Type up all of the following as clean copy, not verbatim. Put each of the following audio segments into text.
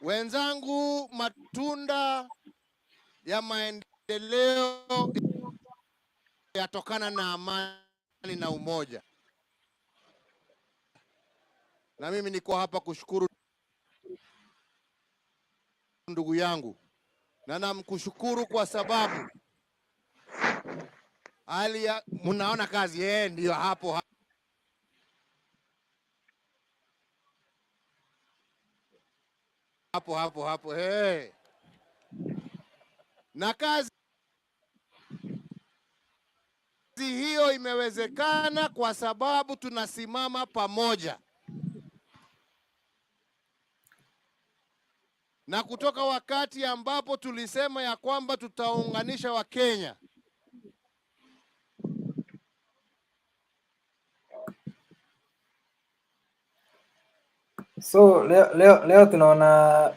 Wenzangu, matunda ya maendeleo yatokana na amani na umoja. Na mimi niko hapa kushukuru ndugu yangu, na namkushukuru kwa sababu mnaona kazi ndio hapo na kazi hiyo imewezekana kwa sababu tunasimama pamoja. Na kutoka wakati ambapo tulisema ya kwamba tutaunganisha Wakenya, so leo tunaona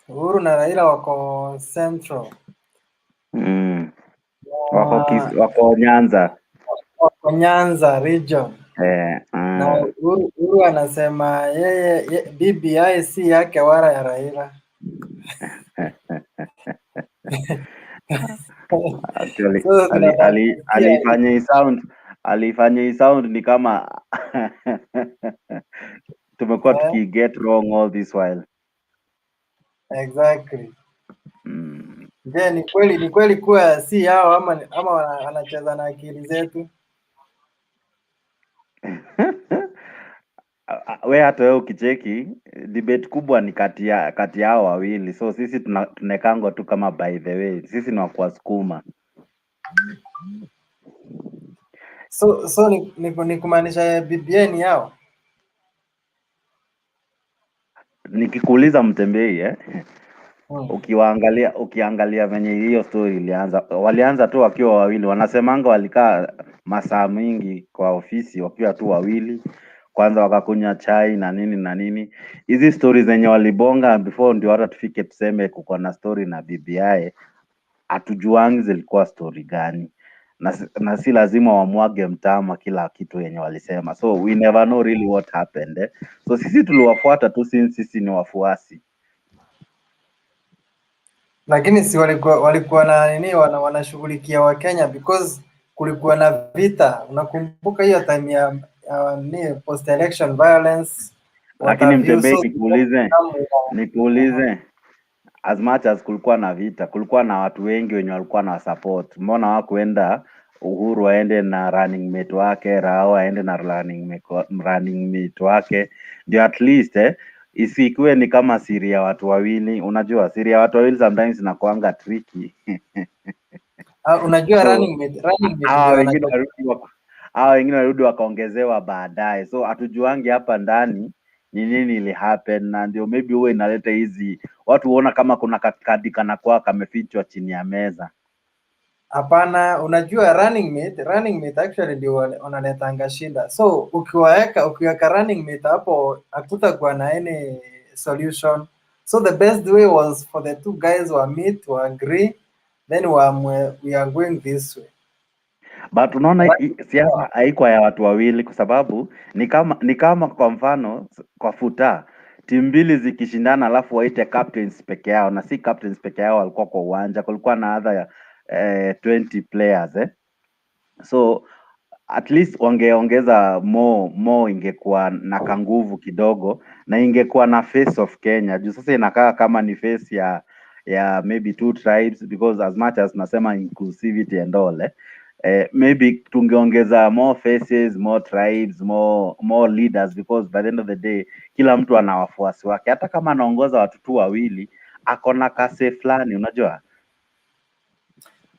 Uhuru na Raila wako Central. Wako Nyanza. Wako Nyanza region. Na Uhuru anasema yeye BBI si yake wala ya Raila. Actually, alifanya sound ni kama tumekuwa tukiget wrong all this while. Exactly. Je, ni kweli kuwa si yao ama wanacheza na akili zetu? We hata wewe ukicheki debate kubwa ni kati yao wawili, so sisi tunekangwa tu kama by the way, sisi ni wakuwasukuma. So ni kumaanisha BBI ni yao? Nikikuuliza Mtembei ukiangalia venye hiyo story ilianza, walianza tu wakiwa wawili. Wanasemanga walikaa masaa mingi kwa ofisi wakiwa tu wawili, kwanza wakakunywa chai na nini. Hizi story zenye walibonga before ndio hata tufike tuseme kuko na story na BBI, hatujuangi zilikuwa story gani, na si lazima wamwage mtama kila kitu yenye walisema, so we never know really what happened. So sisi tuliwafuata tu since sisi ni wafuasi. Lakini si walikuwa na nini wanashughulikia Wakenya because kulikuwa na vita. Unakumbuka hiyo time ya post election violence? Lakini Mtembei, nikuulize as much as kulikuwa na vita, kulikuwa na watu wengi wenye walikuwa na support. Mbona hawakuenda Uhuru aende na running mate wake, Rao aende na running mate wake, ndio at least isikuwe ni kama siri ya watu wawili. Unajua siri ya watu wawili sometimes inakuanga tricky. Unajua so, running mate wengine warudi wakaongezewa baadaye, so hatujuangi hapa ndani ni nini ili happen, na ndio maybe huwa inaleta hizi watu huona kama kuna kadi kana kwa kamefichwa chini ya meza. Hapana, unajua running mate actually ndio wanaletanga shida. So ukiweka running mate hapo hakutakuwa na any solution. So the best way was for the two guys to meet, to agree, then we are going this way. But unaona siasa haikuwa ya watu wawili, kwa sababu ni kama kwa mfano kwa futa timu mbili zikishindana alafu waite captains peke yao, na si captains peke yao walikuwa kwa uwanja, kulikuwa na other 20 players so at least wangeongeza more ingekuwa na kanguvu kidogo, na ingekuwa na face of Kenya. Juu sasa inakaa kama ni face ya maybe two tribes, because as much as nasema inclusivity and all maybe tungeongeza more faces, more tribes, more leaders, because by the end of the day kila mtu ana wafuasi wake. Hata kama anaongoza watu tu wawili akona kase fulani, unajua.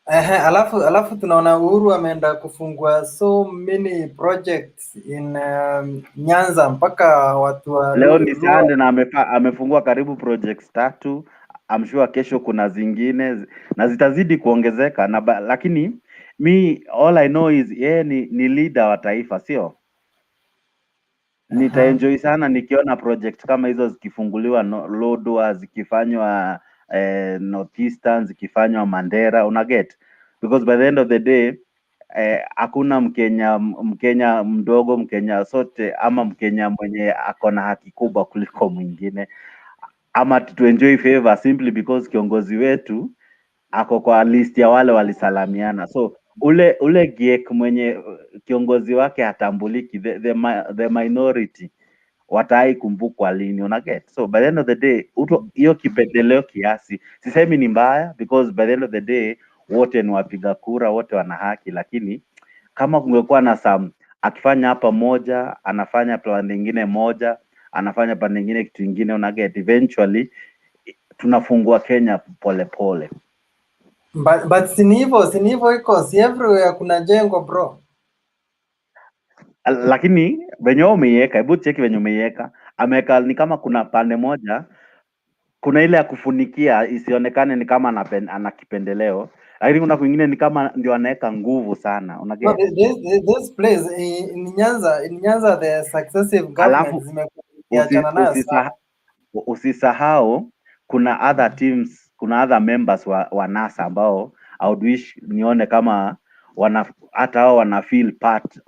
Alafu tunaona Uhuru ameenda kufungua so many projects in Nyanza mpaka watu wa leo ni Sunday na amefungua karibu projects 3. I'm sure kesho kuna zingine na zitazidi kuongezeka, lakini all I know is yeye ni leader wa taifa, sio? Nitaenjoy sana nikiona project kama hizo zikifunguliwa Lodwar, zikifanywa Northeastern, zikifanywa Mandera, unaget, because by the end of the day hakuna Mkenya mdogo, Mkenya sote ama Mkenya mwenye akona haki kubwa kuliko mwingine. ama to enjoy favor simply because kiongozi wetu ako kwa list ya wale walisalamiana. So ule giek mwenye kiongozi wake hatambuliki, the minority watai kumbukwa lini, una get? So by the end of the day hiyo kipendeleo kiasi, sisemi ni mbaya, because by the end of the day wote ni wapiga kura, wote wana haki, lakini kama kungekuwa na some akifanya hapa moja, anafanya plan nyingine moja, anafanya plan nyingine kitu kingine, una get? Eventually tunafungua Kenya pole pole. But si hivyo iko, si everywhere kuna jengo bro. Lakini venye umeiweka, hebu cheki venye umeiweka, ameweka ni kama kuna pande moja, kuna ile ya kufunikia isionekane ni kama ana kipendeleo, lakini kuna kwingine ni kama ndio anaweka nguvu sana, una get? This place in Nyanza the successive government zimeachana nayo sana. Usisahau kuna other teams, kuna other members wa NASA ambao I would wish nione kama hata hao wana feel part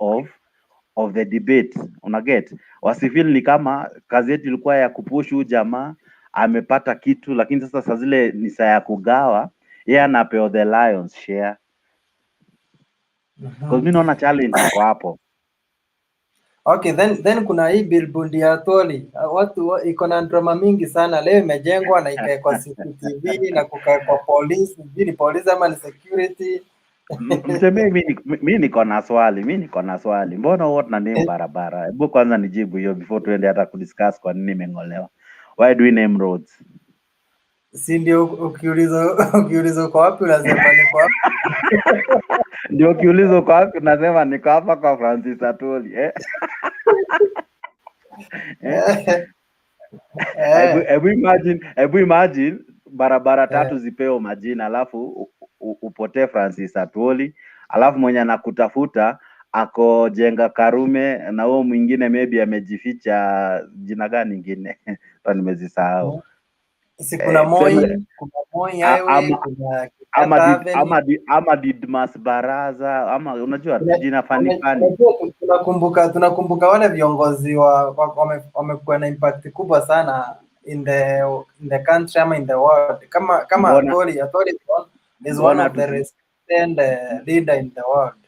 of the debate, una get? Wasifeel ni kama kazi yetu ilikuwa ya kupush huyu jamaa amepata kitu, lakini sasa saa zile ni saa ya kugawa, yeye anapewa the lions share. Because mimi naona challenge iko hapo. Okay, then kuna hii billboard ya Atwoli. Watu iko na drama mingi sana. Leo imejengwa na ikawekwa CCTV na kukawekwa police, ni police ama ni security. Msemee, mimi niko na swali. Mbona wote na name barabara? Hebu kwanza nijibu hiyo before tuende hata kudiscuss kwa nini imeng'olewa. Why do we name roads? Si ndio ukiuliza kwa wapi unasema niko hapa. Ndio ukiuliza kwa wapi unasema niko hapa kwa Francis Atwoli, eh? Hebu imagine barabara tatu zipewe majina, alafu upotee Francis Atwoli, alafu mwenye anakutafuta ako Jenga Karume, na huo mwingine maybe amejificha jina gani nyingine nimezisahau. Si kuna Moi highway, kuna ama Didmas Baraza, ama unajua jina fani. Tunakumbuka wale viongozi wamekuwa na impact kubwa sana in the country ama in the world, kama Atwoli is one of the respected leader in the world.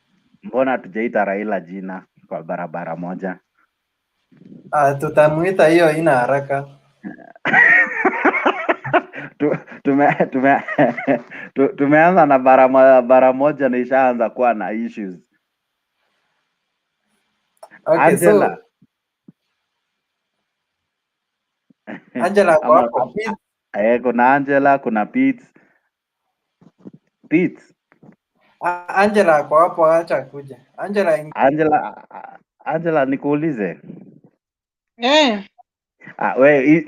Mbona tujaita Raila jina kwa barabara moja? Tutamuita, hiyo ina haraka. Tumeanza na bara moja na ishaanza kuwa na issues. Okay, Angela. Angela kwa hapo. Kuna Angela, kuna Pete. Angela kwa hapo, acha kuja. Angela nikuulize. Eh. We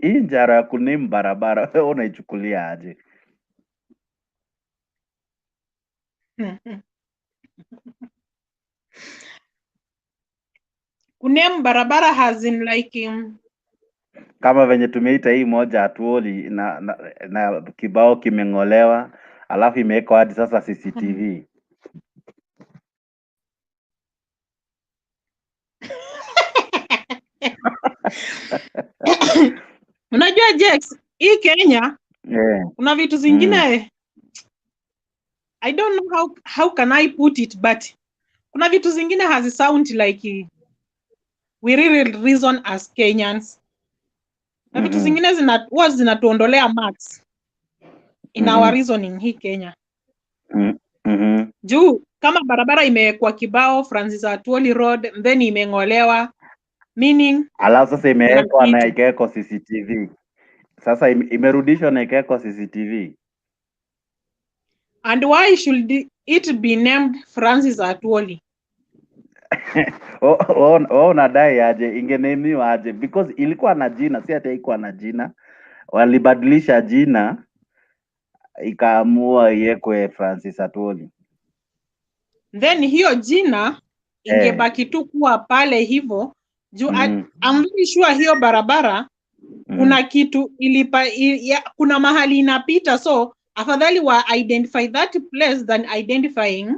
hii njara ya kuname barabara wewe unaichukulia aje? Kuname barabara has in like kama venye tumeita hii moja Atwoli na kibao kimeng'olewa, alafu imewekwa hadi sasa CCTV. Unajua Jex, hii Kenya kuna vitu zingine I don't know how can I put it, but kuna vitu zingine has sound like we really reason as Kenyans. Na vitu zingine zinatuondolea marks in our reasoning hii Kenya. Juu kama barabara imewekwa kibao Francis Atwoli Road, then imeng'olewa, meaning alafu sasa imewekwa na ikawekwa CCTV. Sasa imerudishwa na ikawekwa CCTV. And why should it be named Francis Atwoli? Unadai aje ingenemiwa aje? Because ilikuwa na jina, si hata ikuwa na jina. Walibadilisha jina ikaamua iwekwe Francis Atwoli. Then hiyo jina ingebaki tu kuwa pale hivyo. Juu I'm very sure hiyo barabara kuna kitu kuna mahali inapita, so afadhali wa identify that place than identifying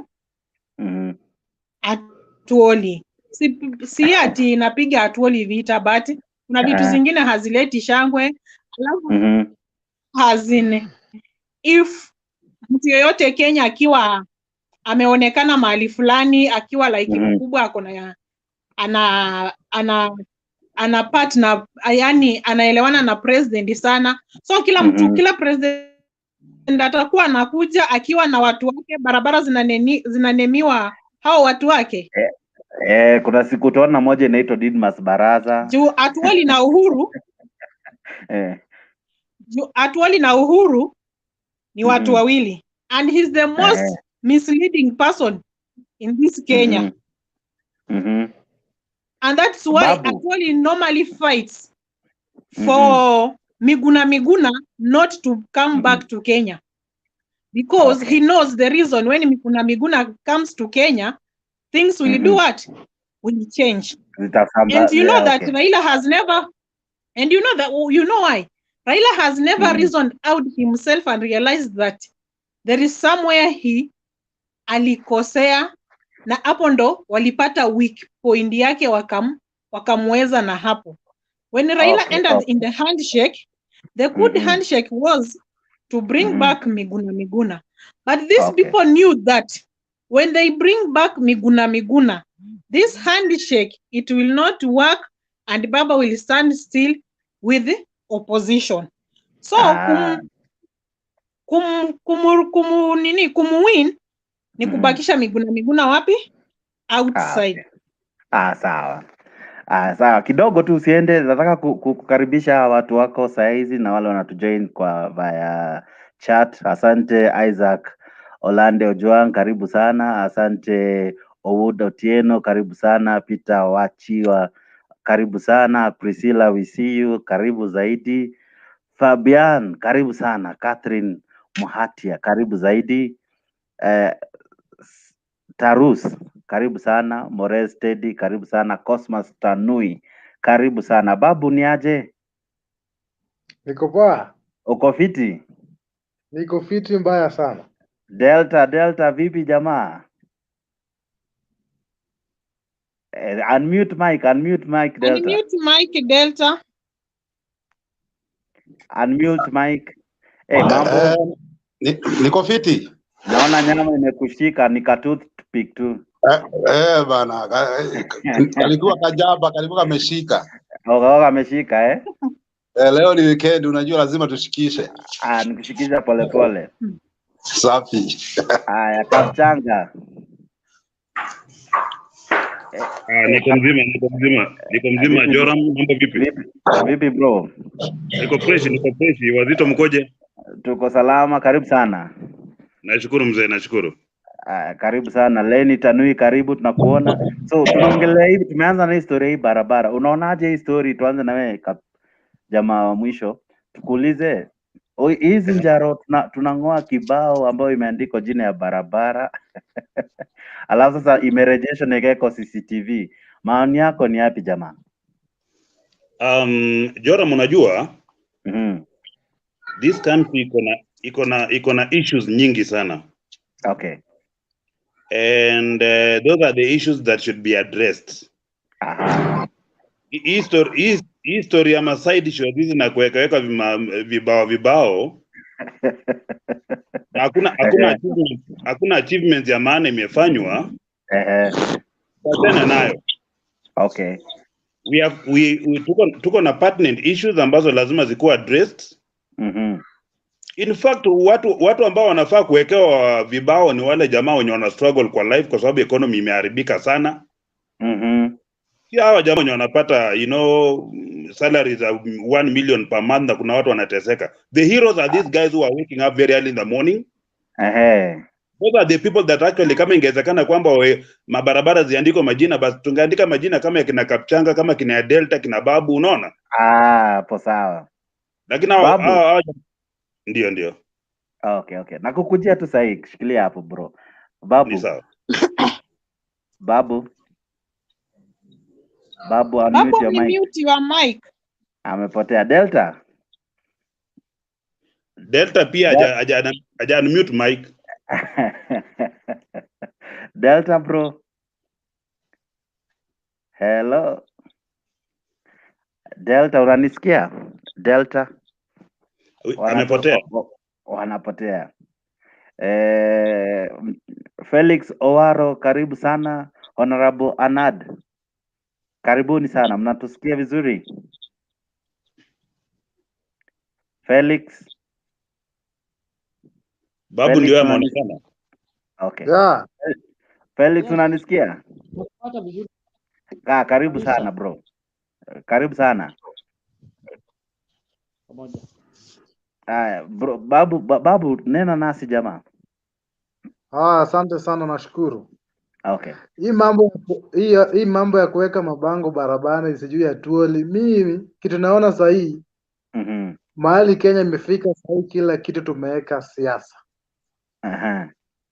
Atwoli. Si ati inapiga Atwoli vita, but kuna vitu zingine hazileti shangwe. Alafu hazine if mtu yoyote Kenya akiwa ameonekana mahali fulani akiwa like mkubwa akona ana partner, yani anaelewana na president sana, so kila mtu kila president atakuwa anakuja akiwa na watu wake, barabara zinanemiwa hao watu wake. Kuna siku tuona moja inaitwa Didmas Baraza juu Atwoli na Uhuru juu Atwoli na Uhuru ni watu wawili, and he's the most misleading person in this Kenya. And that's why Atwoli normally fights for Miguna not to come back to Kenya, because he knows the reason when Miguna comes to Kenya, things will do what? Will change. And you know that Raila has never, and you know that, you know why? Raila has never reasoned out himself and realized that there is somewhere he alikosea, na hapo ndo walipata weak point yake wakamweza na hapo. When Raila entered in the handshake, the good handshake was to bring back Miguna. But these people knew that when they bring back Miguna, this handshake, it will not work and Baba will stand still with the opposition. So kumuwin ni kubakisha Miguna wapi? Outside. Sawa. Sawa, kidogo tu usiende, nataka kukaribisha watu wako saizi na wale wanatujoin kwa via chat. Asante Isaac Olande Ojuang, karibu sana. Asante Owuda Otieno, karibu sana. Peter Wachiwa, karibu sana. Priscilla, we see you, karibu zaidi. Fabian, karibu sana. Catherine Muhatia, karibu zaidi. Tarus, karibu sana. Morez Teddy, karibu sana. Cosmas Tanui, karibu sana. Babu, ni aje? Niko poa. Uko fiti? Niko fiti mbaya sana. Delta vipi jamaa? Unmute mic Delta. Unmute mic Delta. Unmute mic. Mambo? Niko fiti. Naona nyama imekushika, nika toothpick tu. Bana. Kalikuwa kajaba, kalikuwa kameshika. Kameshika Leo ni weekend, unajua lazima tushikishe. Nikushikisha pole. Safi. Haya, Kapchanga. Niko mzima. Joram, mambo vipi? Vipi bro? Niko fresh. Wazito mkoje? Tuko salama, karibu sana. Nashukuru mzee, nashukuru. Karibu sana. Leni Tanui, karibu, tunakuona. So tunaongelea hivi, tumeanza na historia hii barabara. Unaonaje hii story? Tuanze na wewe jamaa wa mwisho. Tukuulize, hizi njaro tunangoa kibao ambayo imeandikwa jina ya barabara. Alafu sasa imerejeshwa na ikawekwa CCTV. Maoni yako ni yapi jamaa? Joram, unajua this country iko na issues nyingi sana. Okay. And those are the issues that should be addressed. History ya side issue hizi na kuweka vibao hakuna achievement ya maana imefanywa. Tena nayo. Okay. Tuko na pertinent issues ambazo lazima zikuwa addressed. In fact, watu ambao wanafaa kuwekewa vibao ni wale jamaa wenye wana struggle kwa life, kwa sababu economy imeharibika sana. Si hawa jamaa wenye wanapata salaries of 1 million per month, na kuna watu wanateseka. The heroes are these guys who are waking up very early in the morning. Those are the people that actually, kama ingewezekana kwamba mabarabara ziandikwe majina, basi tungeandika majina kama kina Kapchanga, kama kina Delta, kina Babu, unaona? Hapo sawa. Lakini ndio. Okay. Nakukujia tu sahi, shikilia hapo bro. Babu. Ni sawa. Babu, unmute your mic. Mute your mic. Amepotea. Delta Pia haja unmute mic. Delta bro. Hello. Delta, unanisikia? Delta. Amepotea. Wanapotea. Felix Owaro, karibu sana. Honorable Anad, karibuni sana. Mnatusikia vizuri? Felix Babu ndio ameonekana. Okay. Yeah. Felix, unanisikia? Napata vizuri. Karibu sana bro. Karibu sana. Pamoja. Bro, babu nena nasi jamaa. Asante sana, nashukuru. Okay. Hii mambo ya kuweka mabango barabarani sijui ya Atwoli, mimi kitu naona sahihi mahali Kenya imefika sahihi, kila kitu tumeweka siasa.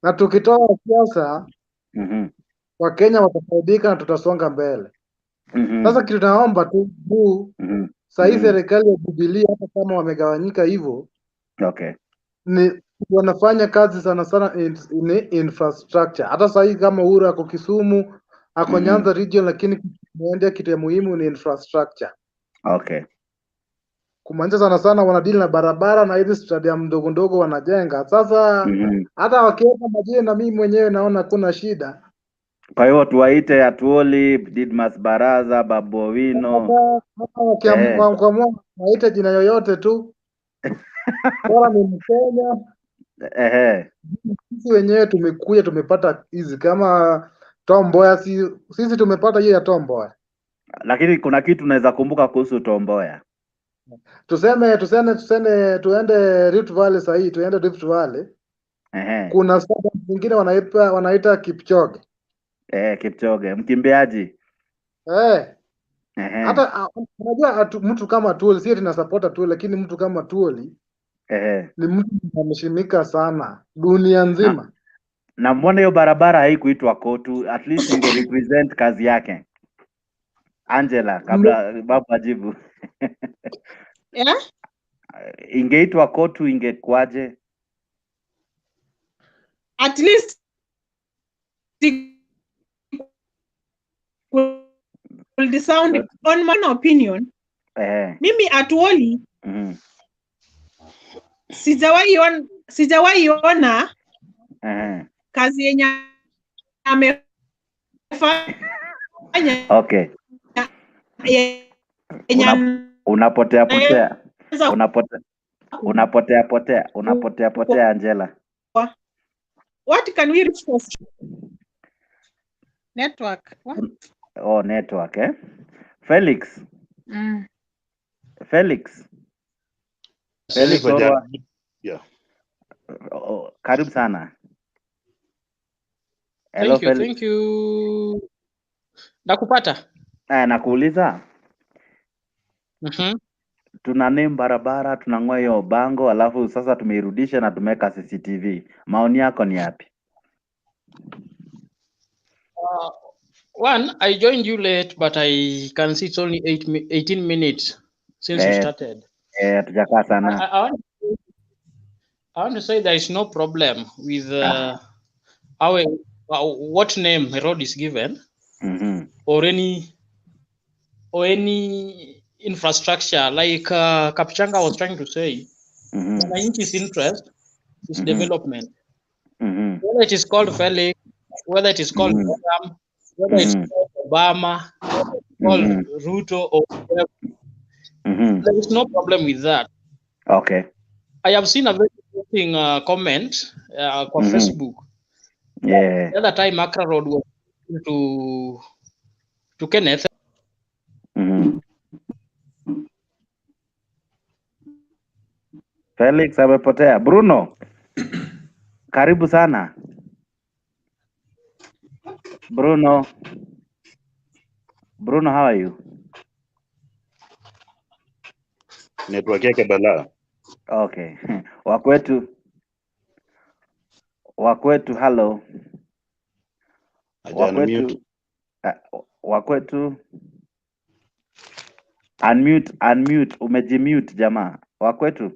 Na tukitoa siasa Wakenya watafaidika na tutasonga mbele. Sasa kitu naomba tu sahihi serikali ya Jubilee hata kama wamegawanyika hivyo, ni wanafanya kazi sana sana in infrastructure. Hata sahihi kama Uhuru ako Kisumu, ako Nyanza region, lakini kuendea kitu ya muhimu ni infrastructure. Okay. Kumaanisha sana sana wanadili na barabara na hizi stadium ndogo ndogo wanajenga. Sasa hata wakiweka majina, na mimi mwenyewe naona kuna shida. Kwa hiyo tuwaite Atwoli, Didmas Baraza, Babu Owino. Hata wakiamua waite jina yoyote tu. Bora ni Mkenya. Sisi wenyewe tumekuja tumepata hizi kama Tomboya, sisi tumepata hiyo ya Tomboya. Lakini kuna kitu naweza kumbuka kuhusu Tomboya. Tuseme tuende Rift Valley sahihi, tuende Rift Valley. Kuna stadium zingine wanaita Kipchoge. Kipchoge, mkimbiaji. Hata unajua mtu kama Atwoli, sisi tuna support Atwoli, lakini mtu kama Atwoli ni mtu ameshimika sana dunia nzima. Na mbona hiyo barabara haikuitwa Kotu? At least inge represent kazi yake. Angela, kabla babu ajibu. Ingeitwa Kotu ingekwaje? At least will sound on my opinion. Mimi Atwoli sijawahi ona kazi yenye amefanya. Okay. Unapotea Angela. What can we reach for? Network. What? Oh, network, Felix. Felix. Yeah. Karibu sana. Hello, thank you. Nakupata? Nakuuliza. Tuna name barabara, tunang'oa hiyo bango, alafu sasa tumeirudisha na tumeweka CCTV. Maoni yako ni yapi? One, I joined you late, but I can see it's only 18 minutes since you started. Tujakaa sana. I want to say there is no problem with what name a road is given, or any infrastructure. Like Kapchanga was trying to say, Mwananchi's interest is development. Whether it is called Felix, whether it is called Program, whether it's called Obama, called Ruto, or whatever, there is no problem with that. Okay. I have seen a very interesting comment on Facebook. Yeah. The other time Accra Road was to Kenneth. Felix amepotea. Bruno. Karibu sana. Bruno, how are you? Network yake balaa. Okay. Wakwetu, hello. Wakwetu. Unmute, umejimute jamaa. Wakwetu.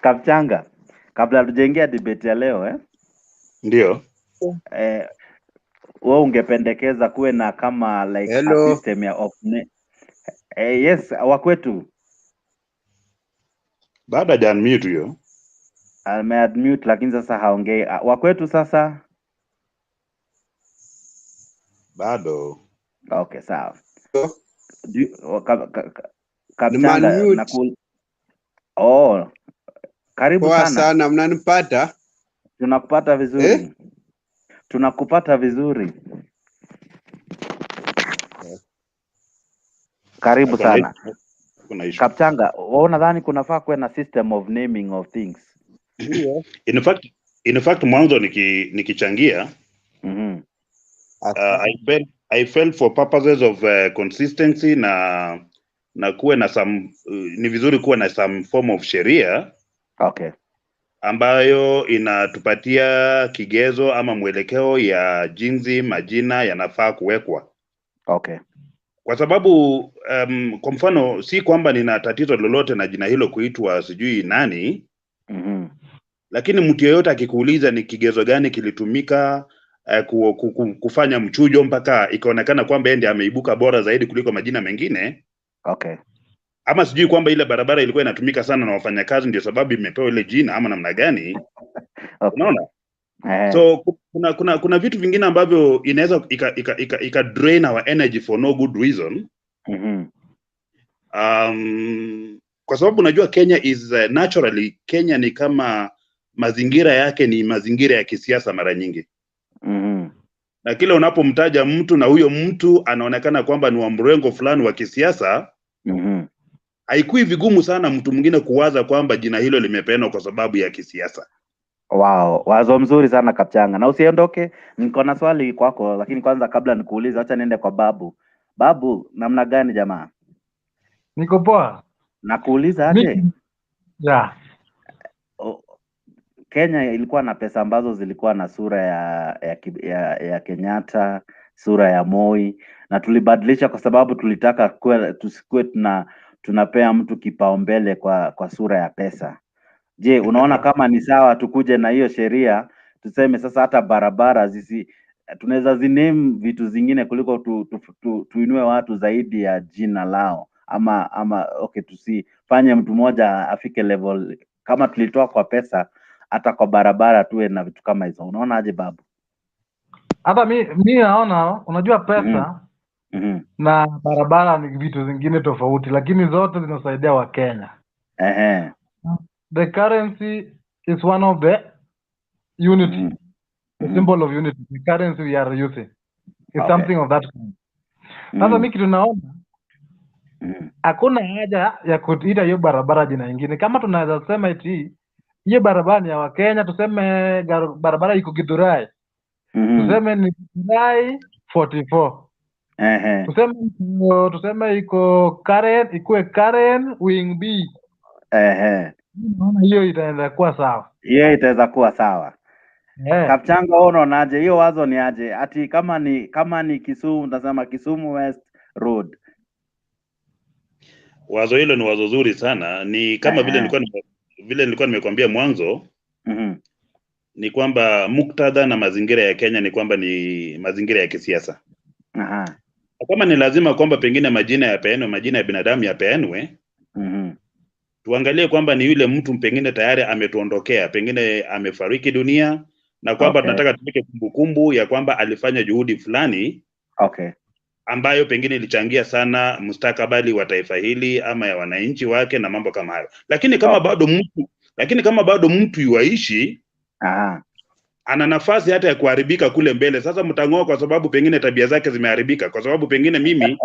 Kapchanga, kabla tujengea debate ya leo Ndio. Wewe ungependekeza kuwe na kama like a system ya Yes, wakwetu. Baada ya unmute hiyo. Ameadmute lakini sasa haongei. Wakwetu sasa? Bado. Okay, sawa. Kapchanga na karibu poa sana. Mnanipata? Tunakupata vizuri. Tunakupata vizuri. Karibu sana. Kapchanga, wewe unadhani kunafaa kuwe na system of naming of things? In fact mwanzo nikichangia I felt for purposes of consistency na kuwe na some ni vizuri kuwe na some form of sheria ambayo inatupatia kigezo ama mwelekeo ya jinsi majina yanafaa kuwekwa. Kwa sababu kwa mfano si kwamba nina tatizo lolote na jina hilo kuitwa sijui nani. Lakini mtu yeyote akikuuliza ni kigezo gani kilitumika kufanya mchujo mpaka ikaonekana kwamba yeye ndiye ameibuka bora zaidi kuliko majina mengine. Ama sijui kwamba ile barabara ilikuwa inatumika sana na wafanyakazi ndio sababu imepewa ile jina ama namna gani. Unaona? So kuna vitu vingine ambavyo inaweza ika drain our energy for no good reason. Kwa sababu unajua Kenya is naturally, Kenya ni kama mazingira yake ni mazingira ya kisiasa mara nyingi. Na kile unapomtaja mtu na huyo mtu anaonekana kwamba ni wa mrengo fulani wa kisiasa, haikui vigumu sana mtu mwingine kuwaza kwamba jina hilo limepeanwa kwa sababu ya kisiasa. Wow, wazo mzuri sana Kapchanga. Na usiondoke, niko na swali kwako, lakini kwanza kabla nikuulize acha niende kwa Babu. Babu, namna gani jamaa? Niko poa. Nakuuliza aje? Kenya ilikuwa na pesa ambazo zilikuwa na sura ya Kenyatta, sura ya Moi, na tulibadilisha kwa sababu tulitaka tusikuwe tunapea mtu kipaumbele kwa sura ya pesa. Je, unaona kama ni sawa tukuje na hiyo sheria tuseme sasa hata barabara tunaweza ziname vitu zingine kuliko tuinue watu zaidi ya jina lao ama tusifanye mtu mmoja afike level kama tulitoa kwa pesa hata kwa barabara tuwe na vitu kama hizo. Unaona aje Babu? Hata mi naona unajua pesa na barabara ni vitu zingine tofauti, lakini zote zinasaidia Wakenya. The currency is one of the unity, the symbol of unity. The currency we are using is something of that kind. Sasa mimi kitu naona hakuna haja ya kuita hiyo barabara jina ingine. Kama tunaweza sema eti hiyo barabara ni ya Wakenya, tuseme barabara iko Githurai. Tuseme ni Githurai 44. Tuseme iko Karen, ikuwe Karen wing B. Naona hiyo itaenda kuwa sawa. Hiyo itaweza kuwa sawa. Kapchanga, unaonaje? Hiyo wazo ni aje? Ati kama ni Kisumu tunasema Kisumu West Road. Wazo hilo ni wazo zuri sana. Ni kama vile nilikuwa nimekwambia mwanzo. Ni kwamba muktadha na mazingira ya Kenya ni kwamba ni mazingira ya kisiasa. Kama ni lazima kwamba pengine majina ya binadamu yapeanwe, tuangalie kwamba ni yule mtu pengine tayari ametuondokea, pengine amefariki dunia na kwamba tunataka tupike kumbukumbu ya kwamba alifanya juhudi fulani ambayo pengine ilichangia sana mustakabali wa taifa hili ama ya wananchi wake na mambo kama hayo. Lakini kama bado mtu yuaishi, ana nafasi hata ya kuharibika kule mbele. Sasa mtang'oa kwa sababu pengine tabia zake zimeharibika, kwa sababu pengine mimi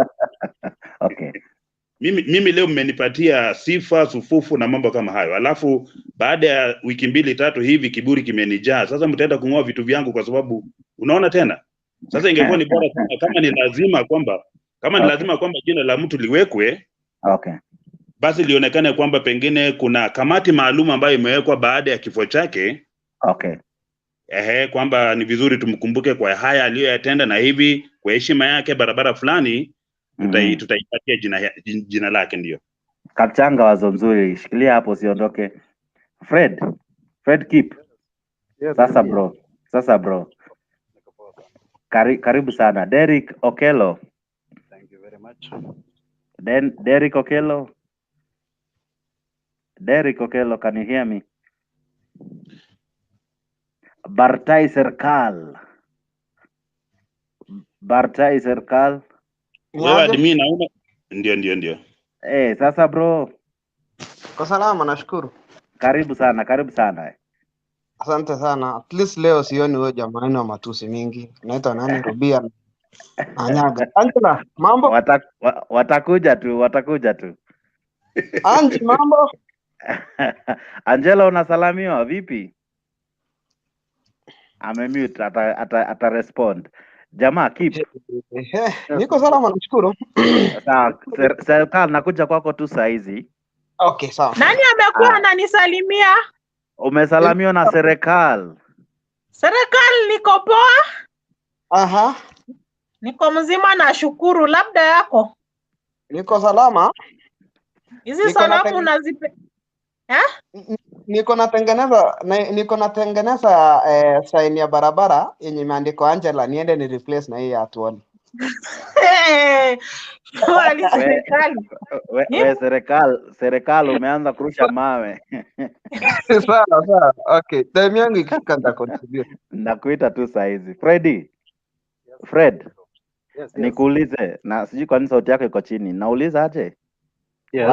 mimi leo mmenipatia sifa sufufu na mambo kama hayo, alafu baada ya wiki 2-3 hivi kiburi kimenijaa. Sasa mtaenda kung'oa vitu vyangu kwa sababu unaona tena. Sasa ingekuwa ni bora sana kama ni lazima kwamba jina la mtu liwekwe, basi lionekane kwamba pengine kuna kamati maalum ambayo imewekwa baada ya kifo chake. Kwamba ni vizuri tumkumbuke kwa haya aliyoyatenda, na hivi kwa heshima yake barabara fulani tutaipatia jina lake. Ndio Kapchanga, wazo nzuri, shikilia hapo usiondoke. Fred keep. Sasa bro. Karibu sana. Derek Okello. Thank you very much. Then Derek Okello, can you hear me? Bartai Serikal. Wewe admin naona ndio. Sasa bro. Kwa salama, nashukuru. Karibu sana. Asante sana. At least leo sioni wewe jamani wa matusi mingi. Naitwa nani? Rubia Anyaga. Angela, mambo? Watakuja tu. Anji, mambo? Angela, unasalamiwa vipi? Amemute, ata respond. Jamaa keep. Niko salama, nashukuru. Sawa, Serikal nakuja kwako tu saa hizi. Okay, sawa. Nani amekuwa ananisalimia? Umesalamiwa na Serikal. Serikal, niko poa? Aha. Niko mzima, nashukuru. Labda yako? Niko salama. Hizi salamu unazipe? Niko natengeneza sign ya barabara yenye imeandikwa Angela, niende ni replace na hii ya Atwoli. Serikal umeanza kurusha mawe. Sawa. Okay. Time yangu ikifika nitacontribute. Nakuita tu saa hizi. Fred. Yes. Nikuulize, na sijui kwa nini sauti yako iko chini. Nauliza aje? Yes.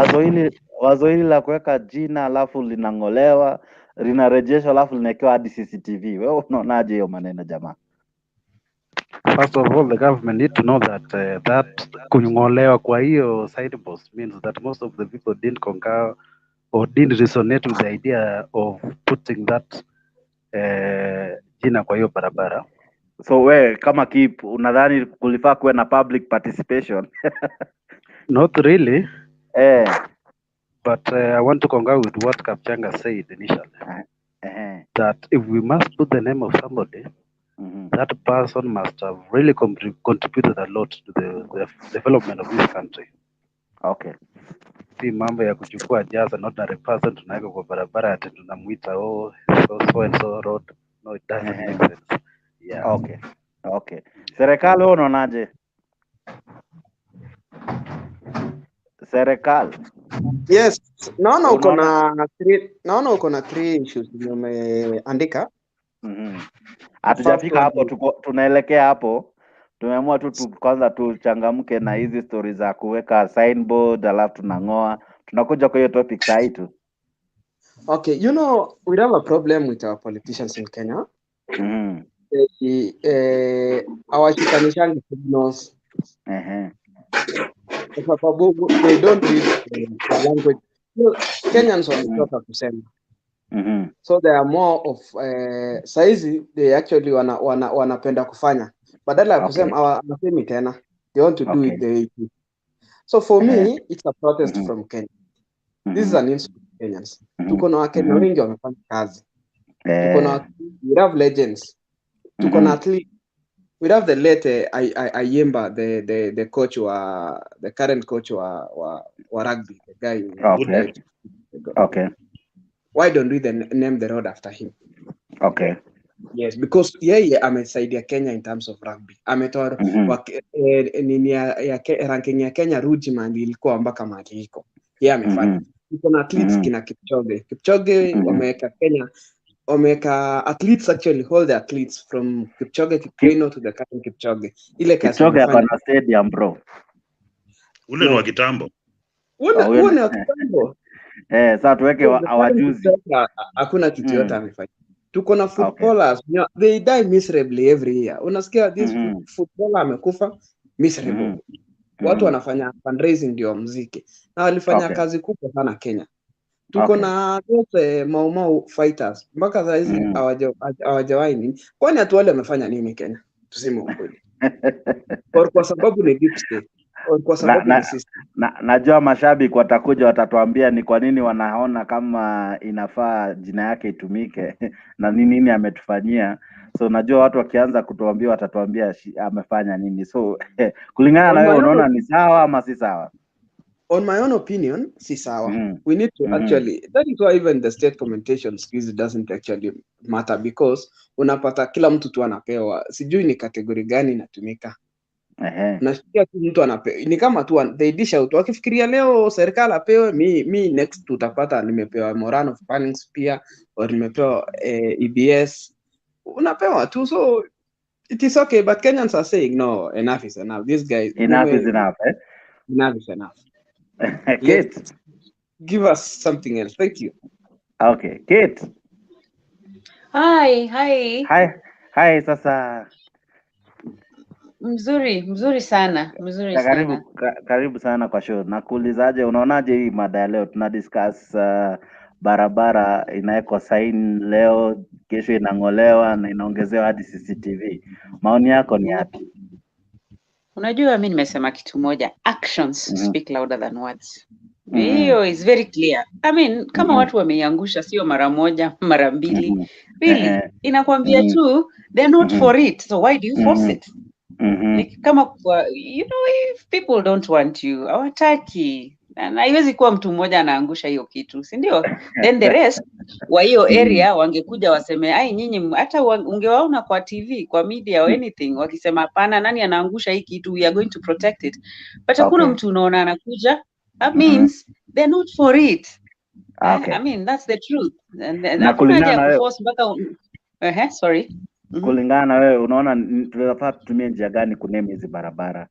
Wazo hili la kuweka jina alafu linangolewa, linarejeshwa alafu linawekewa hadi CCTV. Wewe unaonaje hiyo maneno jamaa? First of all, the government need to know that that kunyolewa kwa hiyo signpost means that most of the people didn't concur or didn't resonate with the idea of putting that jina kwa hiyo barabara. So we kama keep unadhani kulifaa kuwe na public participation? Not really. But I want to concur with what Kapchanga said initially. That if we must put the name of somebody, that person must have really contributed a lot to the development of this country. Okay. Si mambo ya kuchukua just an ordinary person tunaweka kwa barabara ati tunamuita so and so road. No, it doesn't make sense. Yeah. Okay. Serikali unaonaje? Serikali. Yes. Naona uko na three issues umeandika. Hatujafika hapo, tunaelekea hapo. Tumeamua tu kwanza tuchangamke na hizi stories za kuweka signboard alafu tunangoa. Tunakuja kwa hiyo topic saa hii tu. Okay, we have a problem with our politicians in Kenya. Hawashikanishangi signals. Kwa sababu they don't read the language. Kenyans wanatoka kusema. So there are more of saizi they actually wanapenda kufanya badala ya kusema wanasemi tena, they want to do it the way it is. So for me it's a protest from Kenya. This is an insult to Kenyans. Tuko na Wakenya wengi wamefanya kazi. Tuko na we have legends. Tuko na athlete. We have the late Ayemba, the coach the current coach wa rugby, the guy. Okay. Why don't we then name the road after him? Okay. Yes, because yeye amesaidia Kenya in terms of rugby. Ametoa ranking ya Kenya Rujima ilikuwa mpaka mahali iko. Yeye amefanya. Tuko na athletes kina Kipchoge wameweka Kenya, wameweka athletes actually hold the athletes from Kipchoge Kiprino to the current Kipchoge. Ile kazi Kipchoge hapa na stadium bro. Ule ni wa kitambo. Ule ni wa kitambo. Sasa tuweke hawajuzi. Hakuna kitu yote amefanya. Tuko na footballers, they die miserably every year. Unasikia this footballer amekufa miserable. Watu wanafanya fundraising ndio muziki. Na walifanya kazi kubwa sana Kenya. Tuko na wote Mau fighters. Mpaka sasa hizi hawajawahi nini. Kwani Atwoli amefanya nini Kenya? Tuseme ukweli. Kwa sababu ni deep state. Kwa sababu ni system. Najua mashabiki watakuja watatuambia ni kwa nini wanaona kama inafaa jina yake itumike na nini ametufanyia. So najua watu wakianza kutuambia watatuambia amefanya nini. So kulingana na wewe unaona ni sawa ama si sawa? On my own opinion, si sawa. We need to actually, that is why even the state commentation skills doesn't actually matter, because unapata kila mtu tu anapewa, sijui ni kategori gani inatumika. Nasikia tu mtu anapewa, ni kama tu they dish out, wakifikiria leo serikali apewe, mi next tutapata nimepewa moral of earnings pia, or nimepewa EBS, unapewa tu. So it is okay, but Kenyans are saying no, enough is enough. These guys, enough is enough, enough is enough. Kate, give us something else. Thank you. Okay, Kate. Hi. Hi, sasa Mzuri sana. Karibu sana kwa show. Nakuulizaje, unaonaje hii mada ya leo? Tuna discuss barabara inawekwa sign leo, kesho inang'olewa na inaongezewa hadi CCTV. Maoni yako ni yapi? Unajua mimi nimesema kitu moja, actions speak louder than words. Hiyo is very clear. I mean, kama watu wameiangusha sio mara moja, mara mbili. Really, inakwambia tu they're not for it. So why do you force it? Kama if people don't want you, hawataki. Na haiwezi kuwa mtu mmoja anaangusha hiyo kitu, si ndio? Then the rest wa hiyo area wangekuja waseme, ai nyinyi hata ungewaona kwa TV, kwa media or anything wakisema hapana, nani anaangusha hii kitu, we are going to protect it. But hakuna mtu unaona anakuja. That means they're not for it. I mean, that's the truth. And hakuna haja ya kuforce mpaka sorry. Kulingana na wewe unaona tunafaa tutumie njia gani kuname hizi barabara?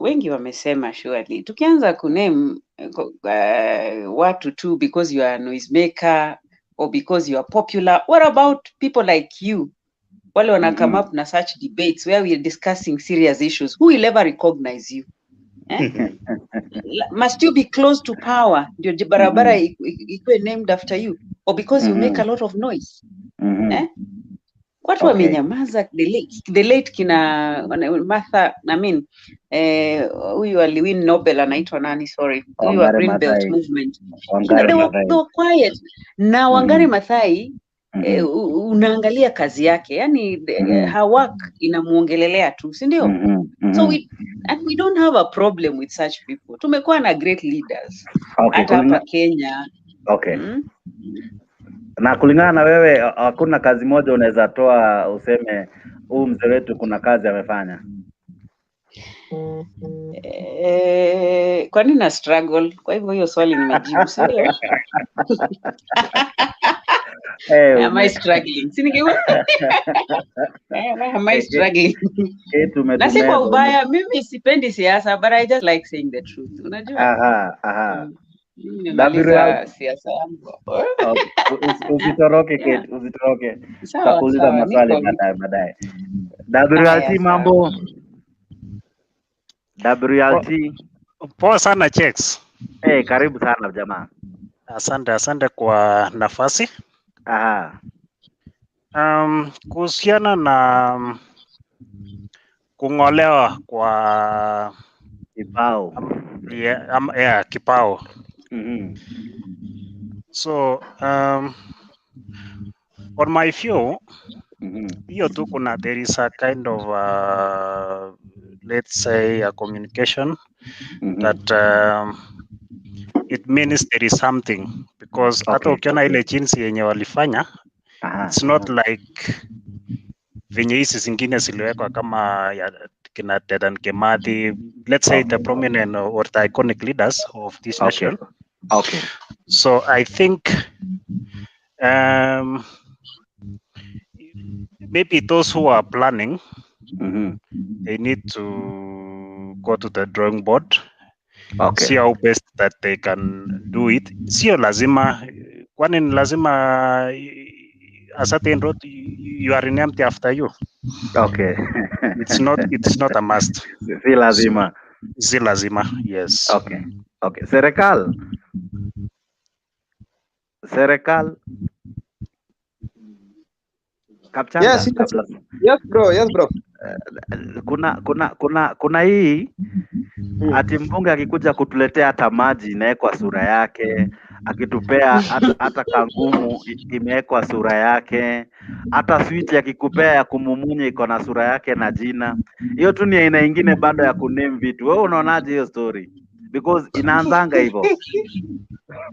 Wengi wamesema surely. Tukianza kuname watu tu because you are a noisemaker or because you are popular. What about people like you? Wale wana come up na such debates where we are discussing serious issues. Who will ever recognize you? Must you be close to power ndio barabara ikuwe named after you, or because you make a lot of noise? Watu wamenyamaza. The late kina Martha, I mean huyu aliwin Nobel anaitwa nani, sorry, huyu wa Green Belt movement, they were quiet. Na Wangari Maathai unaangalia kazi yake, yani her work inamuongelelea tu, si ndio? So we don't have a problem with such people. Tumekuwa na great leaders hata hapa Kenya. Na kulingana na wewe hakuna kazi moja unaweza toa useme huu mzee wetu kuna kazi amefanya? Kwa nini na struggle? Kwa hivyo hiyo swali nimejibu, si ndio? Am I struggling? Am I struggling? Na si kwa ubaya, mimi sipendi siasa, but I just like saying the truth. Unajua? Nimemaliza siasa yangu. Usitoroke Kate, usitoroke. Tutakuuliza maswali baadaye. WLT mambo? WLT. Poa sana Checks. Karibu sana jamaa. Asante kwa nafasi. Kuhusiana na kung'olewa kwa kipao. Kipao. So on my view, hiyo tu kuna there is a kind of let's say a communication that it means there is something, because hata ukiona ile jinsi yenye walifanya, it's not like venye hizi zingine ziliwekwa kama ya kina Dedan Kimathi, let's say the prominent or the iconic leaders of this nation. So I think maybe those who are planning, they need to go to the drawing board, see how best that they can do it. Sio lazima, kwani lazima a certain road you are renamed after you. It's not a must. Si lazima. Si lazima, yes. Serikal. Kapchanga. Yes bro. Kuna hii ati mbunge akikuja kutuletea hata maji inawekwa sura yake, akitupea hata kangumu imewekwa sura yake, hata switch akikupea ya kumumunya iko na sura yake na jina. Hiyo tu ni aina nyingine bado ya kuname vitu. Wewe unaonaje hiyo story? Because inaanzanga hivyo.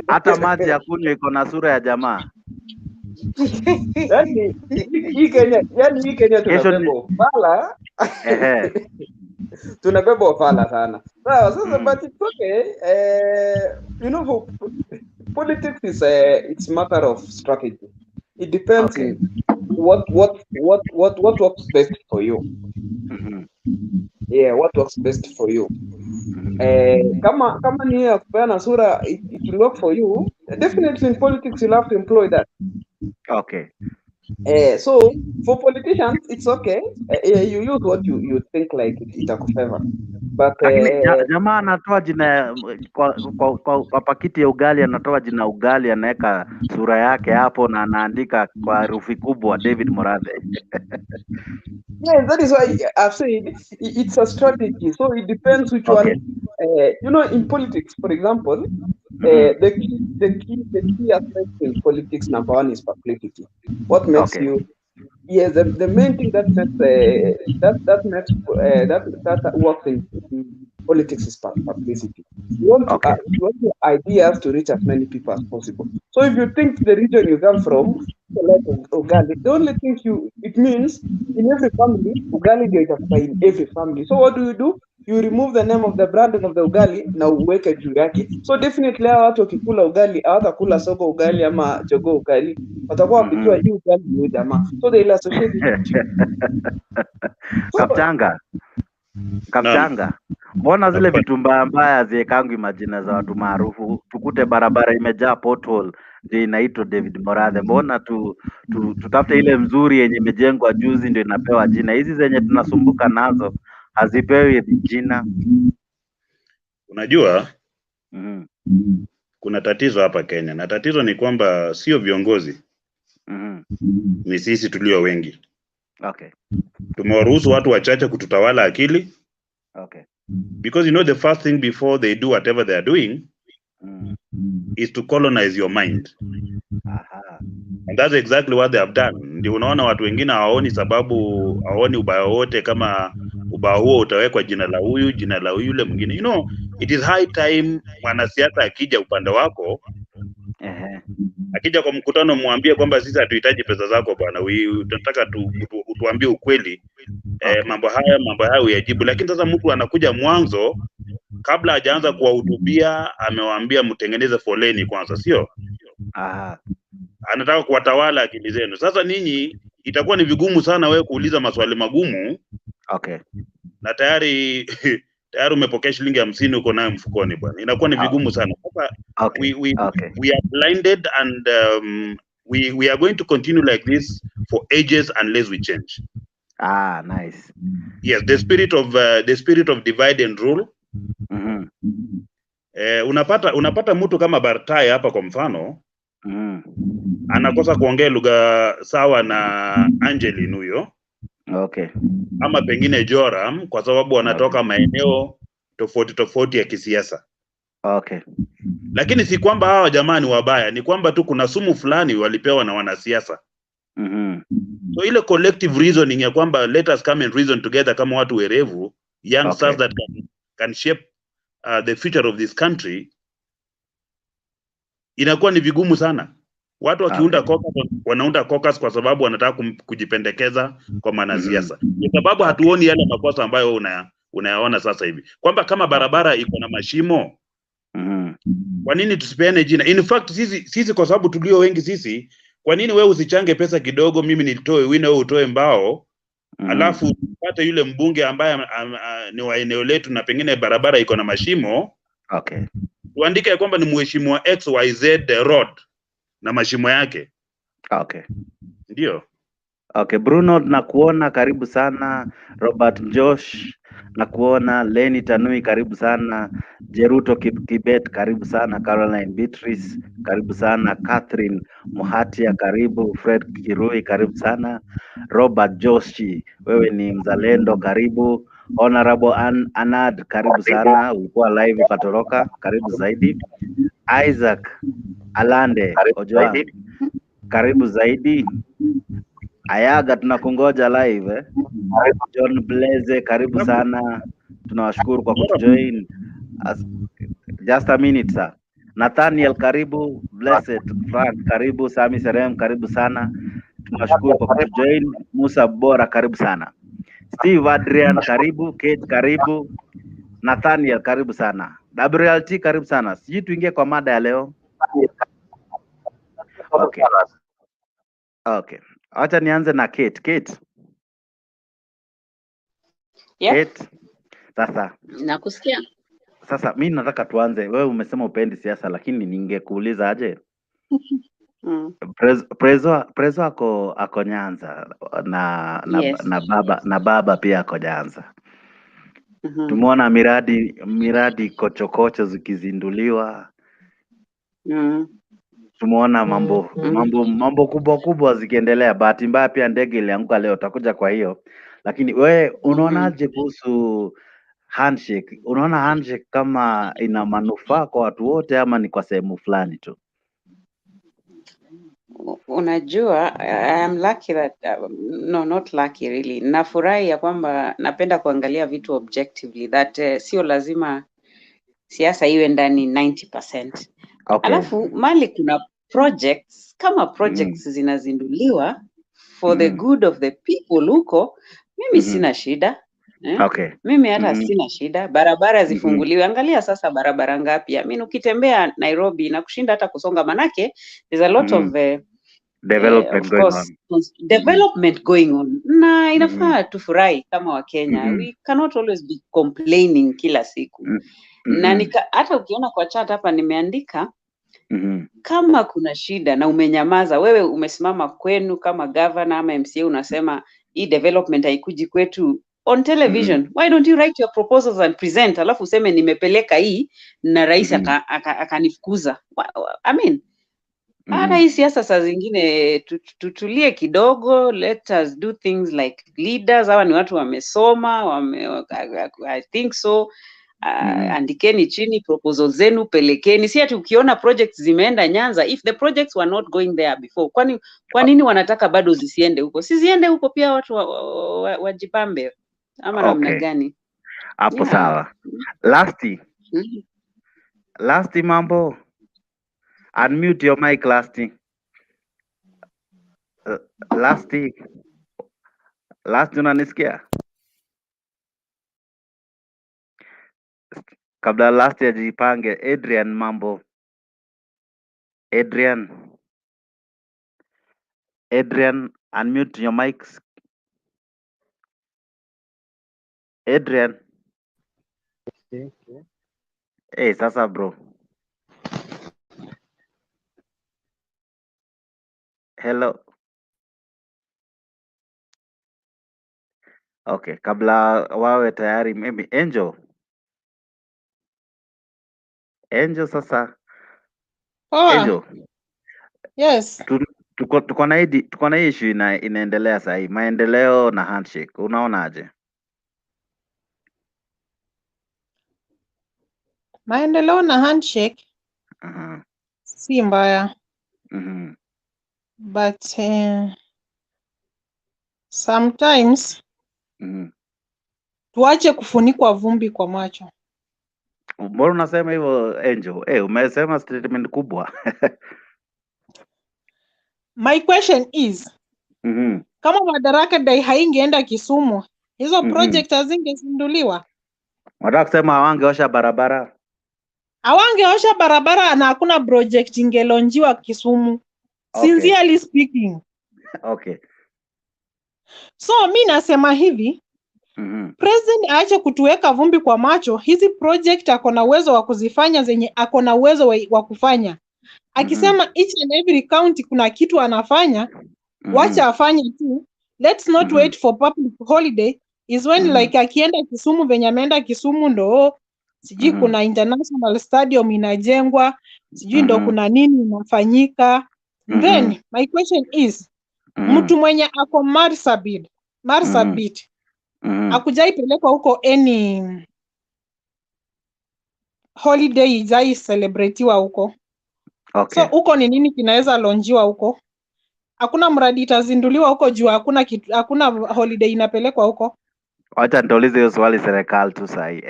Hata maji ya kunywa iko na sura ya jamaa. Yani hii Kenya tunabeba ufala. Tunabeba ufala sana. Sawa, sasa but it's okay. You know, politics is it's a matter of strategy. It depends in what works best for you. Yeah, what works best for you. Kama ni ya kupeana sura, it will work for you. Definitely in politics you'll have to employ that. Okay. So for politicians it's okay. You use what you think like it favor. But jamaa anatoa jina kwa pakiti ya ugali, anatoa jina ugali, anaweka sura yake hapo na anaandika kwa herufi kubwa David Morathe. Yeah, that is why I've said it's a strategy. So it depends which one. You know, in politics, for example, the key aspect in politics, number one is publicity. What makes you? Yes, the main thing that makes that works in politics is publicity. You want your ideas to reach as many people as possible. So if you think the region you come from, like ugali, the only thing it means in every family, ugali is in every family. So what do? You remove the name of the branding of the ugali na uweke juu yake. So definitely watu wakikula ugali hawatakula soko ugali ama jogo ugali, watakuwa wakijua hii ugali ni jamaa. So they will associate it. Kapchanga, mbona zile vitu mbaya ziekangwi majina za watu maarufu? Tukute barabara imejaa pothole ndio inaitwa David Morathe. Mbona tutafute ile mzuri yenye imejengwa juzi ndio inapewa jina? Hizi zenye tunasumbuka nazo hazipewi jina. Unajua kuna tatizo hapa Kenya, na tatizo ni kwamba sio viongozi, ni sisi tulio wengi. Okay. Tumewaruhusu watu wachache kututawala akili. Okay. Because you know the first thing before they do whatever they are doing is to colonize your mind. And that's exactly what they have done. Ndio unaona watu wengine hawaoni sababu, hawaoni ubaya wote kama ubaya huo utawekwa jina la huyu, jina la yule mwingine. You know, it is high time mwanasiasa akija upande wako, akija kwa mkutano muambie kwamba sisi hatuhitaji pesa zako bwana, tunataka tuambie ukweli. Mambo haya uyajibu. Lakini sasa mtu anakuja mwanzo, kabla hajaanza kuwahutubia amewaambia mtengeneze foleni kwanza, sio? Anataka kuwatawala akili zenu. Sasa ninyi itakuwa ni vigumu sana wewe kuuliza maswali magumu. Okay. Na tayari umepokea shilingi 50 uko nayo mfukoni bwana. Inakuwa ni vigumu sana. Sasa we are blinded and we are going to continue like this for ages unless we change. Nice. Yes, the spirit of divide and rule. Unapata mtu kama Bartai hapa kwa mfano, anakosa kuongea lugha sawa na Angeline huyo. Okay. Ama pengine Joram, kwa sababu wanatoka maeneo tofauti ya kisiasa. Okay. Lakini si kwamba hawa jamani wabaya, ni kwamba tu kuna sumu fulani walipewa na wanasiasa. So ile collective reasoning ya kwamba let us come and reason together kama watu werevu, youngsters that can shape the future of this country, inakuwa ni vigumu sana. Watu wakiunda caucus, wanaunda caucus kwa sababu wanataka kujipendekeza kwa wanasiasa. Kwa sababu hatuoni yale makosa ambayo unayaona sasa hivi. Kwamba kama barabara iko na mashimo, kwa nini tusipeane jina? In fact sisi kwa sababu tulio wengi sisi, kwa nini wewe usichange pesa kidogo, mimi nitoe wino, wewe utoe mbao, alafu upate yule mbunge ambaye ni wa eneo letu na pengine barabara iko na mashimo. Okay. Tuandike kwamba ni mheshimiwa XYZ road na mashimo yake. Okay. Ndio. Okay, Bruno nakuona, karibu sana. Robert Josh nakuona. Lenny Tanui karibu sana. Jeruto Kibet karibu sana. Caroline Beatrice karibu sana. Catherine Muhatia karibu. Fred Kirui karibu sana. Robert Joshi, wewe ni mzalendo, karibu. Honorable Anad karibu sana, ulikuwa live ukatoroka, karibu zaidi. Isaac Alande Ojwang karibu zaidi. Ayaga tunakungoja live John Blaze karibu sana, tunawashukuru kwa kujoin. Just a minute sir. Nathaniel karibu, Blessed Frank karibu, Sami Serem karibu sana. Tunashukuru kwa kutujoin. Musa Bora karibu sana. Steve Adrian karibu, Kate karibu, Nathaniel karibu sana. WLT karibu sana. Sijui tuingie kwa mada ya leo. Okay. Okay. Acha nianze na Kate. Kate. Yep. Kate. Sasa. Nakusikia. Sasa mimi nataka tuanze. Wewe umesema upendi siasa, lakini ningekuuliza aje? Prezo ako Nyanza Yes. na baba pia ako Nyanza. Tumeona miradi kochokocho zikizinduliwa. Tumeona mambo kubwa zikiendelea. Bahati mbaya pia ndege ilianguka leo, utakuja kwa hiyo. Lakini we unaonaje kuhusu handshake? Unaona handshake kama ina manufaa kwa watu wote ama ni kwa sehemu fulani tu? Unajua, I am lucky that no, not lucky really. Nafurahi ya kwamba napenda kuangalia vitu objectively that sio lazima siasa iwe ndani 90%. Okay. Alafu mali kuna projects kama projects zinazinduliwa for the good of the people huko, mimi sina shida. Okay. Mimi hata sina shida. Barabara zifunguliwe. Angalia sasa barabara ngapi. Mimi ukitembea Nairobi na kushinda hata kusonga, manake there's a lot of development of going course, on. Development going on. Na inafaa tufurahi kama Wakenya. We cannot always be complaining kila siku. Na hata ukiona kwa chat hapa nimeandika kama kuna shida na umenyamaza, wewe umesimama kwenu kama governor ama MCA unasema hii development haikuji kwetu on television. Why don't you write your proposals and present, alafu useme nimepeleka hii na rais akanifukuza. I mean, hata hii siasa saa zingine tutulie kidogo, let us do things like leaders. Hawa ni watu wamesoma, I think so. Andikeni chini proposal zenu, pelekeni. Si ati ukiona projects zimeenda Nyanza, if the projects were not going there before, kwa nini wanataka bado zisiende huko? Si ziende huko pia, watu wajipambe ama namna gani? Hapo sawa. Lasti mambo. Unmute your mic, Lasti. Lasti unanisikia? Kabla Lasti ajipange, Adrian mambo. Adrian, unmute your mics. Adrian. Hey, sasa bro. Hello. Okay, kabla wawe tayari, maybe Angel sasa. Angel. Yes. Tuko na hii issue inaendelea sasa hii, maendeleo na handshake. Unaonaje? Maendeleo na handshake si mbaya. But sometimes tuache kufunikwa vumbi kwa macho. Mbona unasema hivyo Angel? Umesema statement kubwa. My question is, kama Madaraka Day haingeenda Kisumu, hizo project hazingezinduliwa? Nataka kusema hawangeosha barabara. Hawangeosha barabara na hakuna project ingelonjiwa Kisumu. Okay. Sincerely speaking. Okay. So mi nasema hivi, President aache kutuweka vumbi kwa macho. Hizi project akona uwezo wa kuzifanya zenye akona uwezo wa kufanya. Akisema each and every county kuna kitu anafanya, wacha afanye tu. Let's not wait for public holiday. Is when like akienda Kisumu venye ameenda Kisumu ndo sijui kuna international stadium inajengwa, sijui ndo kuna nini inafanyika. Then my question is, mtu mwenye ako Marsabit akujaipelekwa huko any holiday ijai celebratiwa huko. Okay. So huko ni nini kinaweza lonjiwa huko? Hakuna mradi itazinduliwa huko juu hakuna holiday inapelekwa huko. Acha nitaulize hiyo swali serikali tu sahi.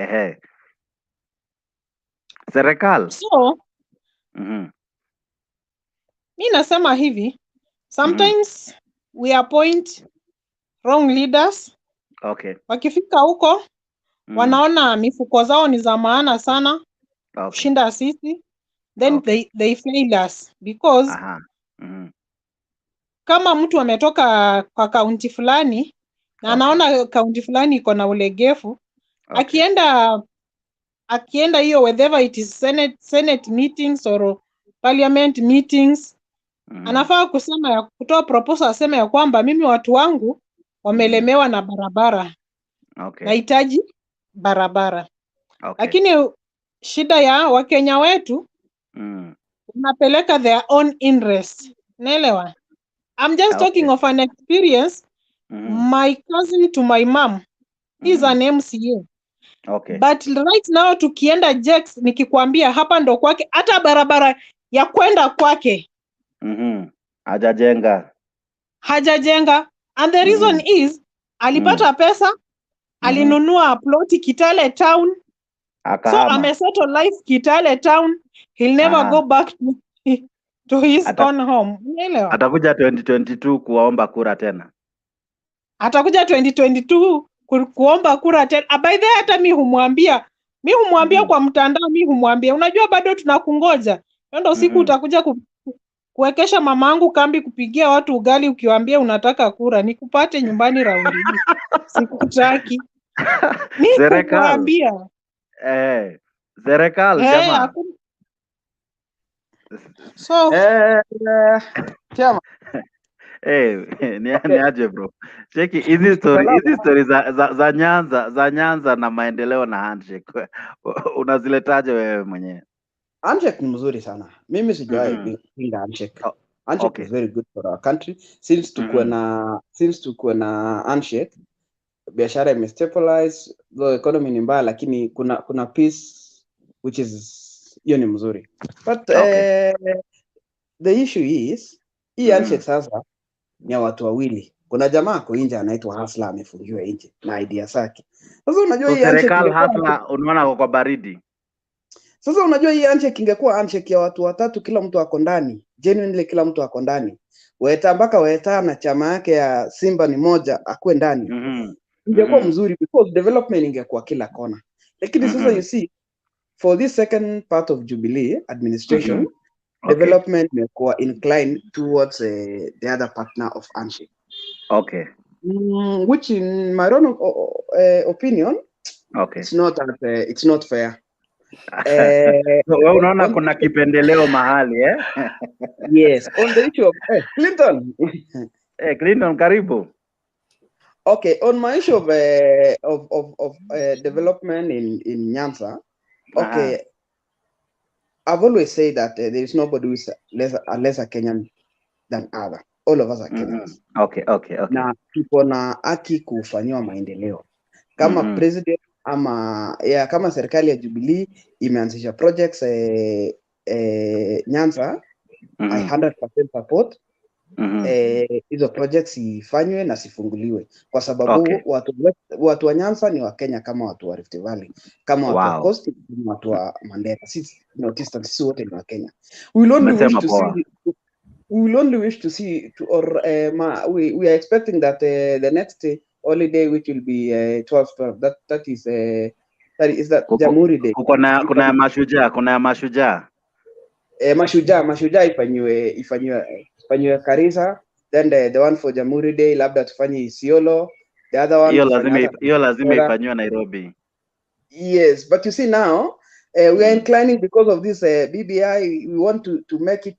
Serikali. So Mi nasema hivi, sometimes we appoint wrong leaders. Okay. Wakifika huko wanaona mifuko zao ni za maana sana kushinda sisi, then they fail us because kama mtu ametoka kwa kaunti fulani na anaona kaunti fulani iko na ulegevu, akienda hiyo whether it is senate meetings or parliament meetings, anafaa kusema kutoa proposal, aseme ya kwamba mimi watu wangu wamelemewa na barabara, nahitaji barabara. Lakini shida ya Wakenya wetu unapeleka their own interest. Naelewa. I'm just talking of an experience. My cousin to my mom is an MCA. But right now tukienda Jex, nikikwambia hapa ndo kwake, hata barabara ya kwenda kwake hajajenga. And the reason is alipata pesa, alinunua ploti Kitale town. So amesettle life Kitale town. He'll never go back to his own home. Unaelewa? Atakuja 2022 kuomba kura tena. Atakuja 2022 kuomba kura tena. By the way, hata mi humwambia kwa mtandao, mi humwambia, unajua bado tunakungoja. Ndio siku utakuja kuwekesha mamangu kambi kupigia watu ugali ukiwaambia unataka kura, nikupate nyumbani raundi hii. Sikutaki. Nikuambia. Serikali jamaa. So chama ni aje bro. Cheki hizi story za Nyanza na maendeleo na handshake. Unaziletaje wewe mwenyewe? Handshake ni mzuri sana. Mimi sijawahi pinga handshake. Handshake is very good for our country. Since tukuwe na handshake, biashara imestabilize, the economy ni mbaya, lakini kuna peace which is hiyo ni mzuri. But the issue is hii handshake sasa ni ya watu wawili. Kuna jamaa ako nje anaitwa Hasla, amefungiwa nje na idea zake. Sasa unajua hii serikali Hasla unaona kwa baridi. Sasa unajua hii handshake ingekuwa handshake ya watu watatu, kila mtu ako ndani. Genuinely kila mtu ako ndani. Weta na chama yake ya Simba ni moja akuwe ndani. Ingekuwa mzuri because development ingekuwa kila kona. Lakini sasa you see, for this second part of Jubilee administration, development imekuwa inclined towards the other partner of handshake. Which in my own opinion, it's not fair. Wewe unaona kuna kipendeleo mahali Yes, on the issue of Clinton. Clinton karibu. Okay, on my issue of development in Nyanza, okay, I've always said that there is nobody who is lesser Kenyan than other. All of us are Kenyans. Okay. Na tuko na haki kufanyiwa maendeleo. Kama president kama serikali ya Jubilee imeanzisha projects Nyanza, I 100% support. Hizo projects ifanywe na sifunguliwe kwa sababu watu wa Nyanza ni wa Kenya kama watu wa Rift Valley, kama watu wa Coast, kama watu wa Mandera. Sisi sisi wote ni wa Kenya. We will only wish to see we are expecting that the next holiday which will be 12 that is Jamhuri Day. Kuna mashujaa mashujaa ifanywe Karisa, then the one for Jamhuri Day labda tufanye Isiolo, the other one hiyo lazima ifanywe Nairobi. Yes, but you see now we are inclining because of this BBI. We want to make it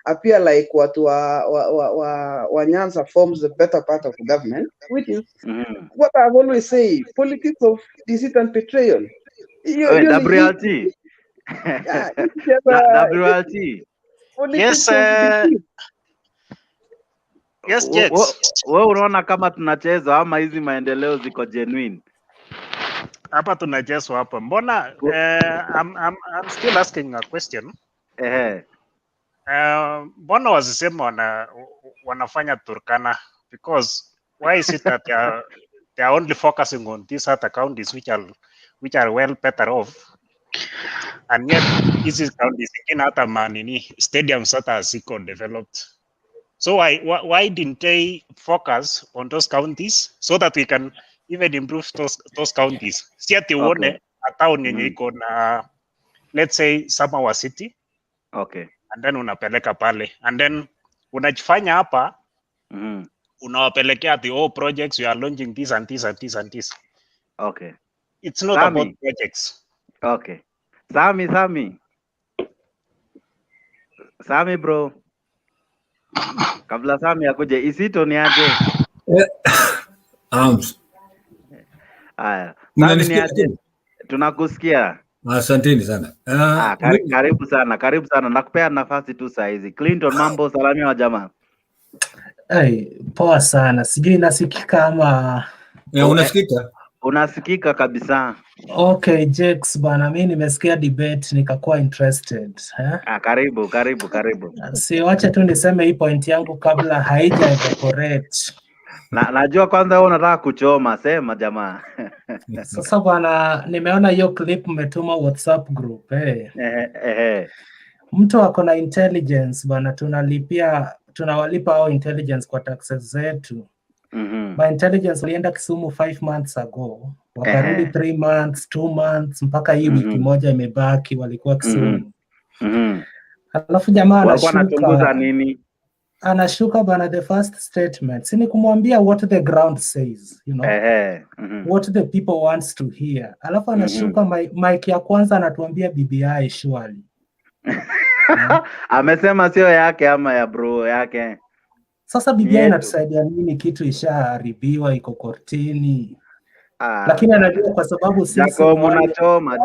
appear like watu wa Nyanza forms the better part of government, which is what I've always say, politics of deceit and betrayal. WLT. WLT. Yes, Jex. Wewe unaona kama tunacheza ama hizi maendeleo ziko genuine? Hapa tunachezwa hapa. Mbona I'm still asking a question. Mbona wasisema wanafanya Turkana? Because why is it that they are only focusing on these other counties which are well better off And yet hizi counties zingine hata manini stadiums hata haziko developed. So why didn't they focus on those counties so that we can even improve those counties? Si ati uone a town yenye iko na, let's say Samawa City, and then unapeleka pale, and then unajifanya hapa unawapelekea the all projects we are launching this and this and this and this. It's not about projects. Sami bro, kabla Sami akuje, Isito ni aje? Haya, Sami ni aje? Tunakusikia. Asanteni sana. Karibu sana. Nakupea nafasi tu saa hizi. Clinton, mambo, salamia wa jamaa. Poa sana. Sijui nasikika ama unasikika? Unasikika kabisa. Okay, Jex bana, mimi nimesikia debate nikakuwa interested. Karibu. Si wacha tu niseme hii point yangu kabla haija evaporate. Najua kwanza wewe unataka kuchoma, sema jamaa. Sasa bana, nimeona hiyo clip umetuma WhatsApp group. Mtu ako na intelligence bana, tunawalipa au intelligence kwa taxes zetu. My intelligence walienda Kisumu 5 months ago, wakarudi 3 months, 2 months, mpaka hii wiki moja imebaki walikuwa Kisumu. Alafu jamaa anachunguza nini? Anashuka bana, the first statement si ni kumwambia what the ground says, you know, what the people wants to hear. Alafu anashuka mic ya kwanza anatuambia BBI surely. Amesema sio yake ama ya bro yake. Sasa BBI inatusaidia nini? Kitu ishaharibiwa, iko kortini. Lakini anajua kwa sababu sisi Jako munachoma.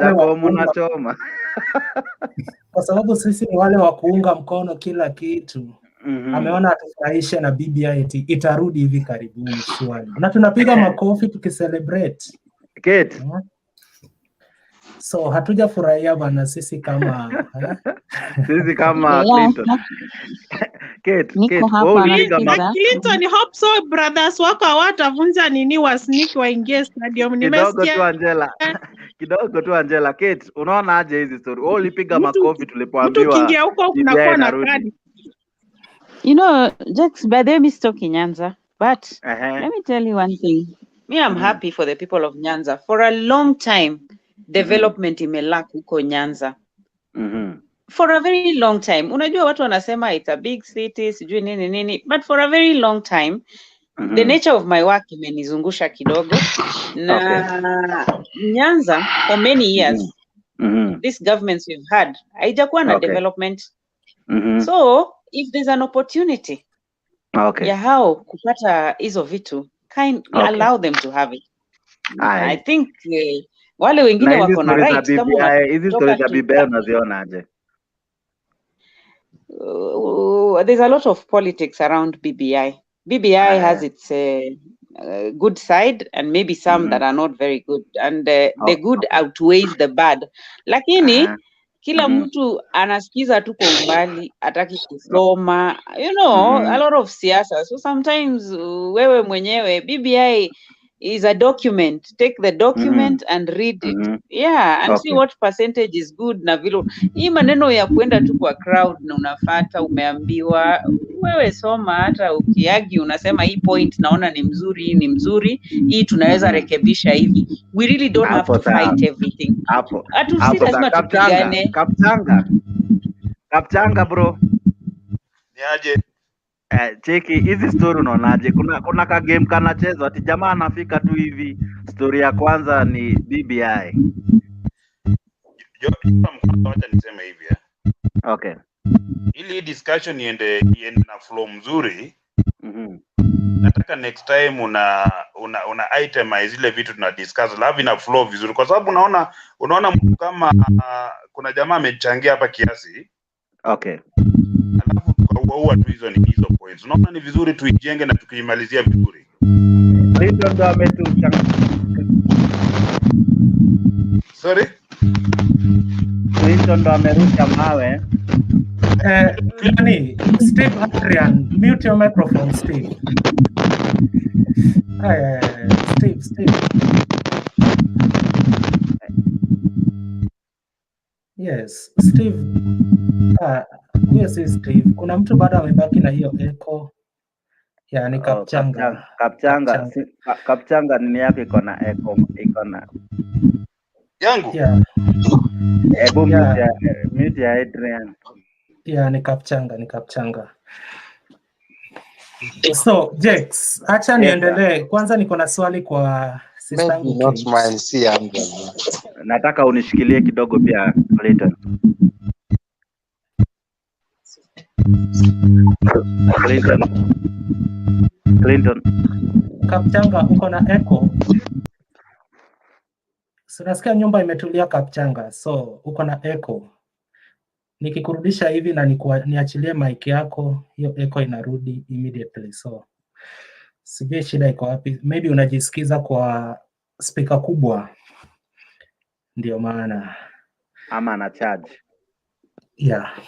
Kwa sababu sisi ni wale wa kuunga mkono kila kitu. Ameona atufurahishe na BBI itarudi hivi karibuni surely. Na tunapiga makofi tukicelebrate. Kate. So hatujafurahia bana sisi kama sisi kama Clinton. Kate, Clinton, hope so brothers wako hawatavunja nini wasniki waingie stadium. Nimesikia kidogo tu Angela. Kate, unaona aje hizi story? Wewe ulipiga makofi tulipoambiwa. Mtu kingia huko kunakuwa na kadi. You know, Jax, by the way, Mr. Nyanza, but let me tell you one thing. Me, I'm happy for the people of Nyanza. For a long time, development imelack huko Nyanza. For a very long time. Unajua watu wanasema it's a big city, sijui nini, but for a very long time, the nature of my work imenizungusha kidogo. Na Nyanza, for many years, these governments we've had, haijakuwa na development. So, if there's an opportunity ya hao kupata hizo vitu, allow them to have it. I think wale wengine wako na right kama hizi stories za BBI unaziona aje? There's a lot of politics around BBI. BBI has its good side and maybe some that are not very good, and the good outweighs the bad. Lakini kila mtu anasikiza tu kwa umbali, ataki kusoma, you know, a lot of siasa. So sometimes wewe mwenyewe, BBI is a document. Take the document and read it. And see what percentage is good na vile. Hii maneno ya kuenda tu kwa crowd na unafata umeambiwa, wewe soma, hata ukiagi unasema hii point naona ni mzuri, hii tunaweza rekebisha hivi. We really don't have to fight everything. Si lazima tupigane. Kapchanga bro. Niaje? Cheki hizi story unaonaje? Kuna ka game kanachezwa ati jamaa anafika tu hivi. Story ya kwanza ni BBI. Wacha niseme hivi Okay. Ili discussion iende na flow mzuri. Nataka next time una itemize zile vitu tuna discuss, love ina flow vizuri, kwa sababu unaona mtu kama kuna jamaa amechangia hapa kiasi. Okay. Alafu kwa tu hizo points. Unaona ni vizuri tuijenge na tukiimalizia vizuri. Clinton ndo ametuchanga. Sorry? Clinton ndo amerusha mawe. Steve Adrian, mute your microphone, Steve. Steve. Yes, Steve. Huyo si Steve. Kuna mtu bado amebaki na hiyo echo. Ya ni Kapchanga. Kapchanga nini yake iko na echo, iko na yangu. Yeah. Hebu mute ya Adrian. Yeah, ni Kapchanga. So, Jex, acha niendelee. Kwanza niko na swali kwa sistangu Kate. Nataka unishikilie kidogo pia Clinton. Kapchanga, uko na echo. So, nasikia nyumba imetulia Kapchanga. So, uko na echo. Nikikurudisha hivi na niachilie mic yako, hiyo echo inarudi immediately. So, sijui shida iko wapi. Maybe unajisikiza kwa speaker kubwa. Ndio maana. Ama na charge. Yeah.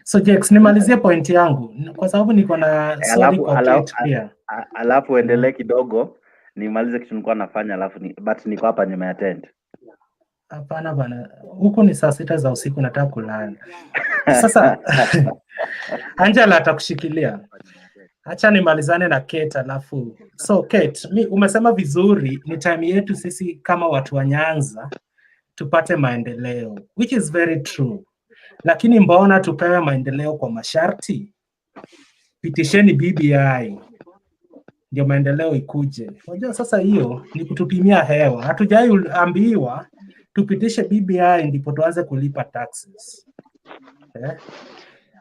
So Jex, nimalizie point yangu kwa sababu niko na swali kwa Kate pia. Alafu endelee kidogo nimalize kitu nilikuwa nafanya but niko hapa nyuma ya tent. Hapana bana. Huko ni saa 6 za usiku nataka kulala. Sasa Angela atakushikilia. Acha nimalizane na Kate alafu. So Kate, umesema vizuri ni time yetu sisi kama watu wa Nyanza tupate maendeleo, which is very true. Lakini mbona tupewe maendeleo kwa masharti? Pitisheni BBI ndio maendeleo ikuje. Unajua sasa hiyo ni kutupimia hewa. Hatujaiambiwa tupitishe BBI ndipo tuanze kulipa taxes.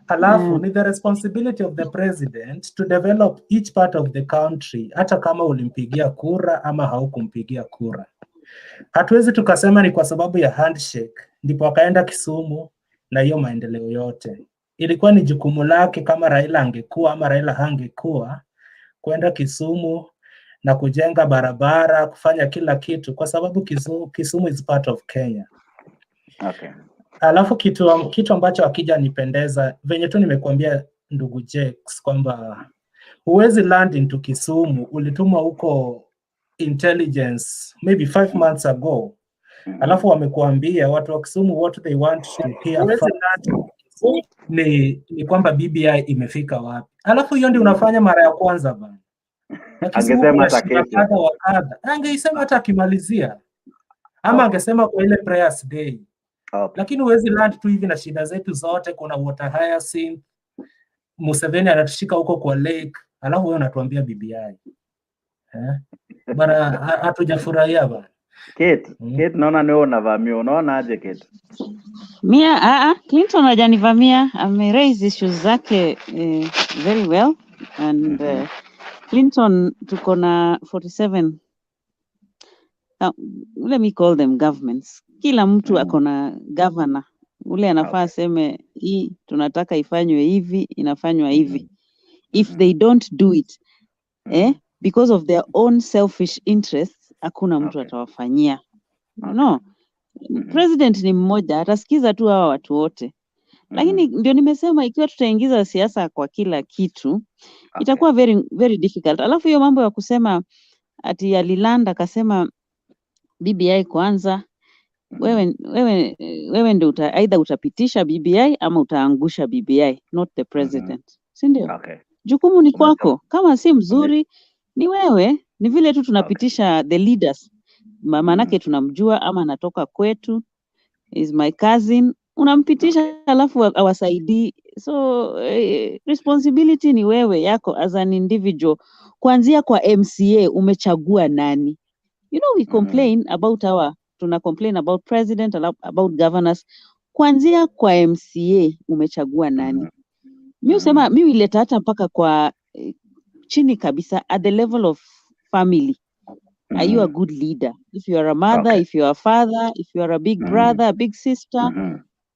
Alafu ni the responsibility of the president to develop each part of the country, hata kama ulimpigia kura ama haukumpigia kura. Hatuwezi tukasema ni kwa sababu ya handshake ndipo akaenda Kisumu na hiyo maendeleo yote. Ilikuwa ni jukumu lake kama Raila angekuwa ama Raila hangekuwa kwenda Kisumu na kujenga barabara, kufanya kila kitu kwa sababu Kisumu is part of Kenya. Okay. Alafu kitu ambacho akija nipendeza venye tu nimekuambia ndugu Jex kwamba huwezi land into Kisumu, ulitumwa huko intelligence maybe 5 months ago. Alafu wamekuambia watu wa Kisumu what they want to hear ni kwamba BBI imefika wapi. Alafu hiyo ndio unafanya mara ya kwanza bana. Angesema hata kesho. Angeisema hata akimalizia. Ama angesema kwa ile prayers day. Lakini huwezi land tu hivi na shida zetu zote, kuna water hyacinth, Museveni anatushika huko kwa lake, alafu wewe unatuambia BBI. Bana hatujafurahia bana. Kate, naona leo unavamia. Unaona aje Kate? Clinton hajanivamia. Raise issues zake very well and Clinton tuko na 47 let me call them governments. Kila mtu ako na governor. Ule anafaa aseme hii tunataka ifanywe hivi, inafanywa hivi. If they don't do it because of their own selfish interests, hakuna mtu atawafanyia. No. President ni mmoja, atasikiza tu hawa watu wote. Lakini ndio nimesema ikiwa tutaingiza siasa kwa kila kitu, itakuwa very very difficult. Alafu hiyo mambo ya kusema ati alilanda akasema BBI kwanza, wewe ndio either utapitisha BBI ama utaangusha BBI, not the president. Si ndio? Jukumu ni kwako. Kama si mzuri ni wewe. Ni vile tu tunapitisha the leaders. Maanake tunamjua ama anatoka kwetu, is my cousin, unampitisha alafu awasaidii. So responsibility ni wewe yako as an individual. Kuanzia kwa MCA umechagua nani? You know, we complain about tuna complain about president, about governors. Kuanzia kwa MCA umechagua nani? Mimi uleta hata mpaka kwa chini kabisa at the level of family. Are you a good leader? If you are a mother, if you are a father, if you are a big brother, a big sister,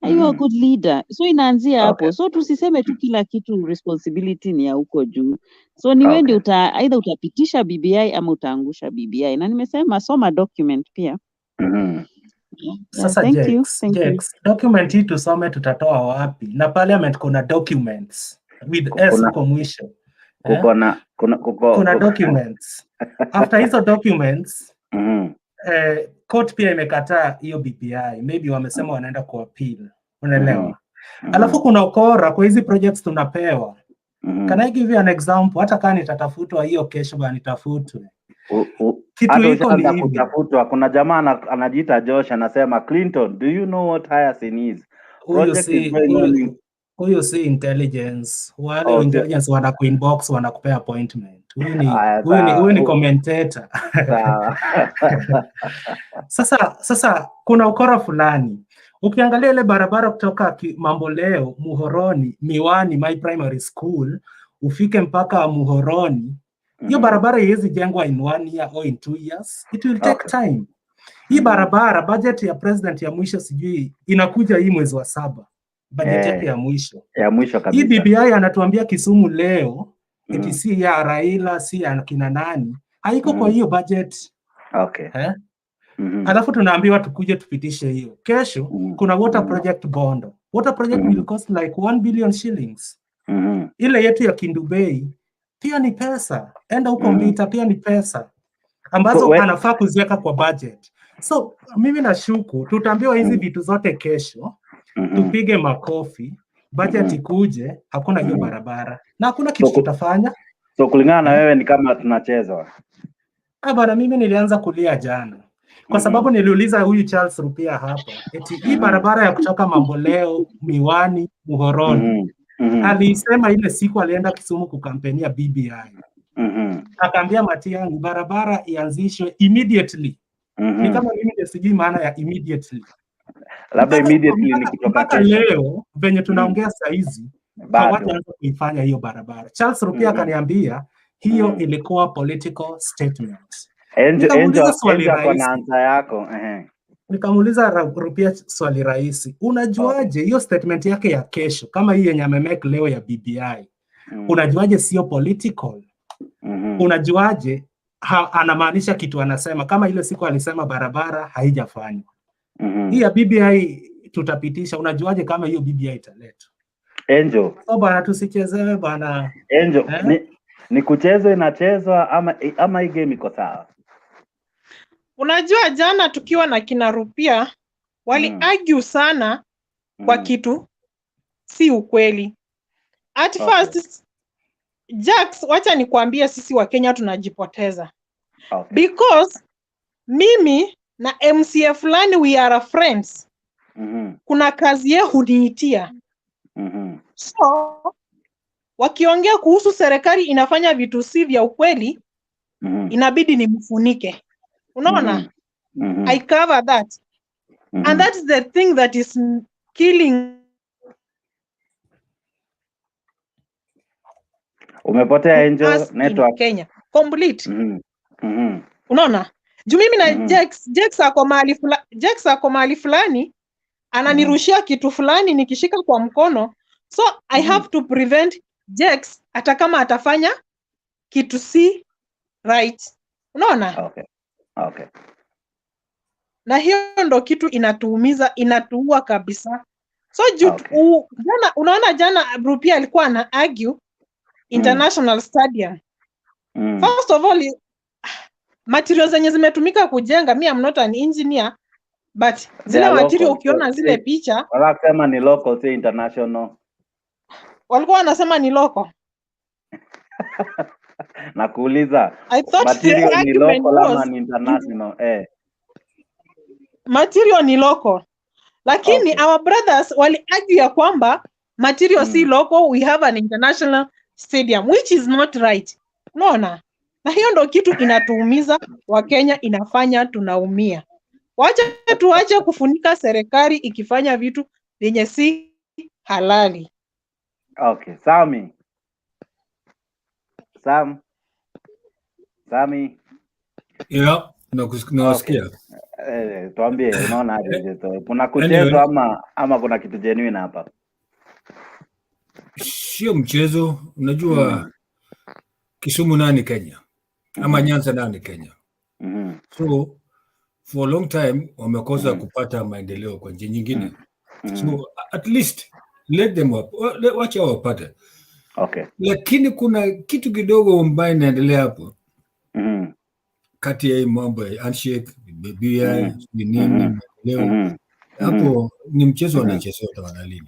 are you a good leader? So inaanzia hapo. So tusiseme tu kila kitu responsibility ni ya huko juu. So ni wewe ndio either utapitisha BBI ama utaangusha BBI. Na nimesema soma document pia. Sasa thank you. Document hii tusome tutatoa wapi? Na parliament kuna documents with S huko mwisho. Kuna documents. After hizo documents court pia imekataa hiyo BBI, maybe wamesema wanaenda ku appeal, unaelewa? Alafu kuna ukora kwa hizi projects tunapewa. Can I give you an example? Hata kama nitatafutwa hiyo kesho bana nitafutwe. Kitu iko ni hivi. Kutafutwa, kuna jamaa anajiita Josh anasema, Clinton, do you know what hyacinth is? Huyo si intelligence. Wale intelligence wanakuinbox wanakupea appointment. Huyu ni commentator. Sasa kuna ukora fulani. Ukiangalia ile barabara kutoka Mamboleo, Muhoroni, Miwani, my primary school, ufike mpaka Muhoroni, hiyo barabara haiwezi jengwa in 1 year or in 2 years. It will take time. Hii barabara, budget ya president ya mwisho sijui inakuja hii mwezi wa 7. Budget yake ya mwisho. Ya mwisho kabisa. Hii BBI anatuambia Kisumu leo, eti si ya Raila, si ya kina nani. Haiko kwa hiyo budget. Okay. Alafu tunaambiwa tukuje tupitishe hiyo. Kesho kuna water project Bondo. Water project will cost like 1 billion shillings. Ile yetu ya Kindu Bay pia ni pesa. Enda huko Mbita pia ni pesa. Ambazo anafaa kuziweka kwa budget. So mimi nashuku tutaambiwa hizi vitu zote kesho. Tupige makofi. Budget ikuje, hakuna hiyo barabara. Na hakuna kitu tutafanya. So kulingana na wewe ni kama tunachezwa. Bana mimi nilianza kulia jana. Kwa sababu niliuliza huyu Charles Rupia hapa, eti hii barabara ya kutoka Mamboleo, Miwani, Muhoroni. Alisema ile siku alienda Kisumu kukampenia BBI. Akaambia Matiang'i barabara ianzishwe immediately. Ni kama mimi ndio sijui maana ya immediately. Labda immediately ni kutoka kesho. Leo venye tunaongea saa hizi hawajaanza kuifanya hiyo barabara. Charles Rupia akaniambia hiyo ilikuwa political statement. Nikamuuliza swali Rupia swali rahisi. Unajuaje hiyo statement yake ya kesho kama hii yenye amemake leo ya BBI? Unajuaje sio political? Unajuaje anamaanisha kitu anasema kama ile siku alisema barabara haijafanywa? Hii ya BBI tutapitisha, unajuaje kama hiyo BBI italetwa? Angel. So bana tusichezewe bana. Angel, ni kuchezwa inachezwa ama hii game iko sawa? Unajua jana tukiwa na kina Rupia wali argue sana kwa kitu si ukweli. At first Jax, wacha nikwambie sisi wa Kenya tunajipoteza. Because mimi na MCA fulani we are friends. Kuna kazi yeye huniitia. So wakiongea kuhusu serikali inafanya vitu si vya ukweli, inabidi nimfunike. Unaona? I cover that. And that's the thing that is killing. Umepotea Angel network Kenya complete. Unaona? Juu mimi na Jax ako mahali fulani ananirushia kitu fulani nikishika kwa mkono. So I have to prevent Jax hata kama atafanya kitu si right. Unaona? Okay. Na hiyo ndo kitu inatuumiza, inatuua kabisa. So jana unaona jana Rupia alikuwa ana argue international stadium. First of all, materials zenye zimetumika kujenga, me I'm not an engineer, but zile material ukiona zile picha wanasema ni local, si international. Walikuwa wanasema ni local. Nakuuliza material ni local ama ni international? Material ni local. Lakini our brothers wali argue ya kwamba material si local, we have an international stadium, which is not right. Unaona? Na hiyo ndo kitu inatuumiza wa Kenya, inafanya tunaumia. Tuache kufunika serikali ikifanya vitu vyenye si halali. Okay, Sami. Yeah, nawasikia. Tuambie unaona aje kuna kuchezwa ama kuna kitu genuine hapa? Sio mchezo, unajua Kisumu nani Kenya? Ama Nyanza nani Kenya? So for a long time wamekosa kupata maendeleo kwa njia nyingine. So at least let them wacha wapate. Okay. Lakini kuna kitu kidogo ambaye inaendelea hapo. Kati ya mambo ya handshake bibia ni nini leo. Hapo ni mchezo wanachezea tawanalini.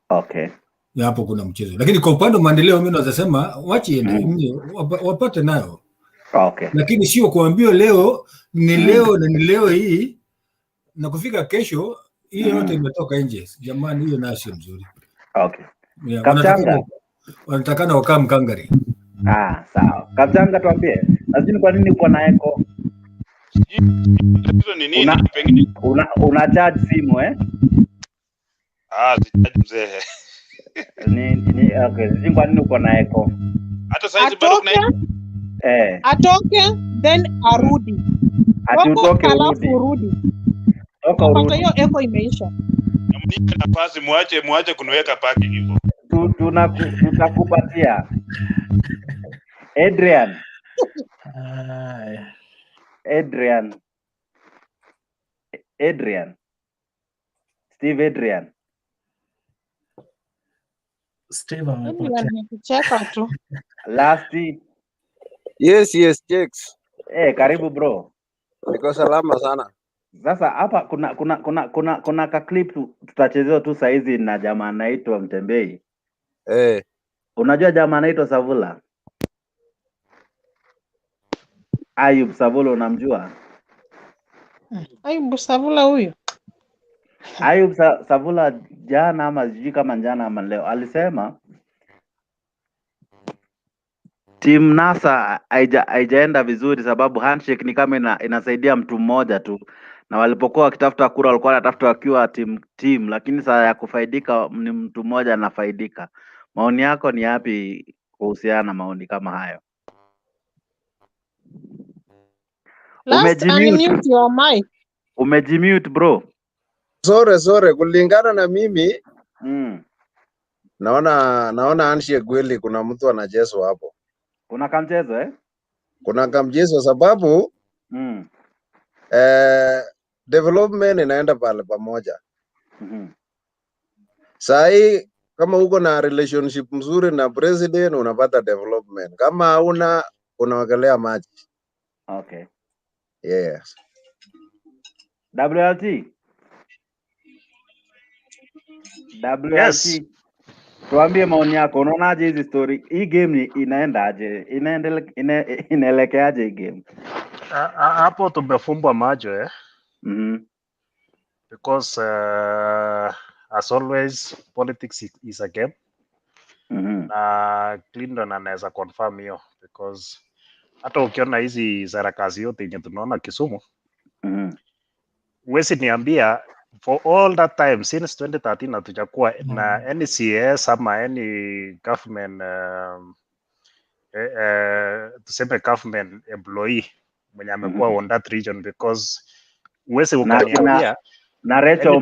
Okay. Ya hapo kuna mchezo. Lakini kwa upande wa maendeleo mimi naweza sema wachi wapate nayo. Okay. Lakini sio kuambia leo ni leo na ni leo hii na kufika kesho hiyo yote imetoka nje. Jamani, hiyo nayo sio mzuri. Okay. Yeah, wanatakana wakaa mkangari. Sawa. Kapchanga, tuambie. Lazima kwa nini uko na echo? Hizo ni nini? Una charge simu Sitaji mzee. Okay. Lazima kwa nini uko na echo? Hata saizi bado kuna atoke then arudi. Utoke urudi. Toka urudi. Hiyo echo imeisha. Mnipe nafasi, muache kuniweka paki hivyo. Tutakupatia. Adrian. Steve Adrian. Steve amepotea. Nimekucheka tu. Lasti. Yes, checks. Karibu bro. Niko salama sana. Sasa hapa kuna ka clip tutachezea tu saizi na jamaa anaitwa Mtembei. Unajua jamaa anaitwa Savula? Ayub Savula unamjua? Ayub Savula huyu. Ayub Savula jana ama sijui kama jana ama leo alisema Team NASA haijaenda vizuri sababu handshake ni kama inasaidia mtu mmoja tu, na walipokuwa wakitafuta kura walikuwa wanatafuta wakiwa team, lakini saa ya kufaidika ni mtu mmoja anafaidika. Maoni yako ni yapi kuhusiana na maoni kama hayo? Umejimute bro. Sorry, kulingana na mimi naona handshake kweli kuna mtu anachezwa hapo. Kuna kamchezo Kuna kamchezo sababu development inaenda pale pamoja. Sai kama uko na relationship mzuri na president unapata development. Kama hauna unawakelea maji. Okay. Yes. WLT. Yes. Tuambie maoni yako. Unaonaje hizi story? Hii game inaenda aje? Inaelekeaje hii game? Hapo tumefumbwa macho because as always politics is a game. Na Clinton anaweza confirm hiyo because hata ukiona hizi sarakasi yote yenye tunaona Kisumu, huwezi niambia for all that time since 2013 hatujakuwa na any CS ama any government tuseme government employee mwenye amekuwa on that region, because huwezi ukaniambia na Rachel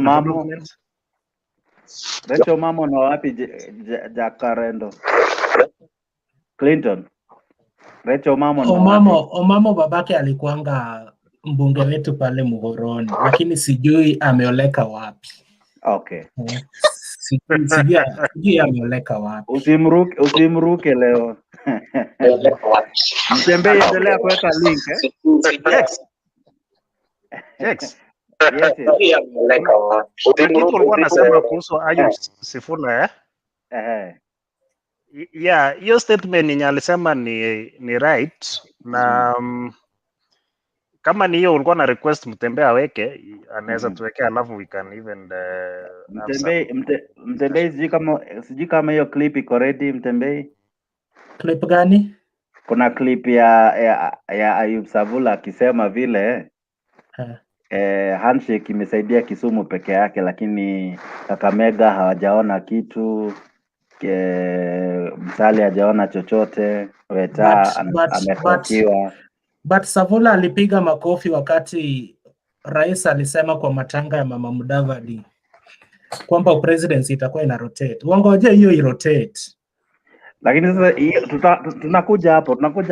Mamo na wapi Jacarendo Clinton. Rachel Omamo babake alikuanga mbunge wetu pale Muhoroni, lakini sijui ameoleka wapi. Okay. Sijui ameoleka wapi. Usimruke leo. Mtembei, endelea kuweka link Yes. Kitu ulikuwa nasema kuhusu Ayub Sifuna yeah, hiyo statement yenye alisema ni right, na kama ni hiyo ulikuwa na request Mtembei aweke, anaweza tuwekea, alafu we can even Mtembei sijui kama hiyo clip iko ready. Mtembei, clip gani? Kuna clip ya Ayub Savula akisema vile handshake imesaidia Kisumu peke yake, lakini Kakamega hawajaona kitu, Msali hajaona chochote, Weta amekokiwa. But Savula alipiga makofi wakati rais alisema kwa matanga ya Mama Mudavadi kwamba presidency itakuwa ina rotate. Wangoje hiyo i-rotate. Lakini sasa tunakuja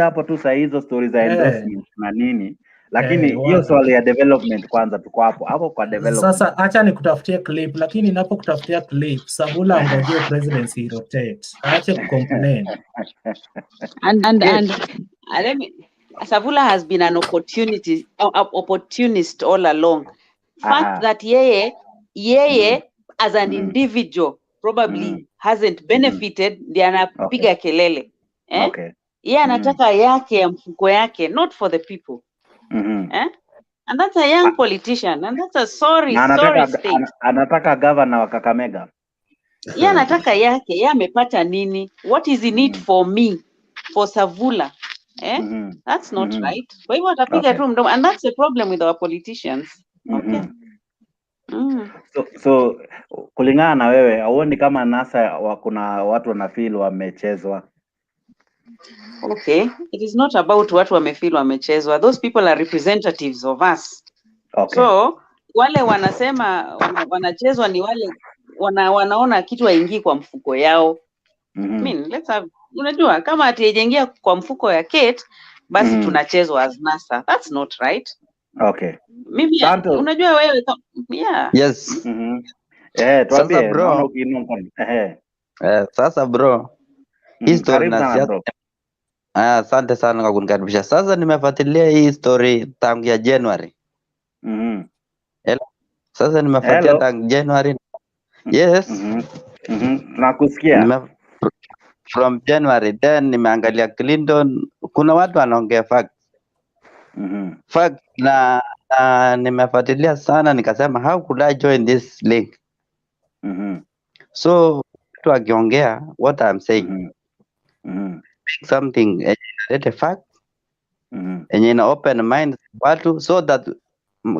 hapo tu saa hizo stories za endorsement na nini. Lakini hiyo swali ya development kwanza, tuko hapo kwa development. Sasa acha nikutafutie clip, lakini ninapokutafutia clip Savula angoje presidency rotate. Aache kucomplain. And Savula has been an opportunist all along. Fact that yeye as an individual probably hasn't benefited, ndiye anapiga kelele. Yeye anataka yake ya mfuko yake, not for the people. And that's a young politician, and that's a sorry state. Anataka governor wa Kakamega. Yeye anataka yake, yeye amepata nini? What is in it for me, for Savula? That's not right. Kwa hivyo atapiga tu mdomo, and that's the problem with our politicians. Okay. So kulingana na wewe, hauoni kama NASA kuna watu wanafeel wamechezwa? Okay, it is not about watu wamefeel wamechezwa. Those people are representatives of us. So wale wanasema wanachezwa ni wale wanaona kitu haingii kwa mfuko yao. I mean, let's have, unajua kama atijengia kwa mfuko ya Kate, basi tunachezwa as NASA. That's not right. Okay. Mimi unajua wewe Yes. Tuambie. Sasa bro. Sasa bro. Hii story na siasa. Asante sana kwa kunikaribisha. Sasa nimefuatilia hii story tangu ya January. Sasa nimefuatilia tangu January. Yes. Tunakusikia. From January then nimeangalia Clinton, kuna watu wanaongea fact. Fact na nimefuatilia sana nikasema how could I join this link? So watu wakiongea what I'm saying. Something a fact. Enye ina open mind watu so that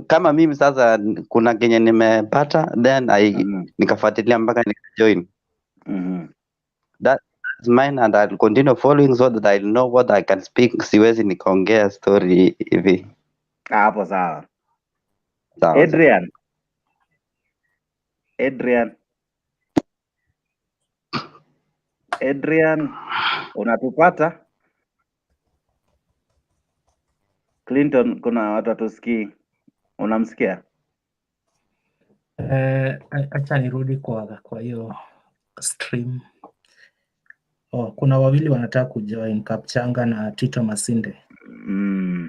kama mimi sasa kuna kenye nimepata then nikafuatilia mpaka nikajoin. That's mine and I'll continue following so that I'll know what I can speak. Siwezi nikaongea story hivi. Hapo sawa. Adrian, unatupata? Clinton, kuna watu watusikii. Unamsikia? Acha nirudi kwa hiyo stream. Kuna wawili wanataka kujoin, Kapchanga na Tito Masinde.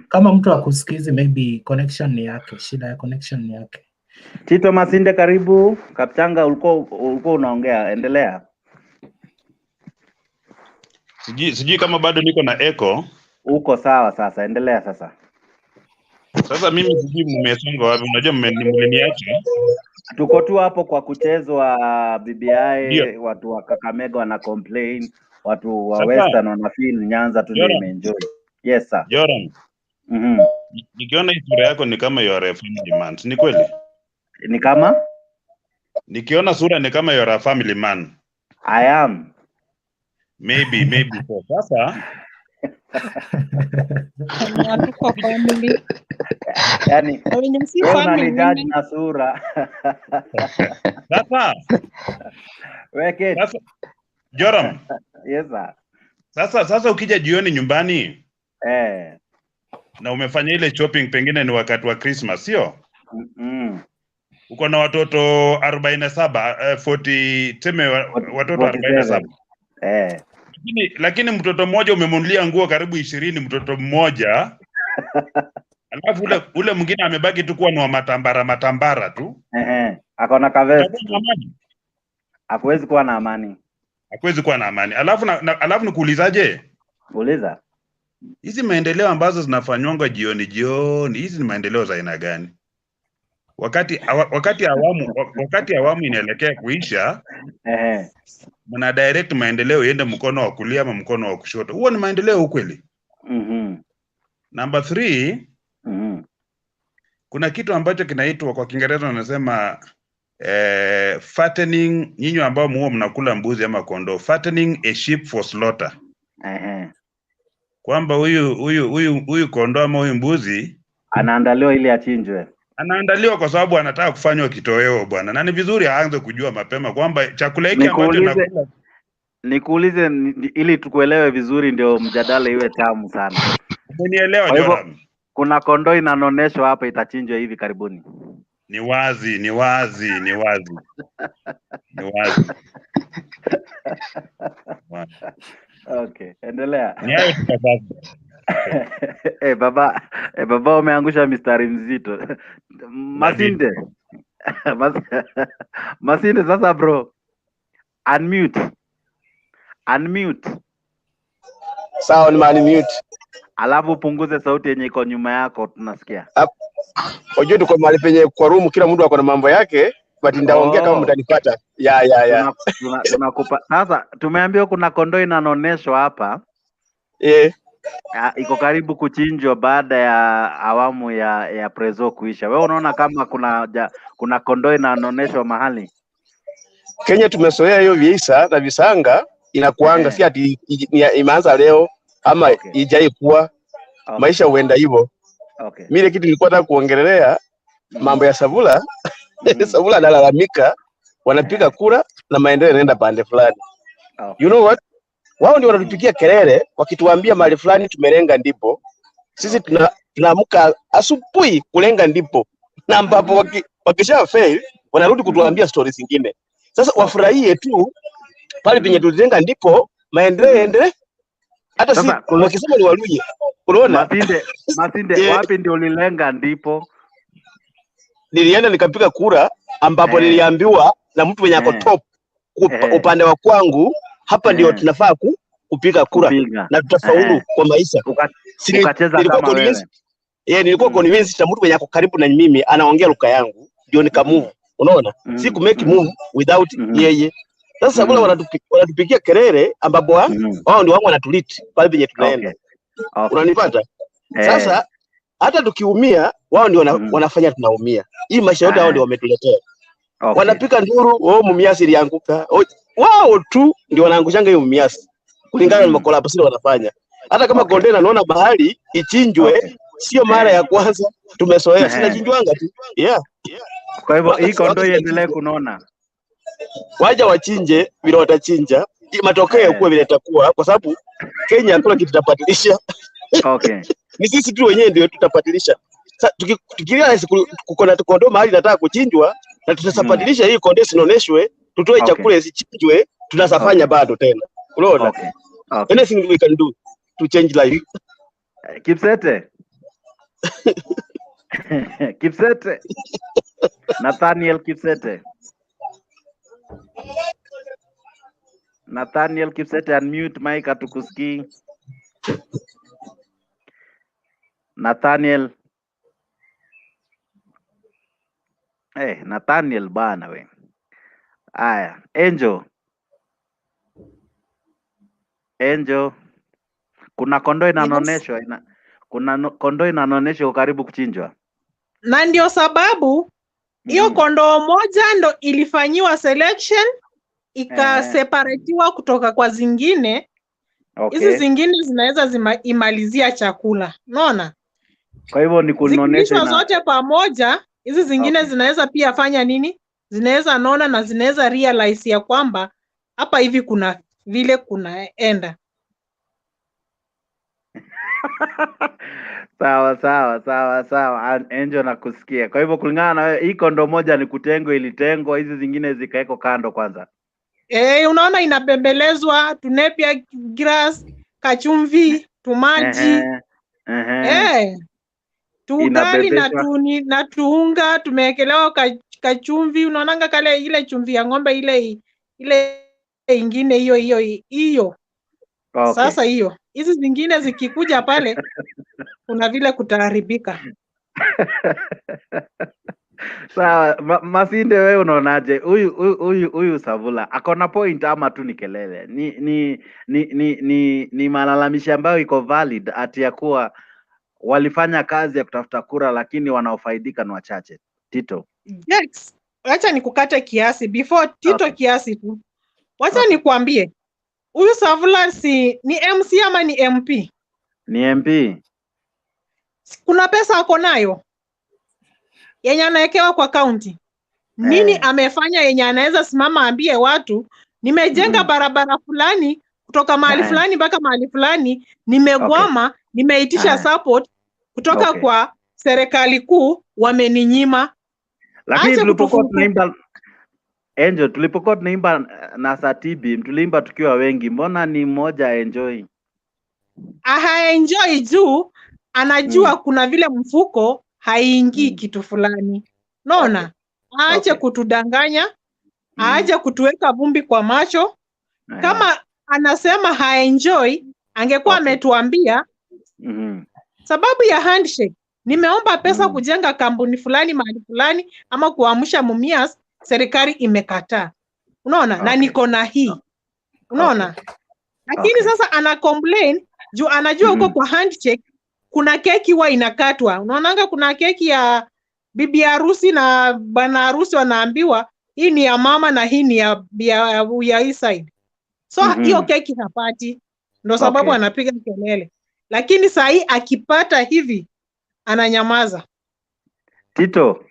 Kama mtu akusikizi, maybe connection ni yake, shida ya connection ni yake. Tito Masinde karibu. Kapchanga ulikuwa unaongea, endelea. Sijui kama bado niko na echo. Uko sawa sasa, endelea sasa. Sasa mimi sijui mmesonga wapi, unajua mmeniacha. Tuko tu hapo kwa kuchezwa BBI, watu wa Kakamega wana complain, watu wa Western wana feel Nyanza tu ndio enjoy. Yes sir. Joram. Nikiona sura yako ni kama you are a family man. Ni kweli? Ni kama? Nikiona sura ni kama you are a family man. I am. Maybe so. Sasa Hatuko family. Yani, si family na sura. Sasa. Weke. Sasa Joram. Yes sir. Sasa ukija jioni nyumbani na umefanya ile shopping, pengine ni wakati wa Christmas, sio? Uko na watoto 47 40 teme watoto 47. Lakini mtoto mmoja umemnunulia nguo karibu 20, mtoto mmoja. Alafu ule mwingine amebaki tu kuwa ni wa matambara tu. Akona kavest. Hakuwezi kuwa na amani. Hakuwezi kuwa na amani. Alafu nikuulizaje? Uliza. Hizi maendeleo ambazo zinafanywa jioni, hizi ni maendeleo za aina gani? Wakati awamu inaelekea kuisha, mna direct maendeleo iende mkono wa kulia ama mkono wa kushoto. Huo ni maendeleo ukweli? Number 3, kuna kitu ambacho kinaitwa kwa Kiingereza wanasema fattening, nyinyi ambao mnakula mbuzi ama kondoo, fattening a sheep for slaughter. Kwamba huyu kondoo ama huyu mbuzi anaandaliwa ili achinjwe. Anaandaliwa kwa sababu anataka kufanywa kitoweo bwana. Na ni vizuri aanze kujua mapema kwamba chakula hiki ambacho nakula. Nikuulize ili tukuelewe vizuri ndio mjadala iwe tamu sana. Umenielewa Joram? Kuna kondoo inanoneshwa hapa itachinjwa hivi karibuni. Ni wazi. Okay, endelea. Ni hayo tukabaki. Baba umeangusha mistari mzito. Masinde. Masinde sasa bro. Unmute. Sawa, ni mute. Alafu punguze sauti yenye iko nyuma yako tunasikia. Unajua tuko mahali penye kwa room, kila mtu ako na mambo yake, but ndaongea kama mtanipata. Ya. Tunakupa. Sasa tumeambiwa kuna kondoo inanoneshwa hapa. Iko karibu kuchinjwa baada ya awamu ya prezo kuisha. Wewe unaona kama kuna kondoo inanoneshwa mahali? Kenya tumesoea hiyo visa na visanga inakuanga si ati imeanza leo ama ijaikuwa. Maisha huenda hivyo. Mimi kitu nilikuwa nataka kuongelea mambo ya Savula. Savula analalamika wanapiga kura na maendeleo yanaenda pande fulani. You know what? Wao ndio wanatupigia kelele wakituambia mahali fulani tumelenga ndipo. Sisi tunaamka asubuhi kulenga ndipo. Na ambapo wakisha fail wanarudi kutuambia stories zingine. Sasa wafurahie tu pale penye tulilenga ndipo maendeleo yaendelee. Hata si wakisema ni Waluye. Unaona? Masinde wapi ndio ulilenga ndipo? Nilienda nikapiga kura ambapo niliambiwa na mtu mwenye ako top upande wa kwangu hapa ndio tunafaa kupiga kura na tutafaulu kwa maisha. Ukacheza kama wewe. Nilikuwa convinced na mtu mwenye ako karibu na mimi anaongea lugha yangu ndio nikamove. Unaona? Si ku make move without yeye. Sasa Savula wanatupigia kelele ambapo wao ndio wangu wanatuliti pale penye tunaenda. Unanipata? Sasa hata tukiumia wao ndio wanafanya tunaumia. Hii maisha yote wao ndio wametuletea. Wanapika nduru, mumiasi ilianguka. Wao tu ndio wanaangushanga hiyo mumiasi. Kulingana na makola sio wanafanya. Hata kama container naona bahari ichinjwe sio mara ya kwanza tumesoea. Sina chinjwanga tu. Kwa hivyo hii kondoo iendelee kunona. Waja wachinje vile watachinja. Matokeo kuwa vile itakuwa kwa sababu Kenya hakuna kitu tutapatilisha. Ni sisi tu wenyewe ndio tutapatilisha. Sasa tukiria kuko na kondoo mahali nataka kuchinjwa na tutasapadilisha hii kondoo sinoneshwe, tutoe chakula isichinjwe, tunasafanya bado tena. Unaona? Anything we can do to change life. Kipsete. Kipsete. Nathaniel Kipsete. Nathaniel Kipsete, unmute mic atukusikii. Nathaniel. Nathaniel bana we. Aya, Angel. Kuna kondoo inanoneshwa, kuna kondoo inanoneshwa karibu kuchinjwa. Na ndio sababu hiyo kondoo moja ndo ilifanyiwa selection ikaseparatiwa kutoka kwa zingine. Hizi zingine zinaweza imalizia chakula. Unaona? Kwa hivyo ni kunonesha zote pamoja, hizi zingine zinaweza pia fanya nini? Zinaweza nona na zinaweza realize ya kwamba hapa hivi kuna vile kunaenda. Sawa. Angel nakusikia. Kwa hivyo kulingana na wewe hii kondoo moja ni kutengo ilitengwa, hizi zingine zikaeko kando kwanza. Unaona inabembelezwa, tunepia grass, kachumvi, tumaji. Tuugali na tuunga tumeekelewa kachumvi. Unaonanga kale ile chumvi ya ng'ombe ile ingine hiyo. Sasa hiyo. Hizi zingine zikikuja pale kuna vile kutaharibika. Sawa, Masinde wewe unaonaje? Huyu Savula akona point ama tu ni kelele? Ni malalamishi ambayo iko valid ati ya kuwa walifanya kazi ya kutafuta kura lakini wanaofaidika ni wachache. Tito. Yes. Wacha nikukate kiasi before Tito kiasi tu. Wacha nikuambie. Huyu Savula ni MC ama ni MP? Ni MP. Kuna pesa ako nayo yenye anawekewa kwa kaunti. Nini amefanya yenye anaweza simama ambie watu nimejenga barabara fulani kutoka mahali fulani mpaka mahali fulani, nimegwama, nimeitisha support kutoka kwa serikali kuu, wameninyima. Lakini tulipokuwa tunaimba Angel, na Satibi tuliimba tukiwa wengi, mbona ni mmoja enjoy? haenjoy juu anajua kuna vile mfuko haingii kitu fulani. Naona aache kutudanganya, aache kutuweka vumbi kwa macho. Kama anasema haenjoy, angekuwa ametuambia sababu ya handshake. Nimeomba pesa kujenga kampuni fulani mahali fulani ama kuamsha Mumias, serikali imekataa. Unaona? Na niko na hii. Unaona? Lakini sasa ana complain juu anajua huko kwa handshake kuna keki huwa inakatwa. Unaonanga kuna keki ya bibi harusi na bwana harusi wanaambiwa hii ni ya mama na hii ni ya hii side. So hiyo keki hapati. Ndio sababu anapiga kelele. Lakini saa hii akipata hivi ananyamaza. Tito.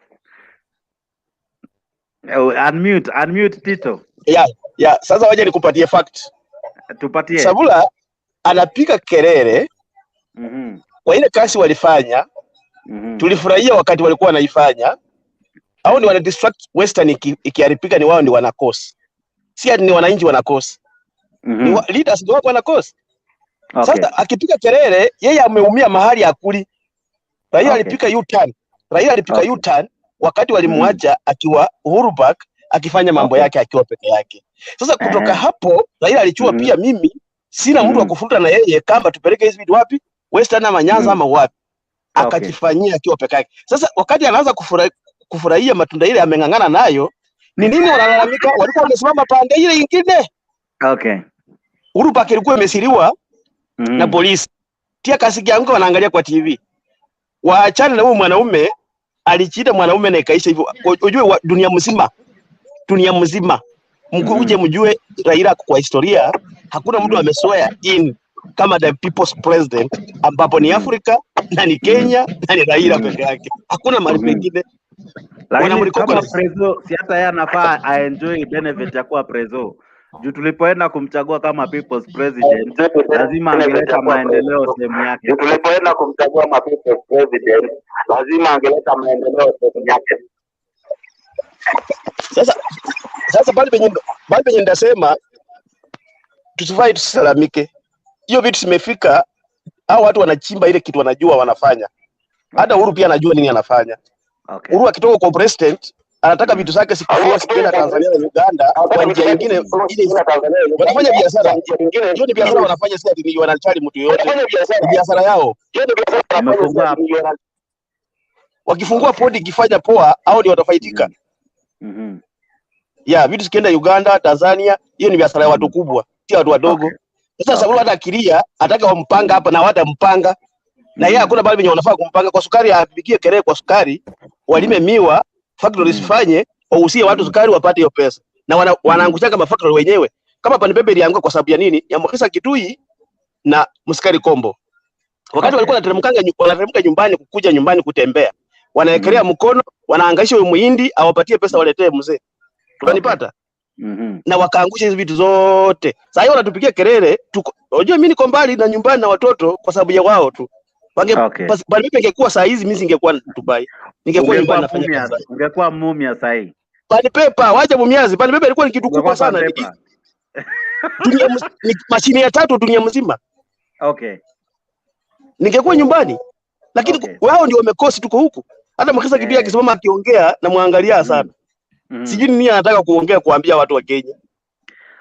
Unmute Tito. Yeah. Sasa waje nikupatie fact. Tupatie. Sabula anapiga kelele. Kwa ile kazi walifanya, tulifurahia wakati walikuwa wanaifanya. Au ni wana distract Western ikiharibika ni wao ni wanakosa. Si ni wananchi wanakosa. Ni leaders ndio wanakosa. Sasa akipiga kelele, yeye ameumia mahali akuli. Raila alipika U-turn. Raila alipika U-turn wakati walimwacha akiwa Uhuru Park akifanya mambo yake akiwa peke yake. Sasa kutoka hapo Raila alichua pia mimi sina mtu wa kufuta na yeye kama tupeleke hizi vitu wapi? Western ama Nyanza ama wapi? Akajifanyia akiwa peke yake. Sasa wakati anaanza kufurahia matunda ile ameng'ang'ana nayo, ni nini wanalalamika? Walikuwa wamesimama pande ile nyingine. Uhuru Park ilikuwa imesiriwa na polisi. Tia kasi yangu wanaangalia kwa TV. Waachane na huyu mwanaume, alichita mwanaume na ikaisha hivyo. Unajue dunia mzima mkuje mjue Raila kwa historia hakuna mtu amesoea in kama the people's president ambapo ni Afrika na ni Kenya na ni Raila peke yake. Hakuna mahali pengine. Lakini kama prezo si hata yeye anafaa aenjoy benefit ya kuwa prezo. Juu tulipoenda kumchagua kama people's president lazima angeleta maendeleo sehemu yake. Tulipoenda kumchagua kama people's president lazima angeleta maendeleo sehemu yake. Sasa bali penye ndasema tusifai tusisalamike. Hiyo vitu zimefika au watu wanachimba ile kitu wanajua wanafanya. Hata Uhuru pia anajua nini anafanya. Uhuru akitoka kwa president anataka vitu zake sikufua sikienda Tanzania na Uganda kwa njia nyingine ili wanafanya biashara. Hiyo ni biashara wanafanya, si ati wanachali mtu yote. Ni biashara yao. Wakifungua podi ikifanya poa au ndio watafaitika. Vitu sikienda Uganda, Tanzania, hiyo ni biashara ya watu kubwa, si watu wadogo. Sasa sababu hata akilia ataka wampanga hapa na watampanga. Na yeye hakuna bali wenye wanafaa kumpanga kwa sukari, apigie kelele kwa sukari, walime miwa, factories sifanye, wausie watu sukari wapate hiyo pesa. Na wanaangusha kama factory wenyewe. Kama Panipembe ilianguka kwa sababu ya nini? Ya Mkisa Kitui na Msikari Kombo. Wakati walikuwa wanateremka nyumbani kukuja nyumbani kutembea. Wanaekelea mkono, wanaangaisha huyo muhindi awapatie pesa waletee mzee. Tunanipata? Na wakaangusha hizo vitu zote. Sasa hiyo wanatupigia kelele, unajua mimi niko mbali na nyumbani na watoto kwa sababu ya wao tu. Bali mimi ingekuwa saa hizi mimi singekuwa Dubai. Ningekuwa nyumbani nafanya kazi. Ungekuwa Mumia saa hii. Panipepa, wacha Mumiazi. Panipepa ilikuwa ni kitu kubwa sana. Ni mashine ya 3 dunia mzima. Ningekuwa nyumbani. Lakini wao ndio wamekosi, tuko huku. Hata Mkisa Kitui akisimama akiongea na muangalia sana. Sijui nini anataka kuongea kuambia watu wa Kenya.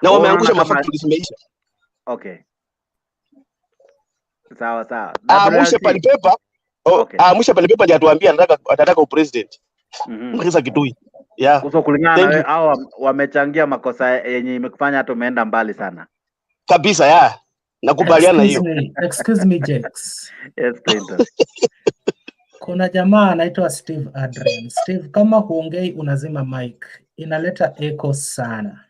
Na wameangusha mafactory zimeisha. Sawa. Mwisho Panipepa. Mwisho Panipepa ndiye atuambia anataka upresident. Mkisa Kitui. Kuso kulingana na hao wamechangia makosa yenye imekufanya hata umeenda mbali sana. Kabisa nakubaliana hiyo. Excuse me Jex. Yes, Clinton. Kuna jamaa anaitwa Steve Adrian. Steve, kama huongei unazima mic, inaleta echo sana.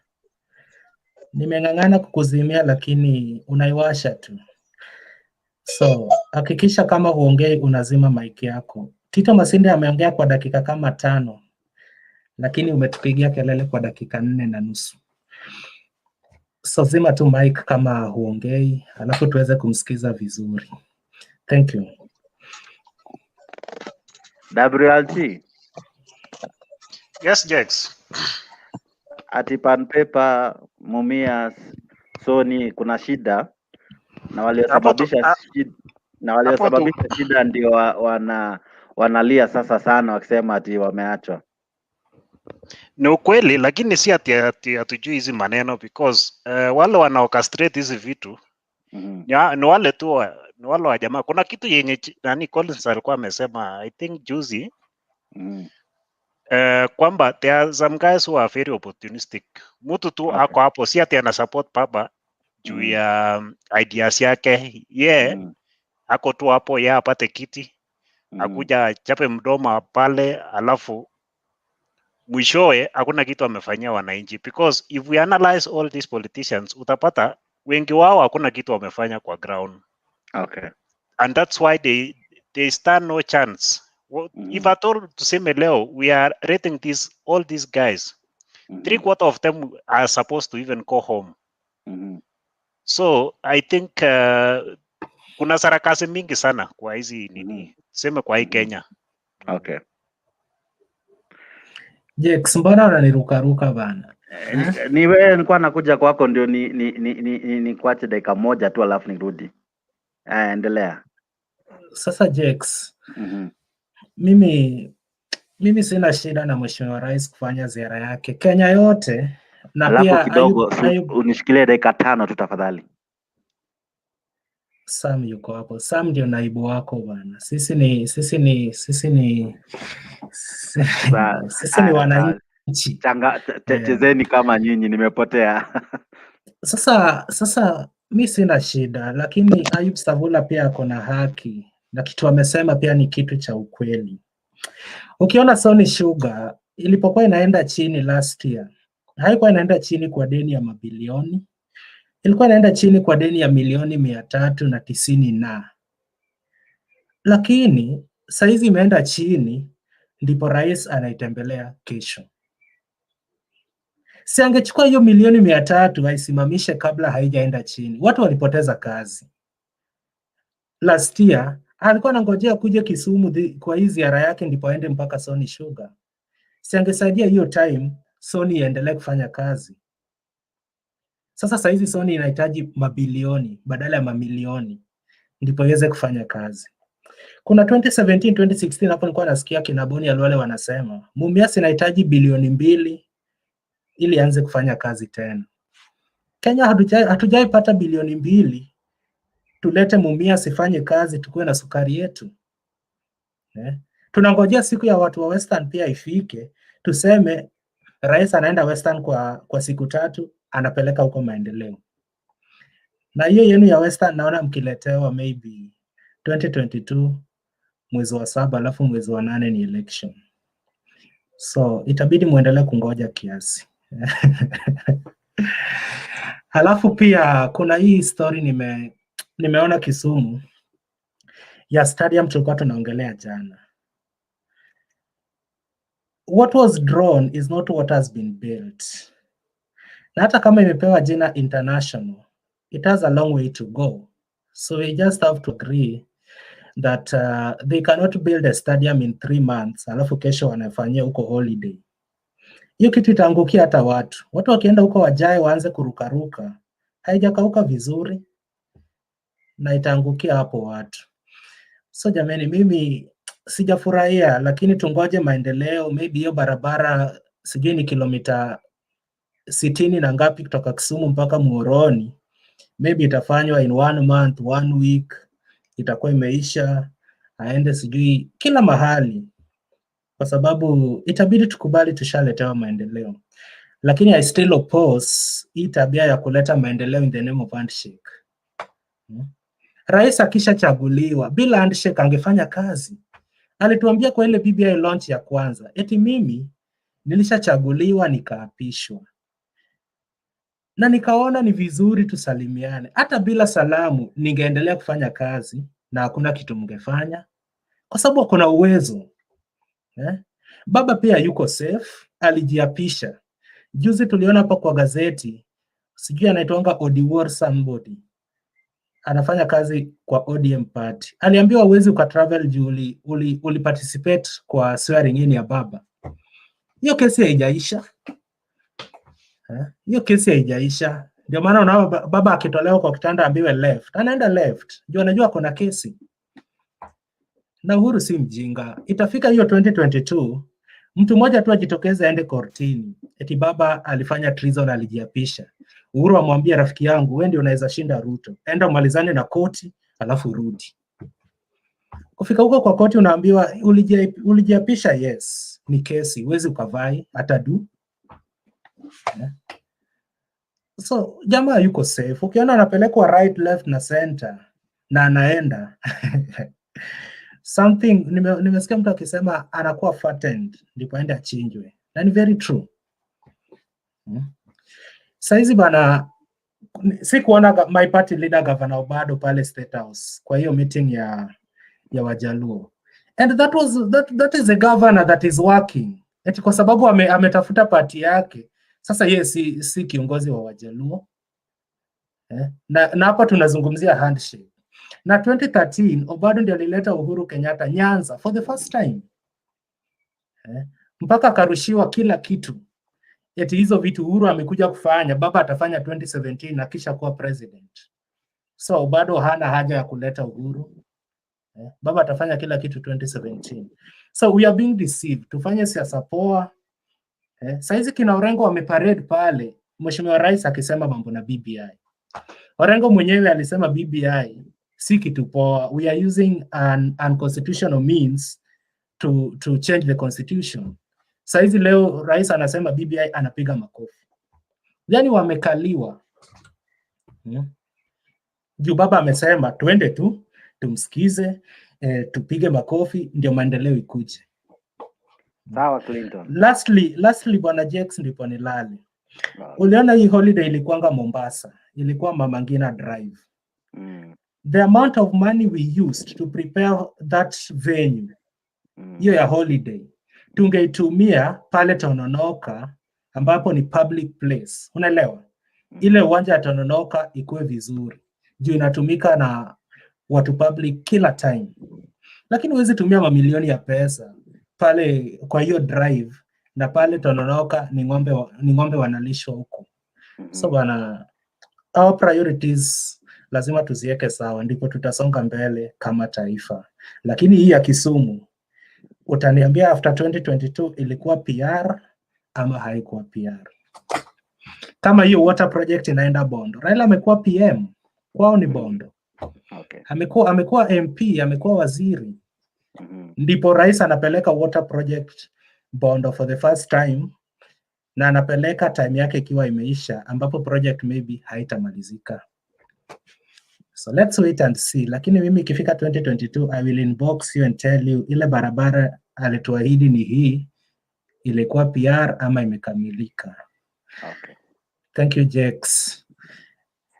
Nimeng'ang'ana kukuzimia lakini unaiwasha tu. So, hakikisha kama huongei unazima mic yako. Tito Masinde ameongea kwa dakika kama 5. Lakini umetupigia kelele kwa dakika 4.5. So zima tu mic kama huongei, alafu tuweze kumsikiza vizuri. Thank you. WLT. Yes, Jex. Ati Panpepa, Mumias, Sony kuna shida na waliosababisha shida ndio wanalia sasa sana wakisema ati wameachwa. Ni ukweli, lakini si ati hatujui hizi maneno because wale wana orchestrate hizi vitu ni wale tu ni wale wa jamaa. Kuna kitu yenye nani Collins alikuwa amesema I think juzi kwamba there are some guys who are very opportunistic. Mtu tu ako hapo, si ati ana support baba juu ya ideas yake ako tu hapo apate kiti akuja chape mdomo pale, alafu mwishowe hakuna kitu amefanyia wananchi, because if we analyze all these politicians utapata wengi wao hakuna kitu wamefanya kwa ground. And that's why they stand no chance. If at all tuseme leo we are rating all these guys, 3/4 of them are supposed to even go home. So I think kuna sarakasi mingi sana kwa hizi nini tuseme kwa hii Kenya. Jex, mbona unanirukaruka bana? Ni wewe, nilikuwa nakuja kwako ndio ni kuache dakika moja tu alafu nirudi. Endelea. Sasa Jex, mimi sina shida na Mheshimiwa Rais kufanya ziara yake Kenya yote, na alafu pia kidogo unishikilie dakika 5 tu tafadhali. Sam yuko hapo. Sam ndio naibu wako bana. Sisi ni wananchi. Chezeni kama nyinyi, nimepotea. Sasa mi sina shida, lakini Ayub Savula pia ako na haki na kitu amesema pia ni kitu cha ukweli. Ukiona Sony Sugar ilipokuwa inaenda chini last year, haikuwa inaenda chini kwa deni ya mabilioni, ilikuwa inaenda chini kwa deni ya milioni 390 na. Lakini saizi imeenda chini, ndipo rais anaitembelea kesho. Si angechukua hiyo milioni 300 aisimamishe kabla haijaenda chini. Watu walipoteza kazi. Last year alikuwa anangojea kuja Kisumu kwa hii ziara yake ndipo aende mpaka Sony Sugar. Si angesaidia hiyo time Sony iendelee kufanya kazi. Sasa saizi Sony inahitaji mabilioni badala ya mamilioni ndipo iweze kufanya kazi. Kuna 2017 2016 hapo nilikuwa nasikia kina Boni Alwale wanasema Mumias inahitaji bilioni 2 ili aanze kufanya kazi tena. Kenya hatujaipata bilioni 2 tulete Mumias ifanye kazi tukue na sukari yetu. Tunangojea siku ya watu wa Western pia ifike, tuseme rais anaenda Western kwa siku 3 anapeleka huko maendeleo. Na hiyo yenu ya Western naona mkiletewa maybe 2022 mwezi wa 7 alafu mwezi wa 8 ni election. So itabidi muendelee kungoja kiasi. Halafu pia kuna hii story nimeona Kisumu ya stadium tulikuwa tunaongelea jana. What was drawn is not what has been built. Na hata kama imepewa jina international, it has a long way to go. So we just have to agree that they cannot build a stadium in 3 months alafu kesho wanafanyia huko holiday. Hiyo kitu itaangukia hata watu wakienda huko wajae waanze kurukaruka, haijakauka vizuri na itaangukia hapo watu. So jamani, mimi sijafurahia, lakini tungoje maendeleo. Maybe hiyo barabara sijui ni kilomita 60 na ngapi kutoka Kisumu mpaka Muhoroni, maybe itafanywa in 1 month 1 week, itakuwa imeisha, aende sijui kila mahali, kwa sababu itabidi tukubali tushaletewa maendeleo. Lakini I still oppose hii tabia ya kuleta maendeleo in the name of handshake. Rais akishachaguliwa bila handshake angefanya kazi. Alituambia kwa ile BBI launch ya kwanza, eti mimi nilishachaguliwa nikaapishwa. Na nikaona ni vizuri tusalimiane. Hata bila salamu ningeendelea kufanya kazi na hakuna kitu mngefanya, kwa sababu kuna uwezo. Baba pia yuko safe, alijiapisha. Juzi tuliona hapa kwa gazeti, sijui anaitwanga Odiwar somebody, anafanya kazi kwa ODM party. Aliambiwa uwezi ukatravel juu uli participate kwa swearing in ya baba. Hiyo kesi haijaisha. Hiyo kesi haijaisha. Ndio maana unaona baba akitolewa kwa kitanda ambiwe left, anaenda left. Ndio anajua kuna kesi. Na Uhuru si mjinga. Itafika hiyo 2022, mtu mmoja tu ajitokeze aende kortini. Eti baba alifanya treason, alijiapisha. Uhuru amwambia rafiki yangu, wewe ndio unaweza shinda Ruto. Enda umalizane na koti, alafu rudi. Kufika huko kwa koti unaambiwa ulijiapisha, yes. Ni kesi, huwezi ukavai hata du. So jamaa yuko safe. Ukiona anapelekwa right, left na center na anaenda something, nimesikia mtu akisema anakuwa fattened ndipo aende achinjwe, na ni very true. Saizi bana, si kuona my party leader Governor Obado pale State House kwa hiyo meeting ya Wajaluo, and that is a governor that is working, eti kwa sababu ametafuta party yake. Sasa yeye si kiongozi wa Wajaluo na hapa tunazungumzia handshake. Na 2013 Obado ndio alileta Uhuru Kenyatta Nyanza for the first time. Mpaka akarushiwa kila kitu. Eti hizo vitu Uhuru amekuja kufanya, baba atafanya 2017 na kisha kuwa president. So Obado hana haja ya kuleta Uhuru. Baba atafanya kila kitu 2017. So we are being deceived. Tufanye siasa poa. Saizi kina Orengo wameparade pale, Mheshimiwa Rais akisema mambo na BBI. Orengo mwenyewe alisema BBI si kitu poa. We are using an unconstitutional means to change the constitution. Saizi leo Rais anasema BBI, anapiga makofi. Yani wamekaliwa. Juu baba amesema tuende tu, tumsikize, tupige makofi ndio maendeleo ikuje. Sawa Clinton. Lastly bwana Jex ndipo nilale. Uliona hii holiday ilikuanga Mombasa. Ilikuwa Mama Ngina Drive. The amount of money we used to prepare that venue, hiyo ya holiday, tungeitumia pale Tononoka ambapo ni public place. Unaelewa? Ile uwanja ya Tononoka ikuwe vizuri. Juu inatumika na watu public kila time. Lakini huwezi tumia mamilioni ya pesa pale kwa hiyo drive, na pale Tononoka ni ng'ombe wanalishwa huko. So bana, our priorities lazima tuziweke sawa, ndipo tutasonga mbele kama taifa. Lakini hii ya Kisumu, utaniambia after 2022 ilikuwa PR ama haikuwa PR? Kama hiyo water project inaenda Bondo, Raila amekuwa PM, kwao ni Bondo. Okay. Amekuwa MP, amekuwa waziri. Ndipo rais anapeleka water project Bondo for the first time, na anapeleka time yake ikiwa imeisha, ambapo project maybe haitamalizika. So let's wait and see. Lakini mimi ikifika 2022 I will inbox you and tell you ile barabara alituahidi ni hii, ilikuwa PR ama imekamilika. Okay. Thank you Jex.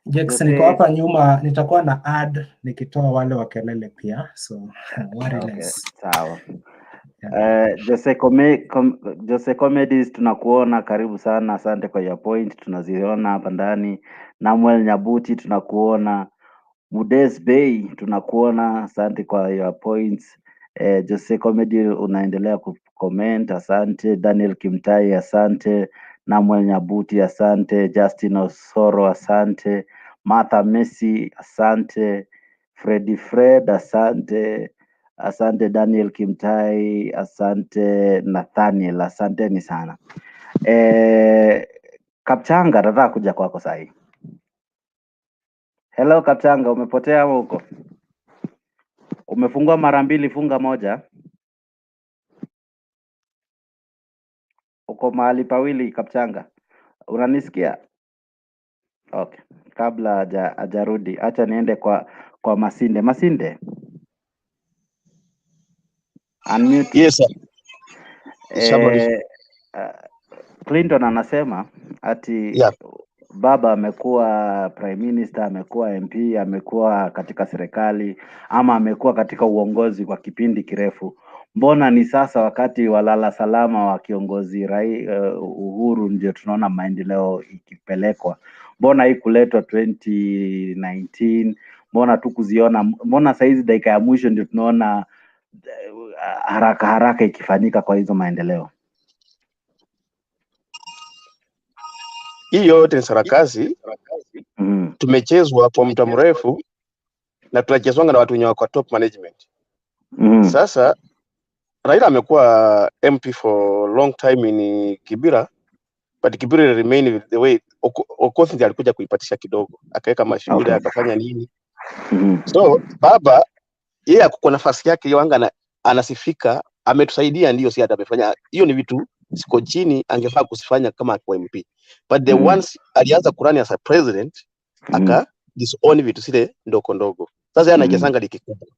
Jex, niko hapa nyuma, nitakuwa na ad nikitoa wale wa kelele pia, so worry less. Sawa. Jose Comedies tunakuona, karibu sana, asante kwa your point, tunaziona hapa ndani. Namuel Nyabuti tunakuona. Mudes Bay tunakuona, asante kwa your points. Jose Comedy unaendelea kucomment, asante. Daniel Kimtai asante. Namuel Nyabuti asante. Justin Osoro asante. Martha Messi asante. Freddy Fred asante. Asante Daniel Kimtai, asante Nathaniel, asanteni sana. Kapchanga, nataka kuja kwako sahi. Hello Kapchanga, umepotea ama uko? Umefungua mara mbili, funga moja. Uko mahali pawili Kapchanga. Unanisikia? Okay. Kabla hajarudi, acha niende kwa Masinde. Masinde. Unmute. Yes sir. Clinton anasema ati baba amekuwa prime minister, amekuwa MP, amekuwa katika serikali ama amekuwa katika uongozi kwa kipindi kirefu. Mbona ni sasa wakati walala salama wa kiongozi Uhuru ndio tunaona maendeleo ikipelekwa? Mbona hii kuletwa 2019? Mbona tu kuziona? Mbona saizi dakika ya mwisho ndio tunaona haraka ikifanyika kwa hizo maendeleo? Hii yote ni sarakasi tumechezwa kwa muda mrefu na tunachezwanga na watu wenye wako top management. Sasa Raila amekuwa MP for long time in Kibera, but Kibera remain the way Okoth ndiye alikuja kuipatisha kidogo, akaweka mashule, akafanya nini. So baba yeye kwa nafasi yake yanga anasifika, ametusaidia, ndio si hata amefanya hiyo, ni vitu siko chini angefaa kusifanya kama kwa MP, but the ones alianza kurani as a president aka disown vitu zile ndogo. Sasa yana anachezanga ligi kubwa.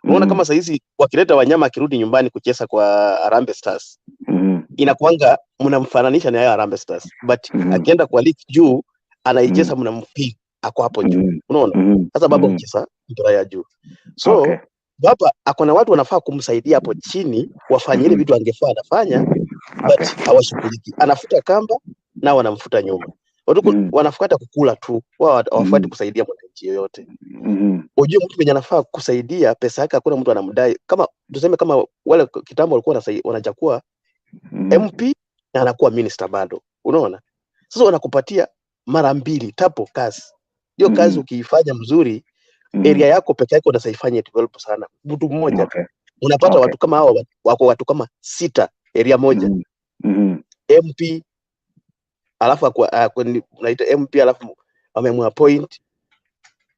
Unaona kama sasa hizi wakileta wanyama akirudi nyumbani kucheza kwa Harambee Stars, inakuanga mnamfananisha na Harambee Stars, but akienda kwa ligi juu anaicheza mnampiga ako hapo juu. Unaona sasa baba mcheza mpira ya juu. So baba akona watu wanafaa kumsaidia hapo chini wafanye ile vitu angefaa anafanya, but hawashughuliki. Anafuta kamba na wanamfuta nyuma. Watu wanafuata kukula tu, wao hawafuati kusaidia mwananchi yoyote. Unajua mtu mwenye anafaa kusaidia pesa yake hakuna mtu anamdai. Kama tuseme kama wale kitambo walikuwa wanachukua MP na anakuwa minister bado. Unaona? Sasa wanakupatia mara mbili tapo kazi. Hiyo kazi ukiifanya mzuri, area yako peke yako unasaifanya develop sana. Mtu mmoja unapata watu kama hao, wako watu kama 6 area moja. MP alafu unaita MP alafu wamemwa point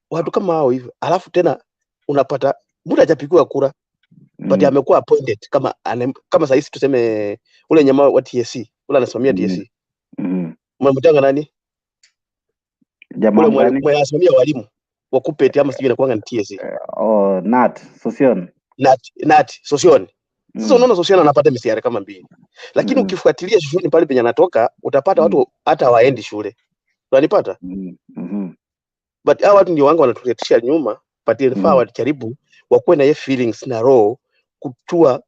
watu kama hao hivyo, alafu tena unapata mtu hajapigiwa kura but amekuwa appointed kama sasa tuseme ule nyama wa TSC ule anasimamia TSC mmemtanga nani jamaa gani mwenye anasimamia walimu wa kupeti ama sijui inakuanga ni TSC Nat Sosion. Sasa unaona Sosion anapata misiara kama 2, lakini ukifuatilia Sosion pale penye anatoka utapata watu hata waendi shule, unanipata but hao watu ndio wanga wanatuletea nyuma, but ilifaa wajaribu wakuwe na hiyo feelings na roho kutua.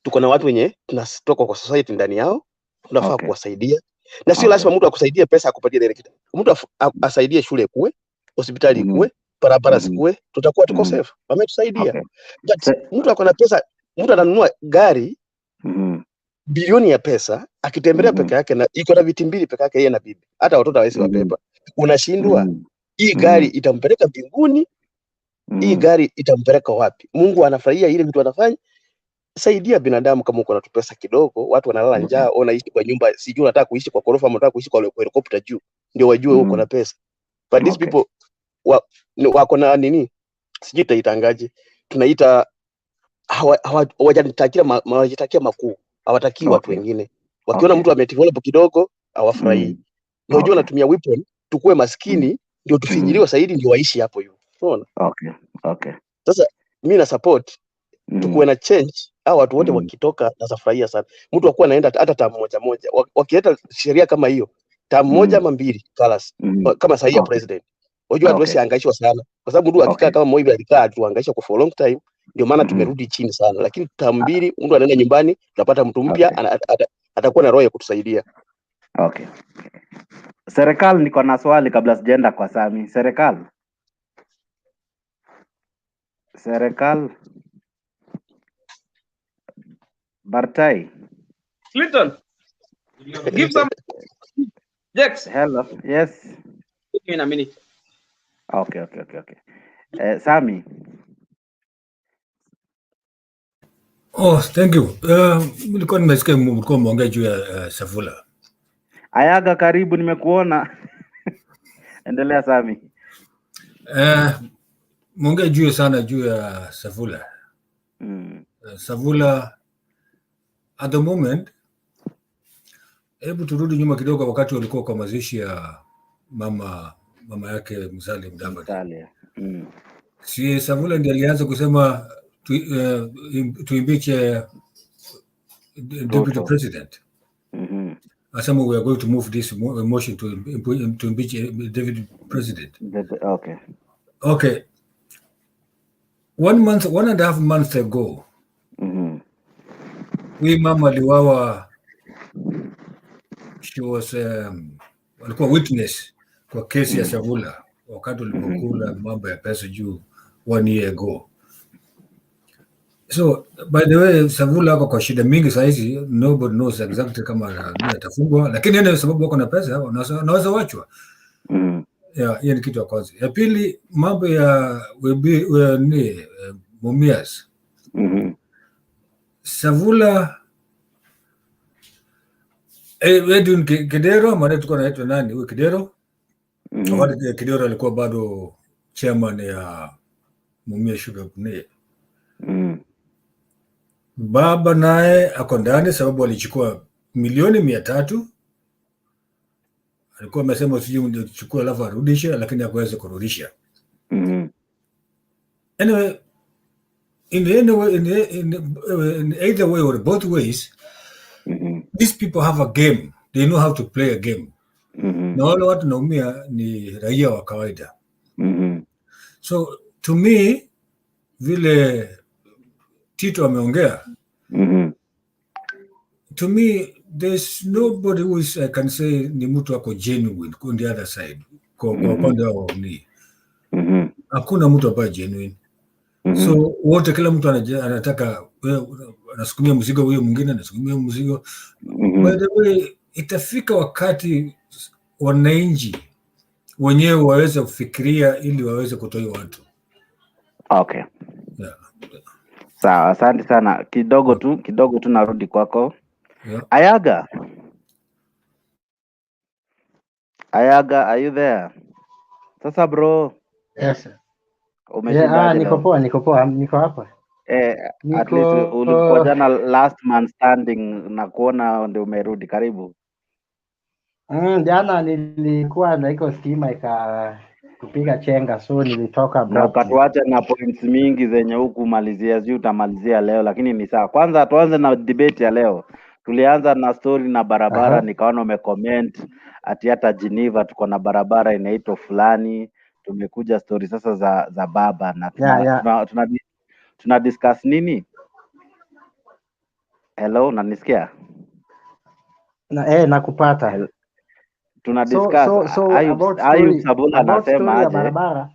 Tuko na watu wenye tunatoka kwa society ndani yao, tunafaa kuwasaidia, na sio lazima mtu akusaidie pesa akupatie direct. Mtu asaidie shule kuwe, hospitali kuwe, barabara zikuwe, tutakuwa tuko safe. Wametusaidia. But mtu akona pesa, mtu ananunua gari bilioni ya pesa akitembelea peke yake na iko na viti 2 peke yake yeye na bibi, hata watoto hawezi wabeba. Unashindwa hii gari itampeleka mbinguni, hii gari itampeleka wapi? Mungu anafurahia ile vitu anafanya. Saidia binadamu. Kama uko na pesa kidogo, watu wanalala njaa, unaishi kwa nyumba, sijui unataka kuishi kwa ghorofa, unataka kuishi kwa helicopter juu, ndio wajue uko na pesa. But these people wako na nini, sijui taitangaje, tunaita hawajatakia makuu, hawataki watu wengine. Wakiona mtu amedevelop kidogo hawafurahi. Unajua unatumia weapon tukue maskini ndio tufinyiliwe zaidi ndio waishi hapo hivyo. Unaona? Sasa mimi na support tukue na change, au watu wote wakitoka na safurahia sana. Mtu akuwa anaenda hata tamu moja. Wakileta sheria kama hiyo, tamu moja ama 2 kalas. Kama sahihi ya president. Unajua watu wasihangaishwa sana. Kwa sababu mtu akikaa kama Moi alikaa tuhangaisha kwa for long time, ndio maana tumerudi chini sana. Lakini tamu 2 mtu anaenda nyumbani, tunapata mtu mpya atakuwa na roho ya kutusaidia. Serikali, niko na swali kabla sijaenda kwa Sami. Serikali Bartai Clinton, give some Jax. Hello. Yes. Give me in a minute. Okay. Sami. Oh, thank you. Nilikuwa nimesikia mlikuwa mongea juu ya Safula. Ayaga, karibu, nimekuona. Endelea Sami. Mongea juu sana juu ya Safula. Safula at the moment, hebu turudi nyuma kidogo wakati walikuwa kwa mazishi ya mama yake Musalia Mudavadi. Si Safula ndiye alianza kusema to impeach deputy president. Asema we are going to move this motion to impeach deputy president. Okay. 1.5 months ago, we mama liwawa, she was walikuwa witness kwa kesi ya Safula wakati ulipokula mambo ya pesa juu 1 year ago. So by the way, Safula ako kwa shida mingi saizi, nobody knows exactly kama atafungwa, lakini ndio sababu wako na pesa, wanaweza wachwa. Hiyo ni kitu ya kwanza. Ya pili, mambo ya Mumias. Savula Edwin Kidero, maana tuko naitwa nani huyu Kidero? Wakati Kidero alikuwa bado chairman ya Mumia Sugar Company. Baba naye ako ndani sababu alichukua milioni 300. Alikuwa amesema sijui chukua alafu arudishe, lakini hakuweza kurudisha. Anyway, in either way or both ways, these people have a game. They know how to play a game. Na wale watu naumia ni raia wa kawaida. So to me, vile Tito ameongea, to me there's nobody who is, I can say ni mtu ako genuine on the other side. Kwa upande wao ni hakuna mtu ambaye genuine. So wote, kila mtu anataka anasukumia mzigo, huyo mwingine anasukumia mzigo. By the way, itafika wakati wananchi wenyewe waweze kufikiria ili waweze kutoa watu. Okay. Sawa, asante sana. Kidogo tu narudi kwako. Ayaga, are you there? Sasa bro. Yes sir. Umeshindaje leo? Niko poa, niko hapa. At least ulikuwa jana last man standing na kuona ndio umerudi. Karibu. Jana nilikuwa na iko stima kupiga chenga, so nilitoka na ukatuacha na points mingi zenye huku malizia, sio utamalizia leo, lakini ni sawa. Kwanza tuanze na debate ya leo. Tulianza na story na barabara. Nikaona umecomment ati hata Geneva tuko na barabara inaitwa fulani. Tumekuja story sasa za baba na tuna discuss nini? Hello, unanisikia? Nakupata. Tuna discuss Ayub Sabula anasema aje barabara.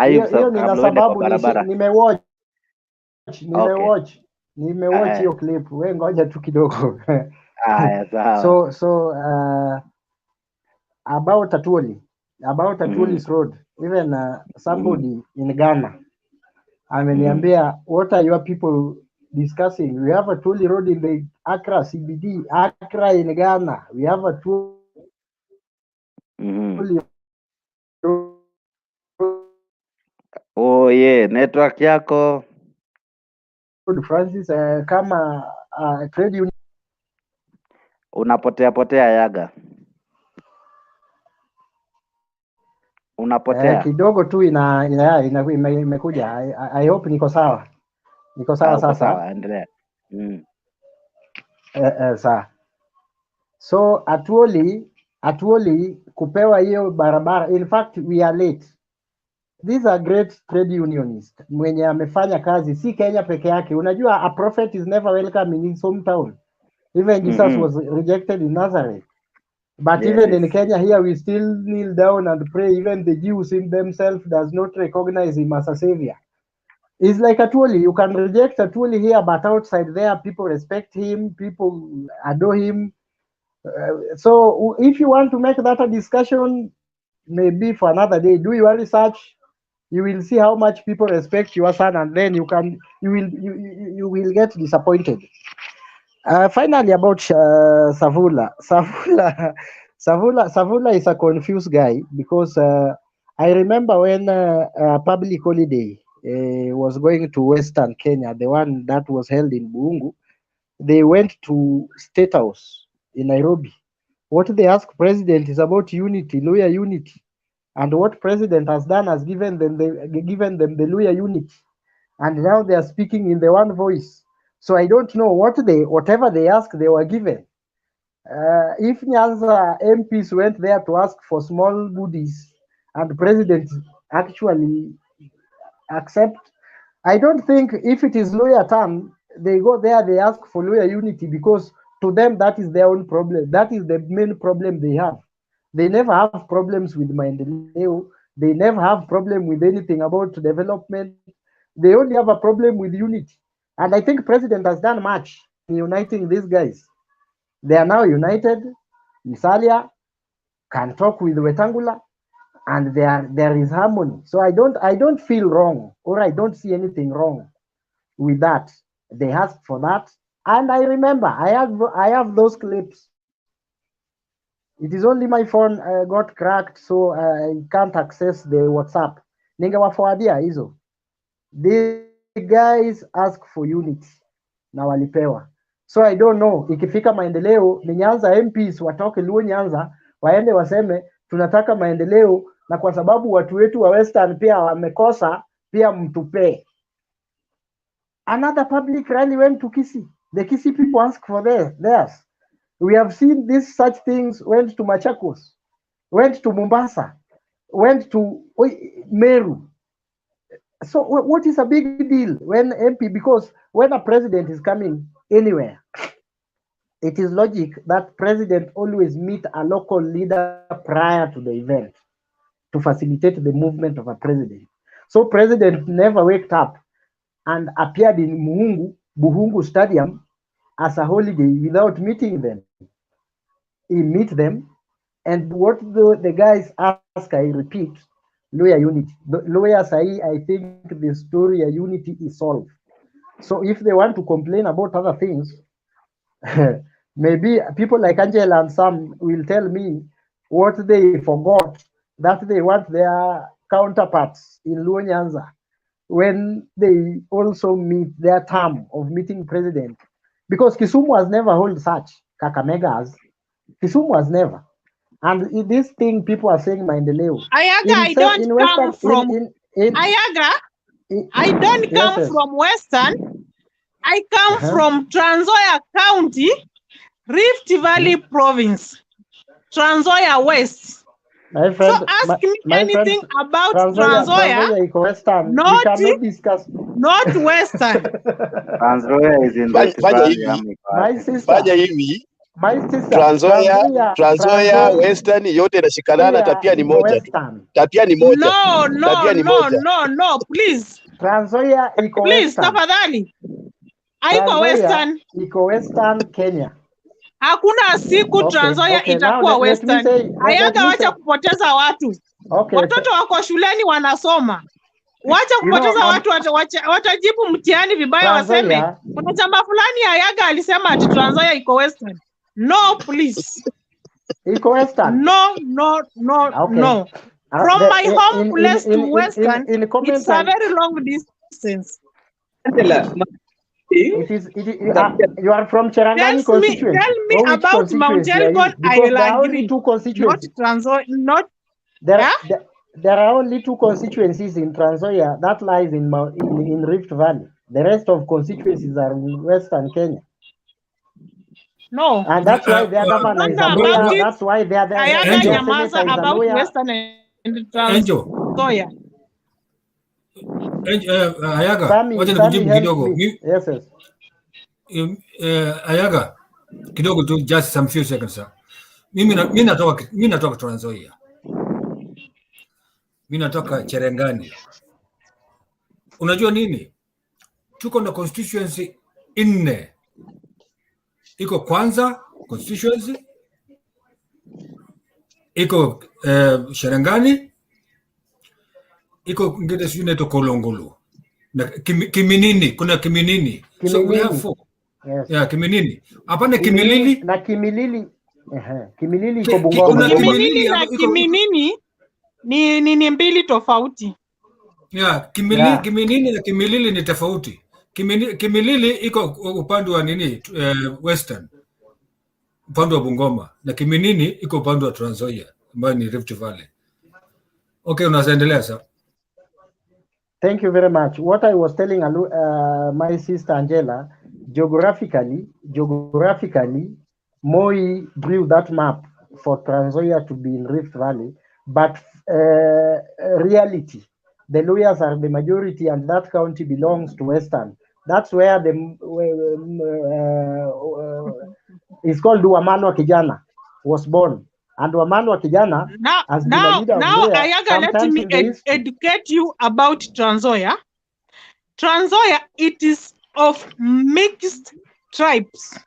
Hiyo ni sababu nimewatch hiyo clip. Wewe ngoja tu kidogo. Haya, sawa. So about Atwoli's road, even somebody in Ghana ameniambia, what are your people discussing? We have a Atwoli road in the Accra CBD, Accra in Ghana. We have a Atwoli Oh yeah, network yako Francis, kama trade union unapotea Yaga, unapotea kidogo tu imekuja. I hope niko sawa sasa. Sawa, endelea. Sawa. So Atwoli kupewa hiyo barabara. In fact we are late. These are great trade unionists mwenye amefanya kazi si Kenya peke yake. Unajua, a prophet is never welcome in his hometown. Even Jesus was rejected in Nazareth. But even in Kenya here, we still kneel down and pray. Even the Jews in themselves does not recognize him as a savior. It's like Atwoli. You can reject Atwoli here, but outside there, people respect him, people adore him. So if you want to make that a discussion, maybe for another day, do your research. You will see how much people respect your son, and then you will get disappointed. Finally, about Savula. Savula is a confused guy because I remember when public holiday was going to Western Kenya, the one that was held in Buungu, they went to State House in Nairobi. What they asked president is about unity, Luhya unity. And what president has done has given them the Luhya unity. And now they are speaking in the one voice. So I don't know whatever they asked, they were given. If Nyanza MPs went there to ask for small goodies and the president actually accept, I don't think if it is Luhya turn, they go there, they ask for Luhya unity, because to them that is their own problem. That is the main problem they have. They never have problems with maendeleo. They never have problem with anything about development. They only have a problem with unity. And I think president has done much in uniting these guys. They are now united. Musalia can talk with Wetangula. and there is harmony. So I don't feel wrong, or I don't see anything wrong with that. They asked for that, and I remember I have those clips. It is only my phone got cracked, so I can't access the WhatsApp. Ningewaforwardia hizo. The guys ask for unity na walipewa. So I don't know, ikifika maendeleo ni Nyanza MPs watoke Luo Nyanza waende waseme tunataka maendeleo, na kwa sababu watu wetu wa Western pia wamekosa, pia mtupe. Another public rally went to Kisii. The Kisii people ask for theirs. We have seen these such things went to Machakos, went to Mombasa, went to Meru. So what is a big deal when MP, because when a president is coming anywhere, it is logic that president always meet a local leader prior to the event to facilitate the movement of a president. So president never waked up and appeared in Buhungu Stadium as a holiday without meeting them. He meet them, and what the guys ask, I repeat, lawyer unity. The lawyers say, I think the story of unity is solved. So if they want to complain about other things, maybe people like Angela and Sam will tell me what they forgot, that they want their counterparts in Luo Nyanza when they also meet their term of meeting president. Because Kisumu has never held such, Kakamega has. Kisumu has never. And in this thing, people are saying maendeleo. Ayaga, I don't come from Ayaga. I don't come from Western. I come from Trans Nzoia County, Rift Valley Province, Trans Nzoia West. My friend, so ask me anything about Trans Nzoia, not Western. Trans Nzoia is in the valley. My sister. Fanya hivi. My sister, Trans Nzoia, Western yote inashikanana, tapia ni moja tu. Tapia ni moja. No, please. Trans Nzoia iko please, Western. Tafadhali. Haiko Western. Iko Western Kenya. Hakuna siku Trans Nzoia itakuwa Western. Ayaga, wacha kupoteza watu. Watoto wako shuleni wanasoma. Wacha kupoteza watu, watajibu mtihani vibaya, waseme kuna chamba fulani Ayaga alisema ati Trans Nzoia iko Western. No, please. Iko Western. No. From my home place to Western, it's a very long distance. You are from Cherangani constituency. Tell me about Mount Elgon. I will agree. Two constituencies. Not Trans Nzoia, not. There are only two constituencies in Trans Nzoia that lies in Rift Valley. The rest of constituencies are in Western Kenya. No. And that's why their governor is a lawyer. That's why they are there. About Western and Trans Nzoia. Ayaga, wacha nikujibu kidogo. Yes. Ayaga, kidogo tu, just some few seconds. Mimi natoka Trans Nzoia. Mimi natoka Cherangani. Unajua nini? Tuko na constituency 4. Iko Kwanza constituency, iko Cherangani, iko ngine sio inaitwa Kolongolo. Na Kiminini, kuna Kiminini. So we have 4. Yes. Yeah, Kiminini. Hapana Kimilili. Na Kimilili. Kimilili iko Bungoma. Kimilili na Kiminini ni mbili tofauti. Yeah, Kiminini na Kimilili ni tofauti. Kimilili iko upande wa nini? Western. Upande wa Bungoma. Na Kiminini iko upande wa Trans Nzoia, ambayo ni Rift Valley. Okay, unaendelea sasa. Thank you very much. What I was telling my sister Angela, geographically, Moi drew that map for Trans Nzoia to be in Rift Valley, but reality, the lawyers are the majority and that county belongs to Western. That's where it's called Wamalwa Kijana was born. And Wamalwa Kijana has been a leader now of Ayaga, let me educate you about Trans Nzoia. Trans Nzoia, it is of mixed tribes.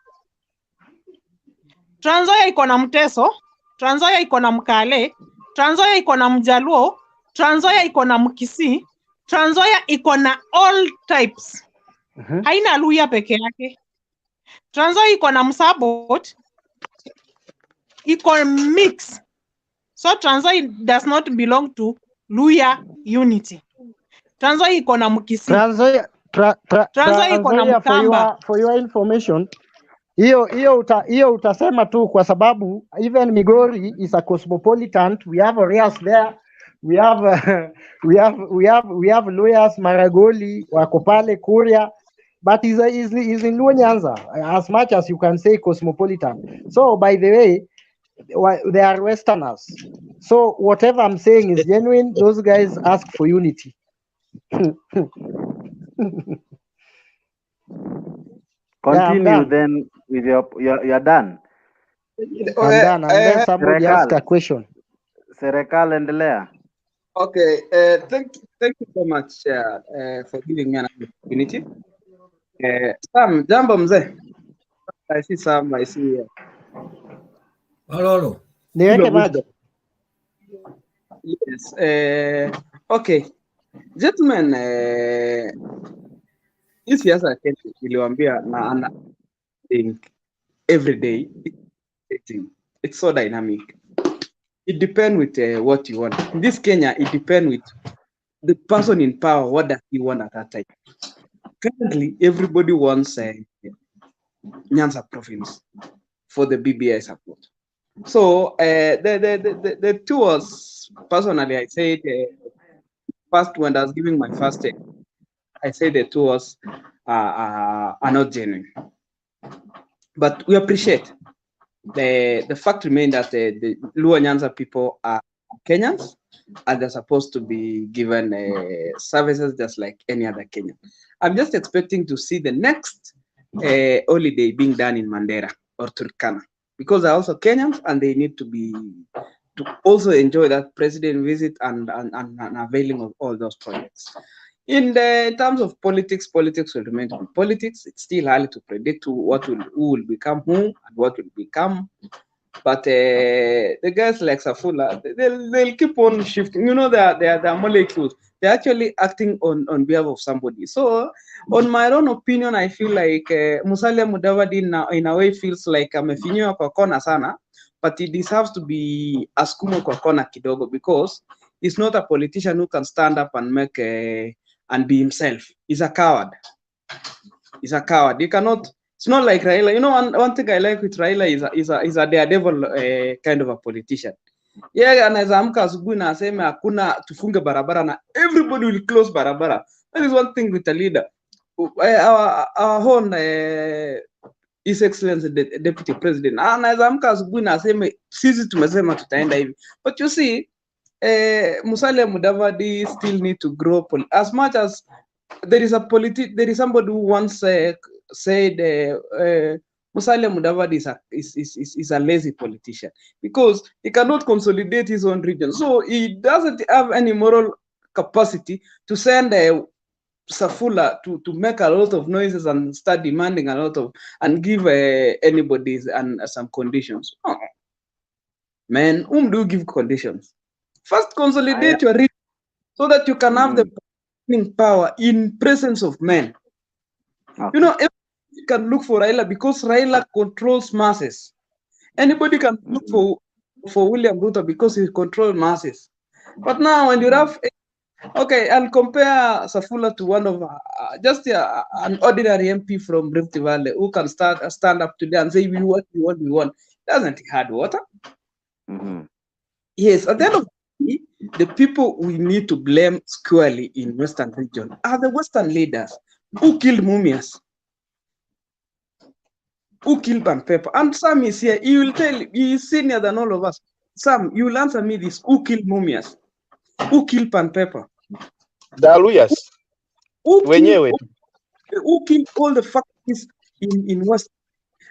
Trans Nzoia iko na Mteso, Trans Nzoia iko na Mkale, Trans Nzoia iko na Mjaluo, Trans Nzoia iko na Mkisii, Trans Nzoia iko na all types. Haina Luya peke yake. Trans Nzoia iko na Msabot, iko mix. So Trans Nzoia does not belong to Luya unity. Trans Nzoia iko na Mkisii. Trans Nzoia iko na Mkamba. For your information, hiyo utasema tu kwa sababu even Migori is a cosmopolitan. We have areas there. We have lawyers Maragoli wako pale Kuria, but is in Luo Nyanza as much as you can say cosmopolitan. So by the way, they are Westerners. So whatever I'm saying is genuine. Those guys ask for unity. Continue then with you're done. I'm done. And then somebody ask a question. Serikali endelea. Okay, thank you so much for giving me an opportunity. Sam, jambo mzee. I see Sam, I see. Hello. Niweke maji. Yes. Okay. Gentlemen, hii siasa niliwaambia na think every day it's so dynamic. It depends with what you want. In this Kenya, it depends with the person in power. What does he want at that time? Currently, everybody wants Nyanza province for the BBI support. So the tours, personally, I said first when I was giving my first take, I said the tours are not genuine. But we appreciate the fact remains that the Luo Nyanza people are Kenyans and they're supposed to be given services just like any other Kenyan. I'm just expecting to see the next holiday being done in Mandera or Turkana because they're also Kenyans and they need to also enjoy that president visit and availing of all those projects. In terms of politics will remain to be politics. It's still early to predict who will become who and what will become. But the guys like Safula, they'll keep on shifting. You know, they are molecules. They're actually acting on behalf of somebody. So, on my own opinion, I feel like Musalia Mudavadi in a way feels like amefinyiwa kwa kona sana, but he deserves to be asukumwa kwa kona kidogo because he's not a politician who can stand up and make and be himself. He's a coward. He's a coward. He cannot. It's not like Raila. You know, one thing I like with Raila is a daredevil kind of a politician. Yeah, anaweza amka asubuhi na aseme hakuna tufunge barabara na everybody will close barabara. That is one thing with a leader. Our own His Excellency the Deputy President anaweza amka asubuhi na aseme sisi tumesema tutaenda hivi. But you see, Musalia Mudavadi still need to grow as much as there is somebody who once said Musalia Mudavadi is a lazy politician because he cannot consolidate his own region. So he doesn't have any moral capacity to send Safula to make a lot of noises and start demanding a lot of and give anybody some conditions. Oh. Man, whom do you give conditions? First, consolidate your region so that you can have the power in presence of men. Okay. You know, everybody can look for Raila because Raila controls masses. Anybody can look for William Ruto because he controls masses. But now, when you have, okay, I'll compare Safula to one of just an ordinary MP from Rift Valley who can stand up today and say, we want. Doesn't he have water? Yes, at the end of the people we need to blame squarely in Western region are the Western leaders who killed Mumias, who killed Pampepa. And Sam is here. He will tell you, he is senior than all of us. Sam, you will answer me this. Who killed Mumias? Who killed Pampepa? The Aluyas. Who killed all the factories in West?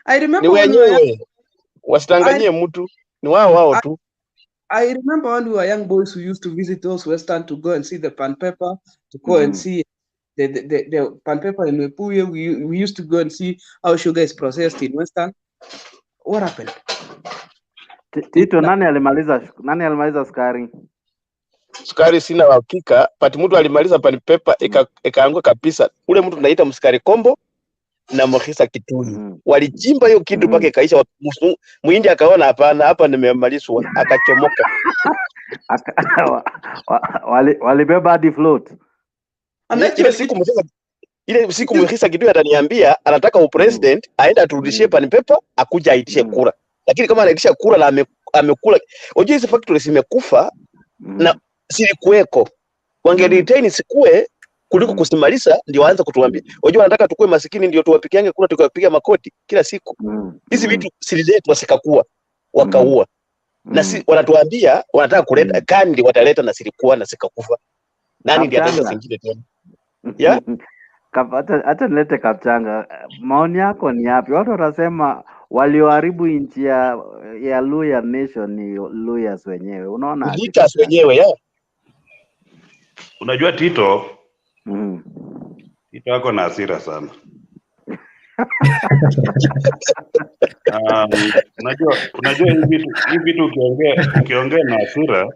I remember wasitanganyie mtu ni wao tu. I remember when we were young boys who used to visit those Western to go and see the pan pepper, to go and see the pan pepper in Wepuye. We used to go and see how sugar is processed in Western. What happened? Tito, nani alimaliza sukari? Sukari sina uhakika, but mtu alimaliza pani paper ikaanguka kabisa. Ule mtu tunaita msukari kombo na Mkhisa Kitui. Walichimba hiyo kitu mpaka ikaisha. Muhindi akaona hapana, hapa nimemalizwa, akachomoka. Walibeba hadi float. Ile siku Mkhisa Kitui ataniambia anataka upresident aende aturudishie pani paper, akuja aitishe kura. Lakini kama anaitisha kura na amekula, unajua hizo factories zimekufa na silikuweko. Wangeretain sikue kuliko kusimaliza ndio waanze kutuambia. Unajua wanataka tukue masikini ndio tuwapikiange kura tukapiga makoti kila siku. Hizi vitu silizetu wasikakuwa wakaua. Na si wanatuambia wanataka kuleta kandi wataleta na silikuwa na sikakufa. Nani ndiye ataleta zingine tena? Yeah? Hata nilete Kapchanga. Maoni yako ni yapi? Watu wanasema walioharibu nchi ya Luya Nation ni Luyas wenyewe. Unaona? Luyas wenyewe, yeah. Unajua Tito? Tito yako na hasira sana. Unajua hivi vitu ukiongea na hasira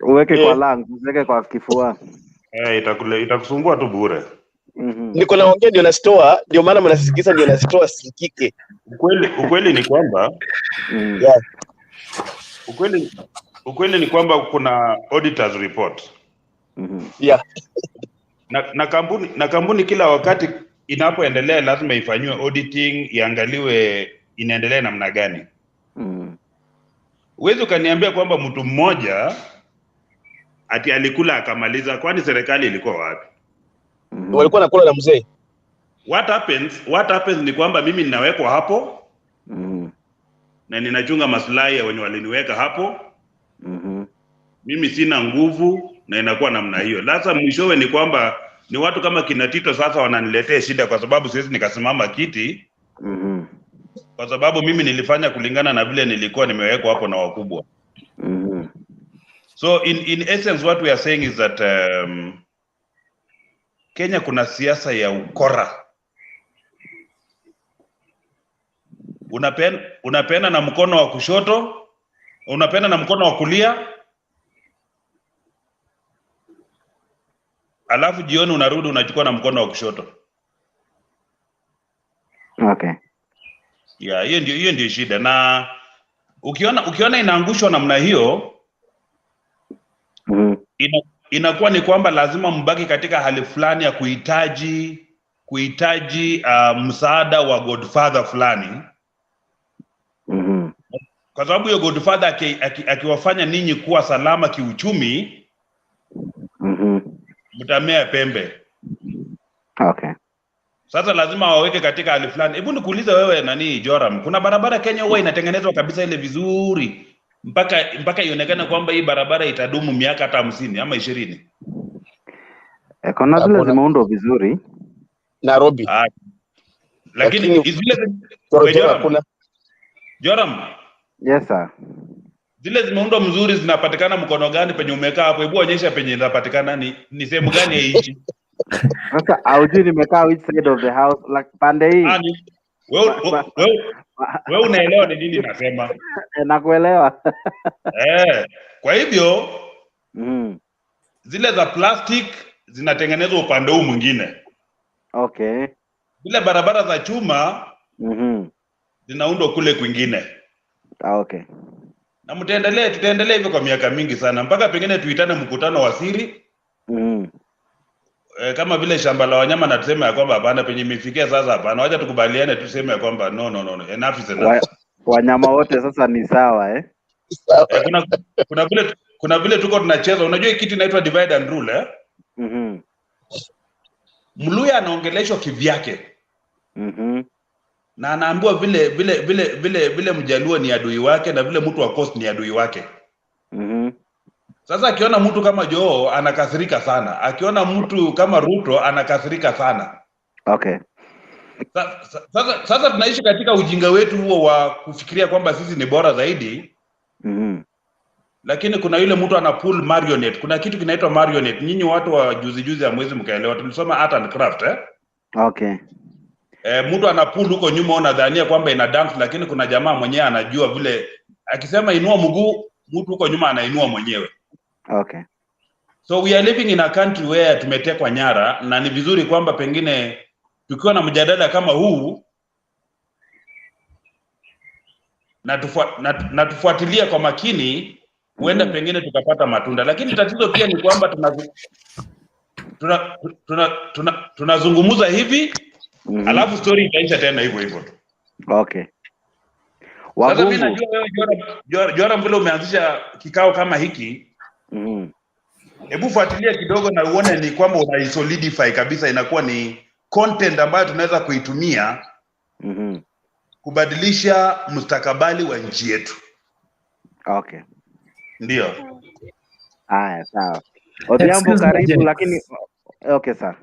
uweke kwa lungs, uweke kwa kifua. Itakusumbua tu bure. Niko naongea ndio nasitoa, ndio maana mnasikiza ndio nasitoa sikike. Ukweli ni kwamba yeah. Ukweli ni kwamba kuna auditors report. Yeah. Na kampuni kila wakati inapoendelea lazima ifanywe auditing, iangaliwe inaendelea namna gani. Uwezo kaniambia kwamba mtu mmoja ati alikula akamaliza, kwani serikali ilikuwa wapi? Walikuwa nakula na mzee. What happens ni kwamba mimi ninawekwa hapo na ninachunga maslahi ya wenye waliniweka hapo. Mimi sina nguvu na inakuwa namna hiyo. Sasa mwishowe ni kwamba ni watu kama kina Tito sasa wananiletea shida kwa sababu siwezi nikasimama kiti. Kwa sababu mimi nilifanya kulingana na vile nilikuwa nimewekwa hapo na wakubwa. So in essence what we are saying is that Kenya kuna siasa ya ukora. Unapenda na mkono wa kushoto, unapenda na mkono wa kulia. Alafu jioni unarudi unachukua na mkono wa kushoto. Okay. Yeah, hiyo ndio shida. Na ukiona inaangushwa namna hiyo, inakuwa ni kwamba lazima mbaki katika hali fulani ya kuhitaji msaada wa godfather fulani. Kwa sababu hiyo godfather akiwafanya ninyi kuwa salama kiuchumi, mtamea pembe. Okay. Sasa lazima waweke katika hali fulani. Hebu nikuulize wewe nani Joram, kuna barabara Kenya huwa inatengenezwa kabisa ile vizuri mpaka ionekane kwamba hii barabara itadumu miaka hata 50 ama 20? Kuna zile zimeundwa vizuri Nairobi. Lakini zile Joram. Yes sir. Zile zimeundwa mzuri zinapatikana mkono gani penye umekaa hapo? Hebu onyesha penye zinapatikana ni sehemu gani ya nchi? Sasa haujui nimekaa which side of the house, like pande hii. Wewe unaelewa ni nini nasema? Nakuelewa. Kwa hivyo zile za plastic zinatengenezwa upande huu mwingine. Okay. Zile barabara za chuma zinaundwa kule kwingine. Okay. Na tutaendelea hivyo kwa miaka mingi sana mpaka pengine tuitane mkutano wa siri. Kama vile shamba la wanyama na tuseme ya kwamba hapana, penye imefikia sasa hapana, wacha tukubaliane tuseme ya kwamba no, enough is enough. Wanyama wote sasa ni sawa kuna vile tuko tunacheza, unajua hii kitu inaitwa divide and rule Mluya anaongeleshwa kivyake. Na anaambiwa vile Mjaluo ni adui wake na vile mtu wa Coast ni adui wake. Sasa akiona mtu kama Joho anakasirika sana. Akiona mtu kama Ruto anakasirika sana. Okay. Sasa tunaishi katika ujinga wetu huo wa kufikiria kwamba sisi ni bora zaidi. Lakini kuna yule mtu ana pull marionette. Kuna kitu kinaitwa marionette. Nyinyi watu wa juzi hamwezi mkaelewa. Tulisoma art and craft Okay. Mtu ana pull huko nyuma unadhania kwamba ina dance, lakini kuna jamaa mwenyewe anajua vile akisema inua mguu, mtu huko nyuma anainua mwenyewe. Okay. So we are living in a country where tumetekwa nyara, na ni vizuri kwamba pengine tukiwa na mjadala kama huu na tufuatilia kwa makini, huenda pengine tukapata matunda. Lakini tatizo pia ni kwamba tunazungumza hivi, alafu story itaisha tena hivyo hivyo tu. Okay. Sasa mimi najua wewe Jora vile umeanzisha kikao kama hiki. Hebu fuatilia kidogo na uone ni kwamba unaisolidify kabisa, inakuwa ni content ambayo tunaweza kuitumia kubadilisha mustakabali wa nchi yetu. Okay. Ndio. Haya, sawa. Odhiambo karibu, lakini okay sir.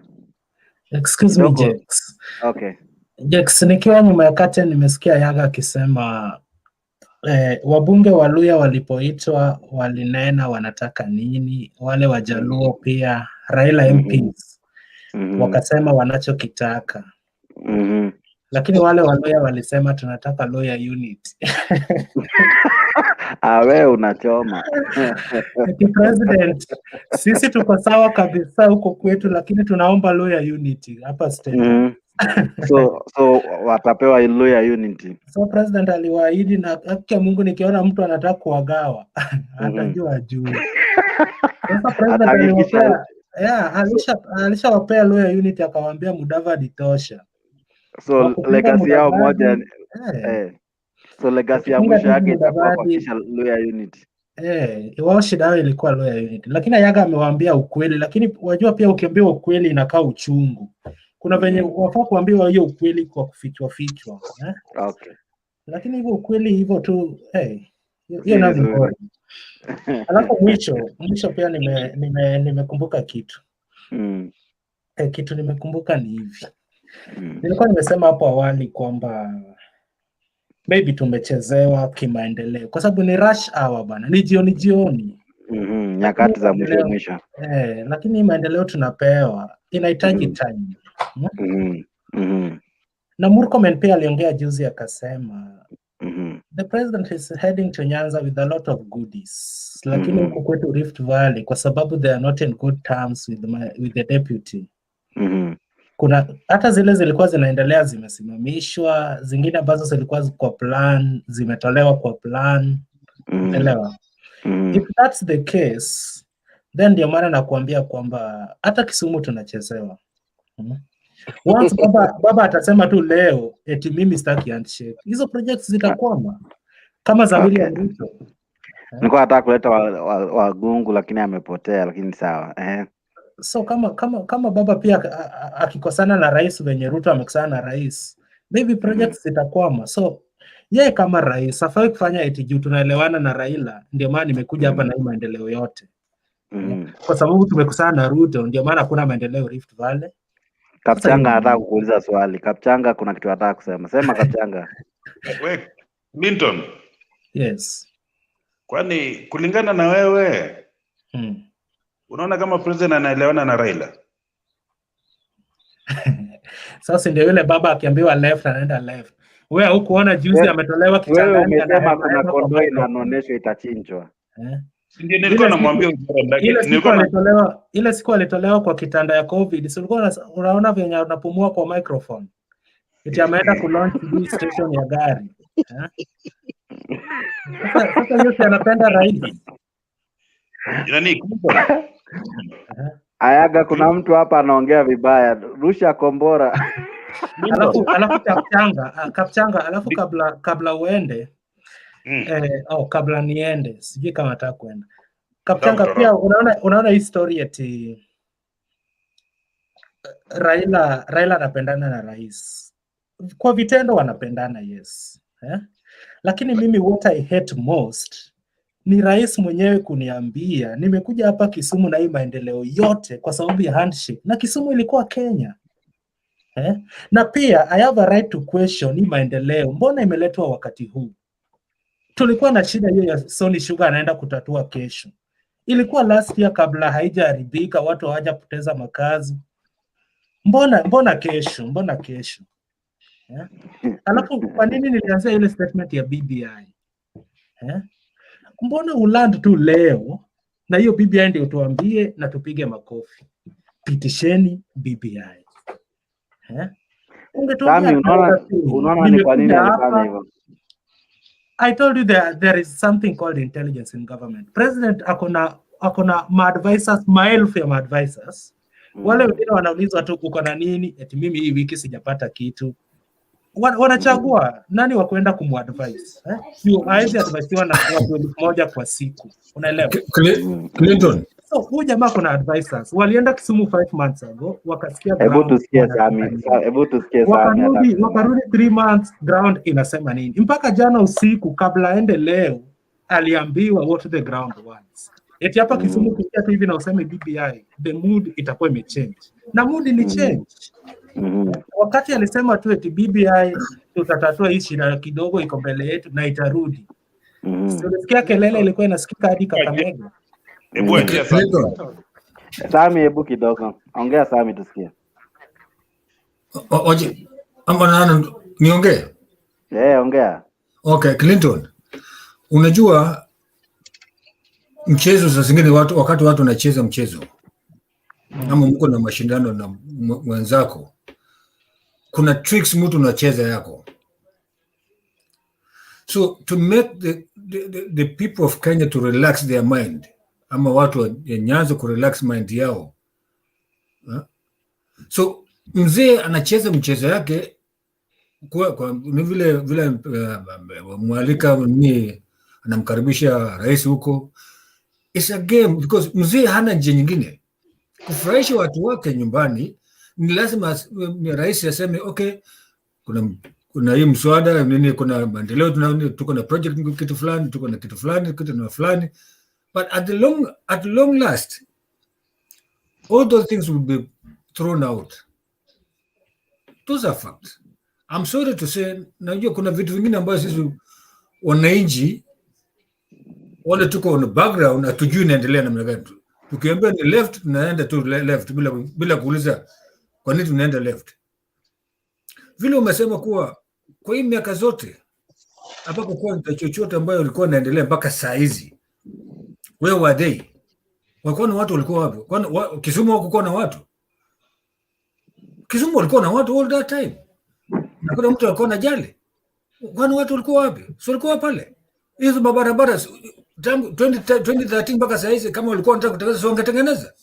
Excuse me Jex. Okay. Jex, nikiwa nyuma ya curtain nimesikia Yaga akisema wabunge wa Luhya walipoitwa walinena wanataka nini, wale Wajaluo pia Raila MPs wakasema wanachokitaka. Lakini wale wa Luhya walisema tunataka Luhya unity. Wewe unachoma. President, sisi tuko sawa kabisa huko kwetu, lakini tunaomba Luhya unity hapa state. So watapewa Luhya unity. So president aliwaahidi, na haki ya Mungu nikiona mtu anataka kuwagawa atajua juu. Sasa president aliwapea alishawapea Luhya unity, akawaambia Mudavadi tosha. So legacy yao moja so legacy ya mwisho yake itakuwa kuhakikisha Luhya unity. Wao shida yao ilikuwa Luhya unity. Lakini Yaga amewaambia ukweli, lakini wajua pia ukiambiwa ukweli inakaa uchungu. Kuna venye wafaa kuambiwa hiyo ukweli kwa kufichwa. Okay. Lakini hivyo ukweli hivyo tu, hiyo na vizuri. Alafu mwisho pia nimekumbuka kitu. Kitu nimekumbuka ni hivi. Nilikuwa nimesema hapo awali kwamba maybe tumechezewa kimaendeleo kwa sababu ni rush hour bana, ni jioni. Nyakati za mwisho. Lakini maendeleo tunapewa inahitaji time. Na Murkomen pia aliongea juzi akasema the president is heading to Nyanza with a lot of goodies, lakini huko kwetu Rift Valley kwa sababu they are not in good terms with the deputy. Kuna hata zile zilikuwa zinaendelea zimesimamishwa, zingine ambazo zilikuwa kwa plan zimetolewa kwa plan. Unaelewa? If that's the case, then ndio maana nakuambia kwamba hata Kisumu tunachezewa. Once baba atasema tu leo eti mimi sitaki handshake, hizo projects zitakwama kama za William Ruto. Nilikuwa nataka kuleta wagungu lakini amepotea, lakini sawa. So kama baba pia akikosana na rais venye Ruto amekosana na rais, maybe projects zitakwama. So yeye kama rais hafai kufanya eti juu tunaelewana na Raila ndio maana nimekuja hapa na hii maendeleo yote. Kwa sababu tumekosana na Ruto ndio maana hakuna maendeleo Rift Valley. Kapchanga anataka kuuliza swali. Kapchanga kuna kitu anataka kusema. Sema Kapchanga. Wewe Minton. Yes. Kwani kulingana na wewe unaona kama president anaelewana na Raila? Sasa ndio yule baba akiambiwa left anaenda left. Wewe hukuona juzi ametolewa kichangani, wewe umesema kuna kondoo inaonyesha itachinjwa. Ndio nilikuwa namwambia ile siku alitolewa kwa kitanda ya COVID. So ulikuwa unaona venye anapumua kwa microphone. Eti ameenda ku launch hii station ya gari. Sasa yote anapenda rais. Nani? Ayaga, kuna mtu hapa anaongea vibaya. Rusha kombora. Alafu Kapchanga, alafu kabla uende kabla niende, sijui kama nataka kuenda. Kapchanga pia unaona hii story eti Raila anapendana na rais. Kwa vitendo wanapendana, yes. Lakini mimi what I hate most ni rais mwenyewe kuniambia nimekuja hapa Kisumu na hii maendeleo yote kwa sababu ya handshake. Na Kisumu ilikuwa Kenya. Na pia I have a right to question hii maendeleo mbona imeletwa wakati huu. Tulikuwa na shida hiyo ya Sony Sugar anaenda kutatua kesho. Ilikuwa last year kabla haijaharibika, watu hawajapoteza makazi. Mbona kesho? Alafu kwa nini nilianzia ile statement ya BBI? Mbona uland tu leo na hiyo BBI ndio tuambie na tupige makofi? Pitisheni BBI. Sami, unaona ni kwa nini alifanya hivyo? I told you there is something called intelligence in government. President akona ma-advisors, maelfu ya ma-advisors. Wale wengine wanaulizwa tu uko na nini? Eti mimi hii wiki sijapata kitu. Wanachagua nani wa kwenda kumu-advise. Sio haizi advisiwa na watu moja kwa siku. Unaelewa? Clinton. So huyu jamaa kuna advisors. Walienda Kisumu 5 months ago, wakasikia Hebu tusikie Sami. Wakarudi 3 months, ground inasema nini? Mpaka jana usiku kabla aende leo aliambiwa what the ground wants. Eti hapa Kisumu kikia tu hivi na useme BBI, the mood itakuwa imechange. Na mood ni change. Wakati alisema tu eti BBI tutatatua hii shida kidogo iko mbele yetu na itarudi. Sio kelele ilikuwa inasikika hadi Kakamega. Sami, hebu kidogo. Ongea Sami tusikie. Oje, nani niongee? Ongea. Okay, Clinton. Unajua mchezo saa zingine wakati watu wanacheza mchezo ama mko na mashindano na mwenzako, kuna tricks mtu unacheza yako. So to make the people of Kenya to relax their mind, ama watu wa Nyanza ku relax mind yao. So mzee anacheza mchezo yake kwa ni vile mwalika ni anamkaribisha rais huko. It's a game because mzee hana njia nyingine kufurahisha watu wake nyumbani. Ni lazima rais aseme okay, kuna hii mswada nini, kuna maendeleo, tuko na project kitu fulani, tuko na kitu fulani, kitu na fulani. But at long last, all those things will be thrown out. Those are facts. I'm sorry to say, najua kuna vitu vingine ambayo sisi wananchi wale tuko on background hatujui inaendelea namna gani. Tukiambia ni left, tunaenda tu left bila kuuliza kwa nini tunaenda left. Vile umesema kuwa kwa hii miaka zote hapapo kwa chochote ambayo ilikuwa inaendelea mpaka saa hizi. Where were they? Walikuwa na watu walikuwa wapi? Kwani Kisumu hakukuwa na watu? Kisumu walikuwa na watu all that time. Na kuna mtu alikuwa anajali. Kwani watu walikuwa wapi? Sio walikuwa pale. Hizo barabara tangu 2013 mpaka saa hizi kama walikuwa wanataka kutengeneza wangetengeneza.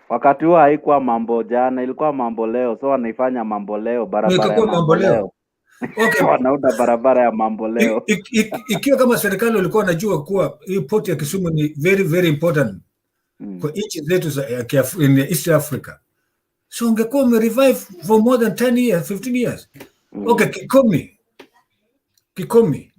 Wakati huo haikuwa mambo jana, ilikuwa mambo leo. So wanaifanya mambo leo, barabara ya mambo leo. Okay, wanaunda barabara ya mambo leo. Ikiwa kama serikali walikuwa wanajua kuwa hii port ya Kisumu ni very very important kwa nchi zetu in East Africa, so ungekuwa umerevive for more than 10 years, 15 years. Okay, Kikomi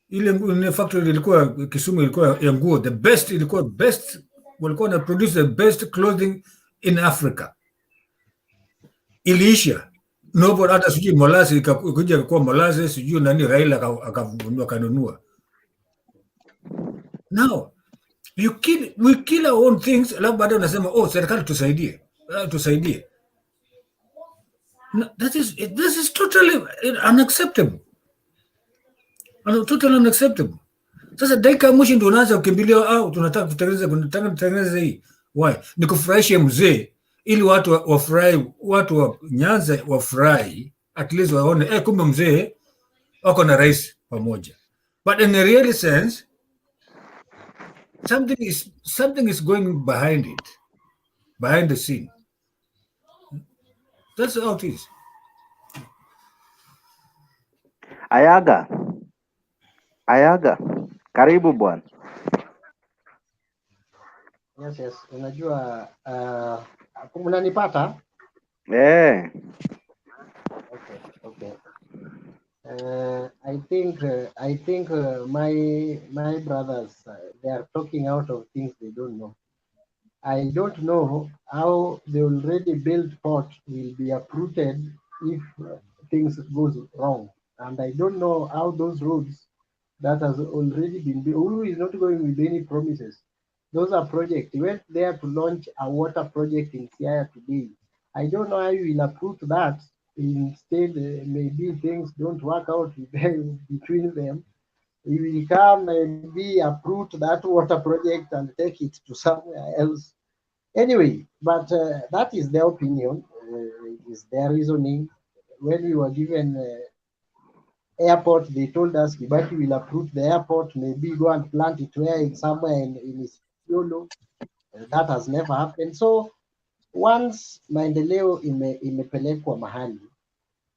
ile factory ilikuwa Kisumu, ilikuwa ya nguo, the best, ilikuwa best, walikuwa na produce the best clothing in Africa. Iliisha nobody, hata sijui molasi ikakuja kwa molasi, sijui nani Raila akanunua. Now we kill our own things, alafu baadaye unasema serikali tusaidie. No, this is totally unacceptable. Totally unacceptable. Sasa dakika mwisho ndio unaanza kukimbilia tunataka kutengeneza hii. Why? Ni kufurahisha mzee ili watu wafurahi, watu wa Nyanza wafurahi, at least waone kumbe mzee wako na rais pamoja. But in a real sense, something is going behind the scene. That's how it is. Ayaga, karibu bwana. Yes, unajua unanipata? Okay. I think my brothers they are talking out of things they don't know. I don't know how the already built port will be uprooted if things goes wrong, and I don't know how those roads that has already been built. Uhuru is not going with any promises. Those are projects. He went there to launch a water project in Siaya today. I don't know how you will approve that instead maybe things don't work out between them, he will come maybe uproot that water project and take it to somewhere else. Anyway, but that is their opinion, is their reasoning. When we were given airport, they told us Kibaki will uproot the airport, maybe go and plant it where it's somewhere in Isiolo. That has never happened. So once maendeleo imepelekwa mahali,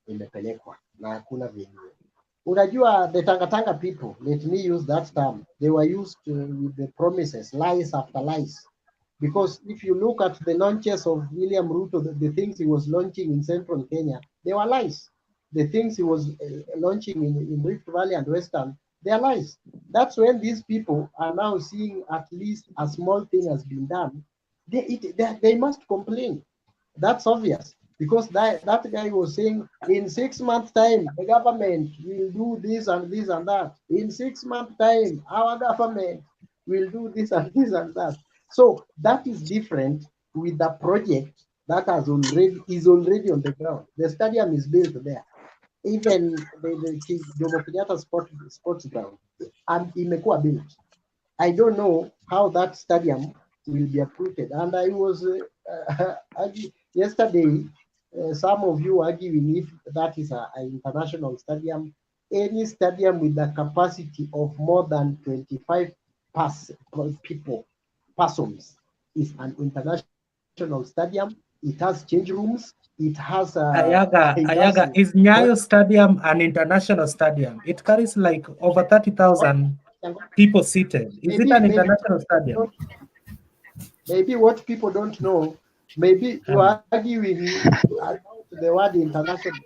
imepelekwa na hakuna venye. Unajua, the Tanga people, let me use that term, they were used with the promises, lies after lies. Because if you look at the launches of William Ruto, the things he was launching in central Kenya, they were lies. The things he was launching in Rift Valley and Western, they are lies. That's when these people are now seeing at least a small thing has been done. They must complain. That's obvious. Because that guy was saying, in 6 months' time, the government will do this and this and that. In 6 months' time, our government will do this and this and that. So that is different with the project that is already on the ground. The stadium is built there. Even the Jomo Kenyatta sports ground, and imekuwa built. I don't know how that stadium will be uprooted. And I was yesterday, some of you arguing if that is an international stadium. Any stadium with the capacity of more than 25 persons is an international stadium. It has change rooms. It has Ayaga, is Nyayo Stadium an international stadium? It carries like over 30,000 people seated. Is it an international stadium? Maybe what people don't know, maybe you are arguing about the word international.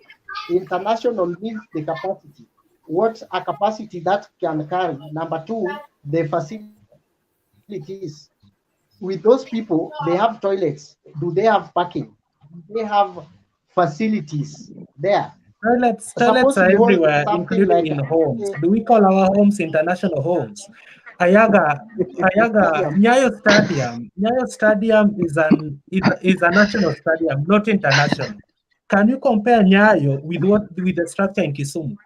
International means the capacity. What a capacity that can carry. Number two, the facilities. With those people, they have toilets. Do they have parking? Do they have facilities there? Toilets are everywhere, including like in homes. Do we call our homes international homes? Ayaga, Nyayo Stadium is a national stadium, not international. Can you compare Nyayo with the structure in Kisumu?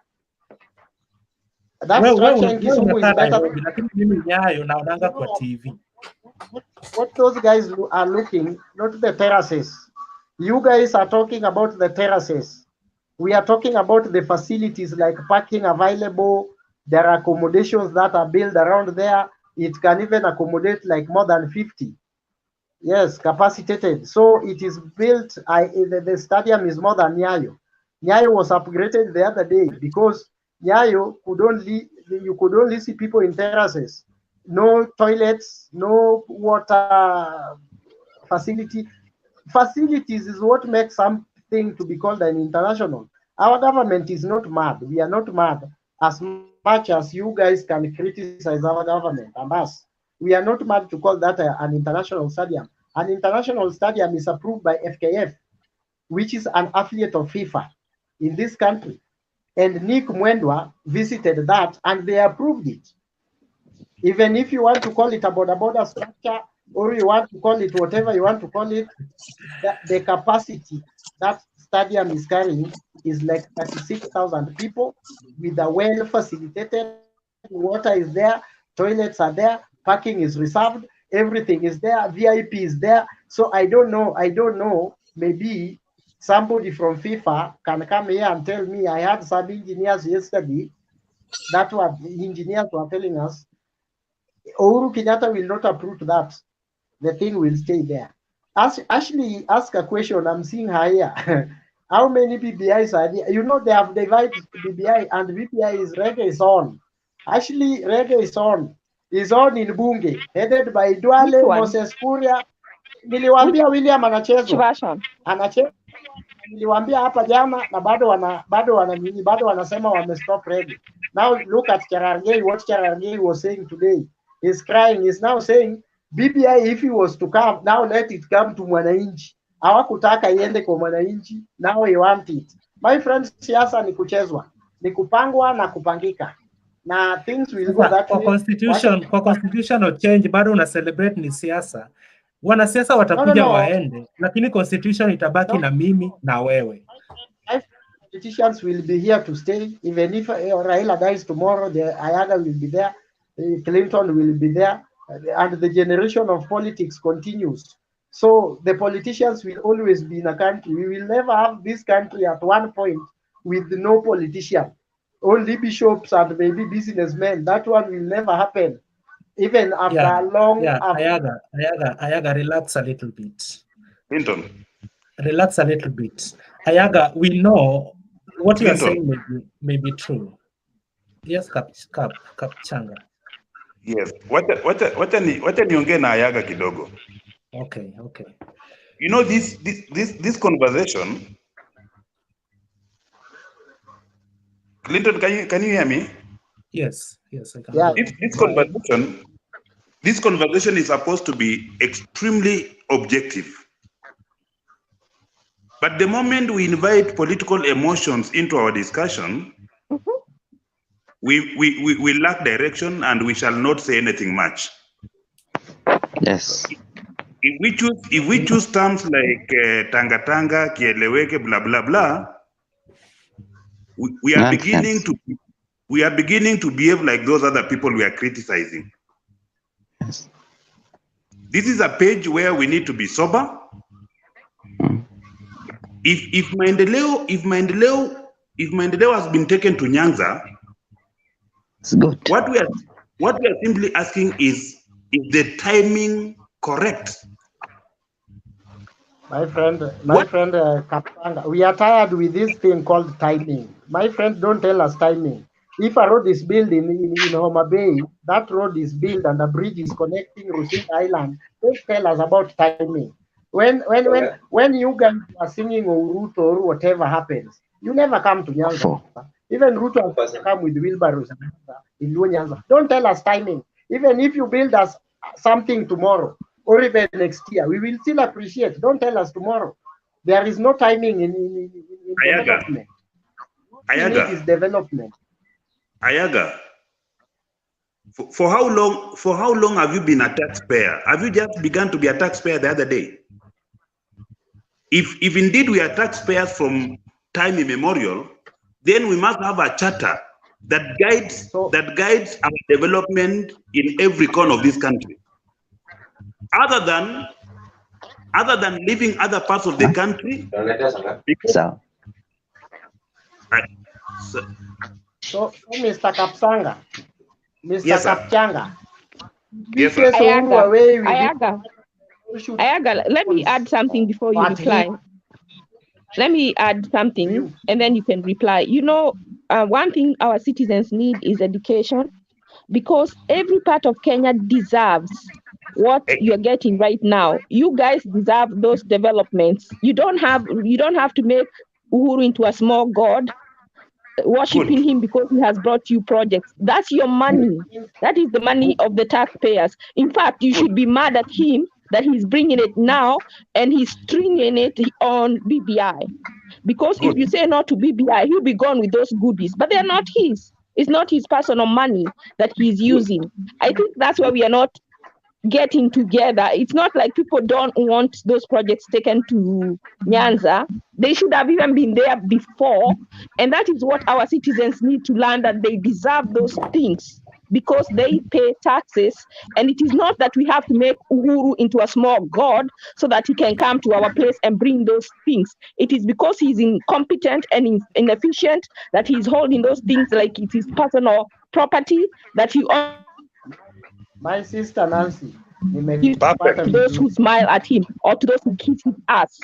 That structure in Kisumu is better. Nyayo naonanga kwa TV. What those guys are looking, not the terraces. You guys are talking about the terraces. We are talking about the facilities like parking available. There are accommodations that are built around there. It can even accommodate like more than 50. Yes, capacitated. So it is built, the stadium is more than Nyayo. Nyayo was upgraded the other day because Nyayo you could only see people in terraces. No toilets, no water facility. Facilities is what makes something to be called an international. Our government is not mad. We are not mad as much as you guys can criticize our government and us. We are not mad to call that an international stadium. An international stadium is approved by FKF, which is an affiliate of FIFA in this country. And Nick Mwendwa visited that and they approved it. Even if you want to call it a border structure, or you want to call it whatever you want to call it, the capacity that stadium is carrying is like 36,000 people with a well facilitated, water is there, toilets are there, parking is reserved, everything is there, VIP is there. So I don't know, maybe somebody from FIFA can come here and tell me. I had some engineers yesterday that were engineers were telling us Uhuru Kenyatta will not approve that. The thing will stay there. Ashley ask a question. I'm seeing her here. How many BBIs are there? You know, they have divided BBI, and BBI is Reggae is on. Actually, Reggae is on in Bunge, headed by Duale Moses Kuria. Niliwaambia William anachezwa. Niliwaambia hapa jana na bado wanasema wamestop Reggae. Now look at Cherargei, what Cherargei was saying today. He's crying. He's now saying BBI, if he was to come, now let it come to mwananchi. Hawakutaka iende kwa mwananchi, now he want it. My friends, siasa ni kuchezwa, ni kupangwa na kupangika. Na things will go that way. Kwa constitutional change bado una celebrate ni siasa. Wanasiasa watakuja waende, lakini constitution itabaki na mimi na wewe. politicians will be here to stay. Even if Raila dies tomorrow, the Ayaga will be there, Clinton will be there, and the generation of politics continues. So the politicians will always be in a country. We will never have this country at one point with no politician, only bishops and maybe businessmen. That one will never happen. Even after long. Ayaga, relax a little bit. Clinton. Relax a little bit. Ayaga, we know what you are saying may be true. Yes, Kapchanga. Yes. Wacha niongee na Ayaga kidogo. Okay. You know this conversation. Clinton, can you hear me? Yes, I can. Yeah. This conversation is supposed to be extremely objective. But the moment we invite political emotions into our discussion, we lack direction and we shall not say anything much. Yes. If we choose terms like tanga, kieleweke, blah blah blah, we are beginning to behave like those other people we are criticizing. Yes. This is a page where we need to be sober. If Maendeleo has been taken to Nyanza, it's good. What we are simply asking is the timing correct? My friend Kapanga, we are tired with this thing called timing. My friend, don't tell us timing. If a road is built in Homa Bay, that road is built and the bridge is connecting Rusin Island. Don't tell us about timing. When you guys are singing Ruto or whatever happens, you never come to Nyanza. Even Ruto has come with wheelbarrows in Nyanza. Don't tell us timing. Even if you build us something tomorrow or even next year, we will still appreciate. Don't tell us tomorrow. There is no timing in development. What we need is development. Ayaga, for how long have you been a taxpayer? Have you just begun to be a taxpayer the other day? If indeed we are taxpayers from time immemorial, then we must have a charter that guides our development in every corner of this country. Other than leaving other parts of the country. So Mr. Kapsanga, Yes, Kapchanga. Yes, Ayaga, let me add something before you reply. Let me add something and then you can reply. You know, one thing our citizens need is education, because every part of Kenya deserves what you're getting right now. You guys deserve those developments. You don't have to make Uhuru into a small god, worshiping him because he has brought you projects. That's your money. That is the money of the taxpayers. In fact, you should be mad at him that he's bringing it now and he's stringing it on BBI. Because if you say no to BBI, he'll be gone with those goodies. But they're not his. It's not his personal money that he's using. I think that's why we are not getting together. It's not like people don't want those projects taken to Nyanza. They should have even been there before. And that is what our citizens need to learn, that they deserve those things because they pay taxes. And it is not that we have to make Uhuru into a small god so that he can come to our place and bring those things. It is because he's incompetent and inefficient that he's holding those things like it is personal property that he. My sister Nancy, to those who smile at him or to those who kiss his ass.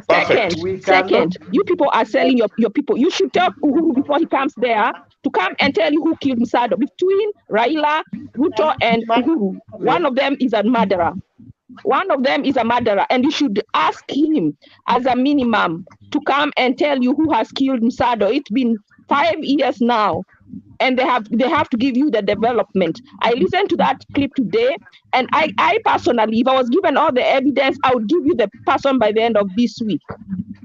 Second, you people are selling your people. You should tell Uhuru before he comes there to come and tell you who killed Musado. Between Raila, Ruto, and Uhuru, one of them is a murderer. One of them is a murderer, and you should ask him as a minimum to come and tell you who has killed Musado. It's been 5 years now. And they have to give you the development. I listened to that clip today, and I personally, if I was given all the evidence, I would give you the person by the end of this week.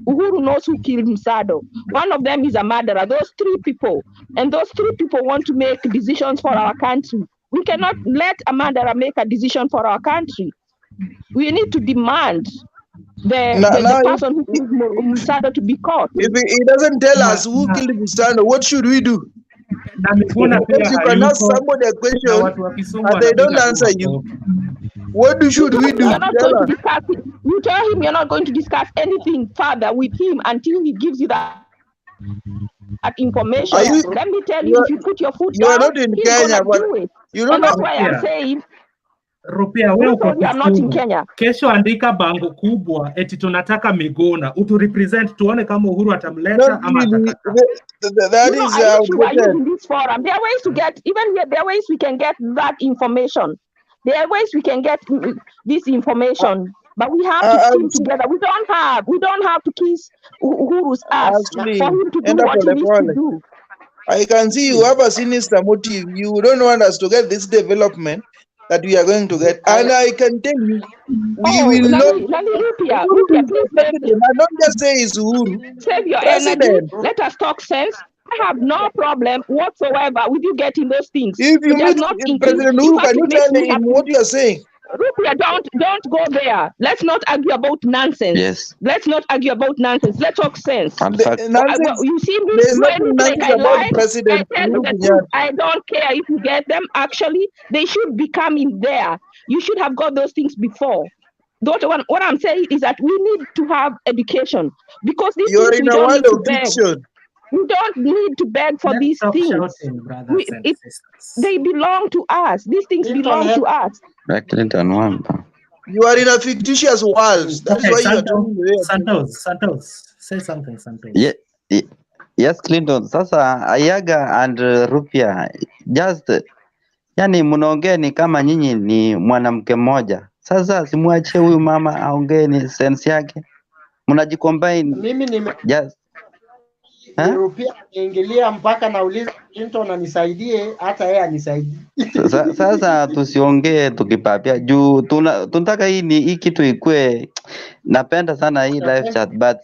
Uhuru knows who killed Musado. One of them is a murderer. Those 3 people, and those 3 people want to make decisions for our country. We cannot let a murderer make a decision for our country. We need to demand the person who killed Msando to be caught. If he doesn't tell us who killed Msando, what should we do? Because you can ask somebody a question and they don't answer you. What should we do? You're not going to discuss it. You tell him you're not going to discuss anything further with him until he gives you that information. Let me tell you, if you put your foot down, are not in he's Kenya, gonna do it. And that's why I'm saying Rupia, wewe uko not in Kenya. Kesho andika bango kubwa eti tunataka Miguna uturepresent tuone kama Uhuru atamleta ama atakataa. That is are you in this forum? There are ways to get, even here, there are ways we can get that information. There are ways we can get this information, but we have to team together. We don't have to kiss Uhuru's ass for him to do what he needs to do. I can see you have a sinister motive. You don't want us to get this development that we are going to get, and I can tell you, we will not. Rupia, please don't just say it's Uhuru. Save your energy. Let us talk sense. I have no problem whatsoever with you getting those things. If you meet President Uhuru, can you tell him what you are saying? Rupia, don't go there. Let's not argue about nonsense. Yes. Let's not argue about nonsense. Let's talk sense. You see me like I lie. I tell you the truth. I don't care if you get them. Actually, they should be coming there. You should have got those things before. What I'm saying is that we need to have education because these You're things in we a don't world need to of beg. fiction. We don't need to beg for these things. They belong to us. These things belong to us. You are in a fictitious world. That is why you are talking. Santos, say something, Santos. Yes, Clinton. Sasa Ayaga and Rupia, just yani mnaongea ni kama nyinyi ni mwanamke mmoja. Sasa simwachie huyu mama aongee ni sense yake. Mnajicombine. Mimi just Rupia niingilia mpaka nauliza Clinton anisaidie, hata yeye anisaidie. Sasa tusiongee tukipapia juu tunataka hii kitu ikue. Napenda sana hii live chat but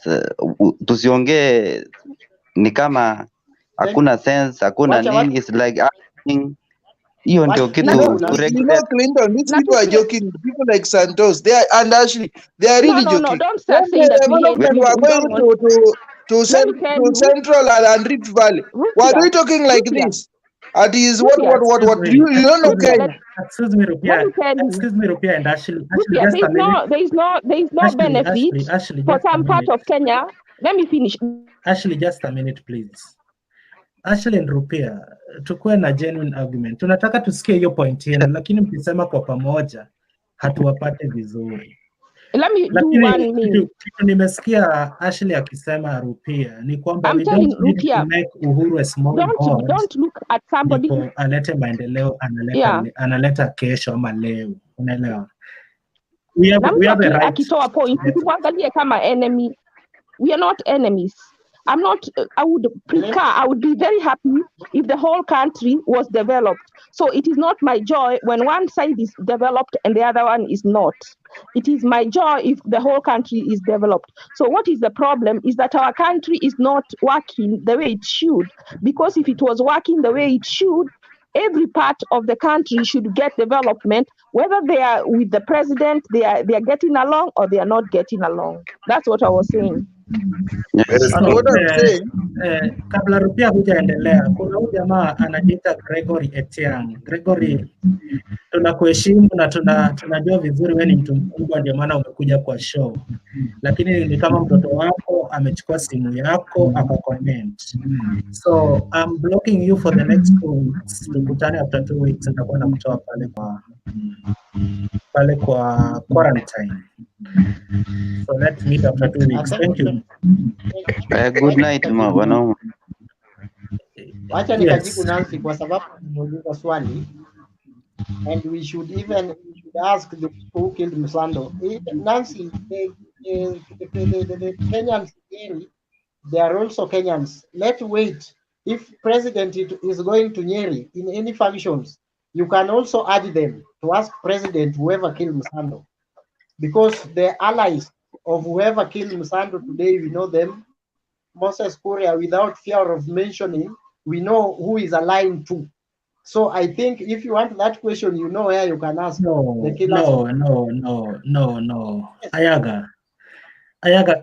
tusiongee ni kama hakuna sense, hakuna nini. It's like acting. Hiyo ndio kitu. You know, Clinton, these people are joking. People like Santos, and actually they are really joking. No, don't start saying that we are going to Central and Rift Valley. Why are we talking like this? And is what you don't know Kenya. Excuse me, Rupia, and Ashley just a minute. There is no benefit Ashley, for some part of Kenya. Let me finish. Ashley, just a minute, please. Ashley and Rupia, tukuwe na genuine argument. Tunataka tusikie hiyo point yenu, lakini mkisema kwa pamoja hatuwapate vizuri. Let me do one minute. Nimesikia Ashley akisema Rupia ni kwamba we don't need to make Uhuru a small god. Don't look at somebody. Alete maendeleo, analeta kesho ama leo. Unaelewa? We have a right. Akitoa point, tuangalie kama enemy. We are not enemies. I would be very happy if the whole country was developed. So it is not my joy when one side is developed and the other one is not. It is my joy if the whole country is developed. So what is the problem is that our country is not working the way it should. Because if it was working the way it should, every part of the country should get development, whether they are with the president, they are getting along or they are not getting along. That's what I was saying. Kabla Rupia hujaendelea, kuna huyu jamaa anajiita Gregory Etiang. Gregory, tunakuheshimu na tunajua vizuri wewe ni mtu mkubwa, ndio maana umekuja kwa show, lakini ni kama mtoto wako amechukua simu yako akacomment. So I'm blocking you for the next 2 weeks. Tukutane after 2 weeks, nitakuwa nakutoa pale kwa quarantine. So let's meet after 2 weeks. Thank you. Good night, mabwana. Wacha nikajibu Nancy kwa sababu nimeuliza swali, and we should ask the people who killed Msando. Nancy, the Kenyans, they are also Kenyans. Let's wait. If president is going to Nyeri in any functions, you can also urge them to ask president whoever killed Msando, because the allies of whoever killed Msando today, we know them. Moses Kuria, without fear of mentioning, we know who is aligned to. So I think if you want that question, you know where you can ask the killers. No. Ayaga. Ayaga,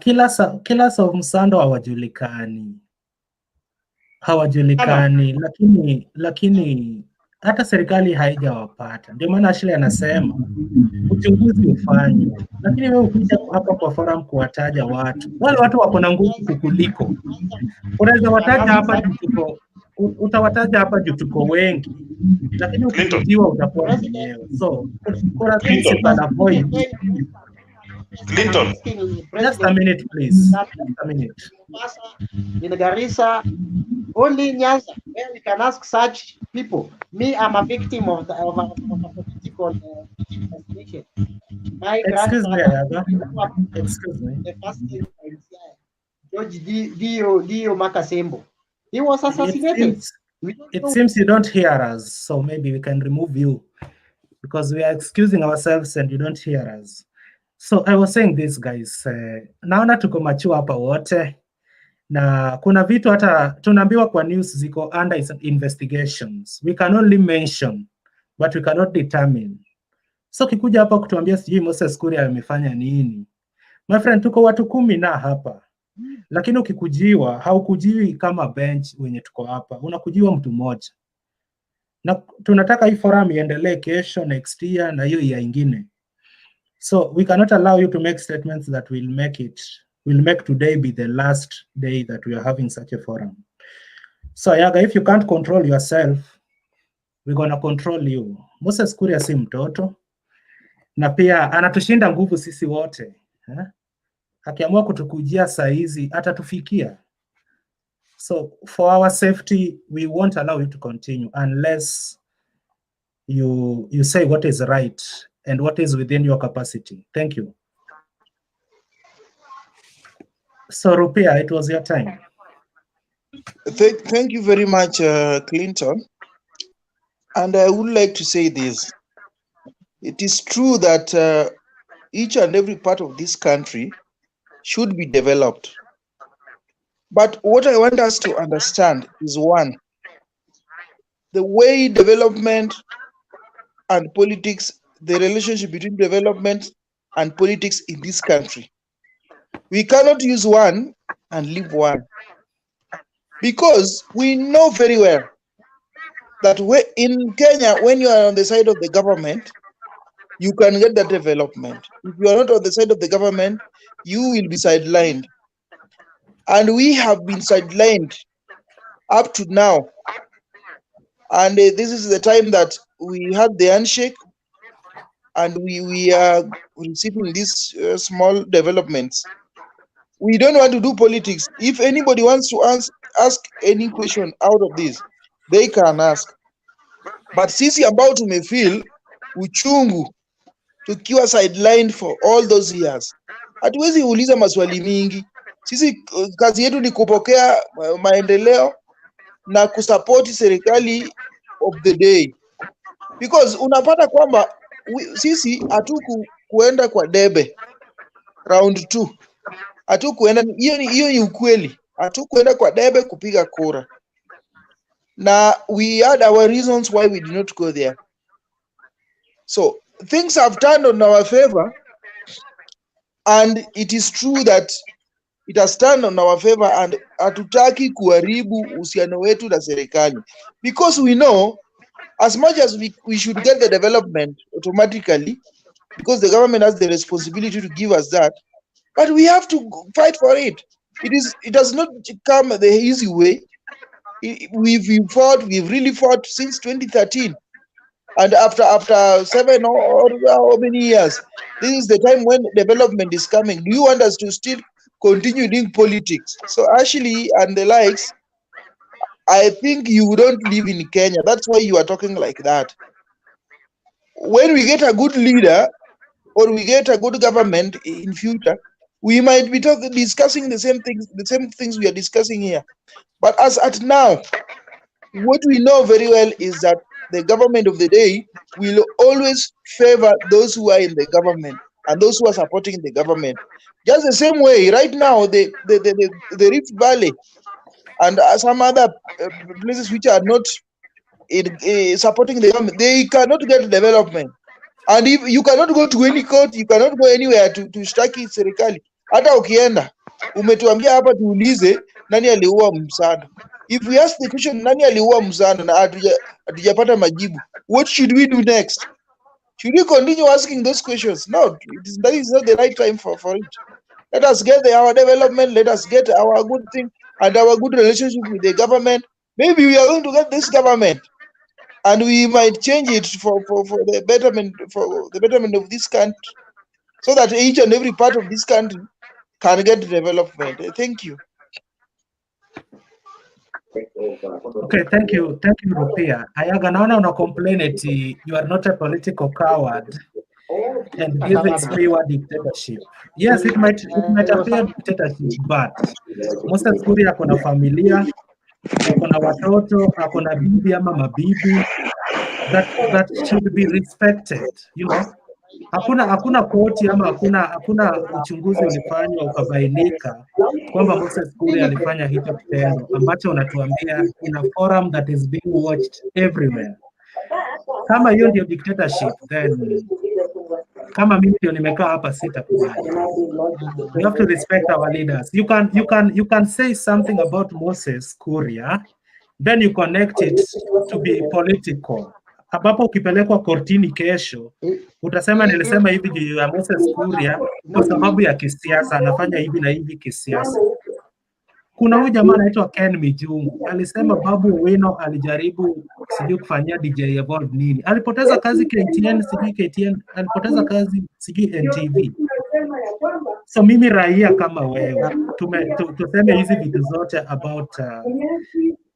killers of Msando hawajulikani, lakini hata serikali haijawapata. Ndio maana Ashley anasema uchunguzi ufanywe, lakini wewe ukija hapa kwa forum kuwataja watu, wale watu wako na nguvu kukuliko. Unaweza wataja hapa utawataja hapa juu tuko wengi, lakini ukijua utakuwa mwenyewe. So kuna things you can avoid. Clinton. Just a minute, please. Just a minute. In Garissa, only Nyanza, where we can ask such people. Me, I'm a victim of a political assassination. My grandfather, excuse me. The first thing George Dio Makasembo, he was assassinated. It seems you don't hear us, so maybe we can remove you because we are excusing ourselves and you don't hear us. So I was saying this, guys, naona tuko mature hapa wote na kuna vitu hata tunaambiwa kwa news ziko under investigations. We can only mention but we cannot determine. So kikuja hapa kutuambia sijui Moses Kuria amefanya nini, my friend, tuko watu 10 na hapa, lakini ukikujiwa haukujiwi kama bench wenye tuko hapa, unakujiwa mtu mmoja, na tunataka hii forum iendelee kesho, next year na hiyo ya ingine. So we cannot allow you to make statements that will make today be the last day that we are having such a forum. So Yaga, if you can't control yourself, we're gonna control you. Moses Kuria si mtoto, na pia anatushinda nguvu sisi wote. Akiamua kutukujia saa hizi atatufikia. So for our safety, we won't allow you to continue unless you say what is right and what is within your capacity. Thank you. So Rupia, it was your time. Thank you very much, Clinton. And I would like to say this. It is true that each and every part of this country should be developed. But what I want us to understand is one, the way development and politics, the relationship between development and politics in this country. We cannot use one and leave one. Because we know very well that in Kenya, when you are on the side of the government, you can get that development. If you are not on the side of the government, you will be sidelined. And we have been sidelined up to now. And this is the time that we had the handshake and we are receiving these small developments. We don't want to do politics. If anybody wants to ask any question out of this, they can ask. But sisi ambao tumefeel uchungu tukiwa sidelined for all those years, hatuwezi uliza maswali mingi. Sisi kazi yetu ni kupokea maendeleo na kusupport serikali of the day, because unapata kwamba sisi hatuku kuenda kwa debe round 2, hatukuenda. Hiyo ni ukweli, hatukuenda kwa debe kupiga kura, na we had our reasons why we did not go there. So things have turned on our favor, and it is true that it has turned on our favor, and hatutaki kuharibu uhusiano wetu na serikali, because we know as much as we should get the development automatically, because the government has the responsibility to give us that, but we have to fight for it. It does not come the easy way. We've really fought since 2013, and after 7 or how many years, this is the time when development is coming. Do you want us to still continue doing politics? So Ashley and the likes, I think you don't live in Kenya. That's why you are talking like that. When we get a good leader or we get a good government in future, we might be discussing the same things we are discussing here. But as at now, what we know very well is that the government of the day will always favor those who are in the government and those who are supporting the government. Just the same way, right now, the Rift Valley and some other places which are not supporting the government, they cannot get development. And if you cannot go to any court, you cannot go anywhere to strike serikali. Hata ukienda umetuambia hapa tuulize nani aliua Msando. If we ask the question nani aliua Msando na hatujapata majibu, what should we do next? Should we continue asking those questions? No, that is not the right time for it. Let us get our development, let us get our good thing and our good relationship with the government. Maybe we are going to get this government and we might change it for the betterment of this country, so that each and every part of this country can get development. Thank you. Okay, thank you, Rupia. Ayaga, naona una complain eti you are not a political coward and give explain dictatorship. Yes, it might appear dictatorship, but Moses Kuria ako na familia, ako na watoto, ako na bibi ama mabibi, that should be respected, you know. Hakuna koti ama hakuna uchunguzi ulifanywa ukabainika kwamba Moses Kuria alifanya hicho kitendo ambacho unatuambia in a forum that is being watched everywhere. Kama hiyo ndio dictatorship, then kama mimi ndio nimekaa hapa sitakubali. We have to respect our leaders. You can say something about Moses Kuria, then you connect it to be political. Ambapo ukipelekwa kortini kesho utasema nilisema hivi juu ya Moses Kuria kwa sababu ya kisiasa, anafanya hivi na hivi kisiasa. Kuna huyu jamaa anaitwa Ken Mijungu alisema Babu Owino alijaribu sijui kufanyia DJ Evolve nini, alipoteza kazi KTN, sijui KTN alipoteza kazi sijui NTV. So mimi raia kama wewe tuseme hizi vitu zote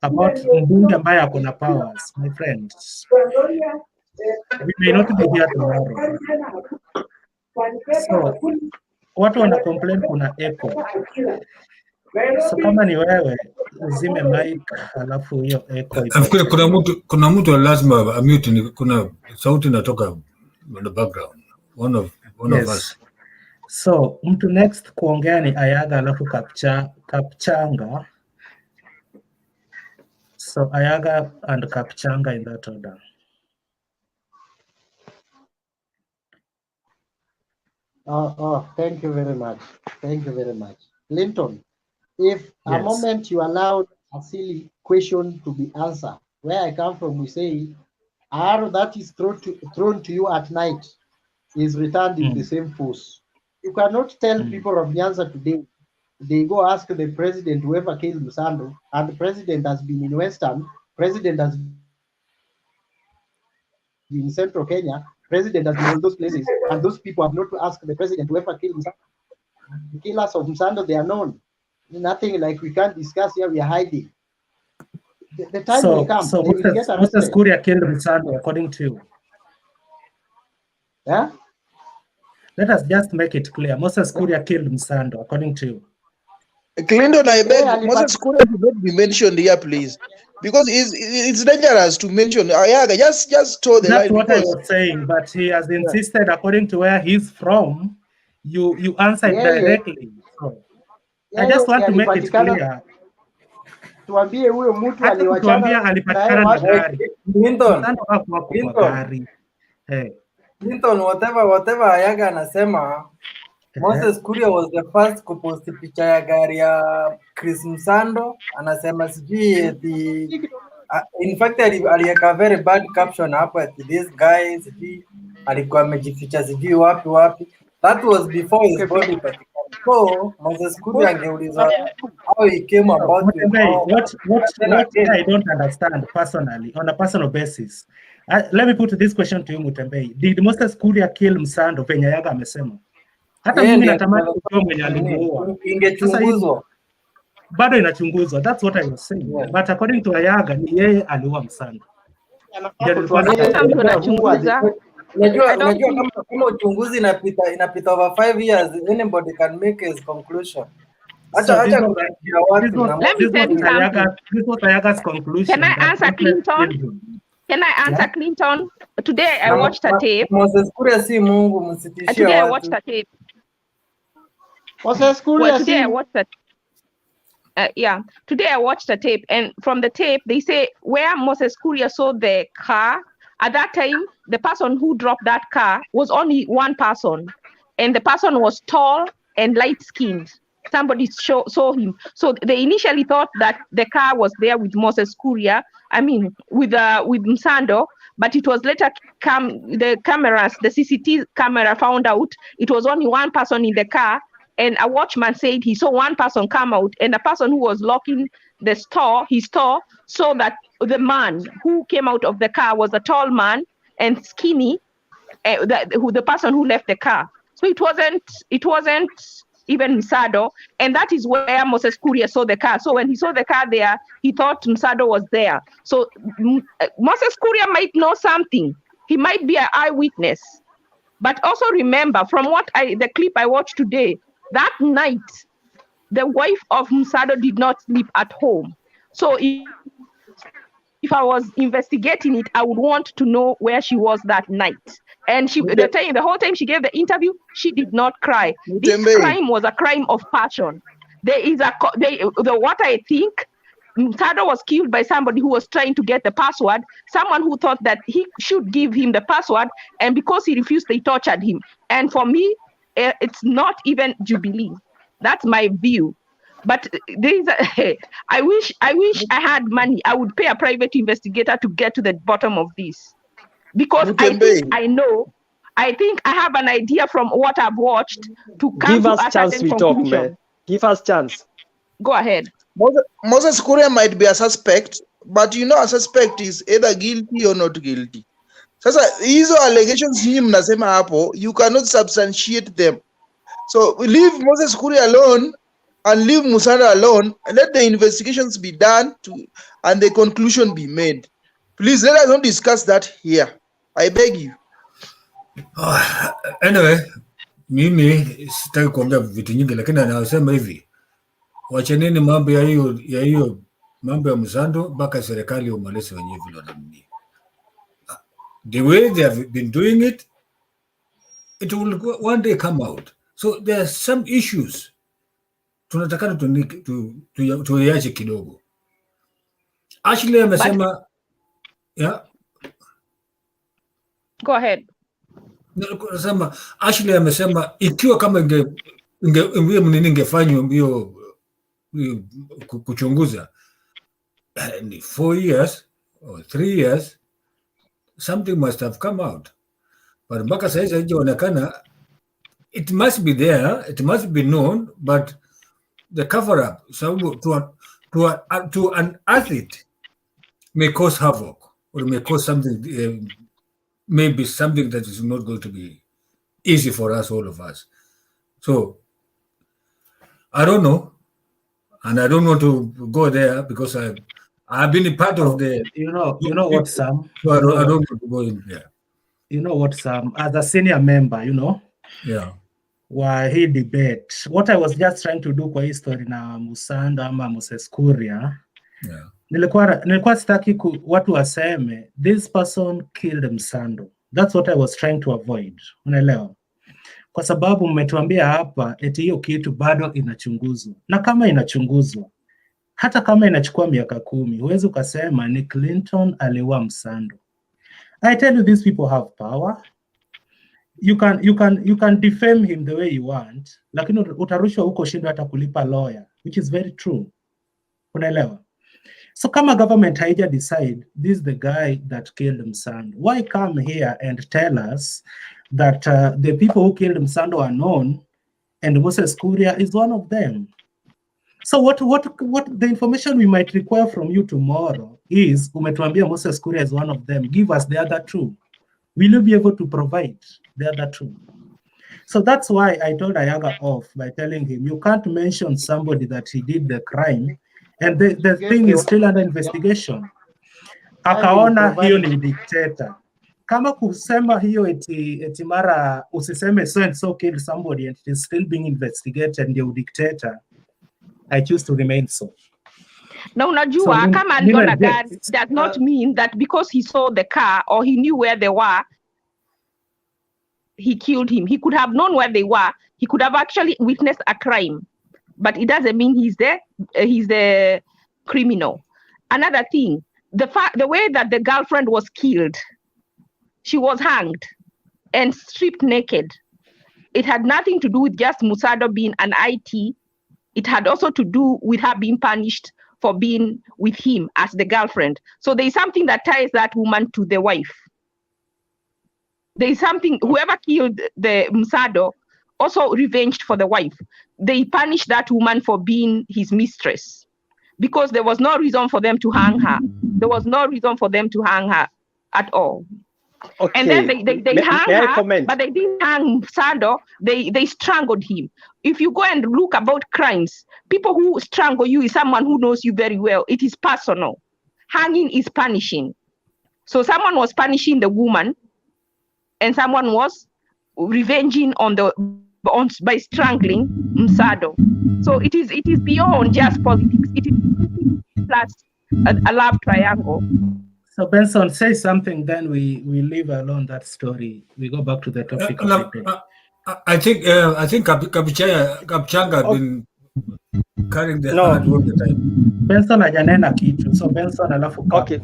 about mbunge ambaye ako na powers, my friends. We may not be here tomorrow. So watu wana complain kuna echo. So kama ni wewe uzime mic alafu hiyo echo. Nafikiri kuna mtu lazima amute, kuna sauti inatoka in the background. One of us. So mtu next kuongea ni Ayaga alafu Kapchanga. So Ayaga and Kapchanga in that order. Thank you very much. Thank you very much. Linton, if a moment you allowed a silly question to be answered, where I come from, we say, arrow that is thrown to you at night is returned in the same force. You cannot tell people of Nyanza today, they go ask the president whoever killed Msando, and the president has been in Western, president has been in Central Kenya, president has been in those places, and those people have not to ask the president whoever killed Msando. The killers of Msando, they are known. Nothing like we can't discuss here, we are hiding. The time will come. So Moses Kuria killed Msando according to you? Yeah? Let us just make it clear. Moses Kuria killed Msando according to you? Clinton, I beg, Moses Kuria should not be mentioned here, please. Because it's dangerous to mention. Ayaga, just toe the line. That's what I was saying, but he has insisted according to where he's from. You answered directly. So, I just want to make it clear. Tuambie huyo mtu aliwachana alipatikana na gari. Clinton, whatever Ayaga anasema, Moses Kuria was the first kuposti picha ya gari ya Chris Msando, anasema sijui in fact aliweka very bad caption hapo at this guy sijui alikuwa amejificha sijui wapi. That was before his body patikana. So Moses Kuria angeuliza how he came about what I don't understand personally, on a personal basis. Let me put this question to you, Mutembei. Did Moses Kuria kill Msando penye Ayaga amesema? Hata mimi natamani kujua mwenye alimuua. Ingechunguzwa. Bado inachunguzwa. That's what I was saying. But according to Ayaga ni yeye aliua Msando. Unajua kama uchunguzi inapita over 5 years, anybody can make his conclusion. This was Ayaga's conclusion. Can I answer Clinton? Clinton? Today I watched a tape. Moses Kuria si Mungu, msitishie. Today I watched a tape. Today I watched that. Today I watched a tape, and from the tape they say where Moses Kuria saw the car. At that time, the person who dropped that car was only one person, and the person was tall and light-skinned. Somebody saw him. So they initially thought that the car was there with Moses Kuria, with Msando, but it was later the cameras, the CCTV camera found out it was only one person in the car, and a watchman said he saw one person come out, and the person who was locking his store, saw that the man who came out of the car was a tall man and skinny, the person who left the car. So it wasn't even Msado, and that is where Moses Kuria saw the car. So when he saw the car there, he thought Msado was there. So Moses Kuria might know something. He might be an eyewitness. But also remember, from the clip I watched today, that night, the wife of Msado did not sleep at home. So if I was investigating it, I would want to know where she was that night. And the whole time she gave the interview, she did not cry. This crime was a crime of passion. What I think, Msado was killed by somebody who was trying to get the password, someone who thought that he should give him the password, and because he refused, they tortured him. And for me, it's not even Jubilee. That's my view. But I wish I had money. I would pay a private investigator to get to the bottom of this. Because I think I have an idea from what I've watched to come Give to us a chance certain we talk, conclusion. man. Give us chance. Go ahead. Moses Kuria might be a suspect, but a suspect is either guilty or not guilty. Sasa hizo allegations nyinyi mnasema hapo, you cannot substantiate them. So leave Moses Kuria alone and leave Musanda alone, and let the investigations be done and the conclusion be made. Please let us not discuss that here. I beg you. Anyway, mimi sitaki kuongea vitu nyingi, lakini anasema hivi, wachaneni mambo ya hiyo mambo ya Msando mpaka serikali umalize wenyewe vile wanamnia. The way they have been doing it, it will one day come out. So there are some issues tunatakana tuiache kidogo. Ashley amesema Go ahead. Nasema Ashley amesema ikiwa kama ingefanywa hiyo kuchunguza ni 4 years or 3 years, something must have come out. But mpaka sasa haijaonekana. It must be there, it must be known, but the cover up to an athlete may cause havoc or may cause something, maybe something that is not going to be easy for us, all of us. So I don't know, and I don't want to go there because I've been a part of the. You know what, Sam? So I don't want to go in there. You know what, Sam? As a senior member, Yeah. Why he debate? What I was just trying to do kwa history na Musanda ama Moses Kuria. Yeah. Nilikuwa sitaki watu waseme this person killed Msando. That's what I was trying to avoid. Unaelewa? Kwa sababu mmetuambia hapa eti hiyo kitu bado inachunguzwa. Na kama inachunguzwa, hata kama inachukua miaka 10, huwezi ukasema ni Clinton aliua Msando. I tell you, these people have power. You can defame him the way you want, lakini utarushwa huko shindo hata kulipa lawyer, which is very true. Unaelewa? So kama government haija decide this is the guy that killed Msando, why come here and tell us that the people who killed Msando are known and Moses Kuria is one of them? So what the information we might require from you tomorrow is umetuambia Moses Kuria is one of them. Give us the other two. Will you be able to provide the other two? So that's why I told Ayaga off by telling him you can't mention somebody that he did the crime and the thing is still under investigation. Akaona hiyo ni dictator. Kama kusema hiyo eti mara usiseme so and so killed somebody and it is still being investigated ndio dictator, I choose to remain so. Na unajua kama aliona gari does not mean that because he saw the car or he knew where they were, he killed him. He could have known where they were. He could have actually witnessed a crime, but it doesn't mean he's the criminal. Another thing, the way that the girlfriend was killed, she was hanged and stripped naked. it had nothing to do with just Musado being an IT. It had also to do with her being punished for being with him as the girlfriend. So there is something that ties that woman to the wife. There is something, whoever killed the Musado also revenged for the wife. They punished that woman for being his mistress because there was no reason for them to hang her. There was no reason for them to hang her at all. Okay. And then they hung may I her, comment? but they didn't hang Musado. They strangled him. If you go and look about crimes, people who strangle you is someone who knows you very well. It is personal. Hanging is punishing. So someone was punishing the woman, and someone was revenging by strangling Musado. So it is beyond just politics. It is plus a love triangle. So Benson, say something, then we leave alone that story. We go back to the topic of the day. I think Kapchanga has been carrying the hard all the time. Benson hajanena kitu. So Benson alafu okay.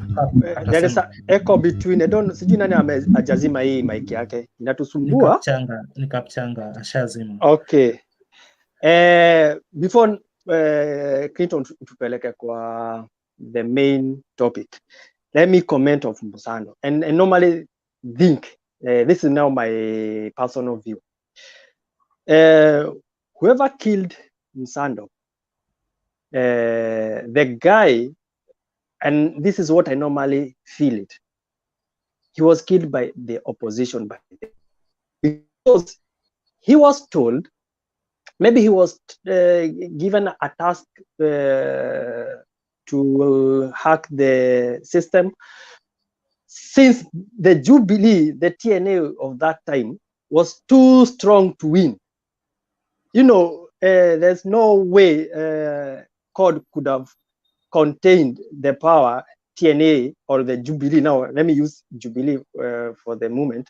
There is an echo between. I don't sijui nani ajazima hii mic yake. Inatusumbua. Ni Kapchanga ashazima. Okay. Before Clinton tupeleke kwa the main topic. Let me comment of Musando and normally think this is now my personal view. Whoever killed Musando, the guy, and this is what I normally feel it, he was killed by the opposition because he was told, maybe he was given a task to hack the system. Since the Jubilee, the TNA of that time, was too strong to win. You know, there's no way CORD could have contained the power, TNA or the Jubilee. Now, let me use Jubilee for the moment.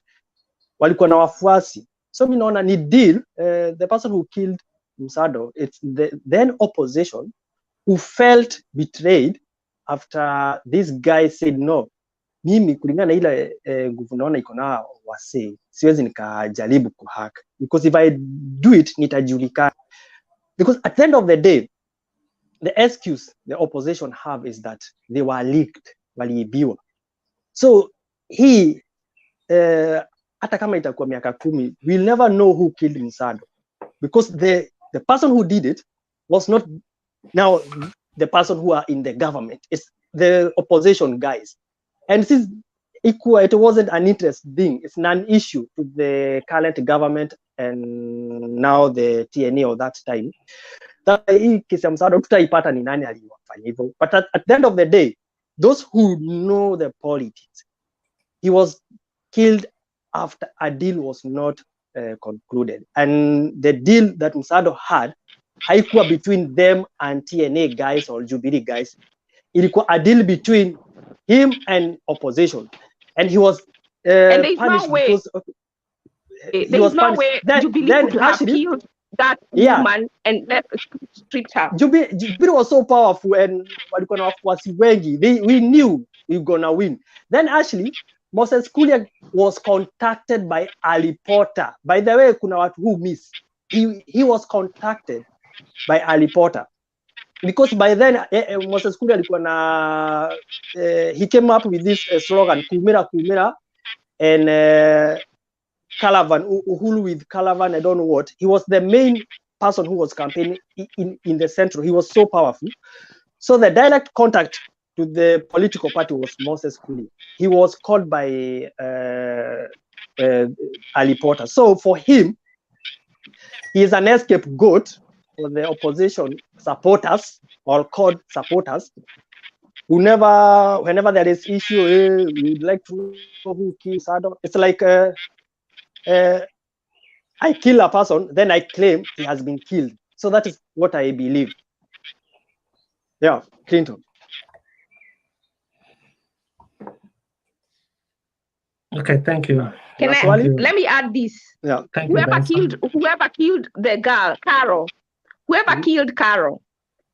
Walikuwa na wafuasi. So, mi naona ni deal, the person who killed Musado, it's the then opposition who felt betrayed after this guy said no, mimi kulingana na ile nguvu naona iko na wase siwezi nikajaribu kuhack because if I do it nitajulikana. Because at the end of the day, the excuse the opposition have is that they were leaked, waliibiwa. So he hata kama itakuwa miaka 10, we'll never know who killed Musado because the person who did it was not now the person who are in the government. It's the opposition guys. And since it wasn't an interest thing, it's not an issue to the current government and now the TNA of that time. But at the end of the day, those who know the politics, he was killed after a deal was not concluded. And the deal that Musado had haikuwa between them and TNA guys or Jubilee guys. Ilikuwa a deal between him and opposition. And he was punished because there is no way Jubilee could have killed that woman and stripped her. Jubilee was so powerful and walikuwa na wafuasi wengi. We knew we were gonna win. Then actually, Moses Kuria was contacted by Ali Potter. By the way, kuna watu who miss. He was contacted by Ali Potter because by then Moses Kuria alikuwa na he came up with this slogan kumira and Calavan Uhuru with Calavan, I don't know what. He was the main person who was campaigning in the central. He was so powerful. So the direct contact to the political party was Moses Kuria. He was called by Ali Potter. So for him, he is an scapegoat for the opposition supporters or CORD supporters who whenever there is issue, we would like to know who kills Musado. It's like I kill a person, then I claim he has been killed. So that is what I believe. Yeah, Clinton. Okay, thank you. Let me add this. Yeah. Whoever killed the girl, Carol, whoever killed Carol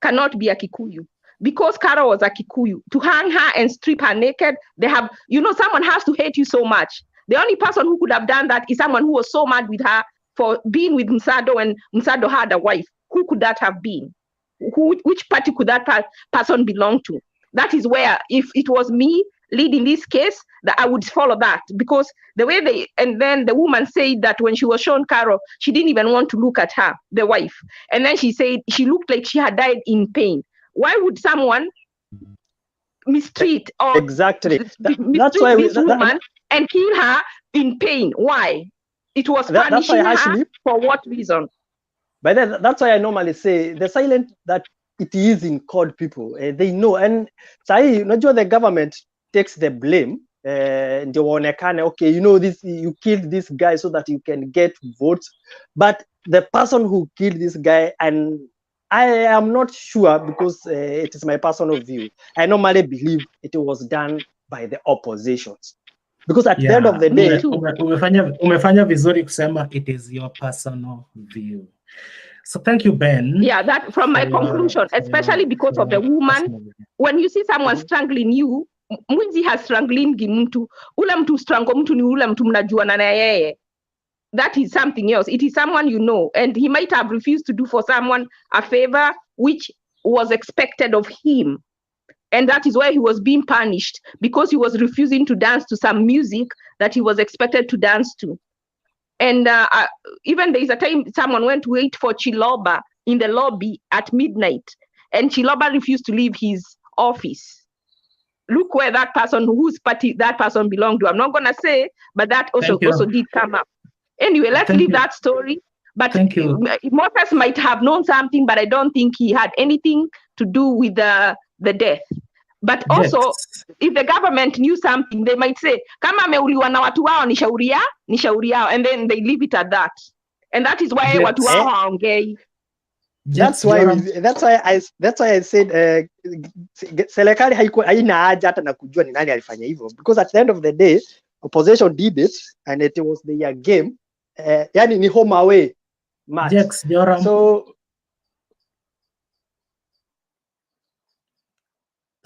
cannot be a Kikuyu because Carol was a Kikuyu. To hang her and strip her naked, someone has to hate you so much. The only person who could have done that is someone who was so mad with her for being with Msado when Msado had a wife. Who could that have been? Which party could that person belong to? That is where, if it was me leading this case, that I would follow that, because the way and then the woman said that when she was shown Carol, she didn't even want to look at her, the wife. And then she said she looked like she had died in pain. Why would someone mistreat or exactly that's why this woman and kill her in pain? Why? It was punishing her for what reason? But then, that's why I normally say the silent that it is in court people, they know. And say, the government takes the blame. Ndio waonekane, okay, this, you killed this guy so that you can get votes. But the person who killed this guy, and I am not sure, because it is my personal view, I normally believe it was done by the oppositions. Because at the end of the day, umefanya vizuri kusema it is your personal view. So thank you, Ben. Yeah, that from my conclusion, especially because of the woman. When you see someone strangling you, mwizi has strangling mtu, ule mtu strangle mtu ni ule mtu mnajuana na yeye. That is something else. It is someone you know, and he might have refused to do for someone a favor which was expected of him. And that is why he was being punished, because he was refusing to dance to some music that he was expected to dance to. And even there is a time someone went to wait for Chiloba in the lobby at midnight, and Chiloba refused to leave his office. Look where that person, whose party that person belonged to. I'm not going to say, but that also did come up. Anyway, let's leave that story. But Moses might have known something, but I don't think he had anything to do with the death. But also, if the government knew something, they might say, kama ameuliwa na watu wao ni shauri yao, and then they leave it at that. And that is why watu wao haongei. That's why I said serikali haina haja hata na kujua ni nani alifanya hivyo, because at the end of the day opposition did it and it was their game. Yani ni home away match. So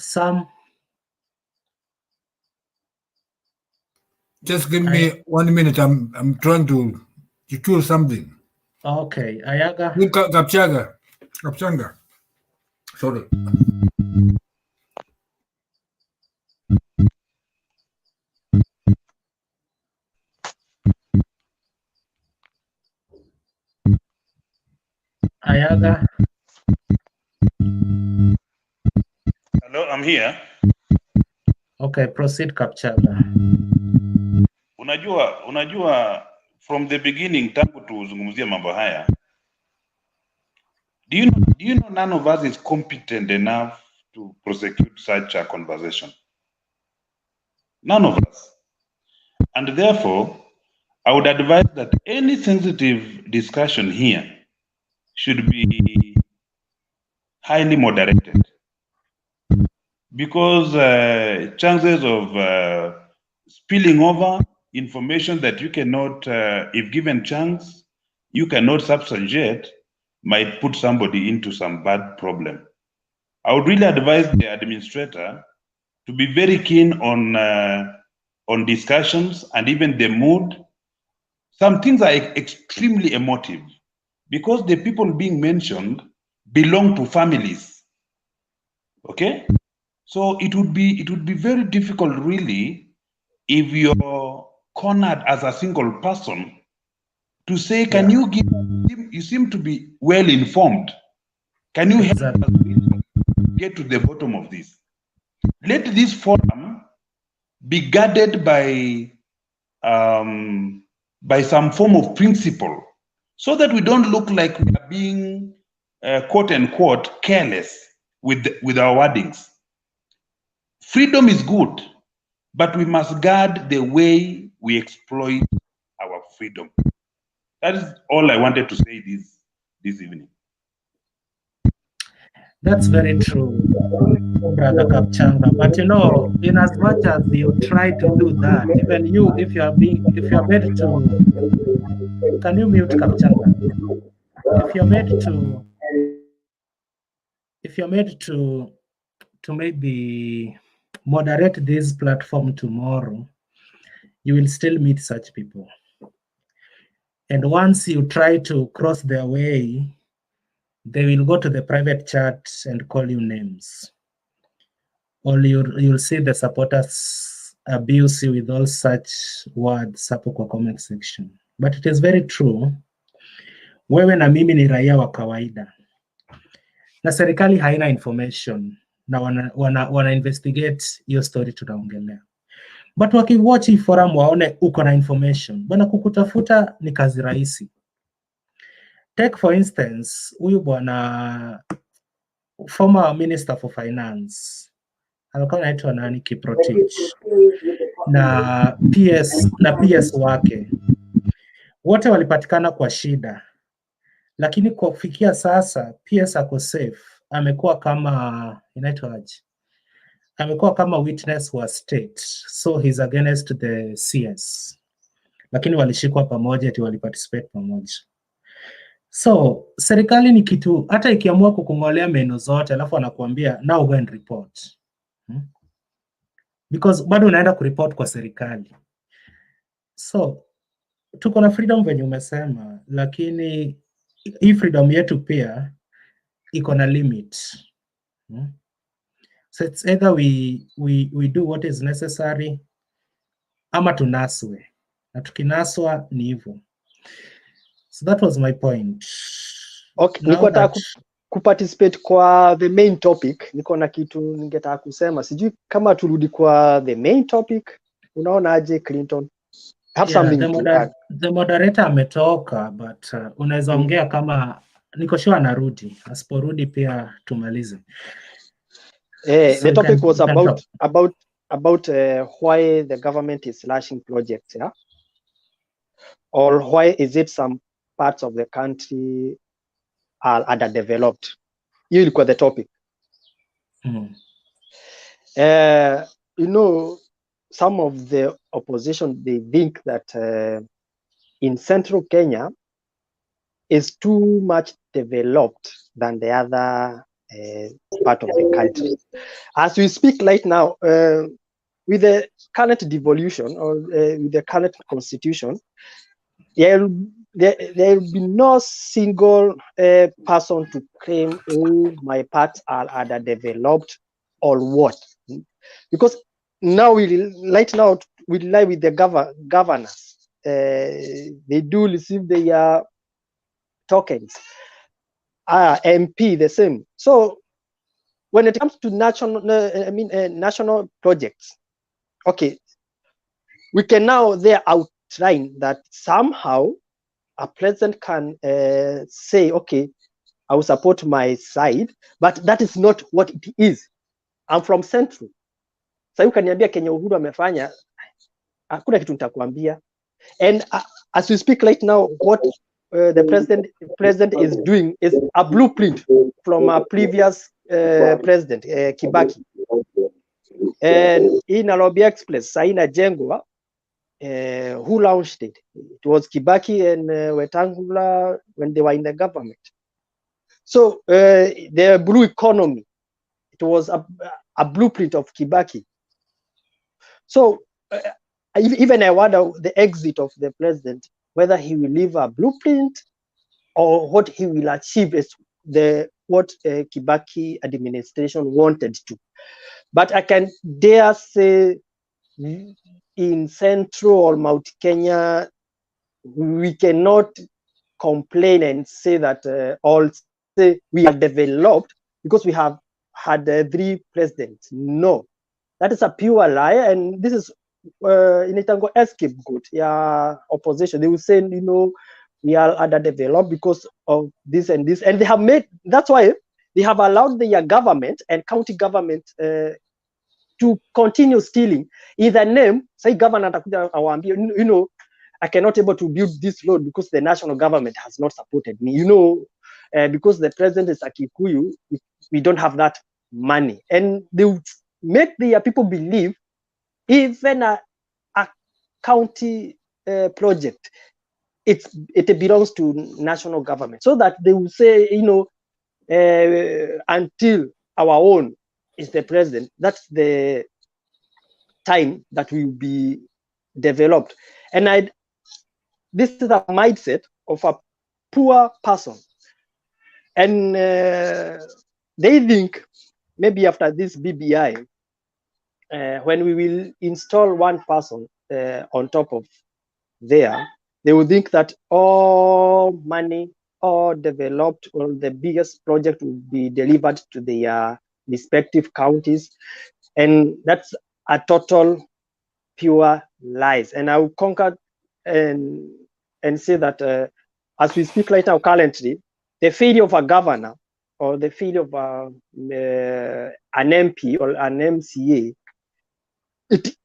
Sam, just give me 1 minute. I'm trying to choose something. Okay, Ayaga. Kapchanga. Sorry. Ayaga. Hello, I'm here. Okay, proceed, Kapchaga. Unajua from the beginning, tangu tuzungumzia mambo haya, do you know none of us is competent enough to prosecute such a conversation? None of us. And therefore, I would advise that any sensitive discussion here should be highly moderated, because chances of spilling over information that you cannot, if given chance, you cannot substantiate, might put somebody into some bad problem. I would really advise the administrator to be very keen on discussions and even the mood. Some things are extremely emotive, because the people being mentioned belong to families. Okay? So it would be very difficult, really, if you're cornered as a single person to say, can you give, you seem to be well informed. Can you help us get to the bottom of this? Let this forum be guarded by some form of principle, so that we don't look like we are being quote unquote careless with our wordings. Freedom is good, but we must guard the way we exploit our freedom. That is all I wanted to say this evening. That's very true, Brother Kapchanga. But in as much as you try to do that, even you, if you are made to, can you mute Kapchanga? If you're made to maybe moderate this platform tomorrow, you will still meet such people. And once you try to cross their way, they will go to the private chat and call you names. Or you'll see the supporters abuse you with all such words hapo kwa comment section. But it is very true. Wewe na mimi ni raia wa kawaida. Na serikali haina information na wana investigate hiyo story tunaongelea. But wakiwatch hii forum waone uko na information. Bwana, kukutafuta ni kazi rahisi. Take for instance, huyu bwana former Minister for Finance alikuwa anaitwa nani, Kiprotich, na PS wake wote walipatikana kwa shida, lakini kwa kufikia sasa PS ako safe. Amekuwa kama inaitwaje, amekuwa kama witness wa state, so he's against the CS, lakini walishikwa pamoja, eti waliparticipate pamoja. So serikali ni kitu, hata ikiamua kukungolea meno zote alafu anakuambia now go and report, because bado unaenda kureport kwa serikali. So tuko na freedom venye umesema, lakini hii freedom yetu pia iko na limit. So it's either we do what is necessary ama tunaswe, na tukinaswa ni hivyo. So that was my point. Okay, niko nataka kuparticipate kwa the main topic. Niko na kitu ningetaka kusema, sijui kama turudi kwa the main topic. Unaona aje Clinton? Have something to add. The moderator ametoka, but unaweza ongea kama niko sure anarudi. Asiporudi pia tumalize. So the topic was about why the government is slashing projects, yeah? Or why is it some parts of the country are underdeveloped? Hiyo ilikuwa the topic. You know, some of the opposition, they think that in central Kenya is too much developed than the other part of the country. As we speak right now, with the current devolution or with the current constitution, there will be no single person to claim, oh, my parts are underdeveloped or what. Because now we lie with the governors. They do receive their tokens. MP the same. So when it comes to national projects, okay, we can now there outline that somehow a president can say, okay, I will support my side, but that is not what it is. I'm from Central. Sasa ukaniambia Kenya Uhuru amefanya, hakuna kitu nitakwambia. And as we speak right now, what the president is doing is a blueprint from a previous president, Kibaki. And in Nairobi Express, Saina Jengwa, who launched it? It was Kibaki and Wetangula when they were in the government. So the blue economy, it was a blueprint of Kibaki. So even I wonder the exit of the president, whether he will leave a blueprint or what he will achieve is what Kibaki administration wanted to. But I can dare say in Central or Mount Kenya, we cannot complain and say that all say we are developed because we have had 3 presidents. No, that is a pure lie, and this is in Itango scapegoat, opposition. They will say, you know, we are underdeveloped because of this and this, and they have made. That's why they have allowed their government and county government to continue stealing. In the name, say governor, you know, I cannot able to build this road because the national government has not supported me. You know, because the president is a Kikuyu, we don't have that money, and they will make the people believe even a county project, it belongs to national government, so that they will say, you know, until our own is the president, that's the time that will be developed. And this is a mindset of a poor person. And they think maybe after this BBI, when we will install one person on top of there, they will think that all money, all developed, or the biggest project will be delivered to their respective counties. And that's a total pure lies. And I will concur and say that as we speak right now, currently, the failure of a governor or the failure of an MP or an MCA, it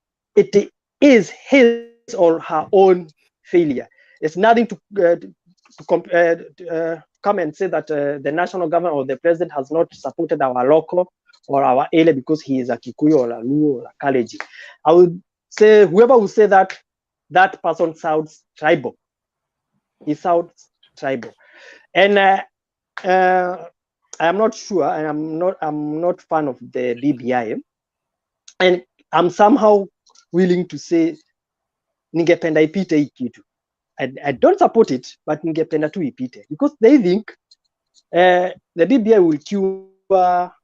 is his or her own failure. It's nothing to come and say that the national government or the president has not supported our local or our area because he is a Kikuyu or a Luo or a Kaleji. I would say whoever will say that, that person sounds tribal. He sounds tribal. And I'm not sure, and I'm not fan of the BBI. And I'm somehow willing to say ningependa ipite hii kitu. I don't support it, but ningependa tu ipite because they think the BBI will cure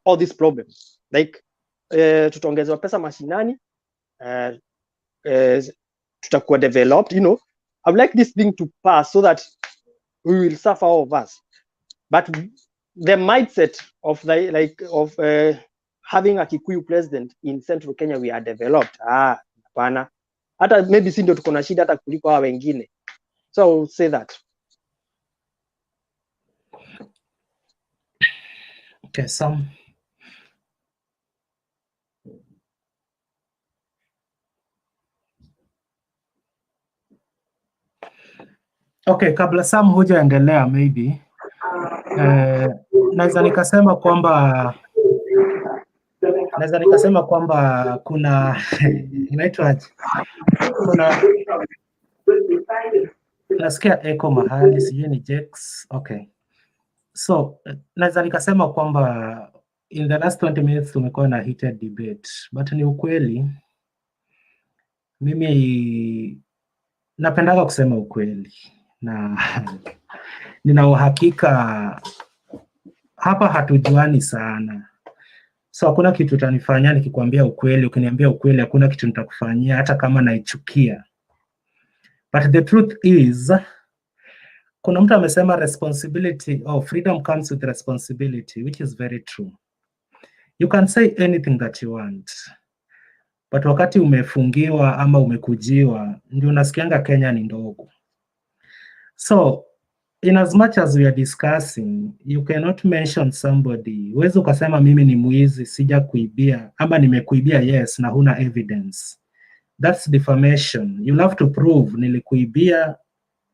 all these problems. Like tutaongezewa pesa mashinani, tutakuwa developed, you know. I would like this thing to pass so that we will suffer, all of us. But the mindset of having a Kikuyu president in Central Kenya, we are developed. Hapana. Hata maybe si ndio tuko na shida hata kuliko hawa wengine. So I will say that. Okay, Sam. Okay, kabla Sam hujaendelea maybe naweza nikasema kwamba kuna inaitwaje? Kuna nasikia echo mahali, sijui ni Jex. Okay. So, naweza nikasema kwamba in the last 20 minutes tumekuwa na heated debate, but ni ukweli, mimi napendaga kusema ukweli na nina uhakika hapa hatujuani sana. So hakuna kitu utanifanyia nikikwambia ukweli, ukiniambia ukweli hakuna kitu nitakufanyia hata kama naichukia. But the truth is, kuna mtu amesema responsibility or freedom comes with responsibility, which is very true. You can say anything that you want, but wakati umefungiwa ama umekujiwa, ndio unasikianga Kenya ni ndogo. So, in as much as we are discussing, you cannot mention somebody. Huwezi ukasema mimi ni mwizi, sija kuibia, ama nimekuibia yes na huna evidence. That's defamation. You'll have to prove nilikuibia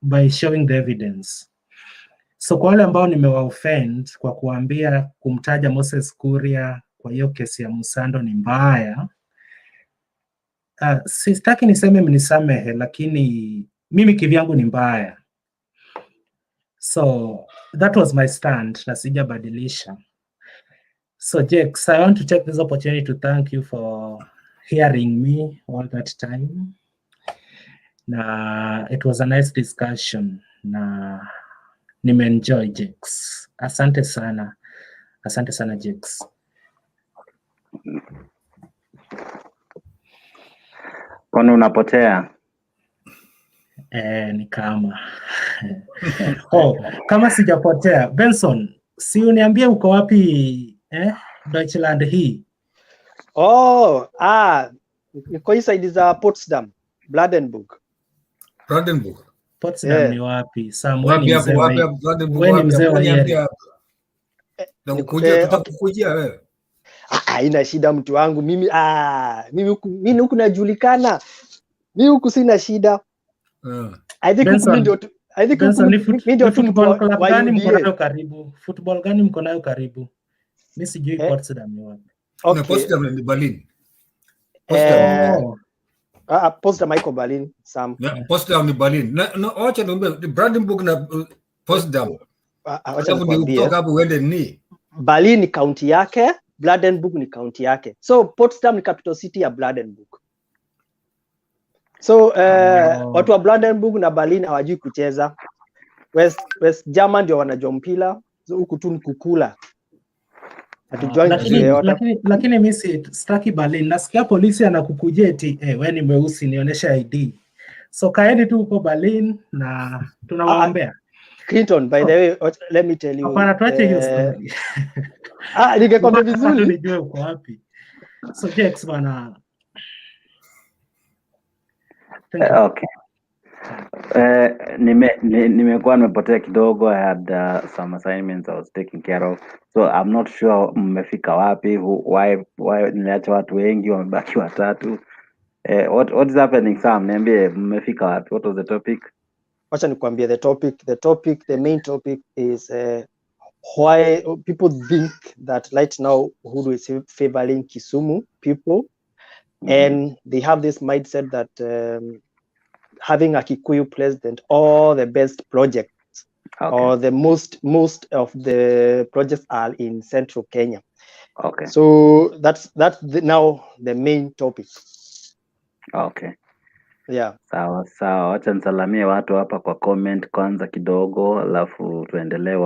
by showing the evidence. So kwa wale ambao nimewaoffend kwa kuambia kumtaja Moses Kuria kwa hiyo kesi ya Musando ni mbaya, sitaki niseme mnisamehe, lakini mimi kivyangu ni mbaya. So that was my stand, na sijabadilisha. So Jex, I want to take this opportunity to thank you for hearing me all that time. Na it was a nice discussion. Na nimeenjoy Jex. Asante sana. Asante sana Jex. Kwani unapotea? Ni kama. Kama sijapotea. Benson, si uniambie uko wapi Deutschland hii? Niko inside za Potsdam, Brandenburg. Brandenburg. Potsdam ni wapi? Wapi hapo Brandenburg wapi? Tutakukujia wewe. Haina shida mtu wangu. Mimi huku najulikana. Mimi huku sina shida. I think football club gani mko nayo karibu? Football gani mko nayo karibu? Mimi sijui Potsdam ni wapi. Okay. Potsdam ni Berlin. Potsdam iko Berlin, Sam. Potsdam ni Berlin. Acha niombe Brandenburg na Potsdam. Acha nikwambie. Kutoka hapo uende ni Berlin ni county yake, Brandenburg ni county yake. So Potsdam ni capital city ya Brandenburg. So watu wa Brandenburg na Berlin hawajui kucheza. West German ndio wanajua mpira, so huku tu ni kukula. Lakini mimi sitaki Berlin. Nasikia polisi anakukujia eti wewe ni mweusi nionyesha ID. So kaeni tu huko Berlin na tunawaombea. Clinton, by the way, let me tell you. Hapana, tuache hiyo story. Ningekwambia vizuri. Nijue uko wapi. So Jex bana. Okay. Nimekuwa nimepotea kidogo. I had some assignments I was taking care of, so I'm not sure mmefika wapi, why niliacha watu wengi wamebaki watatu. What is happening, Sam? Niambie mmefika wapi? What was the topic? Wacha nikwambie the main topic is why people think that right now Uhuru is favoring Kisumu people, and they have this mindset that having a Kikuyu president, all the best projects or the most of the projects are in central Kenya. Okay. So that's now the main topic. Okay. Yeah. Sawa, wacha nisalamie watu hapa kwa comment kwanza kidogo, alafu tuendelee.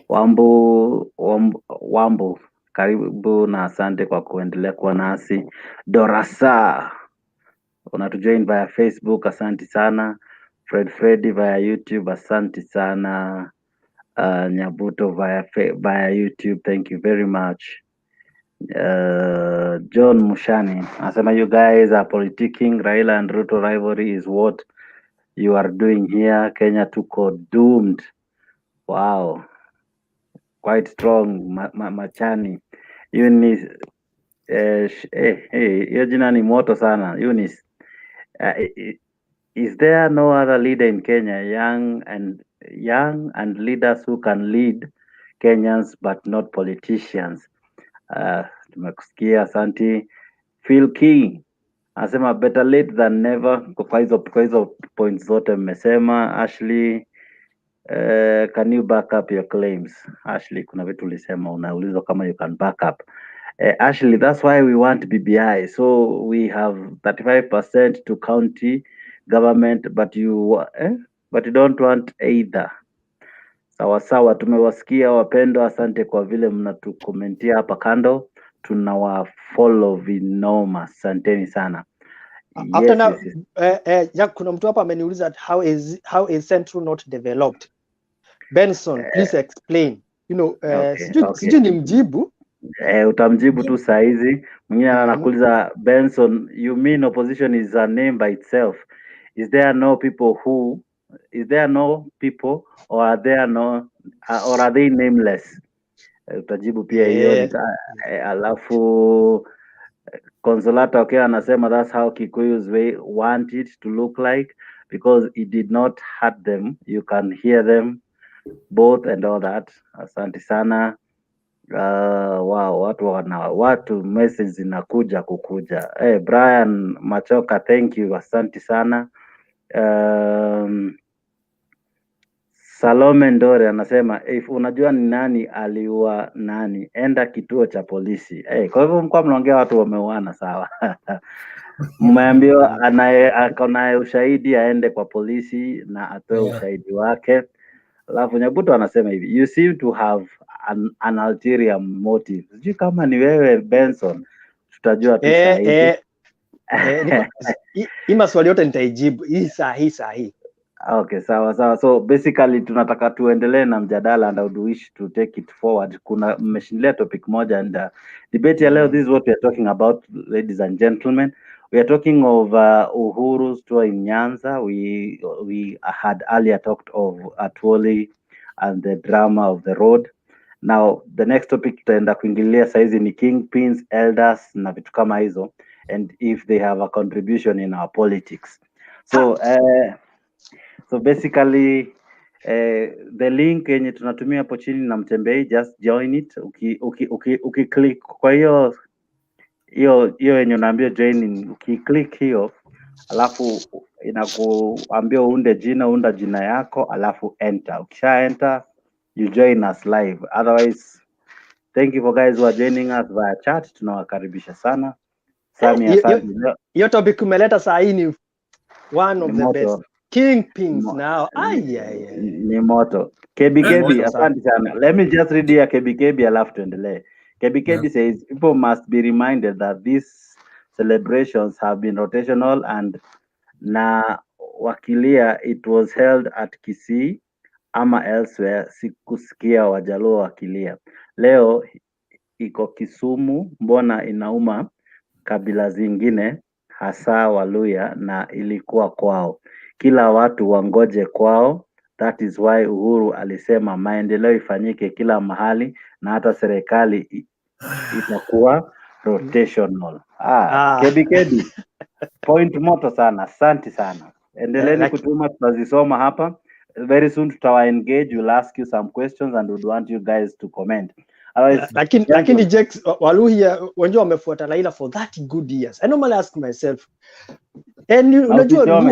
Wambu, karibu na asante kwa kuendelea kuwa nasi. Dorasa, unatujoin via Facebook, asante sana. Freddy via YouTube, asante sana. Nyabuto via YouTube, thank you very much. John Mushani anasema you guys are politicking. Raila and Ruto rivalry is what you are doing here. Kenya tuko doomed. Wow, quite strong. Machani Eunice, hiyo jina ni moto sana. Eunice, is there no other leader in Kenya, young and leaders who can lead Kenyans but not politicians? Tumekusikia, asante. Phil King anasema better late than never. Kwa hizo points zote mmesema. Ashley, can you back up your claims? Ashley, kuna vitu ulisema unaulizwa kama you can back up. Ashley, that's why we want BBI. So we have 35% to county government, but you don't want either. Sawa, tumewasikia wapendwa, asante kwa vile mnatukomentia hapa kando, tunawafollow vinoma, asanteni sana. After now, kuna mtu hapa ameniuliza how is Central not developed. Benson, please explain. You know, sijui ni mjibu. Utamjibu tu saa hizi. Mwingine anakuuliza Benson, you mean opposition is a name by itself? Is there no people or are they nameless? Utajibu pia hiyo. Alafu Consolata anasema that's how Kikuyus want it to look like, because it did not hurt them. You can hear them both and all that. Asante sana. Wow, watu message zinakuja kukuja. Brian Machoka, thank you, asante sana. Salome Ndore anasema if unajua ni nani aliua nani, enda kituo cha polisi. Kwa hivyo mko mnaongea watu wameuana, sawa. Mmeambiwa anaye ushahidi aende kwa polisi na atoe ushahidi wake. Alafu Nyabuto anasema hivi, you seem to have an ulterior motive. Sijui kama ni wewe Benson, tutajua tu sahihi. Hii maswali yote nitaijibu hii sahihi. Okay, sawa. So basically tunataka tuendelee na mjadala and I would wish to take it forward. Kuna mmeshindilia topic moja and debate ya leo, this is what we are talking about, ladies and gentlemen. We are talking of Uhuru's tour in Nyanza. We had earlier talked of Atwoli and the drama of the road. Now the next topic tutaenda kuingilia saizi ni Kingpins, elders na vitu kama hizo, and if they have a contribution in our politics. So basically the link yenye tunatumia hapo chini na mtembei, just join it. Ukiclick kwa hiyo yenye unaambia join, ukiclick hiyo alafu inakuambia unda jina yako alafu enter. Ukisha enter you join us live. Otherwise, thank you for guys who are joining us via chat, tunawakaribisha sana. Sami, asante. Hiyo topic umeleta saa hii one of the best Kingpins now. Ni moto. KBKB, asante sana. Let me just read here KBKB alafu tuendelee. KBKB says people must be reminded that these celebrations have been rotational and na wakilia it was held at Kisii ama elsewhere. Sikusikia Wajaluo wakilia. Leo iko Kisumu, mbona inauma kabila zingine hasa Waluya na ilikuwa kwao. Kila watu wangoje kwao. That is why Uhuru alisema maendeleo ifanyike kila mahali na hata serikali itakuwa rotational. KBKB. Point moto sana. Asante sana. Endeleeni kutuma, tutazisoma hapa. Very soon tutawa engage, we'll ask you some questions and we'd want you guys to comment. Lakini Jex, Waluhya wenyewe wamefuata Raila for 30 good years. I normally ask myself, and unajua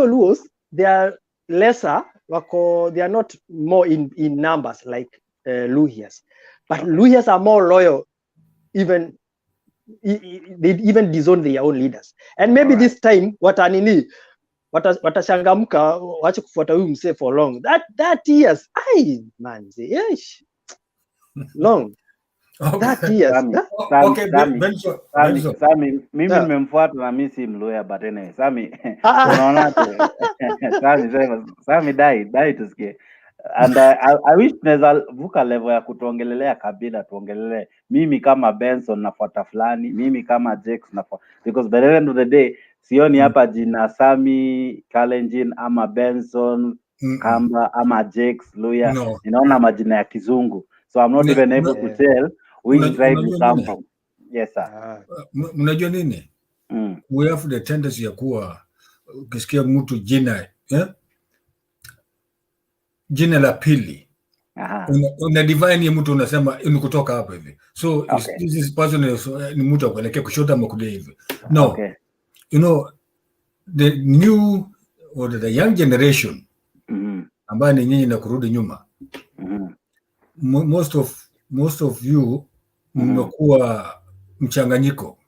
Luos, they are lesser, they are not more in numbers like Luhyas, but Luhyas are more loyal. Even they even disown their own leaders, and maybe this time watashangamka waache kufuata huyu msee for long. That years, yes, long. That years. Sami, mimi nimemfuata na mimi si Mluya, but anyway, Sami, unaonaje? Sami dai tusikie. And I wish tunaweza vuka level ya kutuongelelea kabila, tuongelele mimi kama Benson nafuata fulani, mimi kama Jex nafuata, because by the end of the day sioni hapa jina Sami, Kalenjin ama Benson, Kamba ama Jex, Luya. Ninaona majina ya Kizungu. So I'm not even able to tell which tribe you come from. Yes sir. Mnajua nini? We have the tendency ya kuwa ukisikia mtu jina la pili una divine mtu unasema ni kutoka hapa hivi. So this is person ni mtu akuelekea kushoto ama kulia hivi. No. You know, the new or the young generation ambayo ni nyinyi na kurudi nyuma. Most of you mmekuwa mchanganyiko.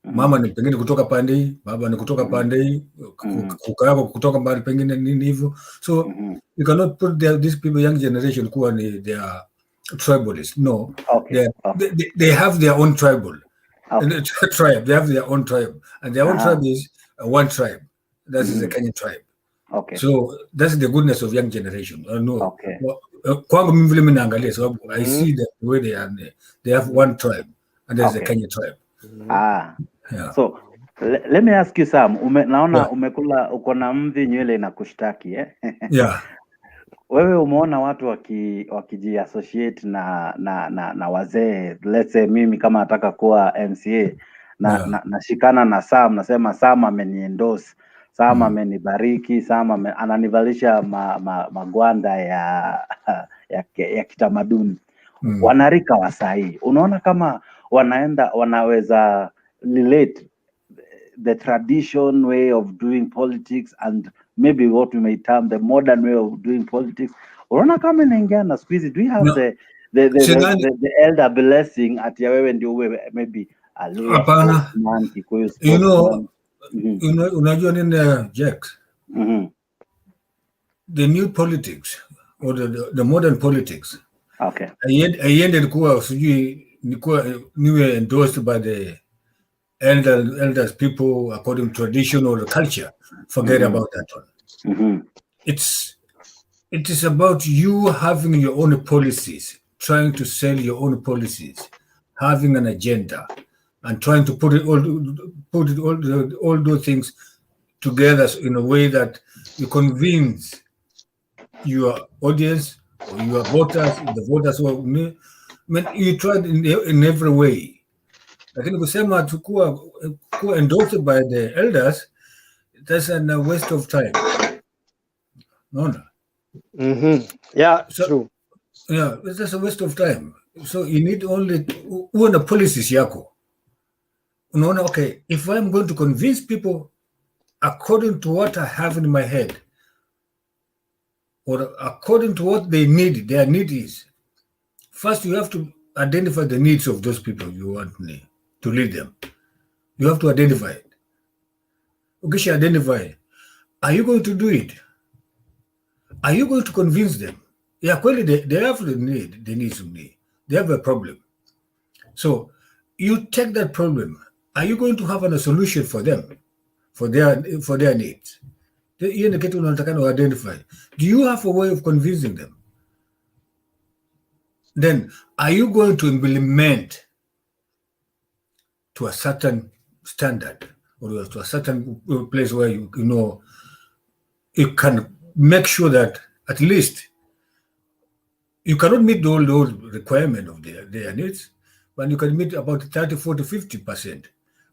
Mama ni pengine kutoka pande hii, baba ni kutoka pande hii, kuka yako kutoka pande pengine nini hivyo. So you cannot put these people, young generation, kuwa ni they are tribalists. No, they have their own tribal tribe. They have their own tribe, and their own tribe is one tribe. That is the Kenyan tribe. So that's the goodness of young generation. No. Kwangu mimi vile mimi naangalia sababu I see that the way they have one tribe and there's the Kenya tribe. So let me ask you Sam, naona umekula uko na mvi nywele inakushtaki Wewe umeona watu wakiji associate na wazee, let's say mimi kama nataka kuwa MCA nashikana na Sam, nasema Sam ameniendorse, Sam amenibariki, Sam ananivalisha magwanda ya kitamaduni. Wanarika wa sahi, unaona kama wanaweza relate the tradition way of doing politics and maybe what we may term the modern way of doing politics? Unaona kama inaingia na squeeze? Do you have the elder blessing at ya wewe ndio wewe maybe Hapana. You know, unajua nini Jack? The new politics or the modern politics. Aiende kuwa sijui niwe endorsed by the elders people according to tradition or the culture. Forget about that one. It is about you having your own policies, trying to sell your own policies, having an agenda, and trying to put all those things together in a way that you convince your audience or your voters, the voters who are, you try in every way. Lakini kusema kuwa endorsed by the elders, that's a waste of time. No. Yeah, true. Yeah, that's a waste of time. So you need only uwe na policies yako. Unaona, okay, if I'm going to convince people according to what I have in my head, or according to what they need, their need is, first you have to identify the needs of those people you want to lead them. You have to identify it. ukisha identify, are you going to do it? Are you going to convince them? Yeah, clearly they have the need. They need some need. They have a problem. So you take that problem. Are you going to have a solution for them, for their needs? You get to identify. Do you have a way of convincing them? Then are you going to implement to a certain standard or to a certain place where you know you can make sure that at least you cannot meet the whole requirement of their needs, but you can meet about 30, 40, 50%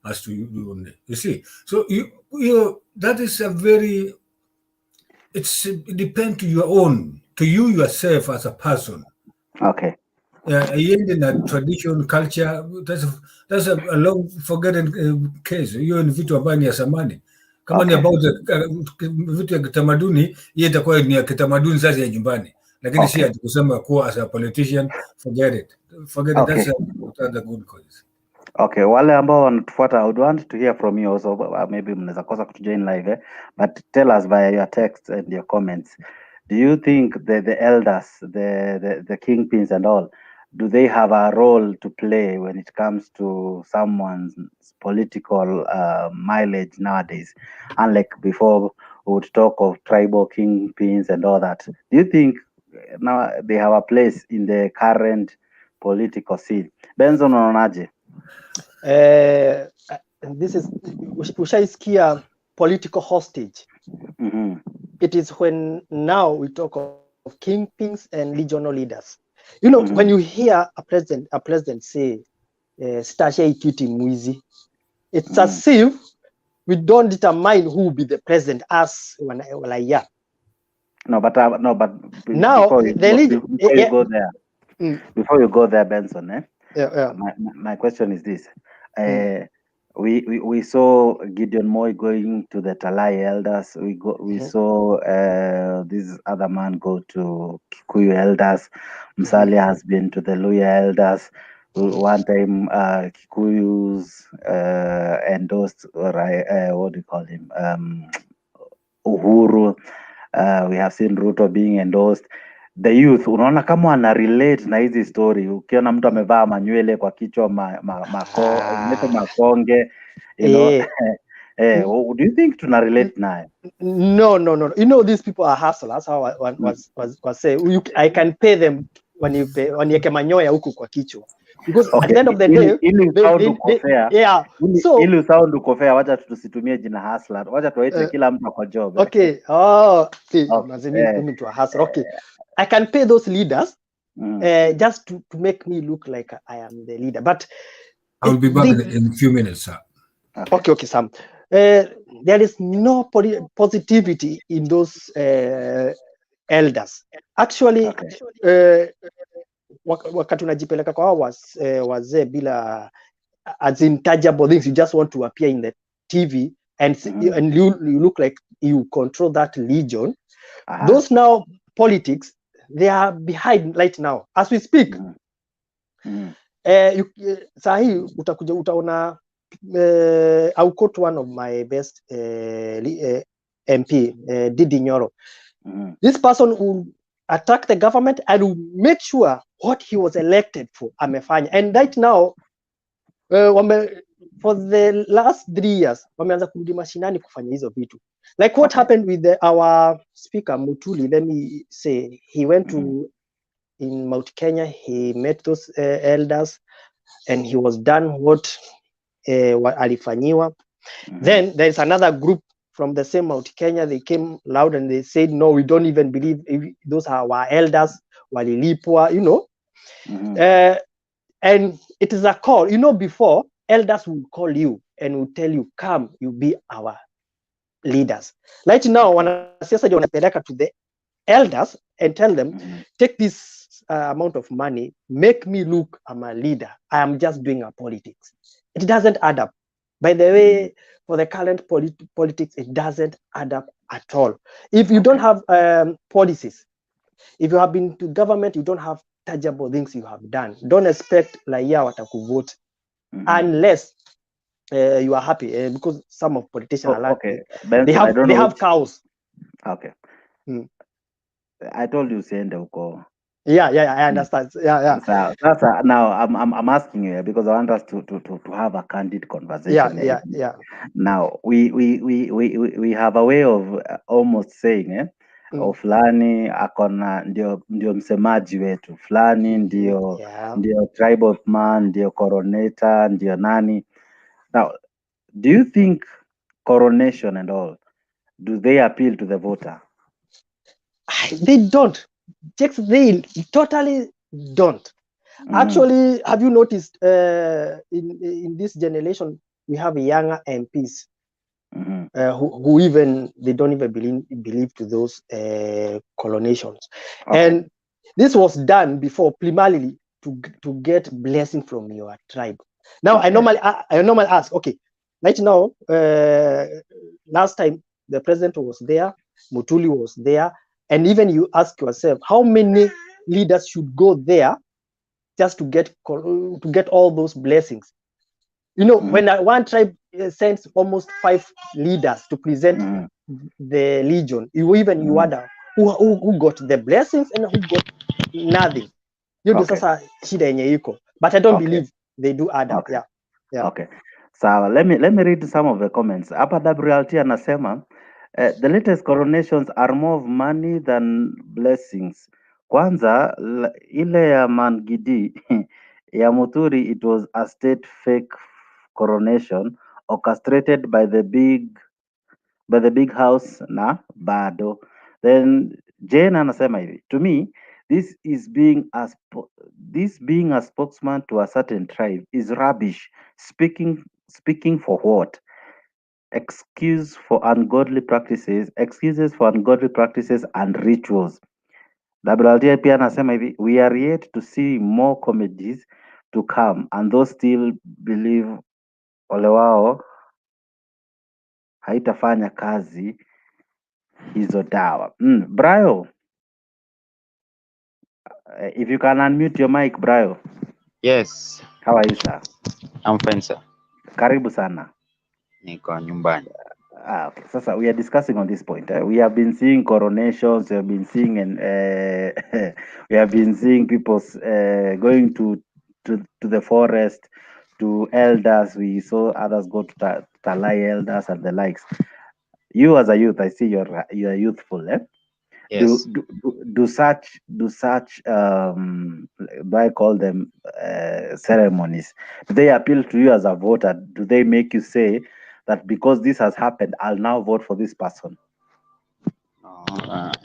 as to you see. So you that is a very, it depends to you yourself as a person. Okay. In a tradition culture, that's a long forgotten case. Hiyo ni vitu ambayo ni ya zamani. Kama ni about vitu ya kitamaduni, hiyo itakuwa ni ya kitamaduni sasa ya nyumbani. Lakini si ati kusema kuwa as a politician, forget it. That's a good cause. Okay, wale ambao wanatufuata, I would want to hear from you also. Maybe mnaweza kosa kutujoin live, but tell us via your text and your comments. Do you think the elders, the kingpins and all, do they have a role to play when it comes to someone's political mileage nowadays? Unlike before, we would talk of tribal kingpins and all that. Do you think now they have a place in the current political scene? Benson, unaonaje? This is ushaisikia political hostage. It is when now we talk of kingpins and regional leaders. You know, when you hear a president say Stasha Ikiti Mwizi, it's as if we don't determine who will be the president as when yeah. No, but now before you go there, before you go there, Benson, my question is this: we saw Gideon Moy going to the Talai elders. We saw this other man go to Kikuyu elders. Musalia has been to the Luya elders. One time, Kikuyus endorsed, what do you call him? Uhuru. We have seen Ruto being endorsed. The youth, unaona kama wana relate na hizi story. Ukiona mtu amevaa manywele kwa kichwa makonge, you know. Do you think tuna relate naye? No. You know, these people are hustlers. How was say I can pay them when you manyoya huku kwa kichwa. Because at the end of the day, ili sound uko fair, wacha tusitumie jina hustler, wacha tuwaite kila mtu kwa job. Okay. Mimi to a hustler. Okay. I can pay those leaders just to make me look like I am the leader. But I will be back in a few minutes, sir. Okay, Sam. There is no positivity in those elders. Actually, wakati unajipeleka kwa wazee bila as intangible things, you just want to appear in the TV and you look like you control that legion. Those now politics, they are behind right now as we speak. Sahi utaona I'll quote one of my best MP, Didi Nyoro. This person will attack the government and will make sure what he was elected for amefanya. And right now, for the last 3 years, wameanza kurudi mashinani kufanya hizo vitu. Like what happened with our speaker Mutuli, let me say, he went to in Mount Kenya, he met those elders and he was done what alifanyiwa. Then there is another group from the same Mount Kenya, they came loud and they said, no, we don't even believe those are our elders, walilipwa, you know. And it is a call, you know, before elders will call you and will tell you, come, you be our leaders. Right now, wanasiasa wanapeleka to the elders and tell them, take this amount of money, make me look, I'm a leader. I am just doing a politics. It doesn't add up. By the way, for the current politics, it doesn't add up at all. If you don't have policies, if you have been to government, you don't have tangible things you have done. Don't expect raia watakuvote unless you are happy because some of politicians are like okay. Benson, they have cows. Okay. I told you send huko. Yeah, I understand. Yeah. So now I'm asking you because I want us to have a candid conversation. Yeah. Now we have a way of almost saying fulani akona ndio msemaji wetu, fulani ndio tribal man, ndio coronator, ndio nani. Now, do you think coronation and all, do they appeal to the voter? They don't. They totally don't. Actually, have you noticed in this generation we have younger MPs who even they don't even believe to those coronations, and this was done before primarily to get blessing from your tribe. Now I normally ask, okay, right now last time the president was there, Mutuli was there, and even you ask yourself how many leaders should go there just to get all those blessings. You know, when one tribe sends almost 5 leaders to present the legion, you wonder who got the blessings and who got nothing. Sasa shida yenye iko, but I don't believe they do add up. Yeah. Okay. So let me read some of the comments. Hapa WLT anasema the latest coronations are more of money than blessings. Kwanza ile ya Mangidi ya Muturi, it was a state fake coronation orchestrated by the big house na bado. Then Jane anasema hivi, to me this being a spokesman to a certain tribe is rubbish. Speaking for what? Excuses for ungodly practices and rituals. WLT pia anasema hivi, we are yet to see more comedies to come and those still believe ole wao haitafanya kazi hizo dawa. Brayo, if you can unmute your mic, Brayo. Yes. How are you, sir? I'm fine, sir. Karibu sana. Niko nyumbani. Okay. Sasa we are discussing on this point. We have been seeing coronations. We have been seeing we have been seeing people going to the forest, to elders. We saw others go to Talai elders and the likes. You as a youth, I see you're youthful. Yes. Do such I call them ceremonies, do they appeal to you as a voter? Do they make you say that because this has happened, I'll now vote for this person?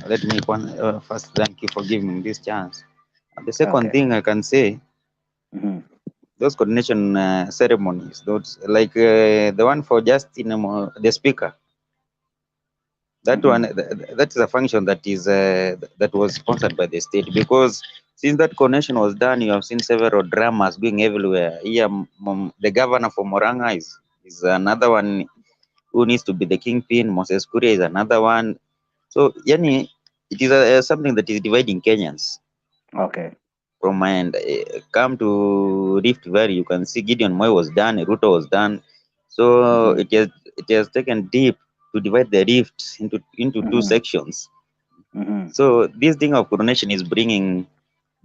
Let me first thank you for giving me this chance. The second thing I can say, those coordination ceremonies, those like the one for Justin, the speaker. That one, that is a function that is that was sponsored by the state, because since that coordination was done, you have seen several dramas being everywhere. Here, the governor for Moranga is another one who needs to be the kingpin. Moses Kuria is another one. So, yani, it is something that is dividing Kenyans. Okay. From my end, come to Rift Valley, you can see Gideon Moy was done, Ruto was done. So it has taken deep to divide the rift into two sections. So this thing of coronation is bringing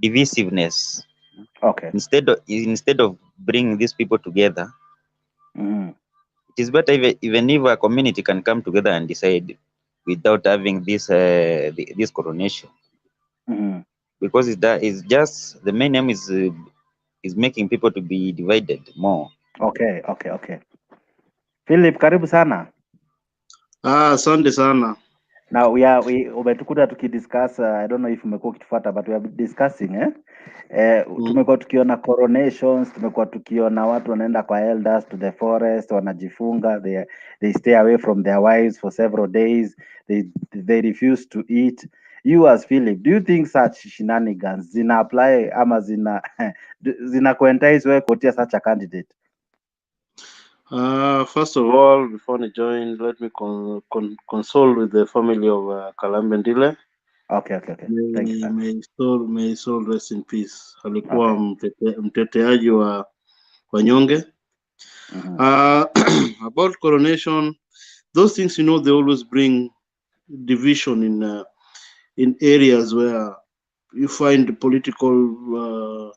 divisiveness. Okay. Instead of bringing these people together, it is better even if a community can come together and decide without having this this coronation. Because that is just the main aim is making people to be divided more. Okay. Philip, karibu sana. Asante sana. Now umetukuta tukidiscuss, I don't know if umekuwa ukitufuata, but we are discussing tumekuwa tukiona coronations, tumekuwa tukiona watu wanaenda kwa elders to the forest, wanajifunga, they stay away from their wives for several days, they refuse to eat. You as Philip, do you think such shenanigans zina apply ama zina coentice wewe kutia such a candidate? First of all, before I join, let me console with the family of Kalambe Ndile. Okay. Thank you, sir. May soul rest in peace. Alikuwa mteteaji wa wanyonge. About coronation, those things, they always bring division in areas where you find political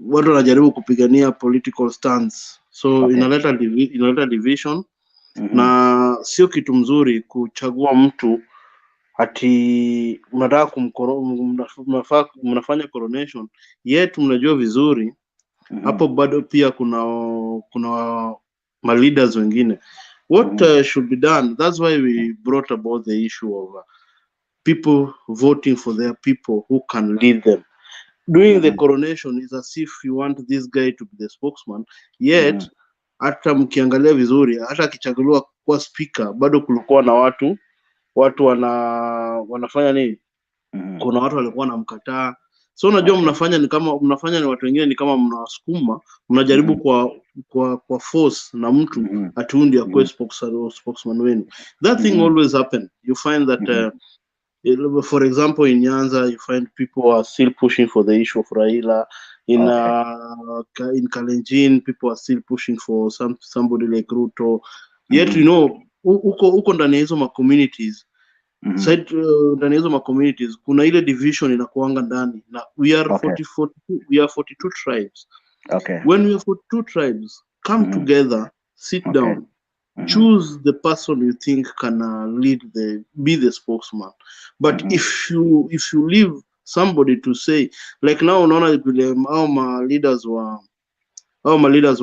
watu wanajaribu kupigania political stance, so inaleta division na sio kitu mzuri kuchagua mtu ati mnataka mnafanya coronation yet mnajua vizuri hapo bado pia kuna ma leaders wengine. What should be done? That's why we brought about the issue of people voting for their people who can lead them. Doing the coronation is as if you want this guy to be the spokesman, yet hata mkiangalia vizuri, hata akichaguliwa kuwa speaker bado kulikuwa na watu wanafanya nini? Kuna watu walikuwa wanamkataa. So unajua mnafanya ni watu wengine ni kama mnawasukuma, mnajaribu kwa force na mtu atundi akwe spokesman wenu. That thing always happen. You find that for example in Nyanza you find people are still pushing for the issue of Raila. In Kalenjin people are still pushing for somebody like Ruto. Yet uko ndani hizo ma communities ndani hizo ma communities kuna ile division inakuanga ndani na we are 42 tribes. When we are 42 tribes come together, sit down, choose the person you think can be the spokesman. But if you leave somebody to say, like now unaona vile ma leaders wa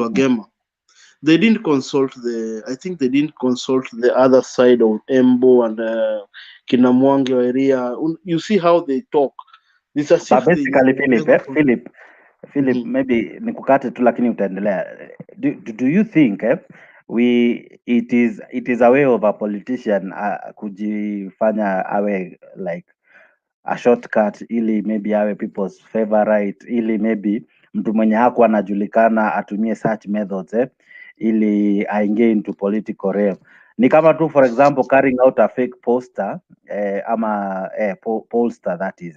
Gema, they didn't consult the other side of Embo and Kinamwangi area. You see how they talk. This is basically Philip, maybe nikukate tu lakini utaendelea. Do you think it is a way of a politician kujifanya awe like a shortcut ili maybe awe people's favorite, ili maybe mtu mwenye hakuwa anajulikana atumie such methods ili aingie into political realm? Ni kama tu for example carrying out a fake poster ama pollster that is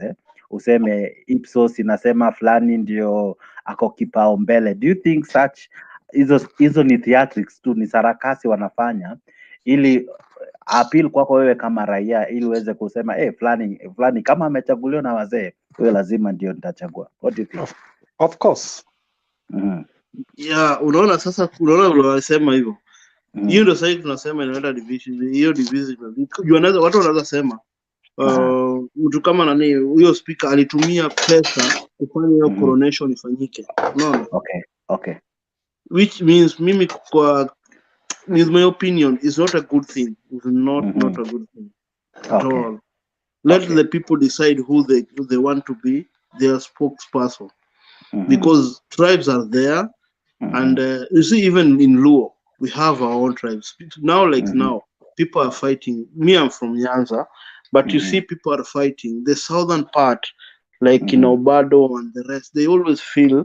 useme Ipsos inasema fulani ndio ako kipao mbele. Do you think such hizo ni theatrics tu, ni sarakasi wanafanya ili appeal kwako wewe kama raia, ili uweze kusema fulani kama amechaguliwa na wazee, wewe lazima ndio nitachagua? What do you think? Of course. Yeah, unaona sasa, unaona wanasema hivyo. Hiyo ndio sasa tunasema inaenda division. Hiyo division watu wanaweza sema mtu kama nani huyo speaker alitumia pesa kufanya hiyo coronation ifanyike. Unaona? Okay. Which means mimi with my opinion is not a good thing. It's not a good thing at all. Let the people decide who they want to be their spokesperson. Because tribes are there, and you see even in Luo we have our own tribes now. Now people are fighting. Me, I'm from Nyanza, but you see people are fighting the southern part, like in Obado and the rest. They always feel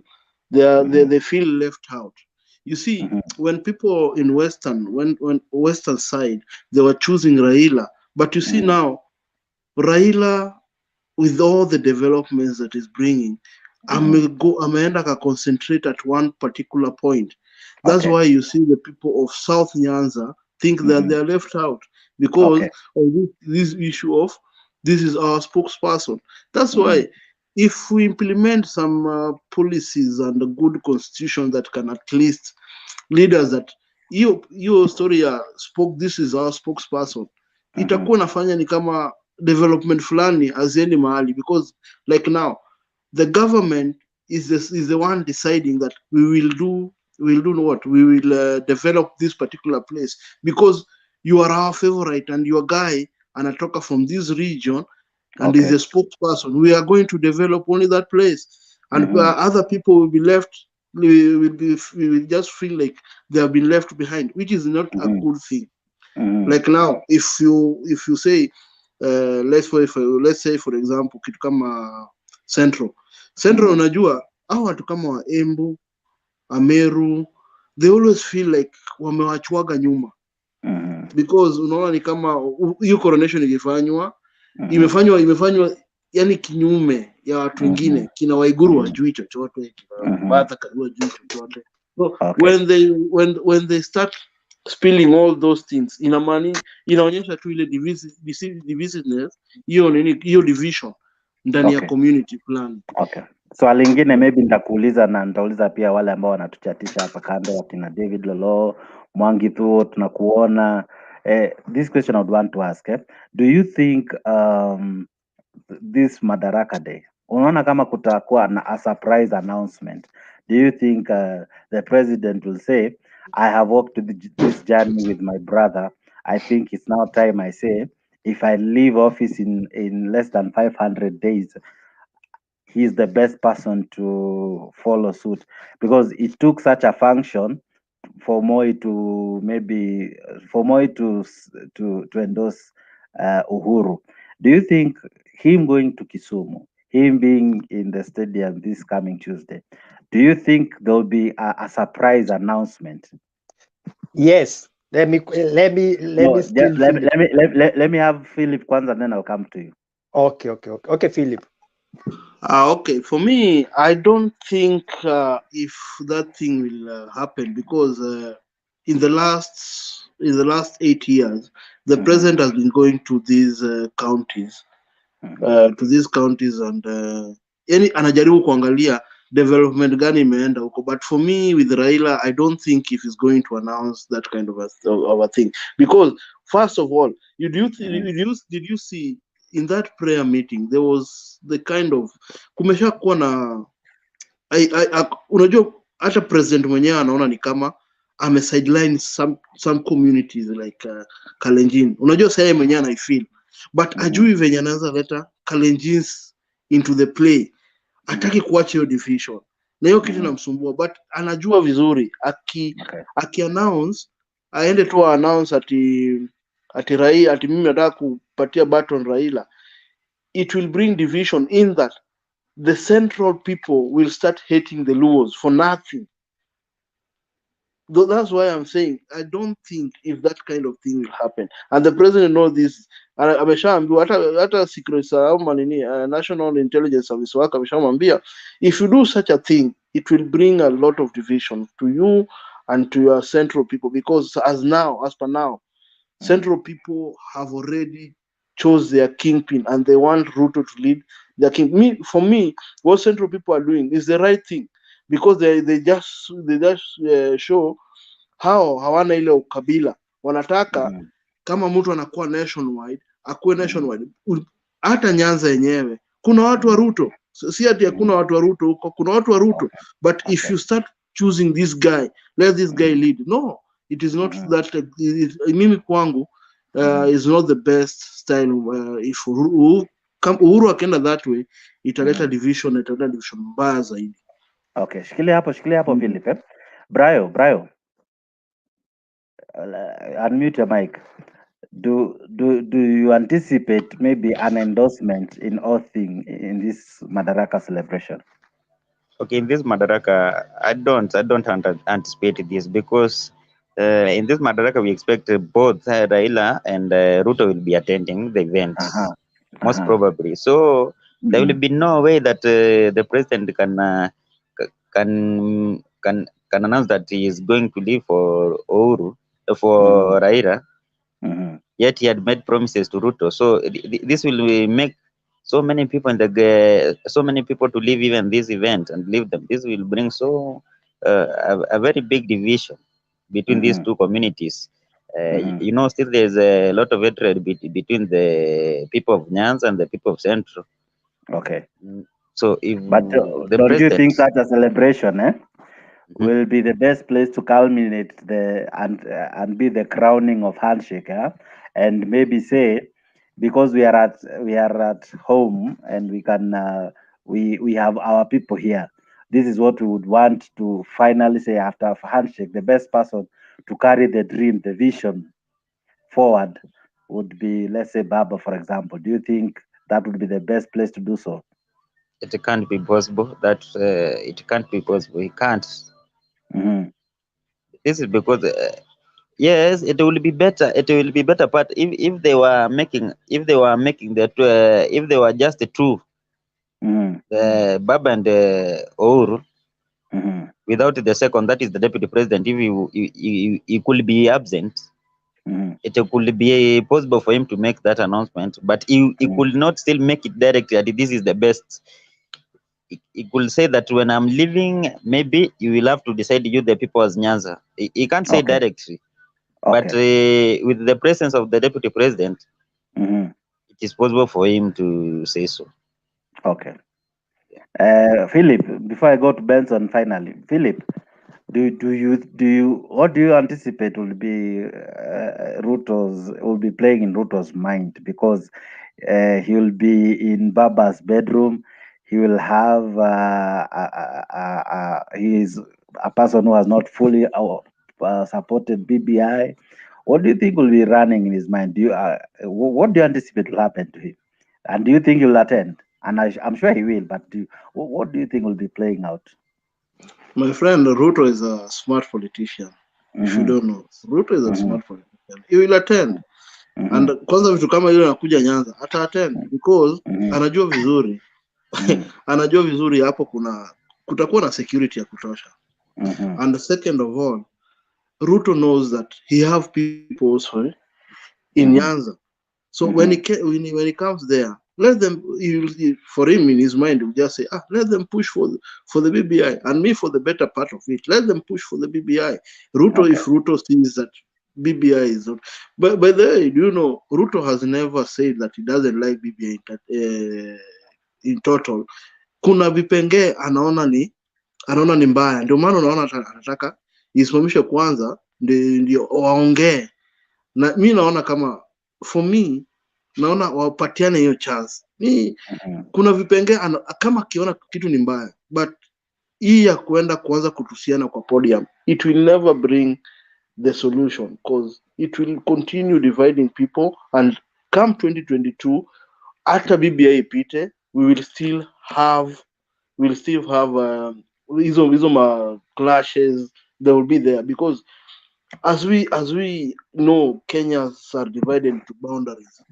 they feel left out. You see, when people in when western side, they were choosing Raila, but you see now Raila, with all the developments that is bringing, ameenda ka concentrate at one particular point. That's why you see the people of South Nyanza think that they are left out because of this issue of this is our spokesperson. That's why if we implement some policies and a good constitution that can at least leaders that your story this is our spokesperson, itakuwa nafanya ni kama development fulani azieni mahali, because like now the government is the one deciding that we will do what we will develop this particular place because you are our favorite and your guy anatoka from this region and is a spokesperson. We are going to develop only that place, and other people will be left. We will just feel like they have been left behind, which is not a good thing. Like now, if you say, let's say for example, kitu kama Central, unajua hao watu kama wa Embu, Ameru, they always feel like wamewachwaga nyuma because unaona ni kama hiyo coronation imefanywa yani kinyume ya watu wengine. Kina Waiguru wajui chochote, kina Martha Karua wajui chochote, So when they start spilling all those things, inaonyesha tu ile divisiveness, hiyo division ndani ya community fulani. Okay. Swali lingine maybe nitakuuliza na nitauliza pia wale ambao wanatuchatisha hapa kando, wakina David Lolo, Mwangi Thuo, tunakuona. This question I would want to ask, do you think this Madaraka Day, unaona kama kutakuwa na a surprise announcement? Do you think the president will say, I have walked this journey with my brother. I think it's now time I say, if I leave office in less than 500 days, he's the best person to follow suit, because it took such a function for Moi to endorse Uhuru. Do you think him going to Kisumu, him being in the stadium this coming Tuesday, do you think there'll be a surprise announcement? Yes. Let me have Philip kwanza, then I'll come to you. Okay, Philip. Okay, for me, I don't think if that thing will happen, because in the last 8 years, the president has been going to these counties, and anajaribu kuangalia development gani imeenda huko. But for me, with Raila, I don't think if he's going to announce that kind of a thing, because first of all, did you see in that prayer meeting there was the kind of kumesha kuwa na unajua hata president mwenyewe anaona ni kama ame sideline some communities like Kalenjin. Unajua sasa yeye mwenyewe anaifeel, but ajui venye anaanza leta Kalenjins into the play. Hataki kuacha hiyo division, na hiyo kitu inamsumbua, but anajua vizuri aki announce, aende tu announce ati Raila, ati mimi nataka kupatia baton Raila, it will bring division in that the central people will start hating the Luos for nothing. That's why I'm saying I don't think if that kind of thing will happen, and the president knows this. Ameshaambiwa hata secret national intelligence service wake ameshamwambia, if you do such a thing, it will bring a lot of division to you and to your central people, because as per now, central people have already chose their kingpin and they want Ruto to lead their king. For me, what central people are doing is the right thing, because they just show how hawana ile ukabila. Wanataka kama mtu anakuwa nationwide, akuwe nationwide. Hata Nyanza yenyewe kuna watu wa Ruto, si ati hakuna watu wa Ruto huko, kuna watu wa Ruto, but if you start choosing this guy, let this guy lead. No, it is not that. Mimi kwangu is not the best style. If Uhuru akienda that way, italeta division mbaya zaidi. Okay, shikilia hapo Philip. Brayo, unmute your mic. Do you anticipate maybe an endorsement in oathing in this Madaraka celebration? Okay, in this Madaraka, I don't anticipate this, because in this Madaraka we expect both Raila and Ruto will be attending the event, most probably. So there will be no way that the president can announce that he is going to leave for Uhuru, for Raila. Yet he had made promises to Ruto. So this will make so many people to leave even this event and leave them. This will bring a very big division between these two communities. Still there's a lot of hatred between the people of Nyanza and the people of Central. Okay. So but don't you think that a celebration will be the best place to culminate and be the crowning of handshake, and maybe say, because we are at home and we can we have our people here, this is what we would want to finally say after a handshake. The best person to carry the dream, the vision forward would be, let's say, Baba, for example. Do you think that would be the best place to do so? It can't be possible. It can't be possible. He can't. This is because yes, it will be better. It will be better. But if they were just the two, Baba and Uhuru, without the second, that is the deputy president, if he could be absent, it could be possible for him to make that announcement, but he could not still make it directly that this is the best. He could say that when I'm leaving, maybe you will have to decide you the people as Nyanza. He can't say directly, but with the presence of the deputy president, it is possible for him to say so. Okay. Philip, before I go to Benson finally, Philip, what do you anticipate will be will be playing in Ruto's mind? Because he will be in Baba's bedroom. He will have he is a person who has not fully supported BBI. What do you think will be running in his mind? What do you anticipate will happen to him? And do you think he'll attend? And I'm sure he will, but what do you think will be playing out? My friend, Ruto is a smart politician. If you don't know, Ruto is a smart politician. He will attend. And kwanza vitu kama hilo nakuja Nyanza, ata attend because anajua vizuri. Anajua vizuri hapo kutakuwa na security ya kutosha. And the second of all, Ruto knows that he have people also in Nyanza. So when he comes there, let them. For him in his mind, he'll just say, let them push for the BBI, and me for the better part of it. Let them push for the BBI. Ruto, if Ruto sees that BBI is not, but by the way, do you know Ruto has never said that he doesn't like BBI in total. Kuna vipengee anaona ni mbaya, ndio maana unaona anataka isimamishe kwanza ndio waongee. Na mimi naona kama for me naona wapatiane hiyo chance. Kuna vipengee kama akiona kitu ni mbaya, but hii ya kuanza kutusiana kwa podium, it will never bring the solution because it will continue dividing people, and come 2022 after BBI ipite, we will still have hizo clashes. They will be there because as we know, Kenyans are divided into boundaries.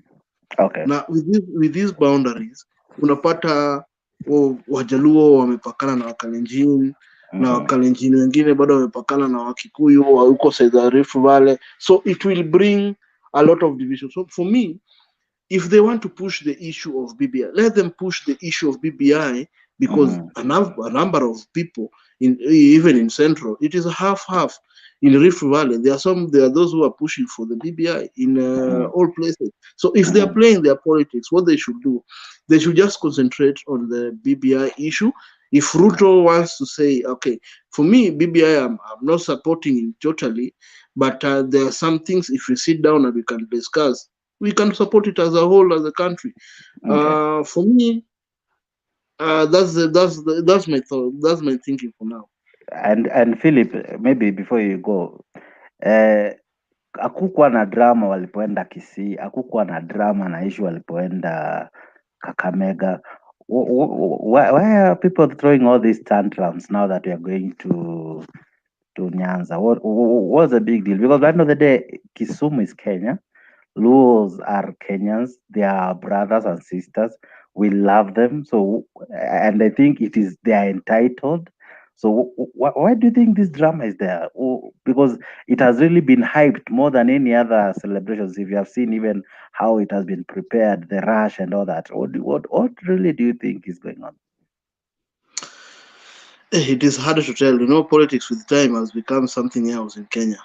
Now with these boundaries unapata Wajaluo wamepakana na Wakalenjin, na Wakalenjin wengine bado wamepakana na Wakikuyu huko South Rift Valley, so it will bring a lot of division. So for me, if they want to push the issue of BBI, let them push the issue of BBI, because a number of people even in Central, it is a half. In Rift Valley, there are those who are pushing for the BBI in all places. So if they are playing their politics, what they should do, they should just concentrate on the BBI issue. If Ruto wants to say, okay, for me, BBI, I'm not supporting it totally, but there are some things, if we sit down and we can discuss, we can support it as a whole, as a country. For me, that's my thought. That's my thinking for now. And Philip, maybe before you go, hakukuwa na drama walipoenda Kisii, hakukuwa na drama na issue walipoenda Kakamega. Why are people throwing all these tantrums now that we are going to Nyanza? What's the big deal? Because at the end of the day, Kisumu is Kenya. Luos are Kenyans. They are brothers and sisters. We love them. So, and I think they are entitled. So why do you think this drama is there? Because it has really been hyped more than any other celebrations. If you have seen even how it has been prepared, the rush and all that. What really do you think is going on? It is hard to tell. Politics with time has become something else in Kenya.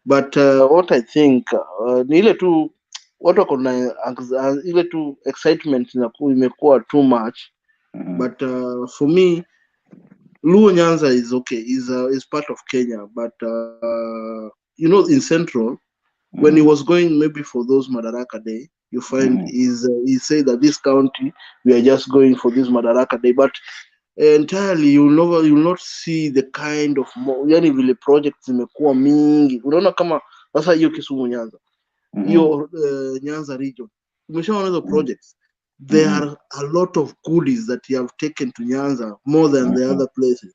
But what I think ni ile tu watu wako na ile tu excitement imekuwa too much. But for me, Luo Nyanza is okay, is part of Kenya, but in Central, when he was going maybe for those Madaraka Day, you find he said that this county, we are just going for this Madaraka Day, but entirely you'll not see the kind of yani vile projects zimekuwa mingi. Unaona kama sasa hiyo Kisumu Nyanza, hiyo Nyanza region, umeshaona hizo projects. There are a lot of goodies that you have taken to Nyanza more than the other places.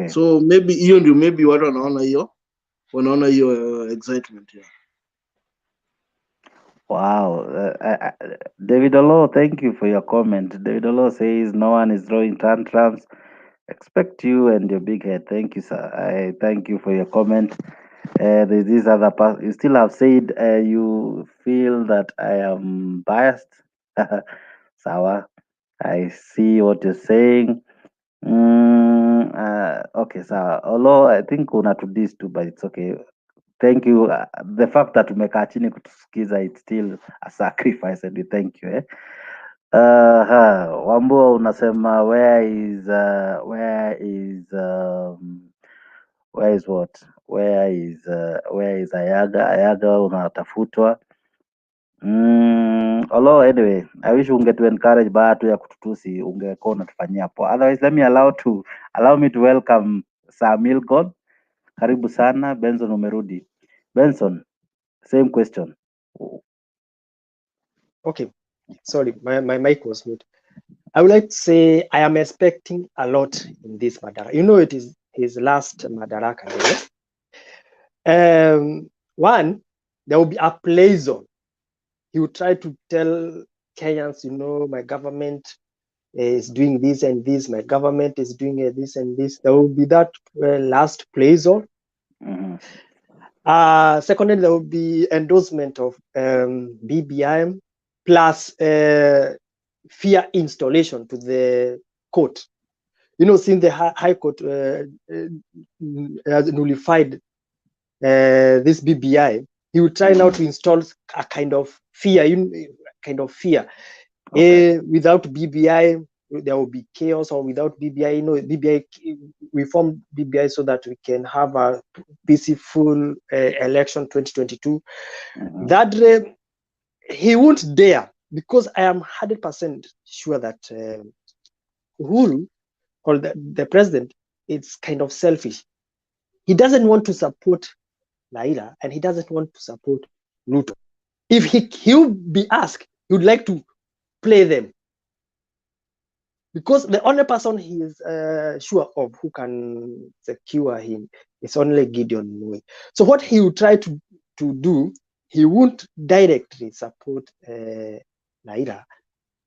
So maybe watu wanaona hiyo excitement here. Wow. David Olo, thank you for your comment. David Olo says no one is throwing tantrums. Expect you and your big head. Thank you, sir. I thank you for your comment. There's this other part. You still have said you feel that I am biased. Sawa. I see what you're saying. Okay, sawa. Although I think una to this too, but it's okay. Thank you. The fact that umekaa chini kutusikiza, it's still a sacrifice and we thank you. Wambua unasema where is what? Where is Ayaga? Ayaga unatafutwa. Although anyway, I wish ungetu encourage baada tu ya kututusi ungekuwa unatufanyia hapo. Otherwise, allow me to welcome Sir Milgod. Karibu sana. Benson umerudi. Benson, same question. Okay, sorry, my mic was mute. I would like to say I am expecting a lot in this Madaraka. You know, it is his last Madaraka. One, there will be a play zone. He will try to tell Kenyans, you know, my government is doing this and this, my government is doing this and this. There will be that last play zone. Secondly, there will be endorsement of BBM plus fear installation to the court. You know, since the High Court has nullified this BBI, he will try now to install a kind of fear, Okay. Without BBI, there will be chaos, or without BBI, you know, BBI, we formed BBI so that we can have a peaceful election 2022. That he won't dare, because I am 100% sure that Uhuru, or the president, is kind of selfish. He doesn't want to support Raila, and he doesn't want to support Ruto. If he would be asked, he would like to play them, because the only person he is sure of who can secure him is only Gideon Moi. So what he will try to do, he won't directly support Raila,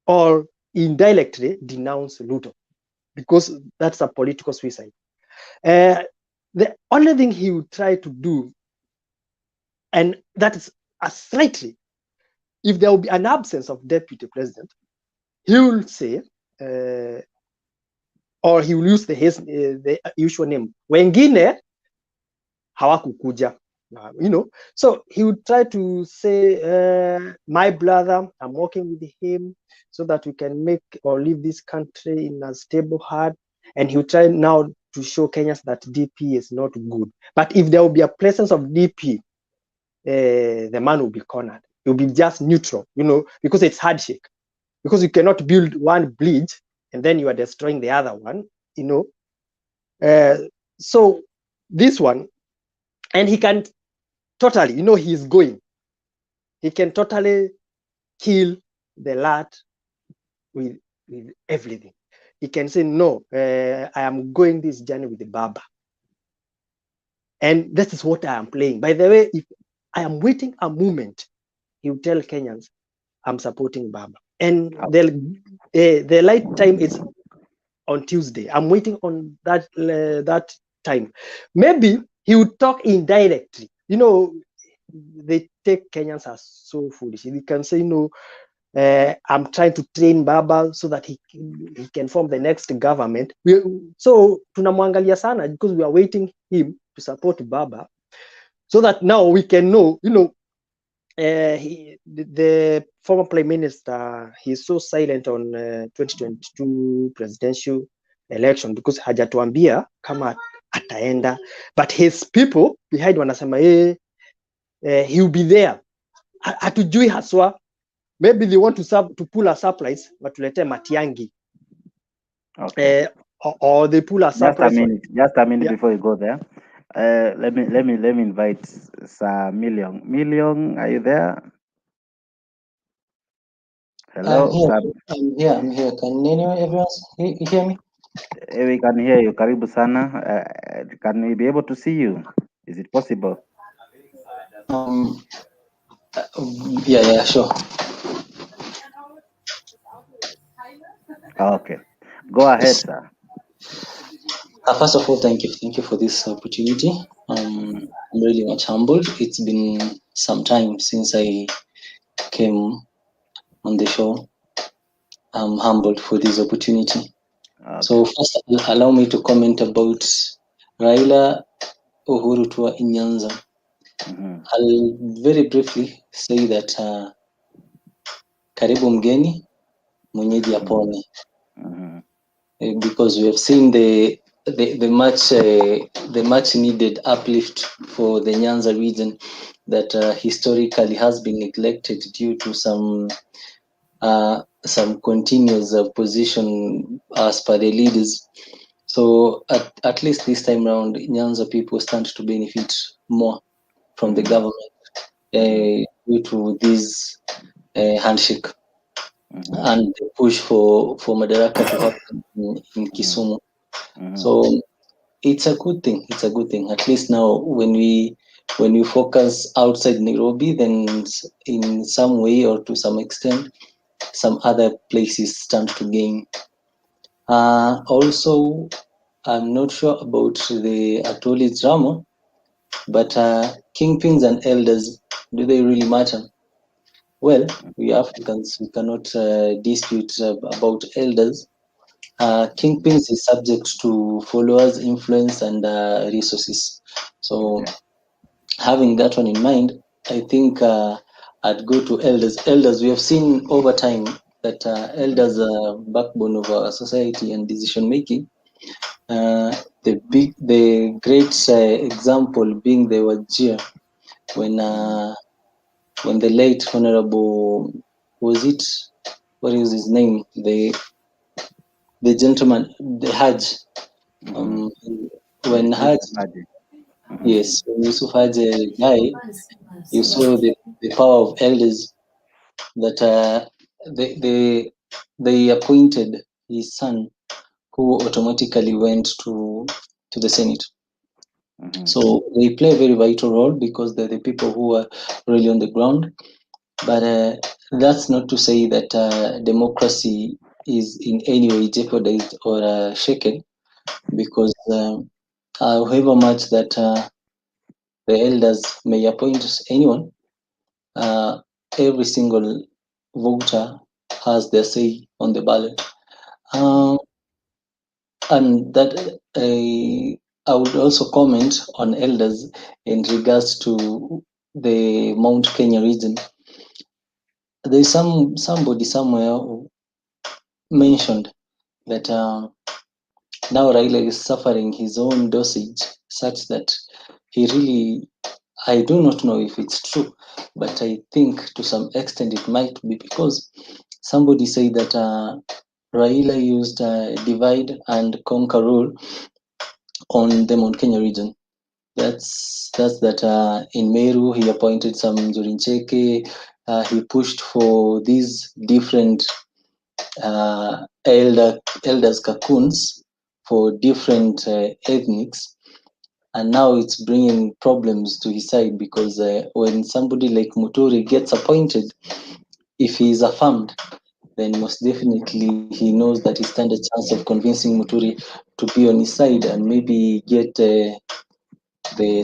or indirectly denounce Ruto, because that's a political suicide. The only thing he will try to do, and that is a slightly, if there will be an absence of deputy president, he will say, or he will use the usual name, wengine hawakukuja, you know. So he would try to say, my brother, I'm working with him so that we can make or leave this country in a stable heart. And he will try now to show Kenyans that DP is not good. But if there will be a presence of DP, the man will be cornered. He will be just neutral, you know, because it's handshake. Because you cannot build one bridge and then you are destroying the other one, you know. So this one, and he can totally, you know, he's going. He can totally kill the lad with everything. He can say, no, I am going this journey with the Baba. And this is what I am playing. By the way, if I am waiting a moment, he will tell Kenyans, I'm supporting Baba. And the light time is on Tuesday. I'm waiting on that time. Maybe he would talk indirectly. You know, they take Kenyans as so foolish. He can say, no, I'm trying to train Baba so that he can form the next government. So tunamwangalia sana, because we are waiting him to support Baba, so that now we can know, you know, the former prime minister, he's so silent on 2022 presidential election because hajatuambia kama ataenda, but his people behind wanasema he'll be there. Hatujui haswa, maybe they want to pull a surprise, watulete Matiangi. Okay. Or they pull a surprise. Just a minute before you go there. Let me invite Sir Million. Million, are you there? Hello. I'm here. Can everyone hear me? We can hear you. Karibu sana. Can we be able to see you? Is it possible? Yeah, sure. Okay. Go ahead, sir. First of all, thank you for this opportunity. I'm really much humbled. It's been some time since I came on the show. I'm humbled for this opportunity. So first, allow me to comment about Raila Uhuru tour in Nyanza. I'll very briefly say that karibu mgeni mwenyeji apone, because we have seen the much needed uplift for the Nyanza region that historically has been neglected due to some continuous opposition as per the leaders. So at least this time around, Nyanza people stand to benefit more from the government due to this handshake and the push for Madaraka to happen in Kisumu. So it's a good thing. It's a good thing. At least now, when we focus outside Nairobi, then in some way or to some extent, some other places stand to gain. Also, I'm not sure about the Atwoli drama, but kingpins and elders, do they really matter? Well, we Africans, we cannot dispute about elders. Kingpins is subject to followers, influence, and resources. So, having that one in mind, I think I'd go to elders. Elders, we have seen over time that elders are backbone of our society and decision making. The great example being the Wajir, when the late Honorable, what is his name? The gentleman, the Hajj. When Hajj, yes, when Yusuf Hajj died, you saw the power of elders that they appointed his son, who automatically went to the Senate. So they play a very vital role because they're the people who are really on the ground. But that's not to say that democracy is in any way jeopardized or shaken, because however much that the elders may appoint anyone, every single voter has their say on the ballot. And that I would also comment on elders in regards to the Mount Kenya region. There's somebody somewhere who mentioned that now Raila is suffering his own dosage, such that he really, I do not know if it's true, but I think to some extent it might be, because somebody said that Raila used divide and conquer rule on the Mount Kenya region. That's that in Meru he appointed some Jorincheke. He pushed for these different elders cocoons for different ethnics, and now it's bringing problems to his side, because when somebody like Muturi gets appointed, if he is affirmed, then most definitely he knows that he stands a chance of convincing Muturi to be on his side and maybe get the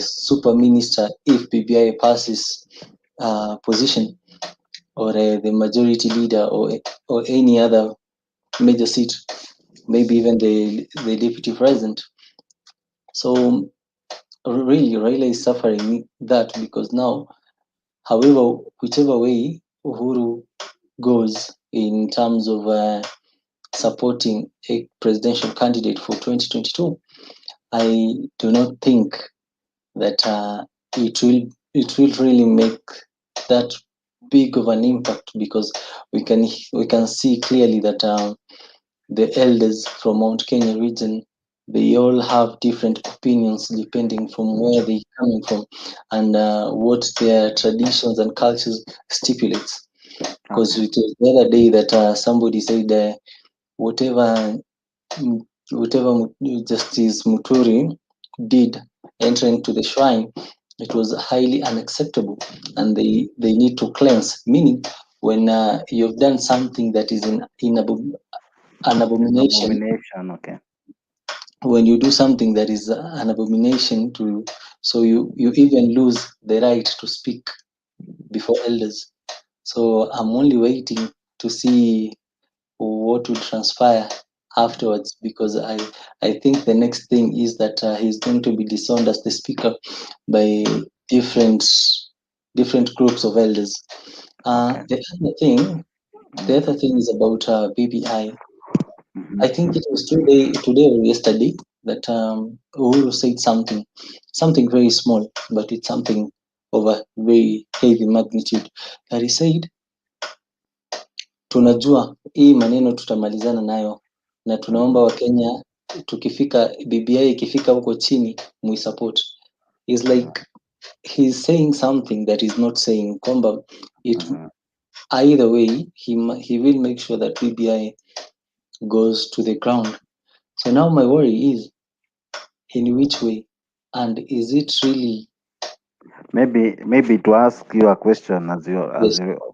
super minister if BBI passes position, or the majority leader, or any other major seat, maybe even the deputy president. So really, Raila is suffering that, because now, however, whichever way Uhuru goes in terms of supporting a presidential candidate for 2022, I do not think that it will really make that big of an impact, because we can see clearly that the elders from Mount Kenya region, they all have different opinions depending from where they're coming from and what their traditions and cultures stipulates. Because it was the other day that somebody said whatever Justice Muturi did entering to the shrine, it was highly unacceptable, and they need to cleanse. Meaning, when you've done something that is an abomination, Okay. when you do something that is an abomination to, so you even lose the right to speak before elders. So I'm only waiting to see what will transpire afterwards, because I think the next thing is that he's going to be disowned as the speaker by different groups of elders. The other thing is about BBI. I think it was today or yesterday that Uhuru said something very small, but it's something of a very heavy magnitude. That he said, tunajua hii maneno tutamalizana nayo na tunaomba Wakenya tukifika BBI ikifika huko chini muisupport. Is like he's saying something that is not saying kwamba it either way he will make sure that BBI goes to the ground. So now my worry is in which way, and is it really? Maybe to ask you a question as you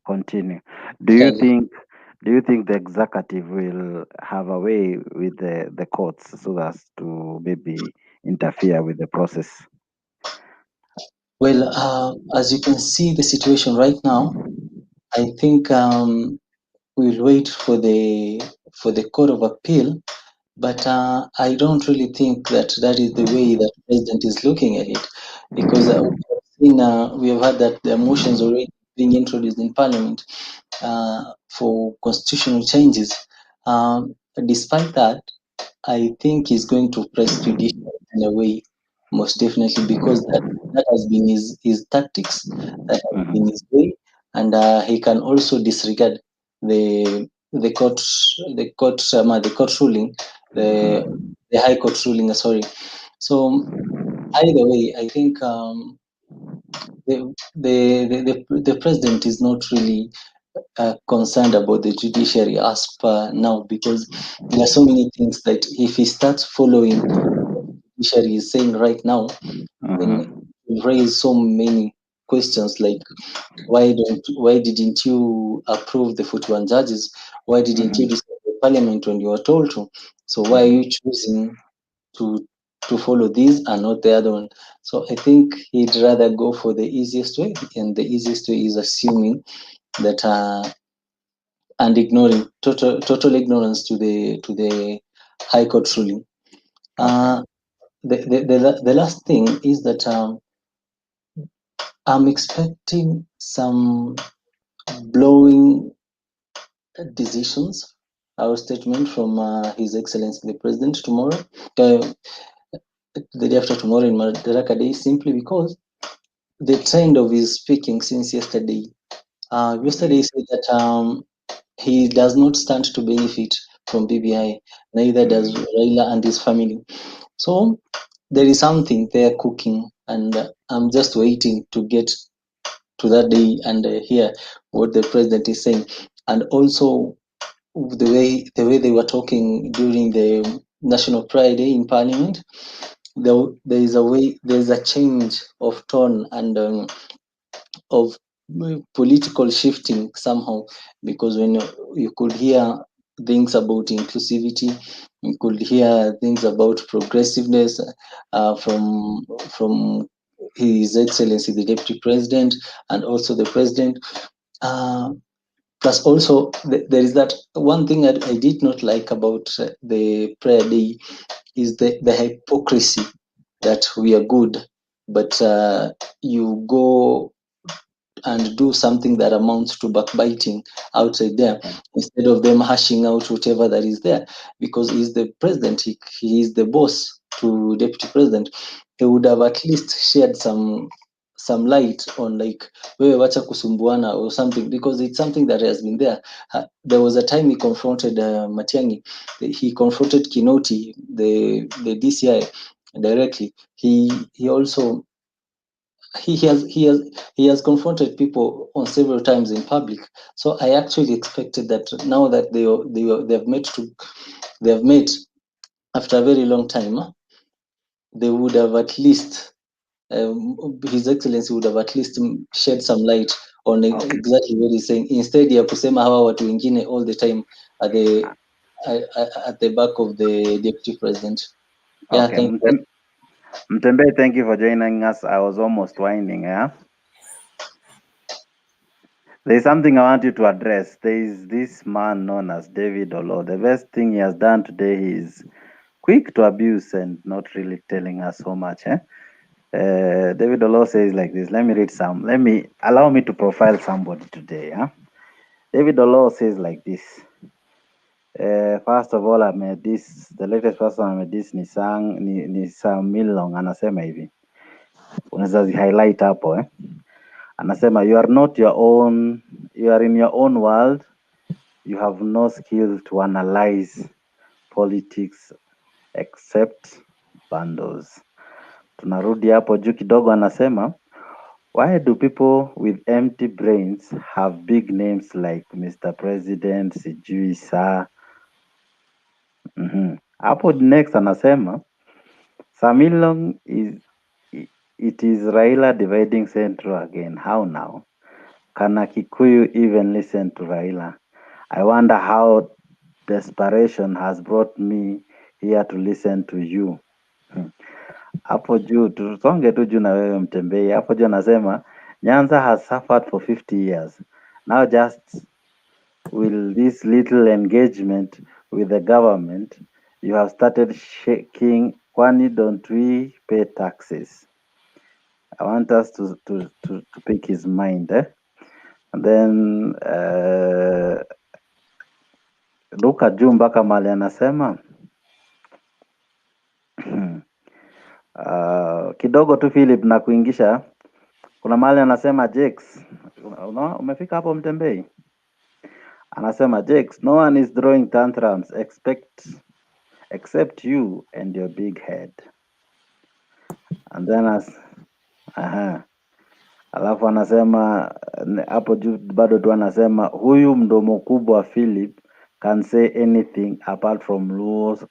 continue. Do you think the executive will have a way with the courts so as to maybe interfere with the process? Well, as you can see the situation right now, I think we'll wait for the Court of Appeal, but I don't really think that is the way that the president is looking at it, because we have had that the motions already being introduced in Parliament for constitutional changes. Despite that, I think he's going to press judiciary in a way, most definitely, because that has been his tactics, that has been his way, and he can also disregard the court ruling, the High Court ruling. Sorry. So either way, I think the president is not really concerned about the judiciary as per now, because there are so many things that if he starts following what the judiciary is saying right now, then it will raise so many questions like why didn't you approve the 41 judges? Why didn't you dissolve the parliament when you were told to? So why are you choosing to follow this and not the other one? So I think he'd rather go for the easiest way, and the easiest way is assuming that and ignoring total ignorance to the High Court ruling. The last thing is that I'm expecting some blowing decisions, our statement from His Excellency the President tomorrow, the day after tomorrow in Madaraka Day, simply because the trend of his speaking since yesterday. Yesterday he said that he does not stand to benefit from BBI, neither does Raila and his family. So there is something there cooking, and I'm just waiting to get to that day and hear what the president is saying. And also the way they were talking during the National Pride Day in Parliament, there's a change of tone and of political shifting somehow, because when you could hear things about inclusivity, you could hear things about progressiveness from His Excellency the Deputy President and also the President. Plus also there is that one thing that I did not like about the prayer day is the hypocrisy that we are good, but you go and do something that amounts to backbiting outside there, instead of them hashing out whatever that is there, because he's the president, he is the boss to Deputy President. He would have at least shared some light on like wewe wacha kusumbuana or something, because it's something that has been there. There was a time he confronted Matiang'i, he confronted Kinoti, the DCI directly. He also he has confronted people on several times in public. So I actually expected that now that they've met after a very long time, they would have at least His Excellency would have at least shed some light on exactly what he's saying, instead ya kusema hawa watu wengine all the time at the back of the Deputy President. Yeah, Okay. thank you. Mtembe, thank you for joining us. I was almost winding, yeah? There's something I want you to address. There is this man known as David Olo. The best thing he has done today is quick to abuse and not really telling us so much. David Olo says like this. Let me read some. Allow me to profile somebody today. David Olo says like this. First of all, the latest person I met this ni Sam Milong, anasema hivi. Unaweza highlight hapo Anasema you are not your own, you are in your own world. You have no skill to analyze politics except bundles. Tunarudi hapo juu kidogo, anasema why do people with empty brains have big names like Mr. President, sijui saa. Hapo next anasema Samilong it is Raila dividing Central again. How now? Can a Kikuyu even listen to Raila? I wonder how desperation has brought me here to listen to you. Hapo juu tusonge tu juu na wewe Mtembei. Hapo juu anasema Nyanza has suffered for 50 years. Now just with this little engagement with the government, you have started shaking. Kwani don't we pay taxes? I want us to pick his mind. And then Luka juu mpaka mali anasema kidogo tu Philip na kuingisha. Kuna mali anasema Jakes, umefika hapo Mtembei? Anasema Jakes, no one is throwing tantrums except you and your big head. And then alafu anasema hapo juu bado tu anasema huyu mdomo kubwa Philip can say anything apart from Luos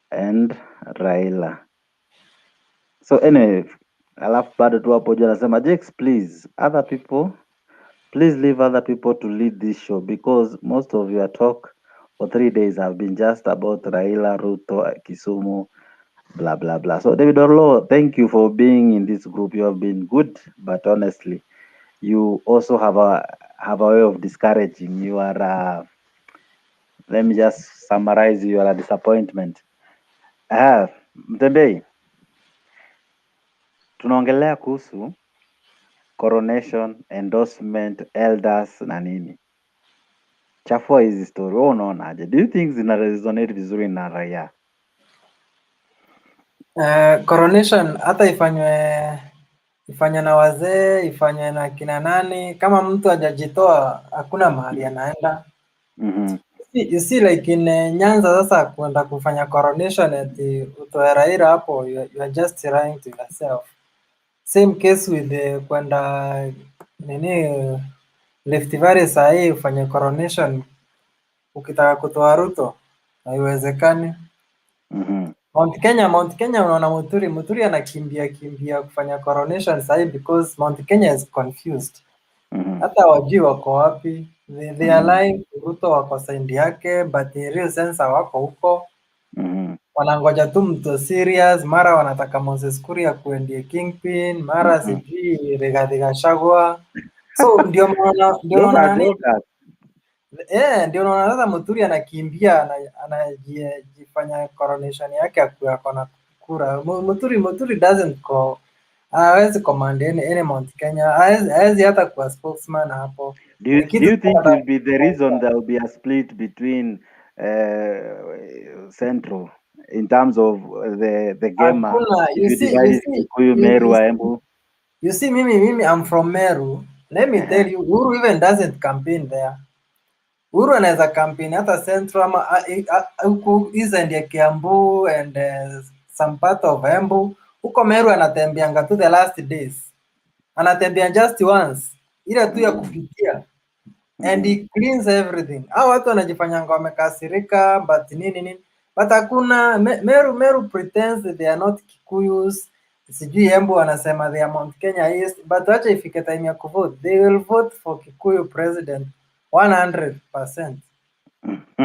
and Raila. So anyway, alafu bado tu hapo juu anasema Jakes, please leave other people to lead this show because most of your talk for 3 days have been just about Raila, Ruto, Kisumu, blah blah blah. So David Orlo, thank you for being in this group. You have been good, but honestly, you also have a way of discouraging. You are let me just summarize, you are a disappointment. Mtembei, tunaongelea kuhusu coronation, endorsement, elders na nini. Chafua hizi story. Wewe unaonaje? Do you think zina resonate vizuri na raia? Coronation hata ifanywe na wazee, ifanywe na kina nani, kama mtu hajajitoa hakuna mahali anaenda. You see like in Nyanza sasa kwenda kufanya coronation ati utoe Raila hapo, you are just lying to yourself. Same case with kwenda nini Rift Valley saa hii ufanye coronation ukitaka kutoa Ruto haiwezekani. Mount Kenya unaona Muturi anakimbia kufanya coronation saa hii because Mount Kenya is confused. Hata wajui wako wapi. They are lying, Ruto wako side yake but in real sense wako huko. Wanangoja tu mtu serious, mara wanataka Moses Kuria kuendie Kingpin, mara sijui Rigathi Gachagua. So ndio unaona sasa Muturi anakimbia anajifanya coronation yake ako na kura. Muturi doesn't go, hawezi command any Mount Kenya, hawezi hata kuwa spokesman hapo. Do you think it will be the reason there will be a split between Central in terms of the game? You see, mimi I'm from Meru. Let me tell you, Uhuru even doesn't campaign there. Uhuru anaweza campaign hata Central ama huku east ya Kiambu and some part of Embu. Huko Meru anatembeanga tu the last days. Anatembea just once. Ile tu ya kupitia. And he cleans everything. Hao watu wanajifanyanga wamekasirika but nini. But hakuna Meru pretends they are not Kikuyus. Sijui Embu wanasema they are Mount Kenya East, but wacha ifike time ya kuvote, they will vote for Kikuyu president 100%.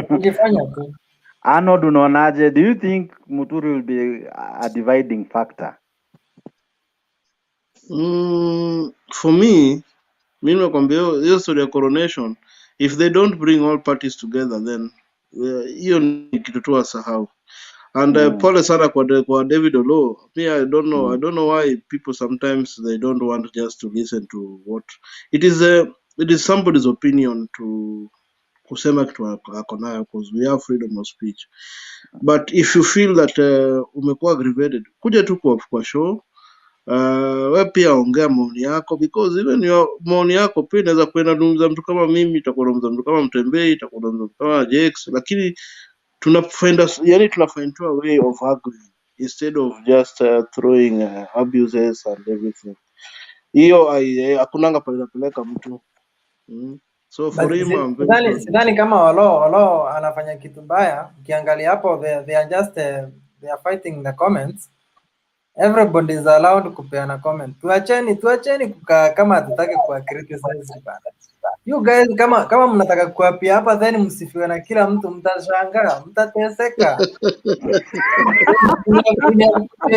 Kujifanya tu. Arnold, unaonaje? Do you think Muturi will be a dividing factor? For me, hiyo story ya coronation, if they don't bring all parties together, then hiyo ni kitu tu wasahau. And pole sana kwa David Olo. Me, I don't know why people sometimes they don't want just to listen to what it is somebody's opinion to kusema kitu ako nayo, because we have freedom of speech. But if you feel that umekuwa aggravated, kuja tu kwa show. We pia ongea maoni yako, because even your maoni yako pia inaweza kwenda za mtu kama mimi, itakuwa na mtu kama Mtembei, itakuwa na mtu kama Jex, lakini tuna find a way of arguing instead of just throwing abuses and everything. Hiyo hakunanga pale inapeleka mtu. So for him I'm very proud. Sidhani kama Olo anafanya kitu mbaya. Ukiangalia hapo they are just they are fighting the comments. Everybody is allowed kupeana comment. Tuacheni kukaa kama hatutaki kuwa criticize bana. You guys kama mnataka kuapia hapa then msifiwe na kila mtu, mtashangaa, mtateseka.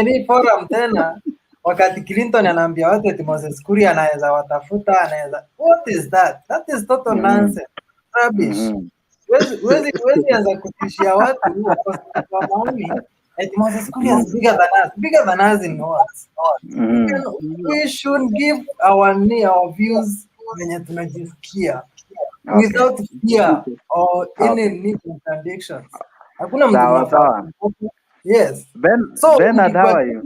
Ni forum tena wakati Clinton anaambia watu eti Moses Kuria anaweza watafuta, anaweza. What is that? That is total nonsense. Rubbish. Wezi anza kutishia watu kwa maoni. Moses Kuria is bigger than us in what? We should give our views venye tunajisikia without fear or any contradictions. Hakuna mtu anafaa. Yes. So Bernard, how are you?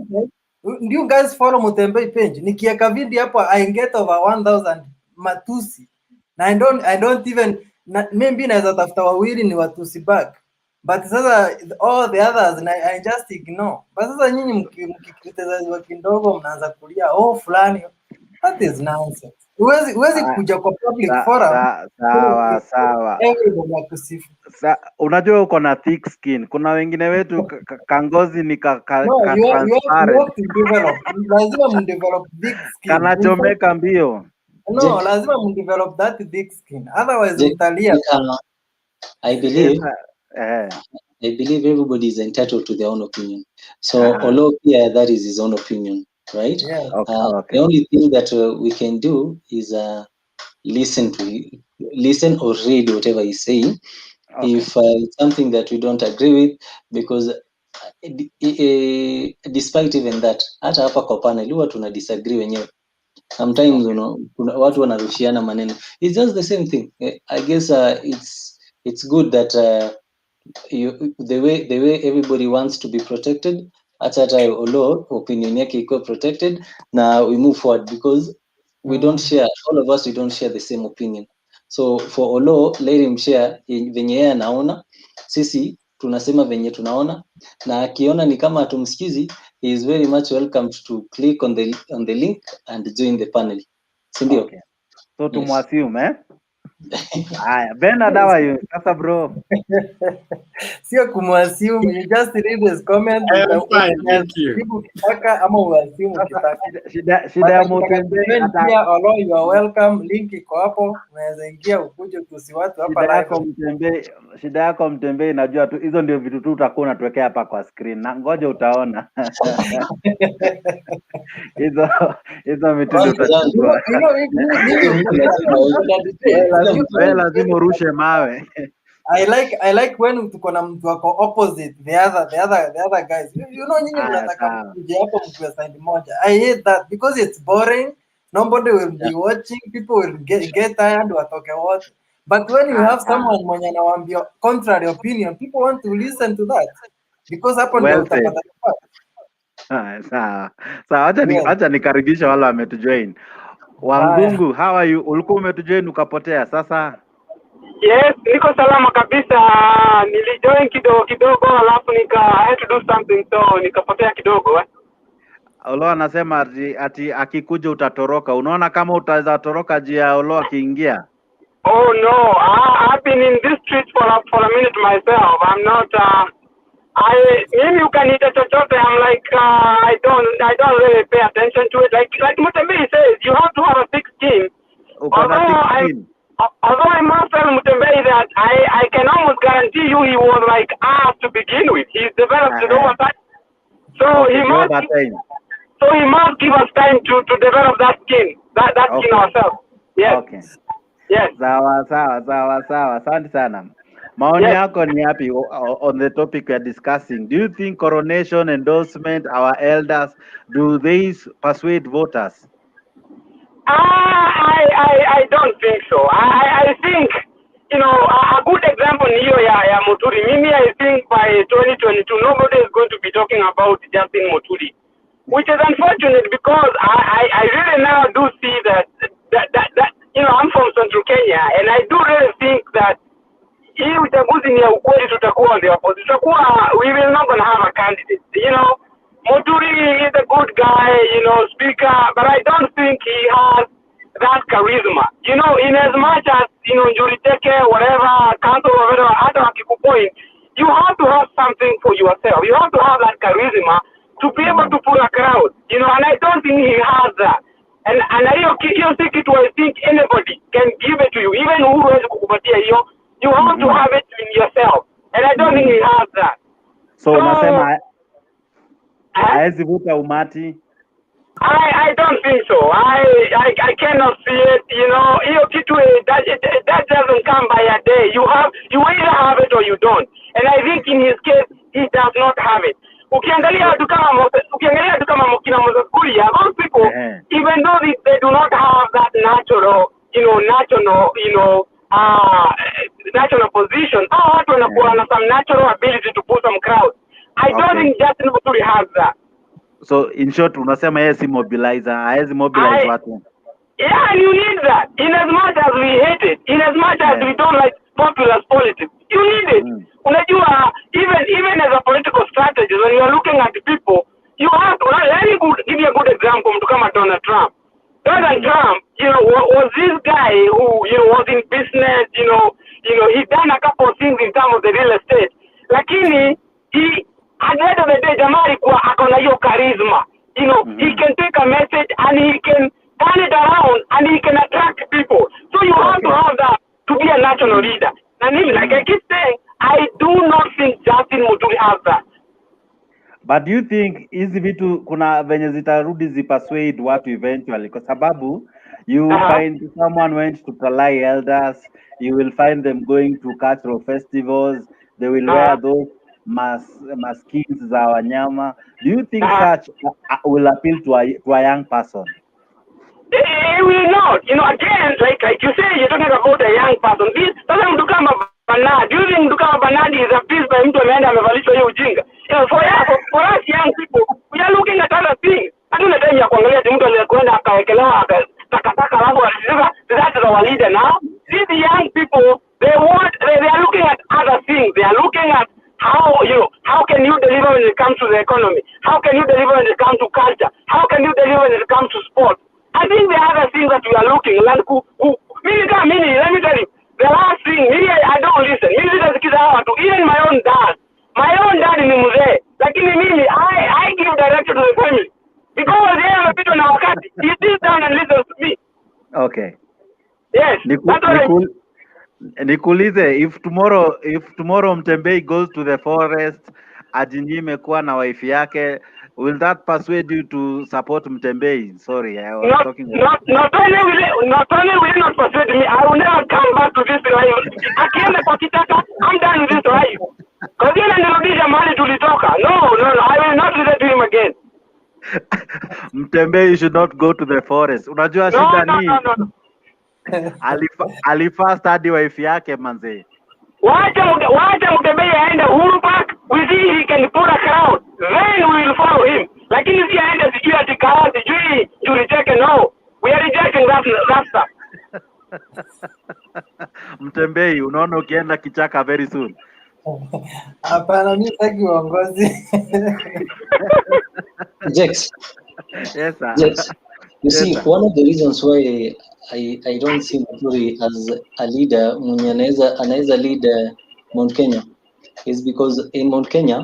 Do you guys follow Mutembei page? Nikiweka video hapo I get over 1000 matusi. Na I don't even maybe naweza tafuta wawili ni watusi back. But sasa all the others I just ignore. But sasa nyinyi mkikriticize wa kidogo mnaanza kulia fulani. That is nonsense. Huwezi kuja kwa public forum. Sawa. Everybody akusifu. Unajua uko na thick skin. Kuna wengine wetu kangozi ni transparent. Lazima mdevelop thick skin. Kanachomeka mbio. No, lazima mdevelop that thick skin. Otherwise utalia. I believe everybody is entitled to their own opinion. So although that is his own opinion, right? Yeah. Okay. The only thing that we can do is listen or read whatever he's saying. Okay. If it's something that we don't agree with, because despite even that, hata hapa kwa panel huwa tuna disagree wenyewe. Sometimes kuna watu wanarushiana maneno. It's just the same thing. I guess it's good that the way everybody wants to be protected, hata Olo opinion yake iko protected, na we move forward, because we don't share, all of us we don't share the same opinion. So for Olo, let him share venye yeye anaona, sisi tunasema venye tunaona, na akiona ni kama hatumsikizi, he is very much welcome to click on the link and join the panel. Sindio? Okay. So tumwassume Haya, Bernard, how are you? Sasa bro. Sio kumwassume, you just read his comment. Thank you. Ukitaka ama uassume ukitaka. Shida ya Mutembei pia you are welcome, link iko hapo, unaweza ingia ukuje kusi watu hapa live. Shida yako Mtembei, najua tu hizo ndio vitu tu utakuwa unatuwekea hapa kwa screen. Na ngoja utaona. Hizo vitu utachukua. Wewe lazima urushe mawe. I like when tuko na mtu wako opposite the other guys. You know nyinyi mnataka kuja hapo mkiwa side moja. I hate that because it's boring. Nobody will be watching. People will get tired watoke wote. But when you have someone mwenye anawaambia contrary opinion, people want to listen to that. Because hapo ndio utapata. Sawa, acha nikaribisha wale wametujoin. Wangungu, how are you? Ulikuwa umetujoin ukapotea sasa? Yes, niko salama kabisa. Nilijoin kidogo alafu I had to do something, so nikapotea kidogo. Olo anasema ati akikuja utatoroka. Unaona kama utaweza toroka jia Olo akiingia? Oh no, I've been in this street for a minute myself. I'm not maybe you can eat a chochote. I'm like I don't really pay attention to it. Like Mutembei says, you have to have a thick skin. although I must tell Mutembei that I can almost guarantee you he was like asked to begin with. He's developed it over time. So he must give us time to develop that skin, that skin ourselves. Yes. Okay. Yes. Sawa. Asante sana. Maoni yako ni yapi on the topic we are discussing? Do you think coronation, endorsement, our elders, do they persuade voters? I don't think so. I think, you know, a good example here, ya Muturi. Mimi, I think by 2022, nobody is going to be talking about Justin Muturi, which is unfortunate because I really now do see that you know, I'm from Central Kenya, and I do really think that hii uchaguzi ni ya ukweli, tutakuwa on the opposite. We will not gonna have a candidate. You know, Muturi is a good guy, you know, speaker, but I don't think he has that charisma. You know, in as much as, you know, Juriteke, whatever, council, whatever, point, you have to have something for yourself. You have to have that charisma to be able to pull a crowd. You know, and I don't think he has that. And I think anybody can give it to you, even who has kukupatia hiyo. You have to have it in yourself, and I don't think he has that. So unasema haezi vuta umati? I don't think so. I cannot see it. You know, that doesn't come by a day. You either have it or you don't. And I think in his case, he does not have it. Ukiangalia tu kama Mokina Moses Kuria, those people, even though they do not have that natural position, watu wanakuwa na some natural ability to pull some crowd. I don't think Justin Muturi has that. So in short, unasema yeye si mobilizer, haezi mobilize watu. Yeah, you need that. In as much as we hate it, in as much as we don't like popular politics, you need it. Unajua, even as a political strategy, when you are looking at the people, you have to. Give you a good example. Mtu kama Donald Trump. Donald Trump, you know, was this guy who, you know, was in business, you know, he done a couple of things in terms of the real estate. Lakini, at the end of the day, jamaa alikuwa akona hiyo charisma. You know, he can take a message and he can turn it around and he can attract people. So you have to have that to be a national leader. And even, like I keep saying, I do not think Justin Muturi has that. But do you think hizi vitu kuna venye zitarudi zipersuade watu eventually? Kwa sababu you find someone went to Kalai elders, you will find them going to cultural festivals, they will wear those maskins za wanyama. Do you think such will appeal to a young person? It will not. You know, again, like you say, you're talking about a young person. This doesn't mtu kama Bernard. Do you think mtu kama Bernard is appeased by mtu ameenda amevalishwa hiyo ujinga? You know, for us young people, we are looking at other things. Hatuna time ya kuangalia mtu aliyekwenda akawekelewa takataka alafu anasema that's our leader now. These young people, they are looking at other things. They are looking at how can you deliver when it comes to the economy? How can you deliver when it comes to culture? How can you deliver when it comes to sport? I think there are other things that we are looking like let me tell you, the last thing, I don't listen. Even my own dad ni mzee. Lakini mimi, I give direction to the family. Because they have a bit on our country. He sits down and listens to me. Okay. Yes. Nikuulize, if tomorrow Mtembei goes to the forest, ajinyime kuwa na wife yake, will that persuade you to support Mtembei? Sorry, I was talking about... Not only will it not persuade me, I will never come back to this life. Akienda kwa kitaka, I'm done with this life. Because yeye ananirudisha mahali tulitoka. No, I will not listen to him again. Mtembei should not go to the forest. Unajua shida ni... No. Alifast hadi wife yake manze. Wacha Mtembei aende Uhuru Park, we see he can pull a crowd. Then we will follow him. Lakini si aende sijui atikawa sijui Juriteke, no. We are rejecting that stuff. Mtembei, unaona ukienda kichaka very soon. Hapana, mimi sitaki uongozi. Jex. Yes, sir. Jex. You see, one of the reasons why I don't see Muturi as a leader mwenye anaweza lead Mount Kenya is because in Mount Kenya,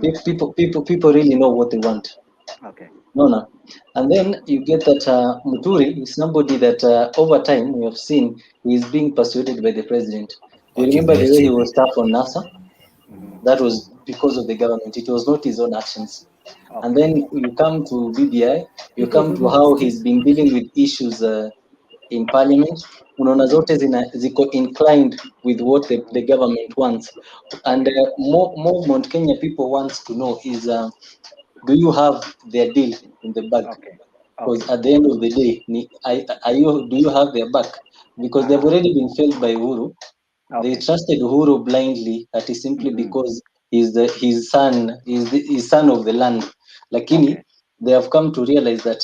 people really know what they want. Okay. No. And then you get that Muturi is somebody that over time we have seen he is being persuaded by the president. You remember the way he was tough on NASA? That was because of the government. It was not his own actions. And then you come to BBI, you come to how he's been dealing with issues in parliament. Unaona zote ziko inclined with what the government wants. And more Mount Kenya people wants to know is, do you have their deal in the bag? Because at the end of the day, do you have their back? Because they've already been failed by Uhuru. They trusted Uhuru blindly, that is simply because he's his son of the land. Lakini, they have come to realize that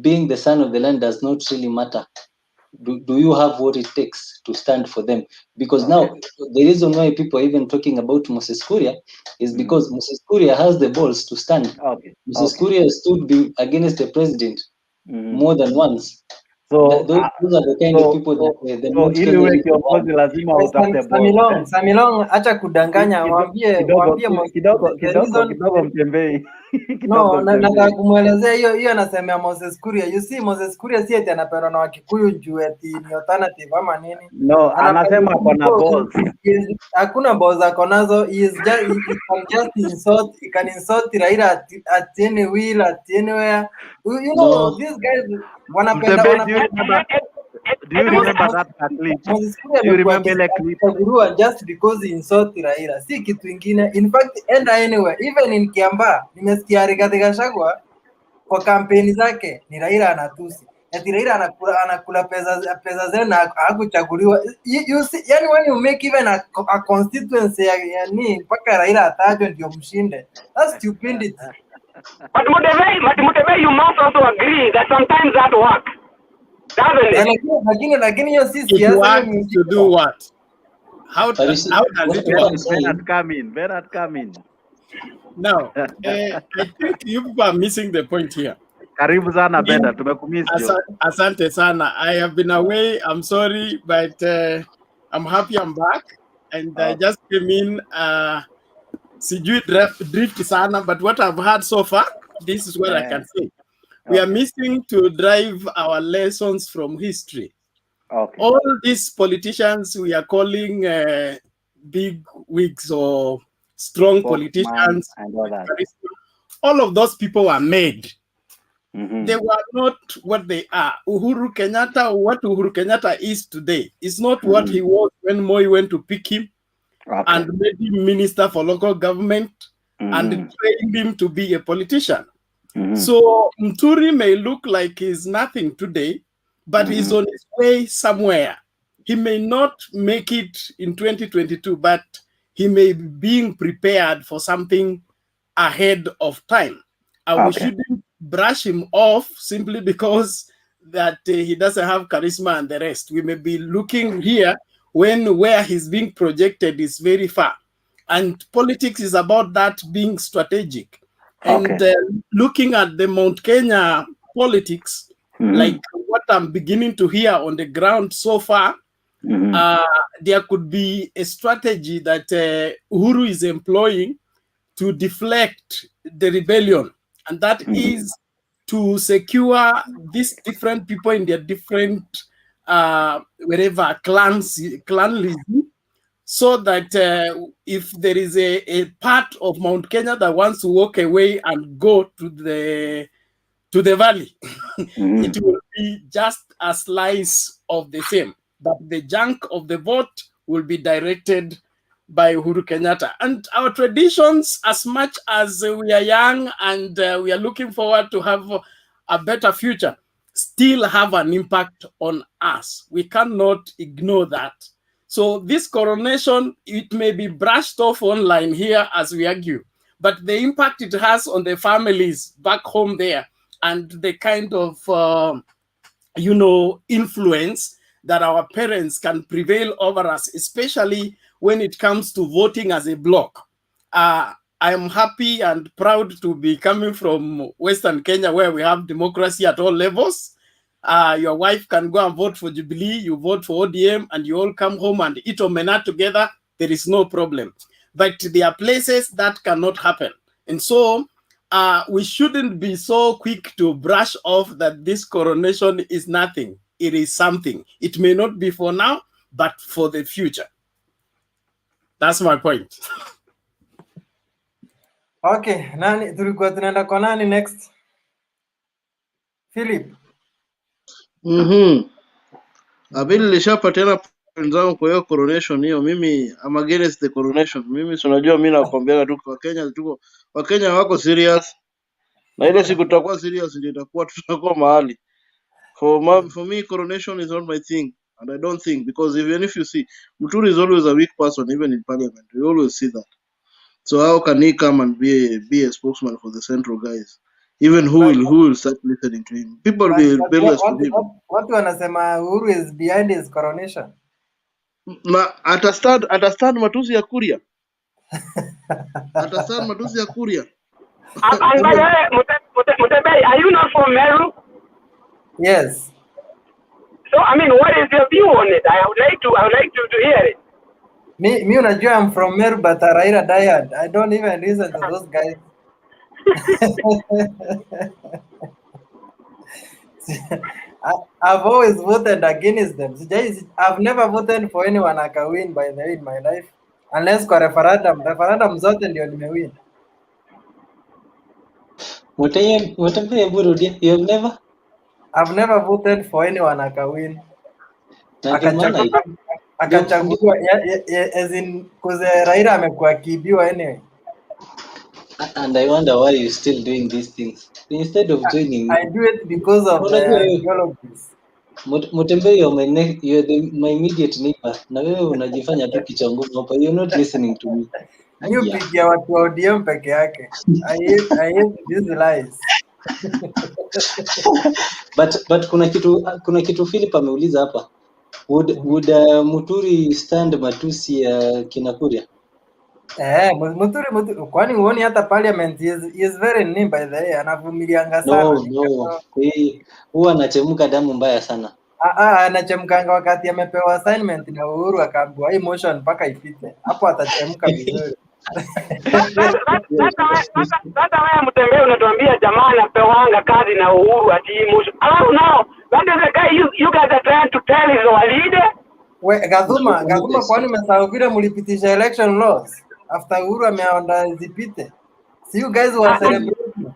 being the son of the land does not really matter. Do you have what it takes to stand for them? Because now the reason why people are even talking about Moses Kuria is because Moses Kuria has the balls to stand. Moses Kuria stood against the president more than once. So Those are the kind of people that the Mount ili Kenya uwe youth kiongozi want. lazima utafute balls. Samilong, acha kudanganya, waambie kidogo mtembei. No, nataka kumwelezea hiyo anasemea Moses Kuria. You see, Moses Kuria si eti anapendwa na Wakikuyu juu eti ni alternative ama nini. No, anasema ako na balls. Hakuna balls ako nazo. He can just insult. He can insult Raila at any will, at anywhere. You know, these guys wanapenda. Do you remember that clip? Moses Kuria Do you remember that clip? Just because he insult Raila, si kitu ingine. In fact, enda anywhere, even in Kiambaa, nimesikia Rigathi Gachagua kwa kampeni zake ni Raila anatusi. Ati Raila anakula pesa zenu na hakuchaguliwa. You see, yani when you make even a constituency yani mpaka Raila atajwe ndio mshinde. That's stupidity. But Mutebe, you must also agree that sometimes that works. Lakini hiyo si It siasa. works to do what? How does it work? Bernard, come in. Now, I think you people are missing the point here. Karibu sana Bernard, tumekumiss. Asante sana. I have been away. I'm sorry, but I'm happy I'm back. And I just came in. Sijui drift sana, but what I've heard so far, this is what I can say. We are missing to drive our lessons from history. All these politicians we are calling big wigs or strong politicians, all of those people were made. They were not what they are. Uhuru Kenyatta, what Uhuru Kenyatta is today, is not what he was when Moi went to pick him and made him minister for local government and trained him to be a politician. So Muturi may look like he's nothing today, but he's on his way somewhere. He may not make it in 2022, but he may be being prepared for something ahead of time. We shouldn't brush him off simply because that he doesn't have charisma and the rest. We may be looking here where he's being projected is very far. And politics is about that being strategic. And looking at the Mount Kenya politics, like what I'm beginning to hear on the ground so far, there could be a strategy that Uhuru is employing to deflect the rebellion. And that is to secure these different people in their different, wherever, clanlism, so that if there is a part of Mount Kenya that wants to walk away and go to the valley, it will be just a slice of the same. But the chunk of the vote will be directed by Uhuru Kenyatta. And our traditions, as much as we are young and we are looking forward to have a better future, still have an impact on us. We cannot ignore that. So this coronation, it may be brushed off online here as we argue, but the impact it has on the families back home there and the kind of, influence that our parents can prevail over us, especially when it comes to voting as a bloc. I am happy and proud to be coming from Western Kenya, where we have democracy at all levels. Your wife can go and vote for Jubilee, you vote for ODM, and you all come home and eat omena together. There is no problem. But there are places that cannot happen. And so we shouldn't be so quick to brush off that this coronation is nothing. It is something. It may not be for now, but for the future. That's my point. Okay, nani tulikuwa tunaenda kwa nani next? Philip. Abili nilishapatiana wenzangu kwa hiyo coronation hiyo. Mimi I'm against the coronation. Mimi si unajua mimi nakwambia tu kwa Kenya tuko Wakenya wako serious. Na ile siku tutakuwa serious ndio tutakuwa mahali. For me coronation is not my thing, and I don't think, because even if you see Muturi is always a weak person even in parliament. You always see that. So how can he come and be a spokesman for the central guys? Even who will start listening to him? People will be rebellious to him. Watu wanasema Uhuru is behind his coronation. Na atastand matusi ya Kuria. Atastand matusi ya Kuria. And by the way, Mutembe, are you not from Meru? Yes. So I mean, what is your view on it? I would like to hear it. Me unajua I'm from Meru, but Raila diehard. I don't even listen to those guys. I've always voted against them. I've never voted for anyone I can win, by the way, in my life, unless kwa referendum zote ndio nimewin. Mutembe burudi, you have never? I've never voted for anyone I can win. Akachaguliwa as in because Raila amekuwa kibiwa anyway. And I wonder why you're still doing these things instead of joining. I do it because of the ideologies. Mutembe, you're my immediate neighbor. Na wewe unajifanya tu kichwa ngumu hapa. You're not listening to me. You pigia watu wa ODM peke yake. I hate these lies. But kuna kitu Philip ameuliza hapa. Would Muturi stand matusi ya Kinakuria? Muturi kwani uoni hata parliament is very neat, by the way, anavumilianga sana. No. Huwa anachemka damu mbaya sana. Anachemkanga wakati amepewa assignment na Uhuru akaambiwa hii motion mpaka ipite. Hapo atachemka vizuri. Sasa wewe Mutembe unatuambia jamaa anapewanga kazi na Uhuru ati motion. Alafu now that is the guy you guys are trying to tell is our leader. Gadhuma kwani umesahau vile mlipitisha election laws after Uhuru ameonda zipite? See, you guys were celebrating.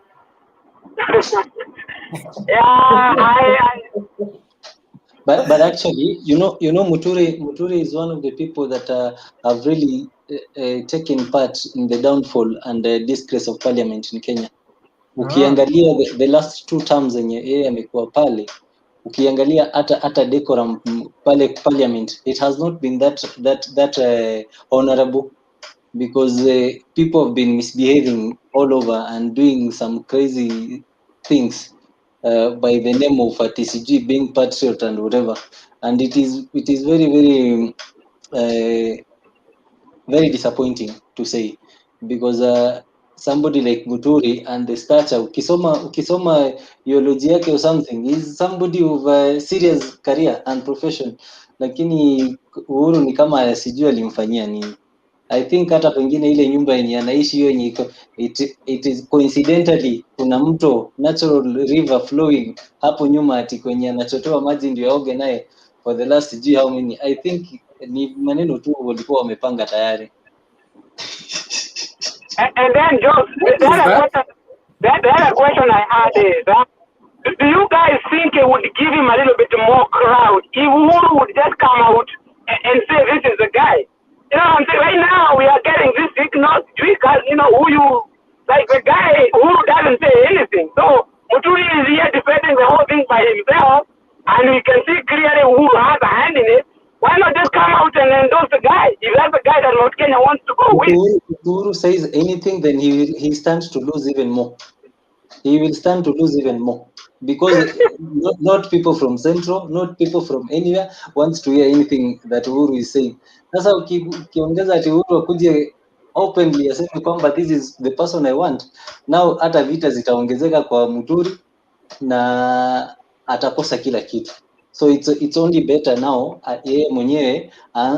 But actually, you know, Muturi is one of the people that have really taken part in the downfall and the disgrace of parliament in Kenya. Ukiangalia the last 2 terms zenye yeye amekuwa pale, ukiangalia hata decorum pale parliament, it has not been that honorable, because people have been misbehaving all over and doing some crazy things by the name of TCG being patriot and whatever, and it is very very disappointing to say, because somebody like Muturi and the stature, ukisoma theology yake or something, is somebody of a serious career and profession, lakini Uhuru ni kama sijui alimfanyia nini. I think hata pengine ile nyumba yenye anaishi hiyo yenye it is coincidentally kuna mto, natural river flowing hapo nyuma ati kwenye anachotoa maji ndio aoge naye for the last sijui how many. I think ni maneno tu walikuwa wamepanga tayari. And then Joe, the other question I had is, do you guys think it would give him a little bit more crowd if Uhuru would just come out and say this is the guy? You know what I'm saying? Right now we are getting this signal because, you know, like the guy who doesn't say anything. So Muturi is here defending the whole thing by himself, and we can see clearly who has a hand in it. Why not just come out and endorse the guy? If that's the guy that North Kenya wants to go with. If Uhuru says anything, then he stands to lose even more. He will stand to lose even more. Because not people from Central, not people from anywhere wants to hear anything that Uhuru is saying. Sasa ukiongeza ati Uhuru akuje openly aseme kwamba this is the person I want, now hata vita zitaongezeka kwa Muturi na atakosa kila kitu. So it's only better now yeye mwenyewe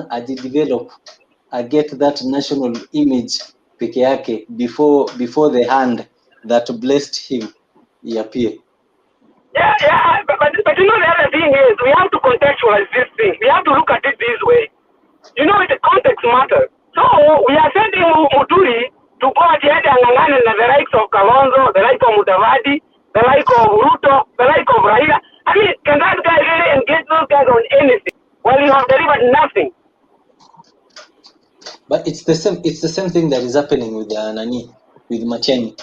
ajidevelop, get that national image peke yake before the hand that blessed him appear. Yeah, but you know the other thing is we have to contextualize this thing. We have to look at it this way. You know, the context matters. So we are sending Muturi to go ahead and ngangane na the likes of Kalonzo, the likes of Mudavadi, the likes of Ruto, the likes of Raila. I mean, can that guy really engage those guys on anything? Well, you have delivered nothing. But it's the same thing that is happening with with Matiang'i.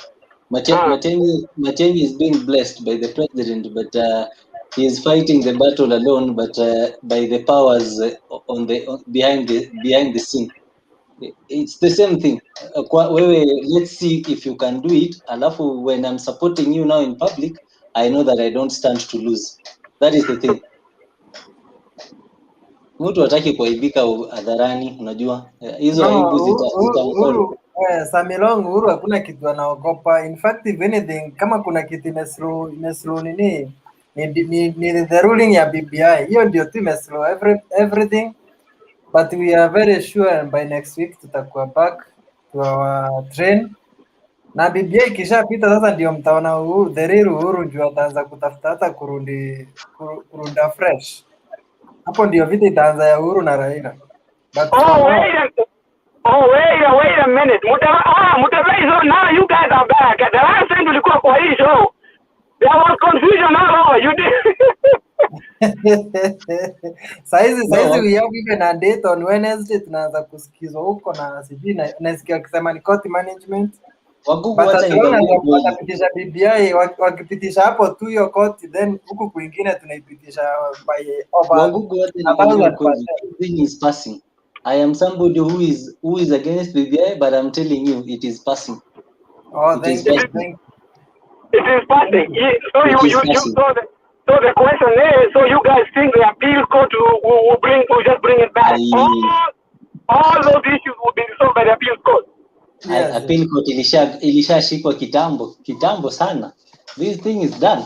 Matiang'i is being blessed by the president, but he is fighting the battle alone, but by the powers behind the scene. It's the same thing. Let's see if you can do it. Alafu, when I'm supporting you now in public, I know that I don't stand to lose. That is the thing. Mtu hataki kuaibika hadharani, unajua hizo aibu Uhuru, Samilong, Uhuru hakuna kitu anaogopa. In fact, if anything, kama kuna kitu imeslow nini ni the ruling ya BBI, hiyo ndio tu imeslow everything, but we are very sure by next week tutakuwa back to our train, na BBI ikishapita sasa ndio mtaona the real Uhuru ndio ataanza kutafuta hata kurunda fresh. Hapo ndio vita itaanza ya Uhuru na Raila. But wait a minute. Mutavai, now you guys are back. The last time tulikuwa kwa hii show, there was confusion all over. You did. Saizi we have even a date on Wednesday, tunaanza kusikizwa huko na sijui nasikia wakisema ni court management. Watapitisha BBI, wakipitisha hapo tu hiyo court, then huku kwingine tunaipitisha by over. Everything is passing. I am somebody who is against BBI, but I'm telling you, it is passing. Oh, thank you. It is passing. So the question is, so you guys think the appeal court will just bring it back? All those issues will be resolved by the appeal court. Yes. Appeal court ilishashikwa kitambo sana. This thing is done.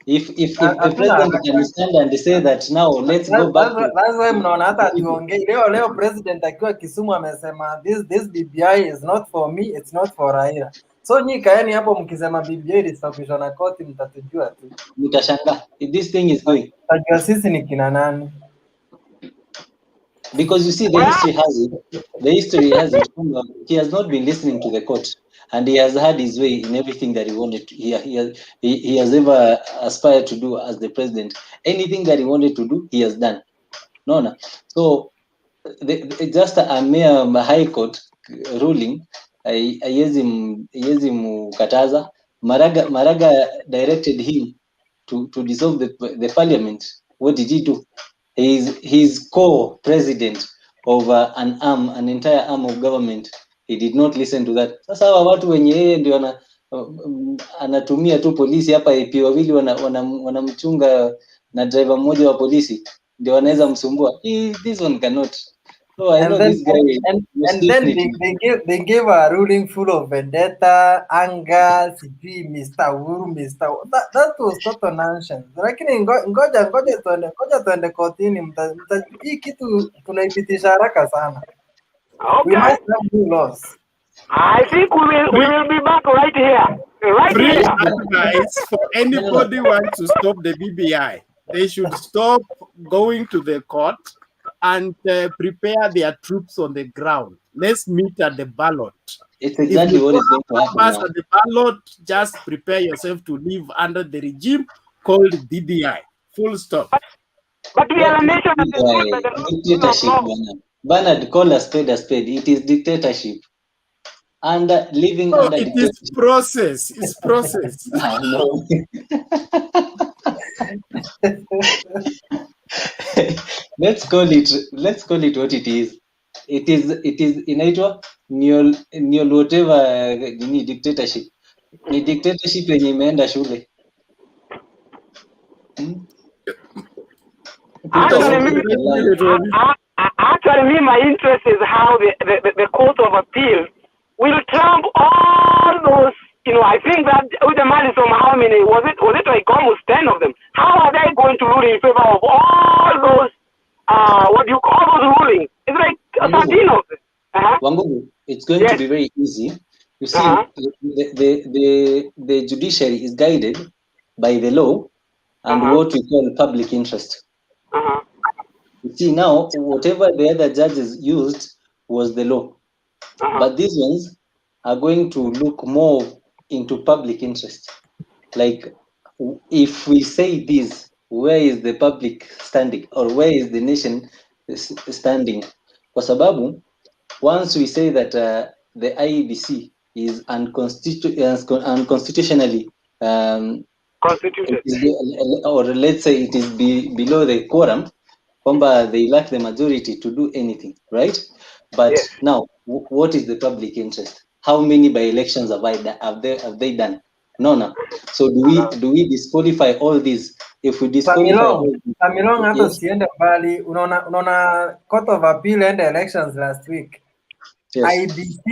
If the president can stand and say that now let's go back to... That's why mnaona hata tuongee leo president akiwa Kisumu amesema this BBI is not for me, it's not for Raila. So nyi kaeni hapo mkisema BBI ilistopishwa na koti, mtatujua tu. Mtashangaa if this thing is going. Tajua sisi ni kina nani. Because you see the history has it. He has not been listening to the court, and he has had his way in everything that he wanted to. He has ever aspired to do as the president. Anything that he wanted to do, he has done. No. So just a mere high court ruling, haiwezi mkataza. Maraga directed him to dissolve the parliament. What did he do? He's co-president of an entire arm of government. He did not listen to that. Sasa hawa watu wenye yeye ndio anatumia tu polisi hapa, AP wawili wanamchunga na driver mmoja wa polisi ndio wanaweza msumbua. This one cannot. So I know this guy. And then they gave a ruling full of vendetta, anger, Mr. Uhuru, that was total nonsense. Lakini ngoja tuende kotini, hii kitu tunaipitisha haraka sana. We must have new laws. I think we will be back right here. Free advice for anybody who wants to stop the BBI. They should stop going to the court and prepare their troops on the ground. Let's meet at the ballot. It's exactly what is going to happen. Pass at the ballot, just prepare yourself to live under the regime called BBI. Full stop. But we are a nation dictatorship. Bernard, call a spade a spade. It is dictatorship. And living under it is process. It's process. Let's call it what it is. It is inaitwa neo whatever ni dictatorship. Ni dictatorship yenye imeenda shule. Actually, my interest is how the Court of Appeal will trump all those. I think that with the money from how many was it like almost 10 of them? How are they going to rule in favor of all those what do you call those rulings? It's like 13 of them. Wangugu, it's going to be very easy You see, the judiciary is guided by the law and what we call public interest. You see, now whatever the other judges used was the law, but these ones are going to look more into public interest. Like, if we say this, where is the public standing, or where is the nation standing? Kwa sababu, once we say that the IEBC is unconstitutionally constituted, or let's say it is below the quorum, they lack the majority to do anything, right? But now, what is the public interest? How many by-elections have they done? No. So do we disqualify all these? If we disqualify all these, Samilong, hata usiende mbali, unaona Court of Appeal and elections last week. IBC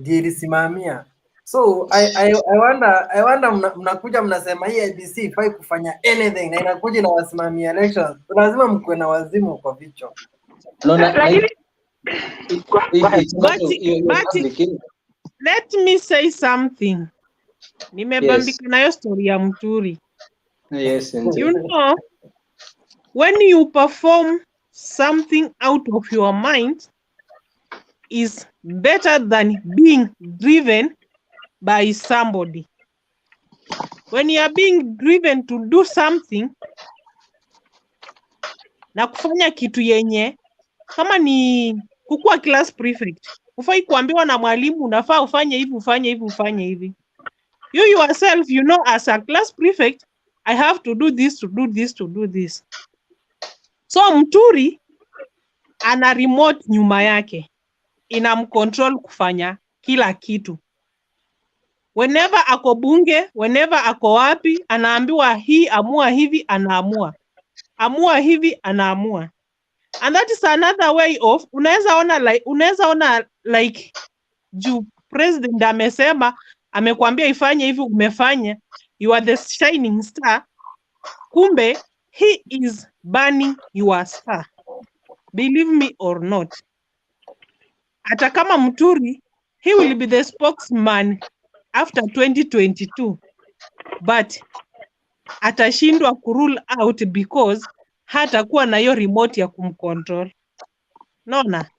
ndiyo ilisimamia. So I wonder mnakuja mnasema hii IBC ifai kufanya anything na inakuja na wasimamia elections. Lazima mkuwe na wazimu kwa vichwa. Let me say something. Nimebambika nayo story ya Muturi. Yes, you know, when you perform something out of your mind is better than being driven by somebody. When you are being driven to do something na kufanya kitu yenye kama ni kukua class prefect, ufai kuambiwa na mwalimu unafaa ufanye hivi. You yourself, you know, as a class prefect, I have to do this, to do this, to do this. So Muturi ana remote nyuma yake, inamcontrol kufanya kila kitu. Whenever ako bunge, whenever ako wapi, anaambiwa hii amua hivi, anaamua. Amua hivi, anaamua. And that is another way of, unaweza ona like juu president amesema, amekwambia ifanye hivi, umefanya, you are the shining star. Kumbe, he is burning your star. Believe me or not. Hata kama Muturi, he will be the spokesman after 2022. But atashindwa kurule out because hatakuwa na hiyo remote ya kumcontrol. Nona.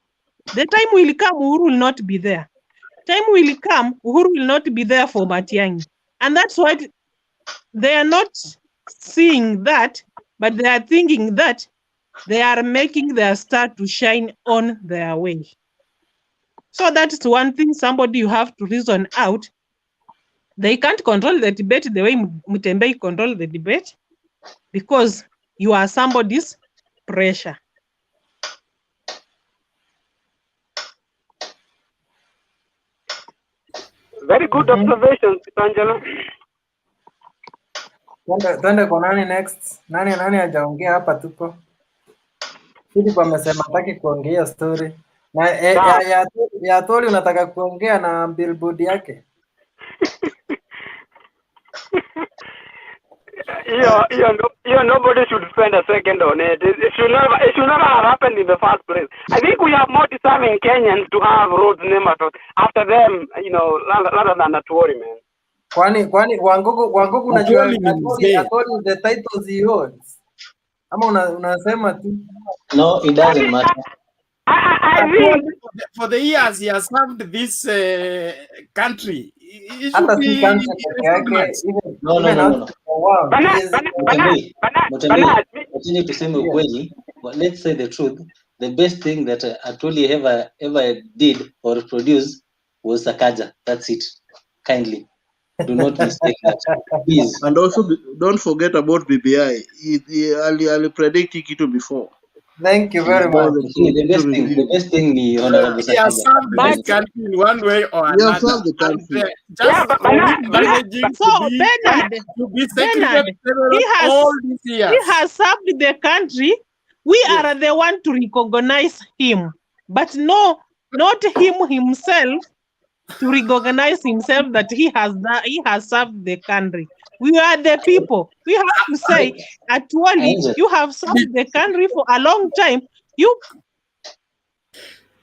The time will come, Uhuru will not be there. Time will come, Uhuru will not be there for Matiang'i. And that's why they are not seeing that, but they are thinking that they are making their star to shine on their way. So that's one thing somebody you have to reason out. They can't control the debate the way Mutembei control the debate because you are somebody's pressure. Very good observations, Angela. Twende kwa nani next? Nani hajaongea hapa tuko? Philip amesema hataki kuongea story. Na ya Atwoli unataka kuongea na billboard yake? Nobody should spend a second on it. It should never have happened in the first place. I think we have more deserving Kenyans to have roads named after them, rather than Atwoli, man. Kwani Wangugu unajua Atwoli the titles he holds. Ama unasema tu? No, it doesn't matter. I think for the years he has served this country, he should be no. Mutembei, tuseme ukweli, let's say the truth. The best thing that Atwoli ever did or produced was Sakaja. That's it. Kindly do not mistake that, please. And also don't forget about BBI. He predicted it before. Thank you very much. The best thing the Honorable he has served this country in one way or another. Served the country. To be secretary all these years. He has served the country. We are the one to recognize him, but no, not him himself to recognize himself that he has served the country. We are the people. We have to say, Atwoli, you have served the country for a long time.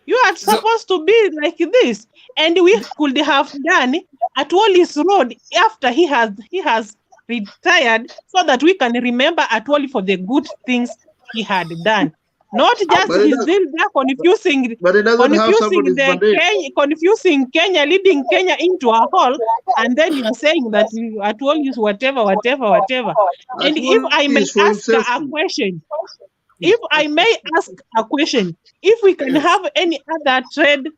You are supposed to be like this, and we could have done Atwoli's road after he has retired, so that we can remember Atwoli for the good things he had done. Not just he's still there confusing confusing Kenya, leading Kenya into a hole, and then you are saying that Atwoli is whatever. And if I may ask a question, if we can have any other trade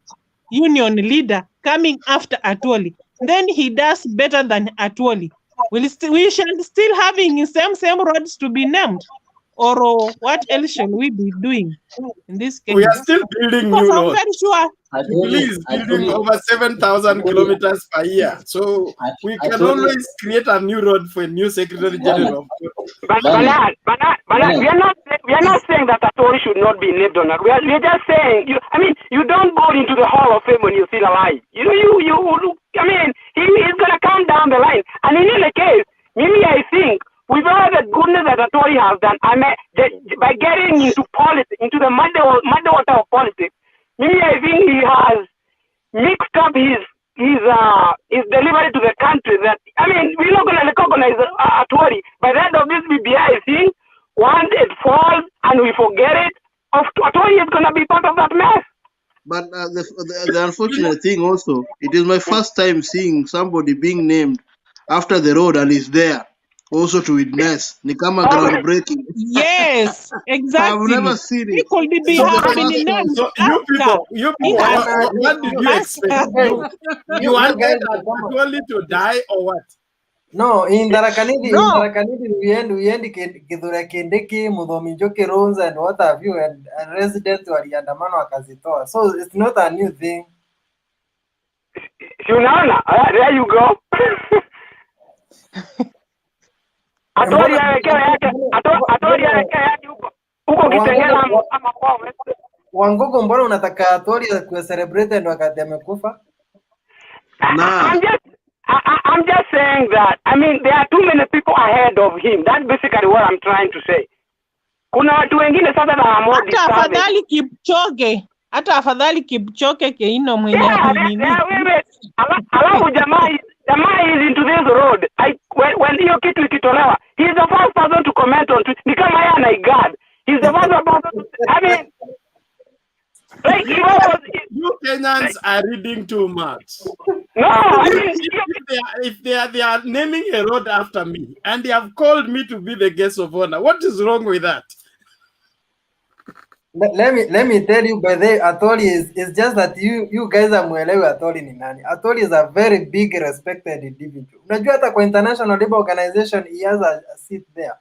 union leader coming after Atwoli, then he does better than Atwoli. We shall still having same roads to be named, or what else shall we be doing in this case? We are still building new roads. I'm very sure. Please, building over 7,000 kilometers per year. So we can always create a new road for a new Secretary General. But Bernard, we are not saying that Atwoli should not be named on it. We are just saying, you don't go into the Hall of Fame when you're still alive. He's gonna come down the line. And in any case, maybe I think with all the goodness that Atwoli has done, by getting into politics, into the muddy water of politics, maybe I think he has mixed up his delivery to the country. That we're not going to recognize Atwoli. By the end of this BBI, I think once it falls and we forget it, Atwoli is going to be part of that mess. But the unfortunate thing also, it is my first time seeing somebody being named after the road and is there also to witness. Nikama groundbreaking. Yes, exactly. I've never seen it. Could be happening named You people, what did you expect? You wanted Atwoli to die or what? No, in Tharaka-Nithi, we end Kithure Kindiki, Muthomi Njoki Rose, and what have you, and residents waliandamana wakazitoa. So it's not a new thing. Unaona, there you go. Atwoli yake huko Kitengela ama kwao. Wangogo, mbona unataka Atwoli kuwa celebrated wakati amekufa? I'm just saying that, there are too many people ahead of him. That's basically what I'm trying to say. Kuna watu wengine sasa na more hata afadhali Kipchoge Keino mwenye alafu jamaa is into this road. When hiyo kitu ikitolewa, he's the first person to comment on it. Ni kama yeye anaigad. He's the first person. Like you Kenyans are reading too much. No, if they are naming a road after me and they have called me to be the guest of honor, what is wrong with that? Let me tell you, by the Atwoli is just that you guys are mwelewi Atwoli ni nani. Atwoli is a very big respected individual. Unajua hata kwa International Labour Organization he has a seat there.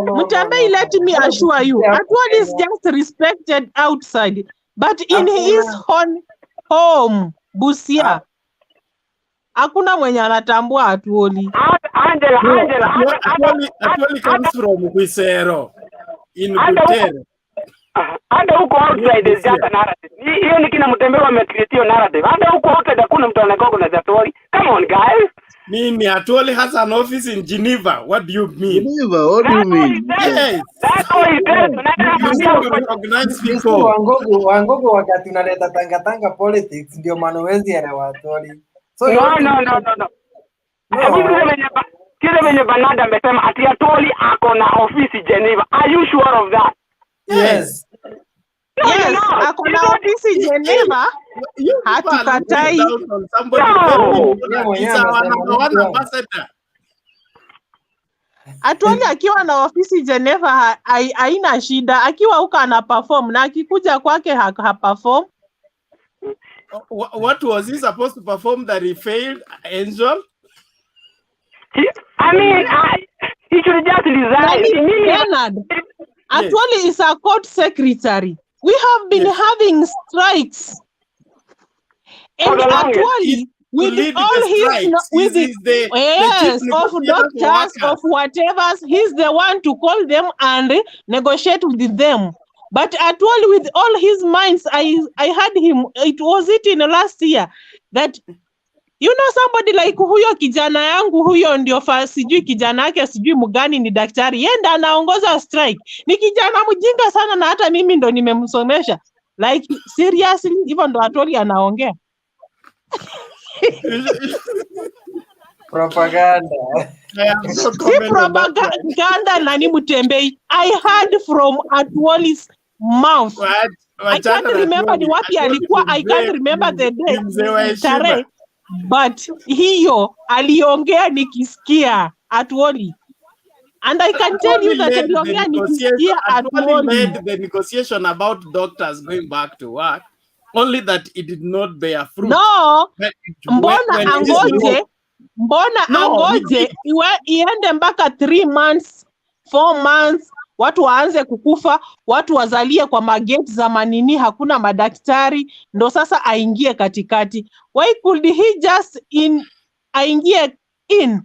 Mutambe, let me assure you, Atwoli is just respected outside, but in his own home, Busia, hakuna mwenye anatambua Atwoli. Atwoli comes from Wisero in Butere. Hata huko outside is just a narrative. Hiyo ni kina Mutembe wamecreate hiyo narrative. Hata huko outside hakuna mtu anagogo na Atwoli. Come on guys. Mimi Atwoli has an office in Geneva. What do you mean? Geneva, what do you mean? Yes. That's all it is. You recognize people. Wangogo wakati unaleta tanga politics ndio manowezi ya Atwoli. So no. Kile venye Bernard amesema ati Atwoli ako na ofisi Geneva. Are you sure of that? Yes. Yes, ako na ofisi Geneva. Hatukatai. Atwoli akiwa na ofisi Geneva haina shida, akiwa huko ana perform na akikuja kwake ha-perform. What was he supposed to perform that he failed, Angel? He should just resign. Bernard, Atwoli is a court secretary. We have been having strikes. And Atwoli, with all his of doctors, of whatever, he's the one to call them and negotiate with them. But Atwoli, with all his minds, I had him, it was in last year, that You know somebody like huyo kijana yangu huyo ndio sijui kijana yake sijui mgani ni daktari. Yenda anaongoza strike. Ni kijana mjinga sana na hata mimi ndo nimemsomesha. Like seriously hivyo ndo Atwoli anaongea. Propaganda. Si propaganda nani Mutembei. I heard from Atwoli's mouth. I can't remember ni wapi alikuwa. I can't remember the day. Tarehe. But hiyo aliongea nikisikia Atwoli. And I can tell you that aliongea nikisikia Atwoli led the negotiation about doctors going back to work, only that it did not bear fruit. No, mbona angoje iende mpaka 3 months 4 months watu waanze kukufa, watu wazalie kwa mageti za manini, hakuna madaktari, ndo sasa aingie katikati. Why could he just aingie in?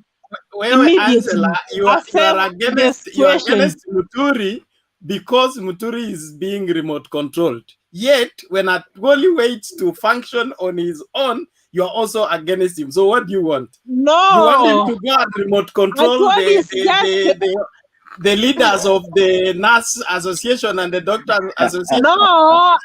Wewe Angela, you are against Muturi because Muturi is being remote controlled. Yet when Atwoli waits to function on his own, you are also against him. So what do you want? No, you want him to go and remote control the leaders of the nurse association and the doctor association? No,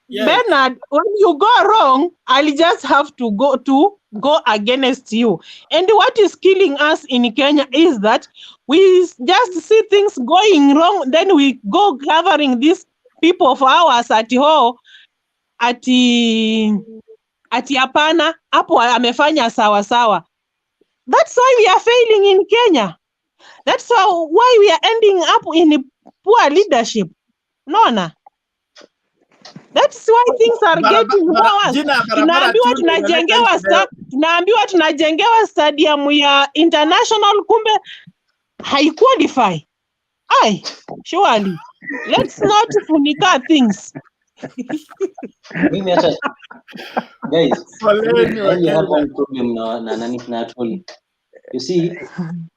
yes. Bernard, when you go wrong, I'll just have to go against you. And what is killing us in Kenya is that we just see things going wrong, then we go gathering these people of ours at home, ati hapana, hapo amefanya sawa sawa. That's why we are failing in Kenya. That's why we are ending up in poor leadership. Nona. That's why things are getting worse. Tunaambiwa tunajengewa stadium ya international, kumbe haiqualify. Ai, surely. Let's not funika things. Mimi hata guys, I have one problem na Atwoli. You see,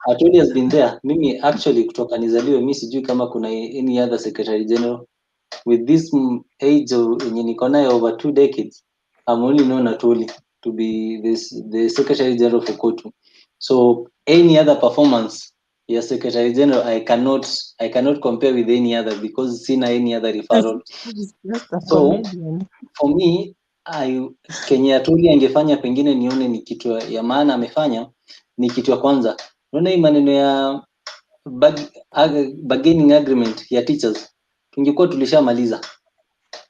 Atwoli has been there. Mimi actually kutoka nizaliwe mimi sijui kama kuna any other secretary general with this age of yenye niko nayo over 2 decades. I'm only known Atwoli to be the secretary general for Kotu. So any other performance, yes, secretary general, I cannot compare with any other because sina any other referral. So for me, Kenya Atwoli angefanya pengine nione ni kitu ya maana amefanya, ni kitu ya kwanza. Unaona hii maneno ya bargaining agreement ya teachers tungekuwa tulishamaliza,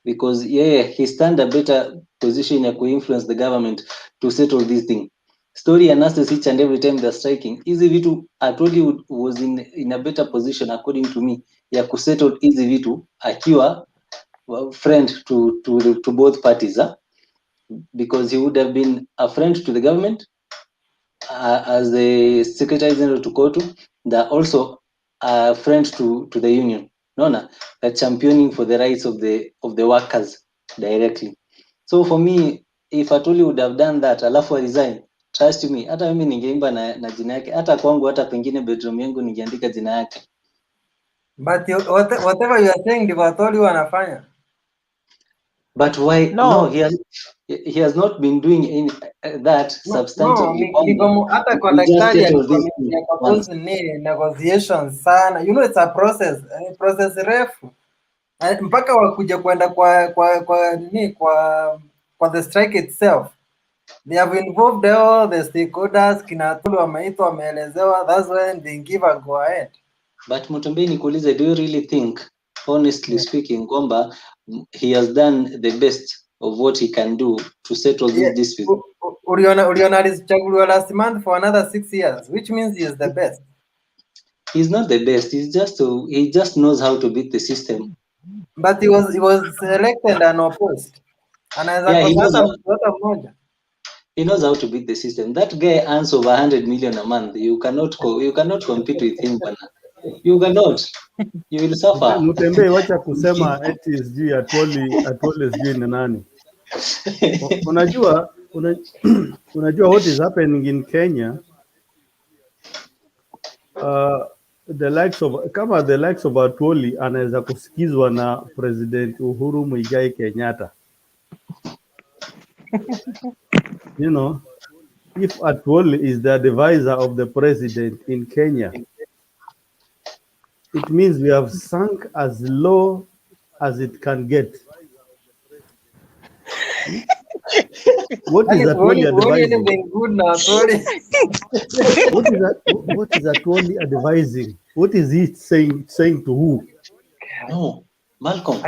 because he stand a better position ya influence the government to settle this thing. Story and nurses each and every time they're striking, hizi vitu Atwoli was in a better position according to me ya kusettle hizi vitu akiwa friend to both parties, because he would have been a friend to the government as the secretary general to Kotu, and also a friend to the union. Nona, championing for the rights of the workers directly. So for me, if Atwoli would have done that, alafu resign, trust me, hata mimi ningeimba na jina yake, hata kwangu, hata pengine bedroom yangu ningeandika jina yake. But whatever you are saying, ndivyo Atwoli wanafanya. But why? No, he has not been doing any that substantively. Hata kwa daktari ni negotiations sana. You know, it's a process refu. Mpaka wakuja kwenda kwa the strike itself. They have involved all the stakeholders, kina Atwoli wameitwa, wameelezewa, that's when they give a go ahead. But Mutumbi, nikuulize, do you really think, honestly speaking, kwamba he has done the best of what he can do to settle this dispute? Uliona alichaguliwa last month for another 6 years, which means he is the best. He's not the best. He just knows how to beat the system. But he was elected and opposed. He knows how to beat the system. That guy earns over 100 million a month. You cannot compete with him, bana. You cannot. You will suffer. Mutembei, wacha kusema eti sijui Atwoli sijui ni nani. Unajua what is happening in Kenya? The likes of Atwoli anaweza kusikizwa na President Uhuru Muigai Kenyatta. You know, if Atwoli is the advisor of the president in Kenya, it means we have sunk as low as it can get. What is Atwoli advising? What is Atwoli advising? What is he saying to who? No, Malcolm.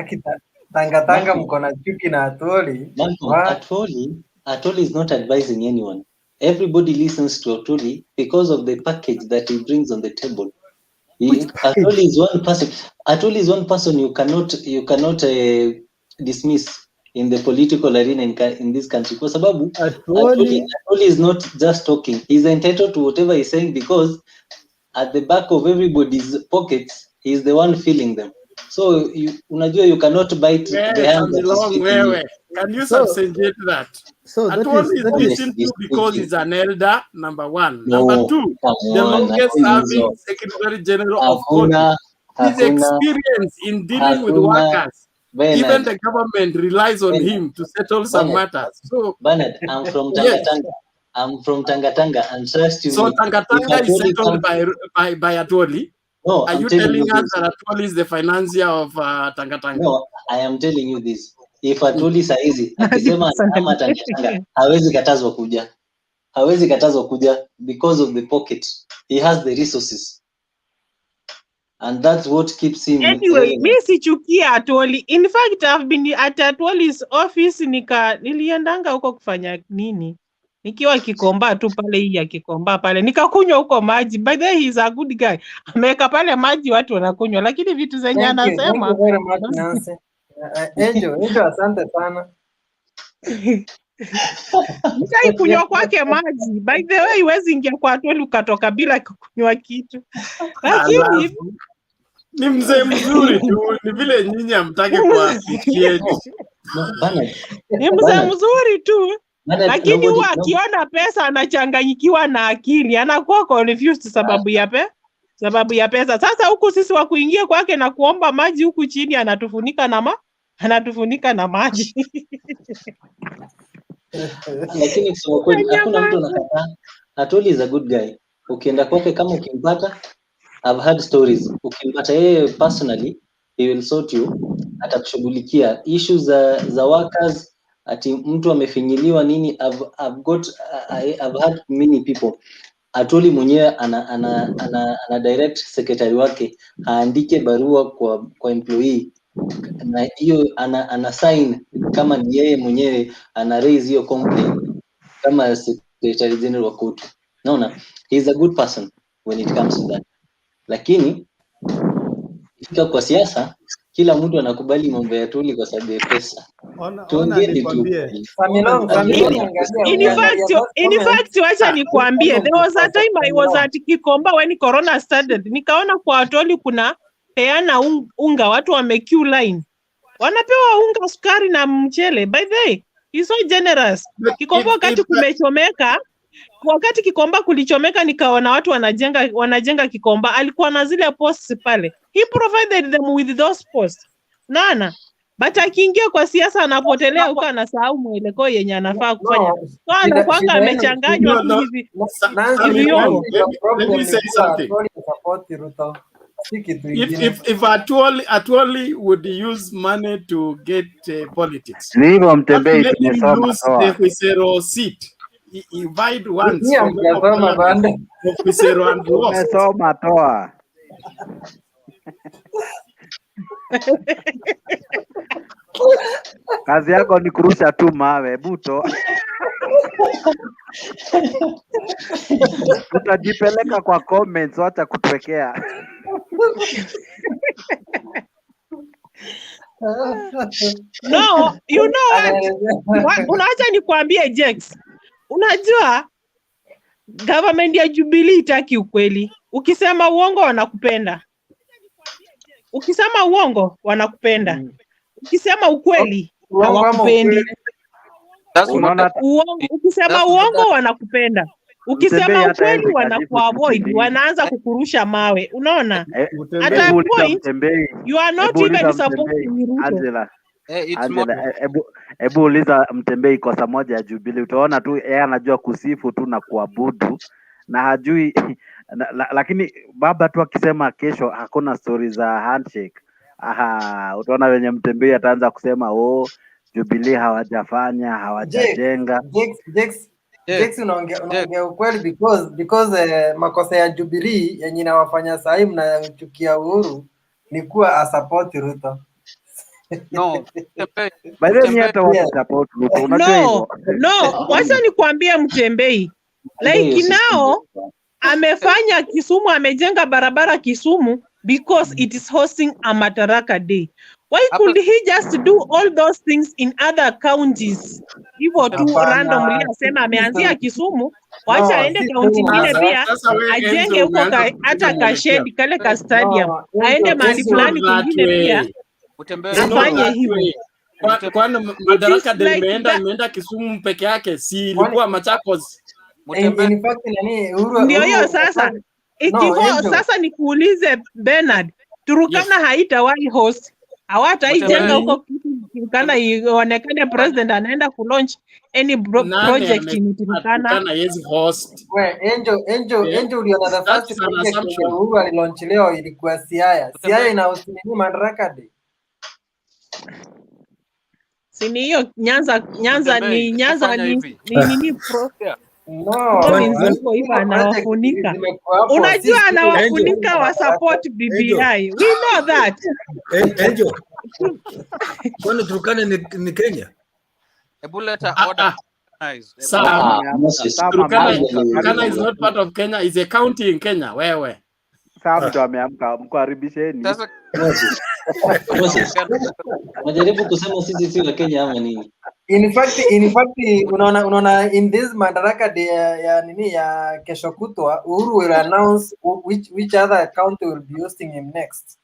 Tanga mkona chuki na Atwoli. Malcolm, Atwoli is not advising anyone. Everybody listens to Atwoli because of the package that he brings on the table. Atwoli is one person. Atwoli is one person you cannot dismiss in the political arena in this country. Kwa sababu Atwoli is not just talking. He's entitled to whatever he's saying because at the back of everybody's pockets, he's the one feeling them. So unajua you cannot bite the hand that is feeding you. Can you substantiate that? So Atwoli is listened to because he's an elder, number one. Number two, the longest serving Secretary General of Court. His experience in dealing with workers. Even the government relies on him to settle some matters. So, Bernard, I'm from Tangatanga. I'm from Tangatanga, and trust you. So Tangatanga is settled by Atwoli? No, are you telling us that Atwoli is the financier of Tangatanga? No, I am telling you this. If Atwoli saizi akisema kama Tangatanga hawezi katazwa kuja because of the pocket. He has the resources. And that's what keeps him. Anyway, mi sichukia Atwoli. In fact, I've been at Atwoli's office niliendanga huko kufanya nini? Nikiwa Kikomba tu pale hii ya Kikomba pale. Nikakunywa huko maji. By the way, he's a good guy. Ameweka pale maji watu wanakunywa, lakini vitu zenye anasema. Thank you very much, Nancy. Angel, asante sana. Kunywa kwake maji. By the way, huwezi ingia kwa Atwoli ukatoka bila kunywa kitu. Lakini ni mzee mzuri tu, ni vile nyinyi hamtaki kuafikia. Ni mzee mzuri tu. Lakini huwa akiona pesa anachanganyikiwa na akili, anakuwa confused sababu ya pesa. Sasa huku sisi wa kuingia kwake na kuomba maji huku chini anatufunika na maji. Lakini kusema kweli hakuna mtu anakataa. Atwoli is a good guy. Ukienda kwake kama ukimpata, I've heard stories. Ukimpata yeye personally, he will sort you, atakushughulikia issues za workers. Ati mtu amefinyiliwa nini, I've heard many people. Atwoli mwenyewe ana direct secretary wake aandike barua kwa employee, na hiyo ana sign kama ni yeye mwenyewe ana raise hiyo complaint kama secretary general wa court. Naona he's a good person when it comes to that. Lakini ikifika kwa siasa kila mtu anakubali mambo ya Atwoli kwa sababu ya pesa. In fact, wacha nikwambie, there was a time I was at Kikomba when corona started. Nikaona kwa Atwoli kuna peana unga, watu wame queue line. Wanapewa unga, sukari na mchele. By the way, he's so generous. Kikomba wakati Kikomba kulichomeka nikaona watu wanajenga Kikomba, alikuwa na zile posts pale. He provided them with those posts. Nana. But akiingia kwa siasa anapotelea huko, anasahau mwelekeo yenye anafaa kufanya. So anakuanga amechanganywa tu hivi. Let me say something. If Atwoli would use money to get politics, let him lose the Fisero seat. He vied once for Fisero and lost. Kazi yako ni kurusha tu mawe buto. Utajipeleka kwa comments, wacha kutwekea. No, you know what? Unaacha nikwambie Jex. Unajua government ya Jubilee itaki ukweli. Ukisema uongo wanakupenda. Ukisema uongo wanakupenda. Ukisema ukweli hawakupendi. Ukisema uongo wanakupenda. Ukisema ukweli wanakuavoid, wanaanza kukurusha mawe. Unaona? At a point you are not even supposed to be rude. Angela, hebu uliza Mtembei kosa moja ya Jubilee, utaona tu yeye anajua kusifu tu na kuabudu na hajui lakini baba tu akisema kesho hakuna story za handshake, utaona wenye Mtembei ataanza kusema Jubilee hawajafanya, hawajajenga. Jex unaongea ukweli because makosa ya Jubilee yenye inawafanya sahii mnachukia Uhuru ni kuwa a support Ruto. No, by the way hata watu support Ruto, unajua hivyo. No, wacha nikwambie Mtembei. Like now amefanya Kisumu, amejenga barabara Kisumu because it is hosting a Madaraka Day. Why could he just do all those things in other counties? Hivyo tu randomly asema ameanzia Kisumu, wacha aende kaunti nyingine pia ajenge huko hata kashedi kale ka stadium, aende mahali fulani kwingine pia afanye hivyo. Kwani Madaraka Day imeenda Kisumu peke yake, si ilikuwa Machakos? Ndio hiyo sasa. Sasa nikuulize Bernard, Turukana haitawahi host, hawataijenga huko Turukana ionekane president anaenda kulaunch any project in Turukana. Turukana yes host. Angel uliona the first project Uhuru alilaunch leo ilikuwa Siaya. Siaya inahost nini Madaraka Day? Sini hiyo Nyanza ni Nyanza ni pro. No, anawafunika. Unajua anawafunika wa support BBI. We know that. Angel. Kwani Turkana ni Kenya? Ebuleta order. Turkana is not part of Kenya, is a county in Kenya. Wewe. Sasa mtu ameamka, mkaribisheni. Sasa unajaribu kusema sisi si wa Kenya ama nini? In fact unaona in this Madaraka Day ya nini ya kesho kutwa Uhuru will announce which other county will be hosting him next.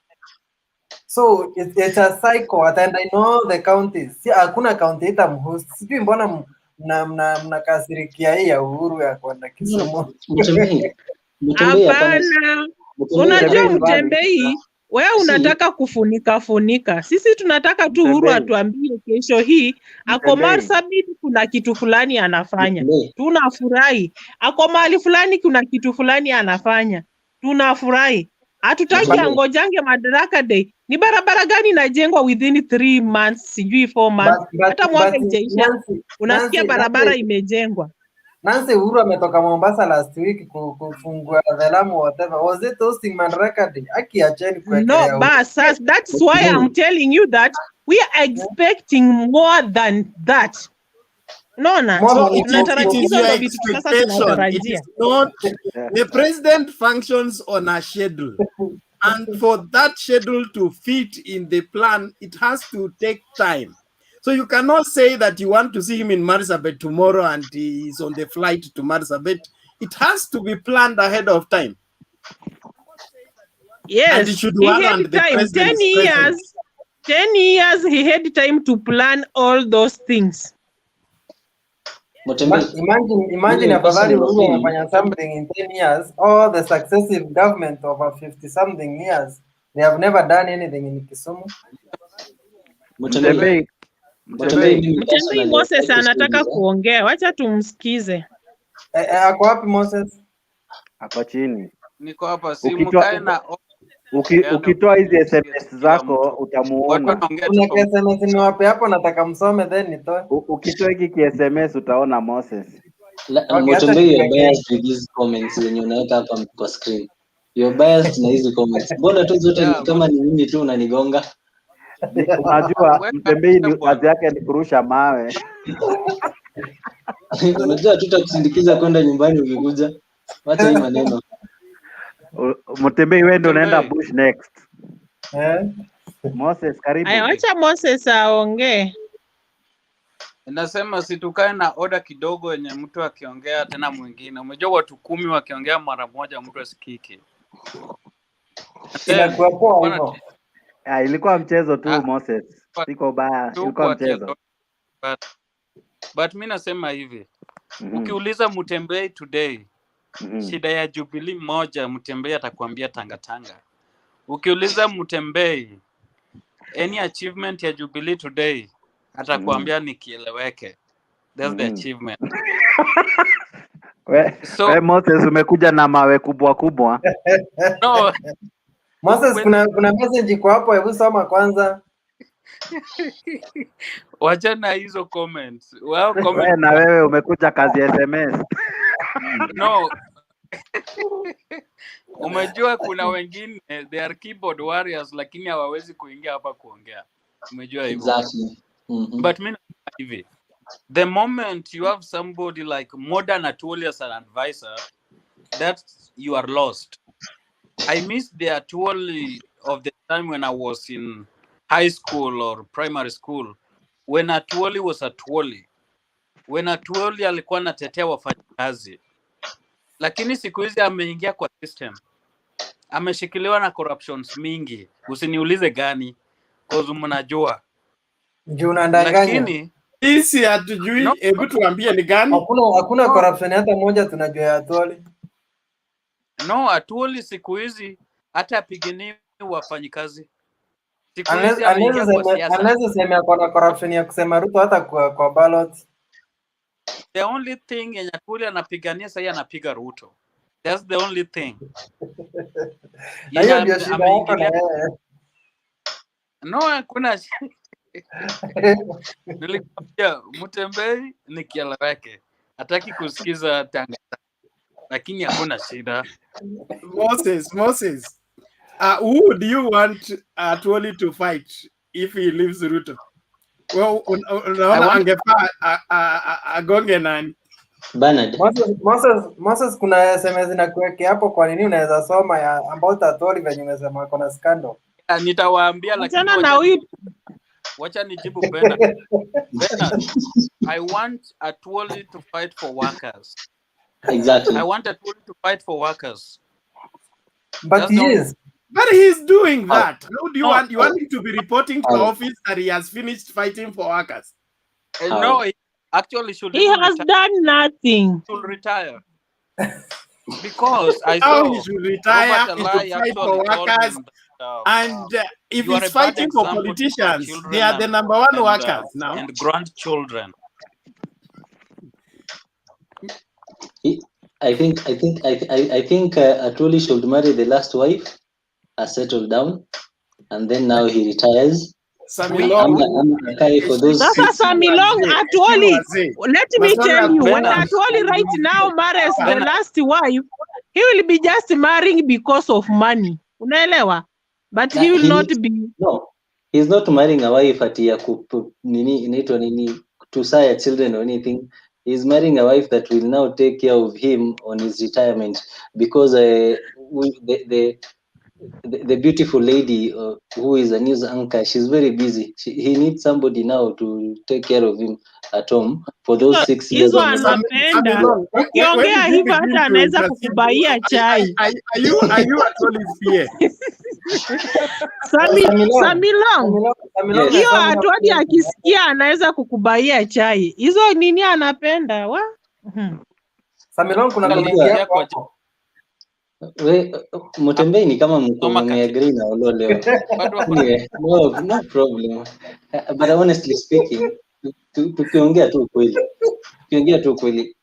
So it's a cycle and I know the counties. Si hakuna county itamhost. Sijui mbona mnakasirikia hii ya Uhuru ya kwenda Kisumu. Hapana. Unajua Mtembei, wewe unataka kufunika. Sisi tunataka tu Uhuru atuambie kesho hii ako Marsabit kuna kitu fulani anafanya. Tunafurahi. Ako mahali fulani kuna kitu fulani anafanya. Tunafurahi. Hatutaki angojange Madaraka Day. Ni barabara gani inajengwa within 3 months, sijui 4 months. Hata mwaka ijaisha. Unasikia barabara imejengwa. Nancy Uhuru ametoka Mombasa last week kufungua the Lamu whatever. Was it hosting Madaraka Day? Akiacheni kuekelea. No, but that's why I'm telling you that we are expecting more than that. So it is your expectation. The president functions on a schedule. And for that schedule to fit in the plan, it has to take time. So you cannot say that you want to see him in Marsabit tomorrow and he is on the flight to Marsabit. It has to be planned ahead of time. Yes, and it should he had time. 10 years. 10 years he had time to plan all those things. Imagine afadhali Uhuru anafanya something in 10 years, all the successive government over 50 something years, they have never done anything in Kisumu. Mtembei Moses anataka kuongea, wacha tumsikize. Ako wapi Moses? Hapa chini. Niko hapa, si mkae na ukitoa hizi SMS zako utamuona. Kuna SMS niwape hapo nataka msome then nitoe. Ukitoa hiki SMS utaona Moses. Mtembei ya biased with these comments wenye unaweka hapa kwa screen. You're biased na hizi comments. Mbona tu zote ni kama ni mimi tu unanigonga? Unajua Mtembei ni kazi yake ni kurusha mawe. Unajua tutakusindikiza kwenda nyumbani ukikuja. Wacha hii maneno. Mtembei wewe ndio unaenda bush next. Moses karibu. Acha Moses aongee. Nasema situkae na order kidogo yenye mtu akiongea tena mwingine. Umejua watu 10 wakiongea mara moja mtu asikike. Inakuwa poa hivyo. Ilikuwa mchezo tu Moses. Siko baya, ilikuwa mchezo. But mimi nasema hivi. Ukiuliza Mtembei today, shida ya Jubilee moja, Mtembei atakwambia Tanga. Ukiuliza Mtembei any achievement ya Jubilee today atakwambia nikieleweke. That's the achievement. We Moses umekuja na mawe kubwa kubwa. No. Moses, kuna message iko hapo, hebu soma kwanza. Wachana hizo comments. Well, comment. We na wewe umekuja kazi SMS. No. Umejua kuna wengine they are keyboard warriors lakini hawawezi kuingia hapa kuongea. Umejua hivyo? Exactly. But mimi hivi. The moment you have somebody like modern Atwoli as an advisor, that you are lost. I miss the Atwoli of the time when I was in high school or primary school, when Atwoli was Atwoli. When Atwoli alikuwa anatetea wafanyakazi. Lakini siku hizi ameingia kwa system. Ameshikiliwa na corruptions mingi. Usiniulize gani, cause mnajua. Juu unadanganya. Lakini sisi hatujui, hebu tuambie ni gani? Hakuna corruption hata moja tunajua ya Atwoli. No, Atwoli siku hizi hata apiganie wafanyikazi. Siku hizi Unless sema kuna corruption ya kusema Ruto hata kwa ballot. The only thing yenye Atwoli anapigania sasa anapiga Ruto. That's the only thing. Na hiyo ndio shida yako na yeye. No, hakuna. Nilikwambia Mutembei ni kieleweke. Hataki kusikiza tanga. Lakini hakuna shida. Moses. Who do you want Atwoli to fight if he leaves Ruto? Well, unaona angefaa agonge nani? Bernard. Moses, kuna SMS zinakuwekea hapo, kwa nini unaweza soma ya about Atwoli venye umesema kuna scandal. Nitawaambia lakini wacha nijibu Bernard. I want Atwoli to fight for workers. Exactly. I want Atwoli to fight for workers. But But he's doing that. How do you want him to be reporting to office that he has finished fighting for workers? No, he actually should. He has done nothing. He should retire. Because I How saw he should retire is to fight for workers. And if he's fighting for politicians, they are the number one workers now. And grandchildren. I think Atwoli should marry the last wife, settle down, and then now he retires. Samilong Atwoli, let me tell you, when Atwoli right now marries the last wife, he will be just marrying because of money. Unaelewa? But he will not be. No, he's not marrying a wife at to sire children or anything. He's marrying a wife that will now take care of him on his retirement, because the beautiful lady who is a news anchor, she's very busy. He needs somebody now to take care of him at home for those 6 years. Hizo anapenda. Ukiongea hivyo hata anaweza kukubaia chai. Are you Atwoli here? Samilong. Hiyo Atwoli akisikia anaweza kukubaia chai. Hizo nini anapenda? Wa? Samilong kuna kuingia kwa Mutembei ni kama mmeagree na Olo leo. Anyway, no problem. But honestly speaking, tukiongea tu kweli,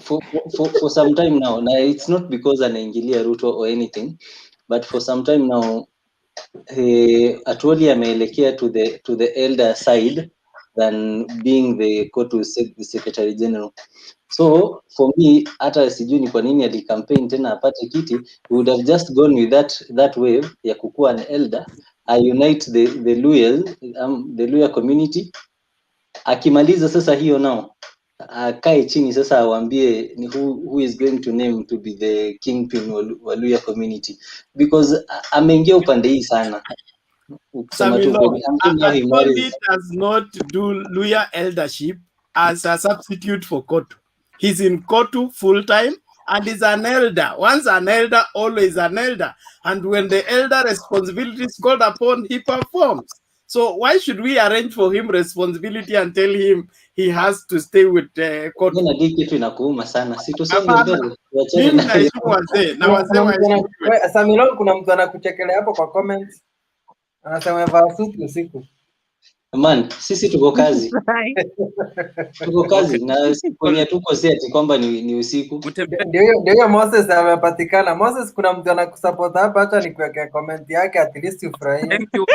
for some time now, it's not because anaingilia Ruto or anything, but for some time now, Atwoli ameelekea to the elder side than being the COTU Secretary General. So for me, hata sijui ni kwa nini alicampaign tena apate kiti, we would have just gone with that wave ya kukua an elder, unite the Luya community. Akimaliza sasa hiyo nao, akae chini sasa awambie who is going to name to be the kingpin wa Luya community, because ameingia upande hii sana. Atwoli does not do Luya eldership as a substitute for COTU. He's in COTU full time and is an elder. Once an elder, always an elder. And when the elder responsibility is called upon, he performs. So why should we arrange for him responsibility and tell him he has to stay with COTU? Samilong, kuna mtu anakuchekelea hapo kwa comments. Anasema vaa suti usiku. Man, sisi tuko kazi. Tuko kazi na kwenye tuko si ati kwamba ni usiku. Ndio hiyo Moses amepatikana. Moses, kuna mtu anakusupport hapa, acha nikuweke comment yake at least ufurahie. Thank you.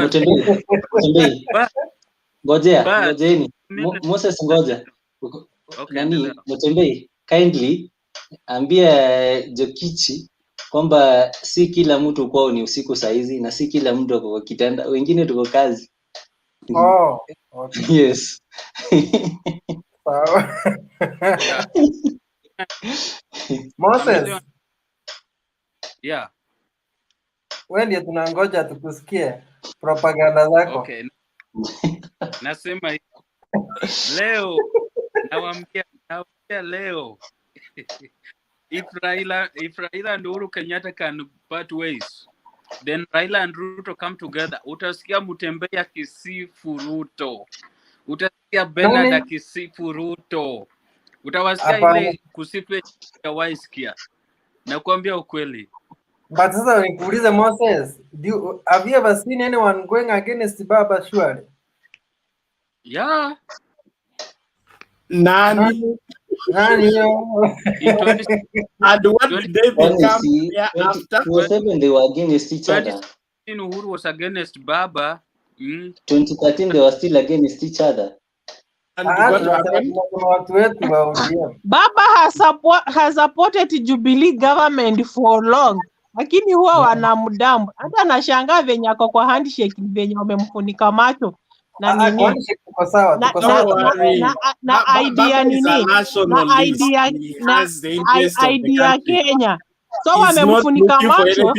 Mtembei. Ngojeni. Moses ngoja. Nani Mtembei, kindly ambia Jokichi kwamba si kila mtu kwao ni usiku saizi na si kila mtu ako kwa kitanda, wengine tuko kazi. Oh, okay. Yes. Sawa. Moses. Yeah. Wewe ndiye tunangoja tukusikie propaganda zako. Okay. Nasema leo nawaambia leo if Raila and Uhuru Kenyatta can part ways, then Raila and Ruto come together. Utasikia Mutembei akisifu Ruto, utasikia Bernard akisifu Ruto, utawasikia ile kusifu ya waisikia. Nakwambia ukweli. But sasa nikuulize Moses, have you ever seen anyone going against Baba surely? Yeah. Nani yo? And what did they become after? 2007 they were against each other. 2013 Uhuru was against Baba. 2013 they were still against each other. And what happened? Baba has supported Jubilee government for long. Lakini huwa wanamdamu. Hata nashangaa venye ako kwa handshake venye wamemfunika macho. Na nini? Na idea nini? Na idea Kenya. So wamemfunika macho.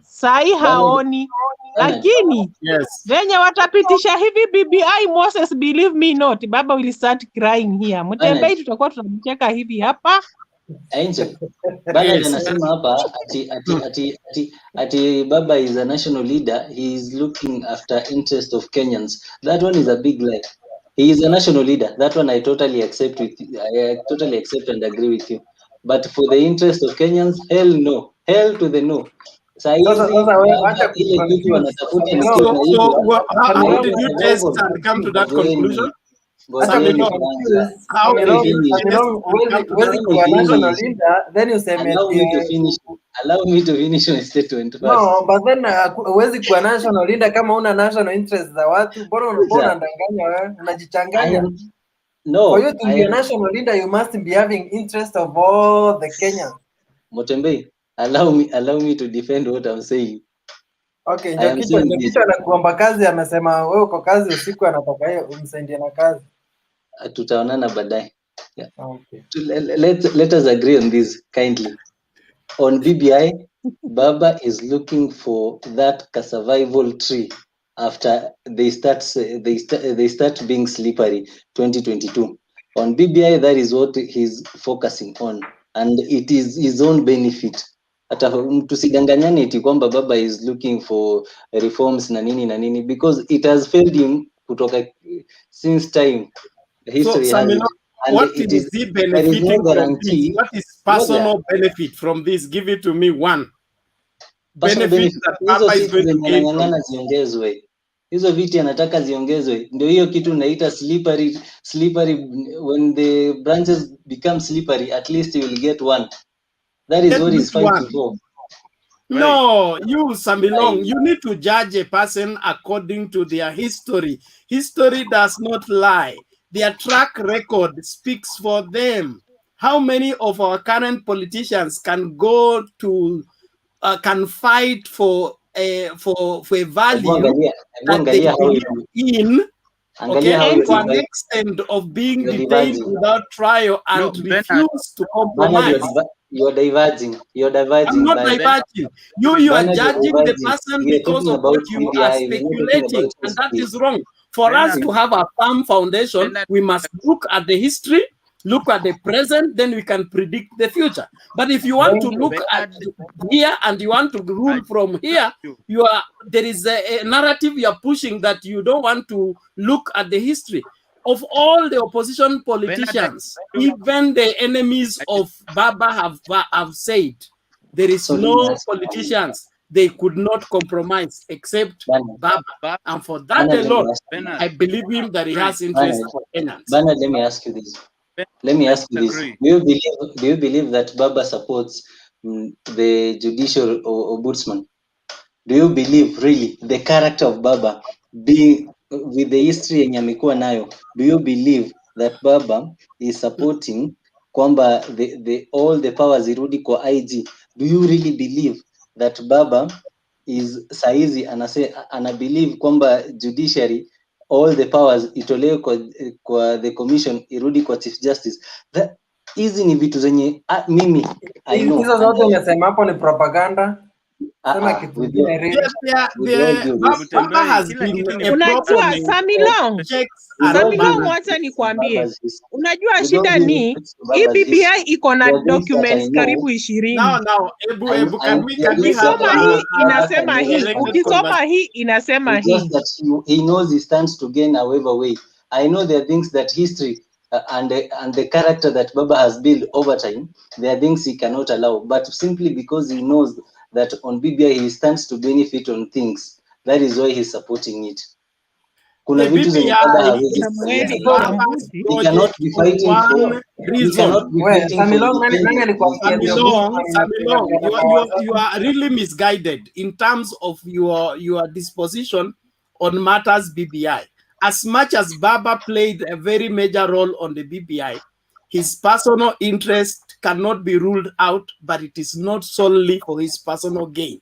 Sai haoni. Lakini venye watapitisha hivi BBI, Moses, believe me not, Baba will start crying here. Mtembei tutakuwa tunamcheka hivi hapa. Angel. Bala anasema hapa ati Baba is a national leader. He is looking after interest of Kenyans. That one is a big lie. He is a national leader. That one I totally accept and agree with you. But for the interest of Kenyans, hell no. Hell to the no. So how did you test and come to that conclusion? How did you allow me to finish my statement first. No, but then huwezi kuwa national leader kama una national interest za watu. Mbona unadanganya wewe? Unajichanganya. No. For you to be a national leader, you must be having interest of all the Kenyans. Motembei, allow me to defend what I'm saying. Okay, Jokicho anakuomba kazi, amesema wewe uko kazi usiku, anataka yeye umsaidie na kazi. Tutaonana baadaye. Yeah. Okay. Let us agree on this kindly. On BBI, Baba is looking for that survival tree after they start being slippery 2022. On BBI, that is what he's focusing on, and it is his own benefit. Hata tusidanganyane eti kwamba Baba is looking for reforms na nini because it has failed him kutoka since time. History so, has it. What is he benefiting from this? What is personal benefit from this? Give it to me one. Benefit that Baba is going to gain from. Ziongezwe. Hizo viti anataka ziongezwe. Ndio hiyo kitu naita slippery. When the branches become slippery, at least you will get one. That is what he's fighting for. No, you Sambilong, you need to judge a person according to their history. History does not lie. Their track record speaks for them. How many of our current politicians can go to, can fight for a value that they believe in, okay, to an extent of being detained without trial and refuse to compromise? You're diverging. I'm not diverging. You are judging the person because of what you are speculating, and that is wrong. For us to have a firm foundation, we must look at the history, look at the present, then we can predict the future. But if you want to look at here and you want to rule from here, there is a narrative you are pushing that you don't want to look at the history. Of all the opposition politicians, even the enemies of Baba have said, there is no politicians they could not compromise except Baba. And for that alone, I believe him that he has interest for Kenyans. Bernard, let me ask you this. Let me ask you this. Do you believe that Baba supports the judicial ombudsman? Do you believe really the character of Baba being with the history yenye amekuwa nayo? Do you believe that Baba is supporting kwamba all the powers irudi kwa IG? Do you really believe that Baba is saizi ana believe kwamba judiciary all the powers itolewe kwa the commission irudi kwa Chief Justice? Hizi ni vitu zenye mimi I know. Hizo zote umesema hapo ni propaganda. Sema kitu kingine really. Baba has been a unajua Samilong, wacha nikwambie. Unajua shida ni hii BBI iko na documents karibu 20. Ukisoma hii inasema hii, ukisoma hii inasema hii. Just that he knows he stands to gain however way. I know there are things that history and the character that Baba has built over time, there are things he cannot allow, but simply because he knows that on BBI he stands to benefit on things, that is why he's supporting it. Kuna vitu zenye Baba hawezi kufanya. He cannot be fighting for reason. You are really misguided in terms of your disposition on matters BBI. As much as Baba played a very major role on the BBI, his personal interest cannot be ruled out, but it is not solely for his personal gain.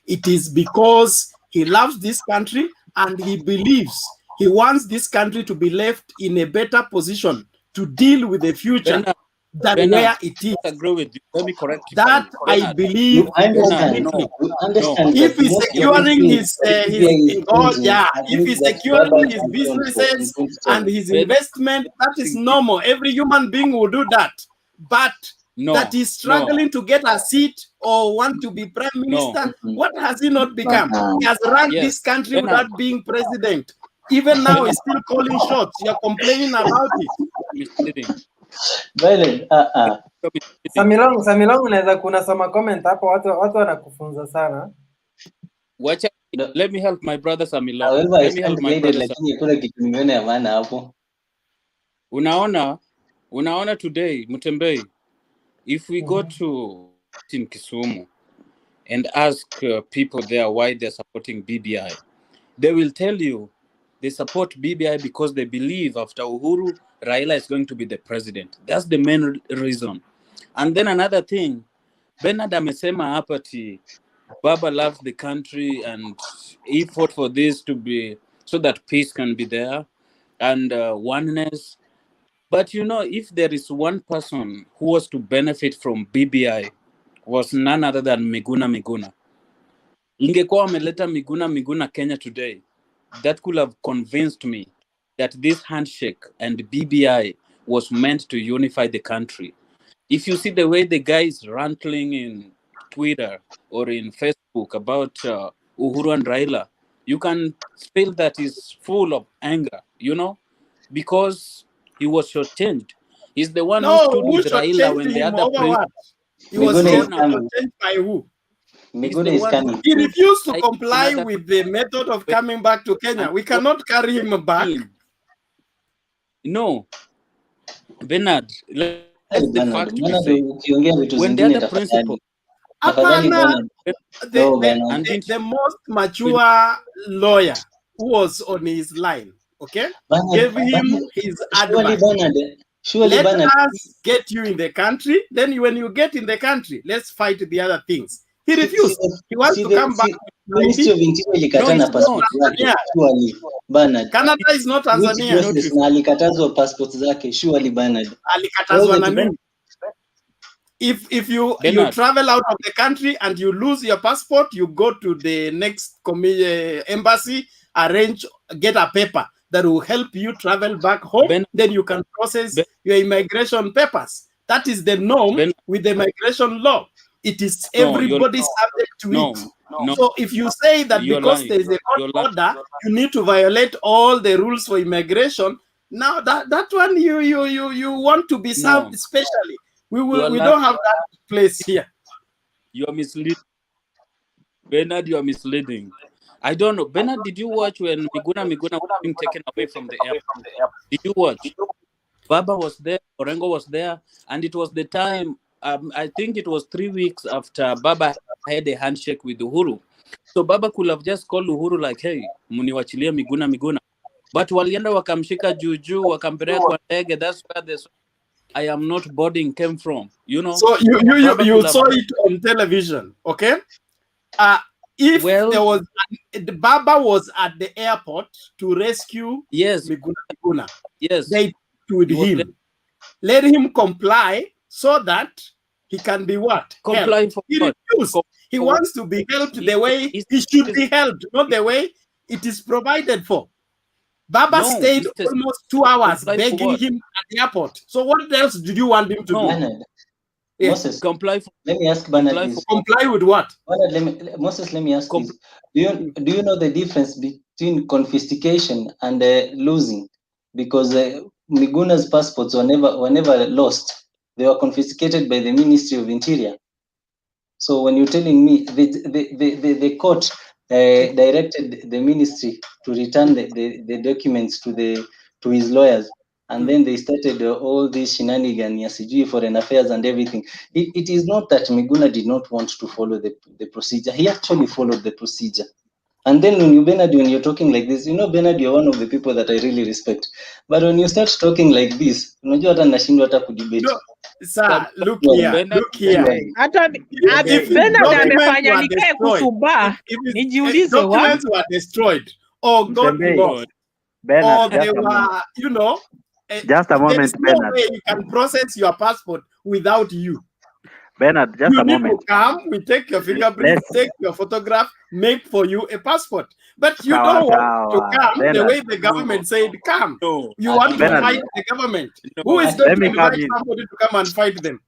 It is because he loves this country and he believes he wants this country to be left in a better position to deal with the future than where it is. I agree with you. Let me correct you. That I believe completely. If he's securing his businesses and his investment, that is normal. Every human being will do that. But that he's struggling to get a seat or want to be prime minister, what has he not become? He has run this country without being president. Even now, he's still calling shots. You're complaining about it. Samilong, unaweza kuna soma comment hapo, watu wanakufunza sana. Let me help my brother Samilong. Let me help my brother. Unaona today Mutembei, if we go to in Kisumu and ask people there why they're supporting BBI, they will tell you they support BBI because they believe after Uhuru, Raila is going to be the president. That's the main reason. And then another thing, Bernard amesema hapa ati Baba loves the country and he fought for this to be so that peace can be there and oneness. But you know, if there is one person who was to benefit from BBI, was none other than Miguna. Ingekuwa wameleta Miguna Kenya today, that could have convinced me that this handshake and BBI was meant to unify the country. If you see the way the guy is ranting in Twitter or in Facebook about Uhuru and Raila, you can feel that he's full of anger, you know, because he was shortchanged. He's the one who stood with Raila when the other president. He was shortchanged by who? He refused to comply with the method of coming back to Kenya. We cannot carry him back. No, Bernard, that's the fact we say. When the other principal, the most mature lawyer who was on his line, okay, gave him his advice. Let us get you in the country. Then when you get in the country, let's fight the other things. He refused. He wants to come back. Ministry of Interior ilikatana passport zake. Surely, Bernard. Canada is not Tanzania. Na alikatazwa passport zake. Surely, Bernard. Alikatazwa na nini? If you travel out of the country and you lose your passport, you go to the next embassy, get a paper that will help you travel back home. Then you can process your immigration papers. That is the norm with the migration law. It is everybody subject to it. So if you say that because there is a court order, you need to violate all the rules for immigration, now that one you want to be served specially. We don't have that place here. You are misleading. Bernard, you are misleading. I don't know. Bernard, did you watch when Miguna was being taken away from the airport? Did you watch? Baba was there, Orengo was there, and it was the time, I think it was 3 weeks after Baba had a handshake with Uhuru. So Baba could have just called Uhuru like, hey, muniwachilia Miguna. But walienda wakamshika juju, wakampeleka kwa ndege. That's where the I am not boarding came from, you know. So you saw it on television, okay? If there was the Baba was at the airport to rescue Miguna. Yes, they told him, let him comply so that he can be what? Comply helped. for He what? refused. He wants to be helped the way he should be helped, not the way it is provided for. Baba stayed almost 2 hours begging him at the airport. So what else did you want him to do? Bernard, Moses, comply. Let me ask Bernard this. Comply with what? Bernard, Moses, let me ask this. Do you know the difference between confiscation and losing? Because Miguna's passports were never lost. They were confiscated by the Ministry of Interior. So when you're telling me the court directed the ministry to return the documents to his lawyers, and then they started all these shenanigans, Yasiji, foreign affairs and everything. It is not that Miguna did not want to follow the procedure. He actually followed the procedure. And then when you're talking like this, Bernard, you're one of the people that I really respect. But when you start talking like this, unajua hata nashindwa hata kudebate. Sir, look here. If Bernard amefanya nikae kusubaa, nijiulize wa? Documents were destroyed or got lost. Or they were, just a moment, there is no way you can process your passport without you. Bernard, just a moment. You need to come, we take your fingerprint, take your photograph, make for you a passport. But you don't want to come Bernard, the way the government said come. You want Bernard, to fight the government. Who is going to invite somebody to come and fight them?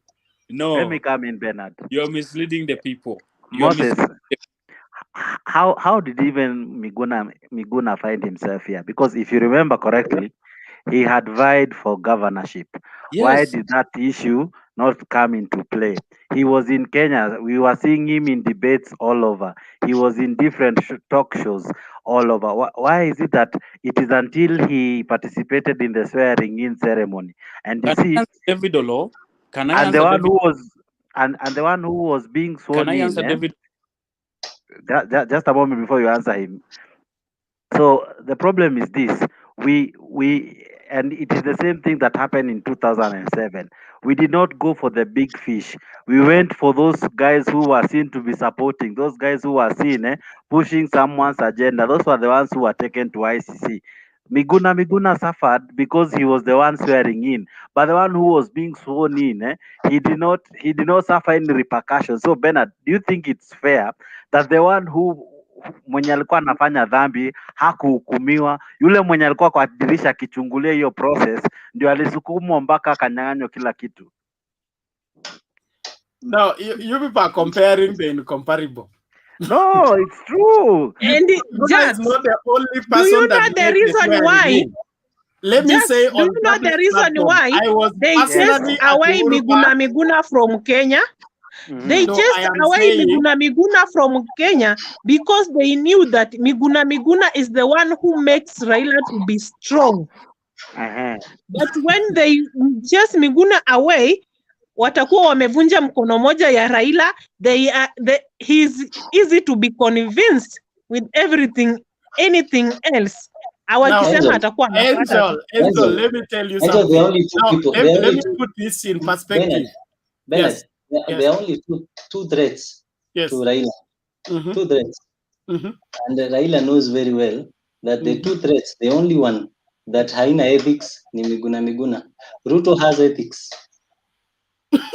No. Let me come in, Bernard. You're misleading the people. Moses, how did even Miguna find himself here? Because if you remember correctly, he had vied for governorship. Yes. Why did that issue not come into play? He was in Kenya. We were seeing him in debates all over. He was in different talk shows all over. Why is it that it is until he participated in the swearing-in ceremony? And you see, David Olo, can I and answer the one David? who was and the one who was being sworn Can I in. answer David? Just a moment before you answer him. So the problem is this: and it is the same thing that happened in 2007. We did not go for the big fish. We went for those guys who were seen to be supporting, those guys who were seen pushing someone's agenda. Those were the ones who were taken to ICC. Miguna suffered because he was the one swearing in, but the one who was being sworn in, he did not suffer any repercussions. So Bernard, do you think it's fair that the one mwenye alikuwa anafanya dhambi hakuhukumiwa, yule mwenye alikuwa kwa dirisha akichungulia hiyo process ndio alisukumwa mpaka akanyang'anywa kila kitu? No, you people are comparing the incomparable. No, it's true. And Just not the only person. Do you know the reason why? Let me say, do you know the reason why they chased away Miguna from Kenya? They chased away Miguna from Kenya because they knew that Miguna is the one who makes Raila to be strong. But when they chase Miguna away, watakuwa wamevunja mkono moja ya Raila. He's easy to be convinced with anything else. Angel, let me tell you something. Let me put this in perspective. Yes. There are only two threats to Raila. Two threats. And Raila knows very well that the two threats, the only one that haina ethics ni Miguna. Ruto has ethics.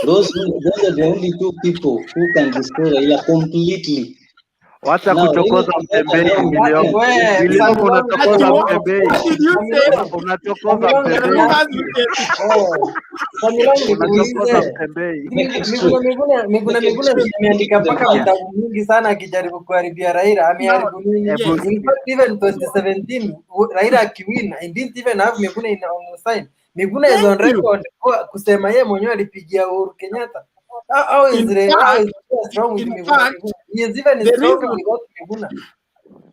Those are the only two people who can destroy Raila completely. Wacha kuchokoza Mtembei. Unachokoza Mtembei. Unachokoza Mtembei. Miguna ameandika mpaka vitabu mingi sana akijaribu kuharibia Raila. Ameharibu nini? In fact, even 2017 Raila akiwin, I didn't even have Miguna on sign. Miguna is on record kusema yeye mwenyewe alipigia Uhuru Kenyatta. How is In he strong with in Miguna? fact, He is even the stronger reason without Miguna.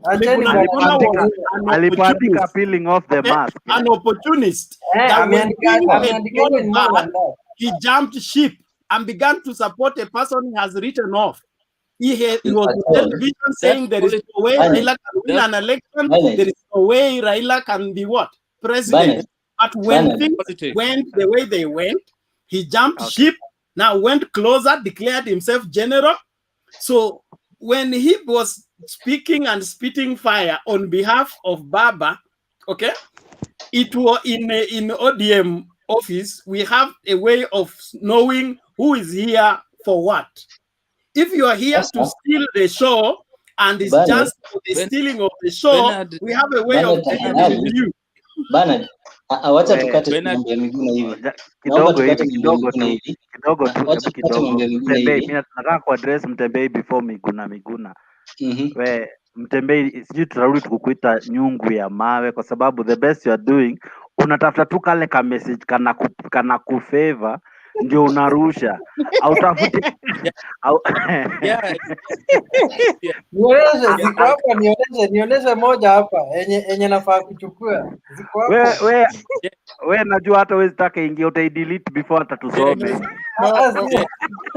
Acheni Miguna bwana. was an alipoandika opportunist. peeling off the Okay? mask. An opportunist that when things had gone bad, he jumped ship and began to support a person he has written off. He was on television saying there is no way Raila can win an election. There is no way Raila can be what? President. But when things went the way they went, he jumped ship, now went closer, declared himself general. So when he was speaking and spitting fire on behalf of Baba, okay, it was in ODM office, we have a way of knowing who is here for what. If you are here to steal the show and it's just the stealing of the show, we have a way of telling you. Bernard, wacha tukate mambo ya Miguna hivi. Naomba tukate mambo ya Miguna hivi. Wacha tukate mambo ya Miguna Mtembei, hivi. mimi nataka kuaddress Mtembei before Miguna. We Mtembei, sijui tutarudi tukukuita nyungu ya mawe, kwa sababu the best you are doing, unatafuta tu kale ka message kana kufavor ndio unarusha au tafuti au Nionyeshe ziko hapa, nionyeshe moja hapa yenye nafaa kuchukua. Ziko hapa. we najua hata wewe zitaka ingia utaidelete before hata tusome.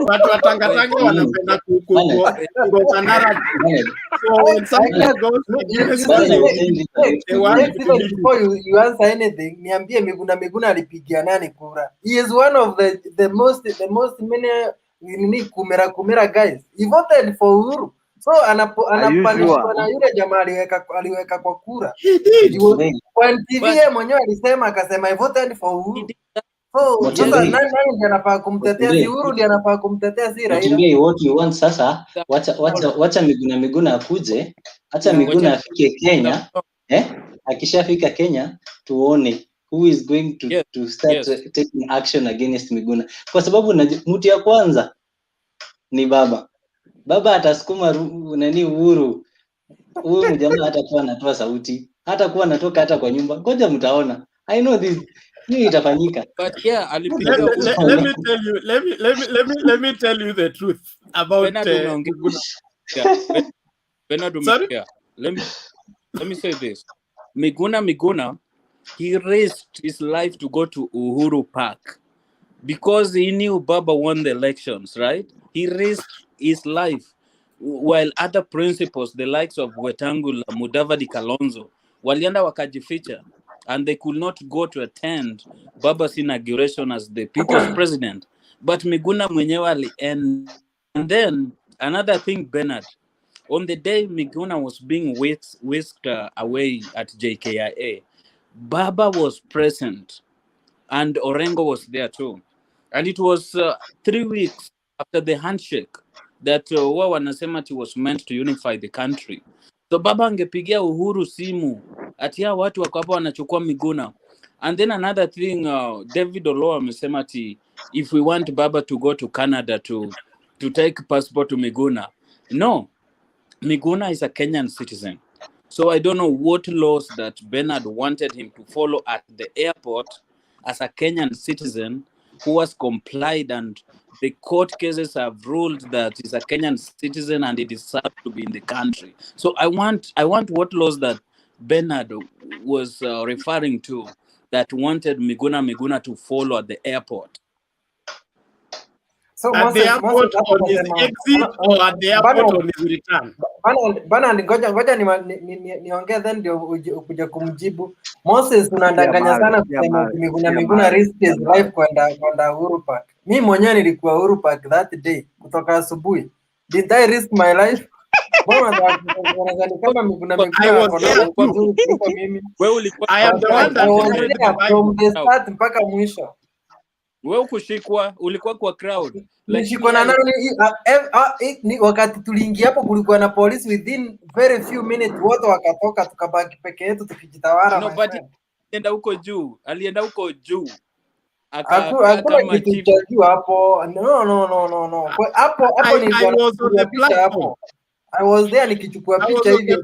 Watu watangazaji wanapenda kugoza narrative. So when something goes against before you answer anything, niambie Miguna alipigia nani kura? He is one of the most many kumera guys. He voted for Uhuru. So anapanishwa na yule jamaa aliweka kwa kura. Kwa TV mwenyewe alisema akasema I voted for Uhuru. So sasa nani ndiye anafaa kumtetea? Si Uhuru ndiye anafaa kumtetea, si Raila? Tuambie what you want sasa. Wacha Miguna akuje. Acha Miguna afike Kenya. Akishafika Kenya tuone who is going to start taking action against Miguna. Kwa sababu mtu ya kwanza ni Baba. Baba atasukuma nani Uhuru. Huyu mjamaa hatakuwa anatoa sauti. Hatakuwa anatoka hata kwa nyumba. Ngoja mtaona. I know this. Hii itafanyika. But yeah, let me tell you the truth about Sorry? Let me say this. Miguna, he risked his life to go to Uhuru Park because he knew Baba won the elections, right? He risked his life, while other principals, the likes of Wetangula, Mudavadi, Kalonzo, walienda wakajificha, and they could not go to attend Baba's inauguration as the people's president. But Miguna mwenyewe alienda. And then another thing, Bernard, on the day Miguna was being whisked away at JKIA, Baba was present and Orengo was there too. And it was 3 weeks after the handshake that wanasema he was meant to unify the country. So Baba angepigia Uhuru simu ati hao watu wako hapa wanachukua Miguna. And then another thing, David Olo amesema ati if we want Baba to go to Canada to take passport to Miguna. No, Miguna is a Kenyan citizen. So I don't know what laws that Bernard wanted him to follow at the airport as a Kenyan citizen who has complied, and the court cases have ruled that he's a Kenyan citizen and he deserves to be in the country. So I want what laws that Bernard was referring to that wanted Miguna to follow at the airport. So at the airport on his exit or at the airport on his return. Bana ngoja niongee then ndio ukuja kumjibu. Moses, unadanganya sana kusema Miguna risk his life kwenda Uhuru Park. Mimi mwenyewe nilikuwa Uhuru Park that day kutoka asubuhi. Did I risk my life? Kama Miguna I am the one that from the start mpaka mwisho. Wewe kushikwa, ulikuwa kwa crowd. Nilishikwa na nani wakati tuliingia hapo, kulikuwa na police within very few minutes, wote wakatoka, tukabaki peke yetu tukijitawala. No, but alienda huko juu. Hakuna kitu cha juu hapo. No. Hapo nilikuwa hapo. I was there nikichukua picha hivi.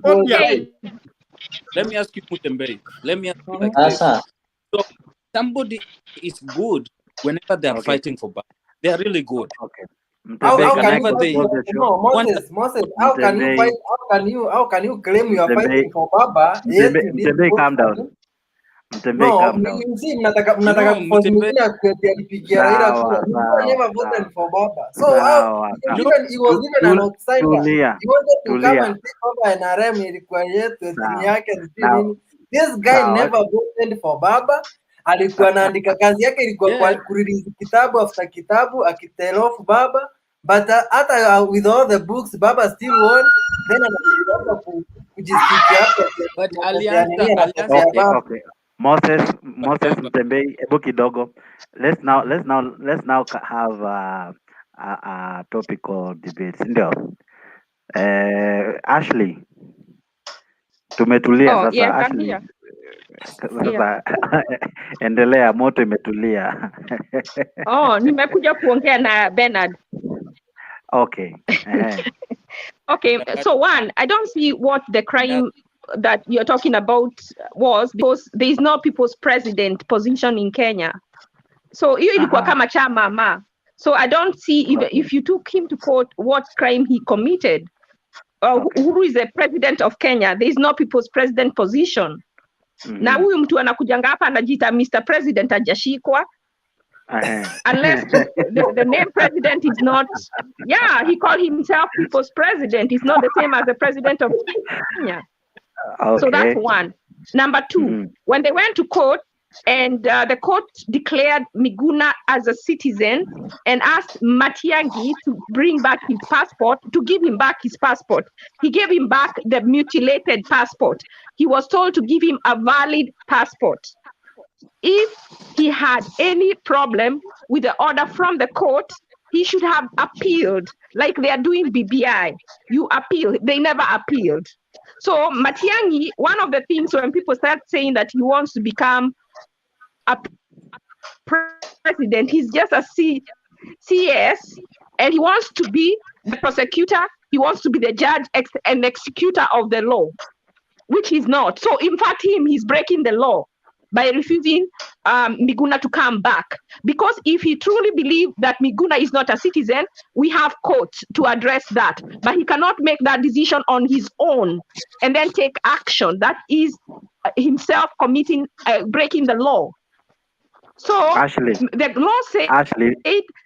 Let me ask you, Mutembei. Let me ask you like this. So somebody is good whenever they are fighting for Baba. They are really good. How Mtembei, can I can you close fight? the show? No, Moses, how can you Mtembei, fight? How can you claim you are Mtembei, fighting for Baba yet you didn't Mtembei, vote calm for down. him? Mtembei, No, calm down. you see, mnataka kuforce mwingine alipigia Raila kura. Mlikuwa never voted for Baba. So he was even an outsider. Tulia, He wanted to come tulia. and take over NRM ilikuwa yetu timu yake sijui Now, nini. This guy never voted for Baba. Alikuwa anaandika kazi yake ilikuwa kwa kurelease kitabu after kitabu akitell off Baba. But hata with all the books Baba still won. Then anaanza kujistikia hapo. But Okay, okay. Moses, Mtembei, hebu kidogo. Let's now have a topical debate. Ndio. Ashley. Tumetulia sasa. Yes, I'm Ashley. here. Sasa endelea, moto imetulia. Nimekuja kuongea na Bernard. Okay. Okay, so one, I don't see what the crime that you're talking about was, because there is no people's president position in Kenya. So hiyo ilikuwa kama chama ma. So I don't see if you took him to court what crime he committed. Uhuru is the president of Kenya. There is no people's president position. Na huyu mtu anakujanga hapa anajiita Mr. President hajashikwa. Unless the name president is not, he called himself people's president. He's not the same as the president of Kenya. Okay. So that's one. Number two, when they went to court and the court declared Miguna as a citizen and asked Matiang'i to bring back his passport, to give him back his passport. He gave him back the mutilated passport. He was told to give him a valid passport. If he had any problem with the order from the court, he should have appealed, like they are doing BBI. You appeal. They never appealed. So Matiang'i, one of the things when people start saying that he wants to become a president, he's just a CS, and he wants to be the prosecutor, he wants to be the judge and executor of the law, which he's not. So in fact, he's breaking the law by refusing Miguna to come back. Because if he truly believed that Miguna is not a citizen, we have courts to address that. But he cannot make that decision on his own and then take action. That is himself committing, breaking the law. So Ashley, the law says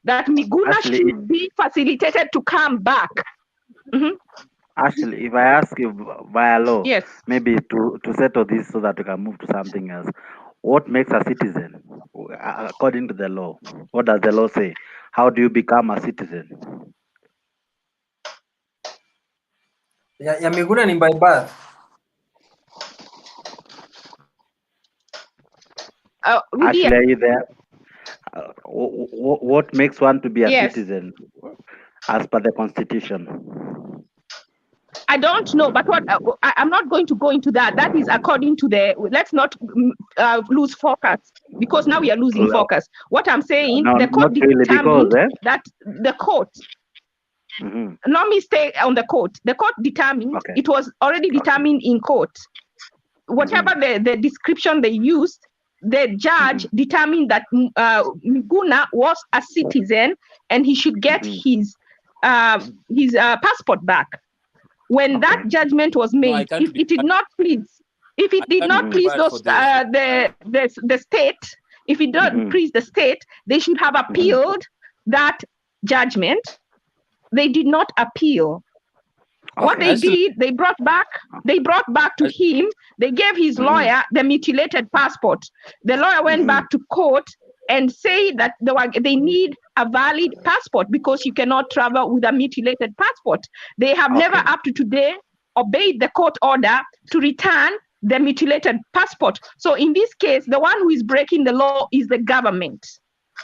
that Miguna should be facilitated to come back. Ashley, if I ask you via law, yes, maybe to settle this so that we can move to something else, what makes a citizen according to the law? What does the law say? How do you become a citizen? Ya Miguna ni by birth. Ashley, are you there? What makes one to be a citizen as per the constitution? I don't know, but what I'm not going to go into that. That is according to the. Let's not lose focus, because now we are losing focus. What I'm saying, the court determined that the court. Let me stay on the court. The court determined it was already determined in court. Whatever the description they used, the judge determined that Miguna was a citizen and he should get his passport back. When that judgment was made, if it did not please those the state, if it did please the state, they should have appealed that judgment. They did not appeal. What they did, they brought back to him. They gave his lawyer the mutilated passport. The lawyer went back to court and said that they need a valid passport because you cannot travel with a mutilated passport. They have never up to today obeyed the court order to return the mutilated passport. So in this case, the one who is breaking the law is the government.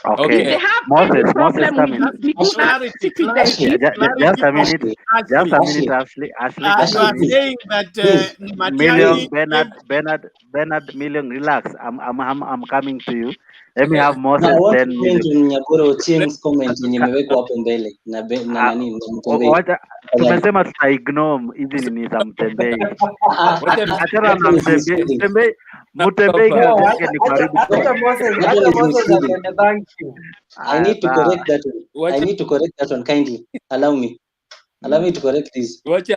Okay. If they have any problem with Miguna citizenship, just a minute, Ashley. You are saying that Bernard, Million, relax. I'm coming to you. Let me have Moses. Then Nyagoro Ochieng's comment nimewekwa hapo mbele na nani Mtembei. Tumesema tuta ignore hizi nini za Mtembei. Achana na Mtembei. Mutembei kazi yake ni karibu. Acha Moses aseme thank you. I need to correct that one. I need to correct that one kindly. Allow me. Allow me to correct this. Okay.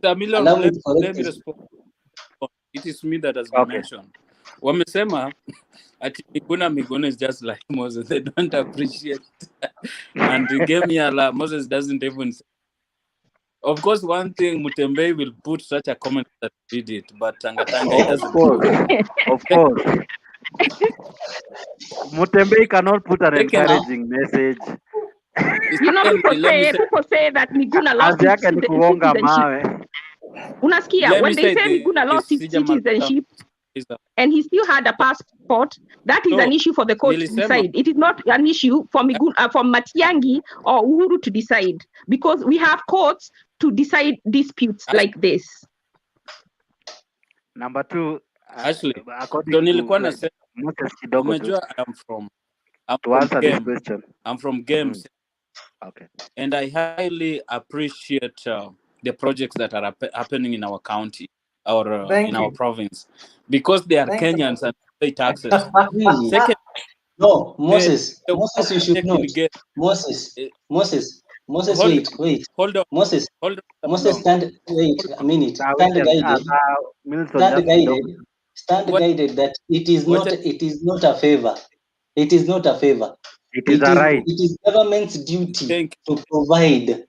Allow me to correct let me this. respond. It is me that has been mentioned. Wamesema ati Miguna is just like Moses. They don't appreciate. And the game here, Moses doesn't even say. Of course, one thing, Mutembei will put such a comment that we did, but Tangatanga, he doesn't. Of course. Mutembei cannot put an encouraging message. You know, people say that Miguna lost his citizenship. Unasikia, when they say Miguna lost his citizenship and he still had a passport, that is an issue for the court to decide. It is not an issue for Miguna, for Matiang'i or Uhuru to decide, because we have courts to decide disputes like this. Number two, actually, according to Moses Kidogo, to answer this question, I'm from games. Okay. And I highly appreciate the projects that are happening in our county or in our province, because they are Kenyans and pay taxes. Second, no, Moses, you should not. Moses, wait. Hold on. Moses, stand, wait a minute. Stand guided that it is not a favor. It is not a favor. It is a right. It is government's duty to provide.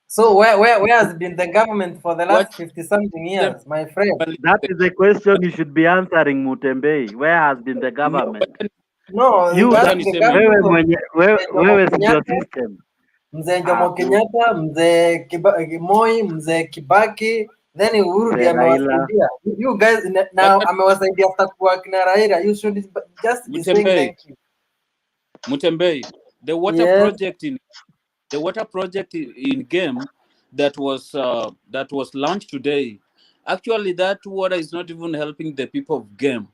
So where has been the government for the last 50-something years, my friend? That is the question you should be answering, Mutembei. Where has been the government? No, you wewe ndio system. Mzee Jomo Kenyatta, Mzee Moi, Mzee Kibaki, then Uhuru ndiye amewasaidia. You guys now amewasaidia after kuwa kina Raila. You should just be saying thank you. Mutembei, the water project in game that was launched today. Actually, that water is not even helping the people of Game.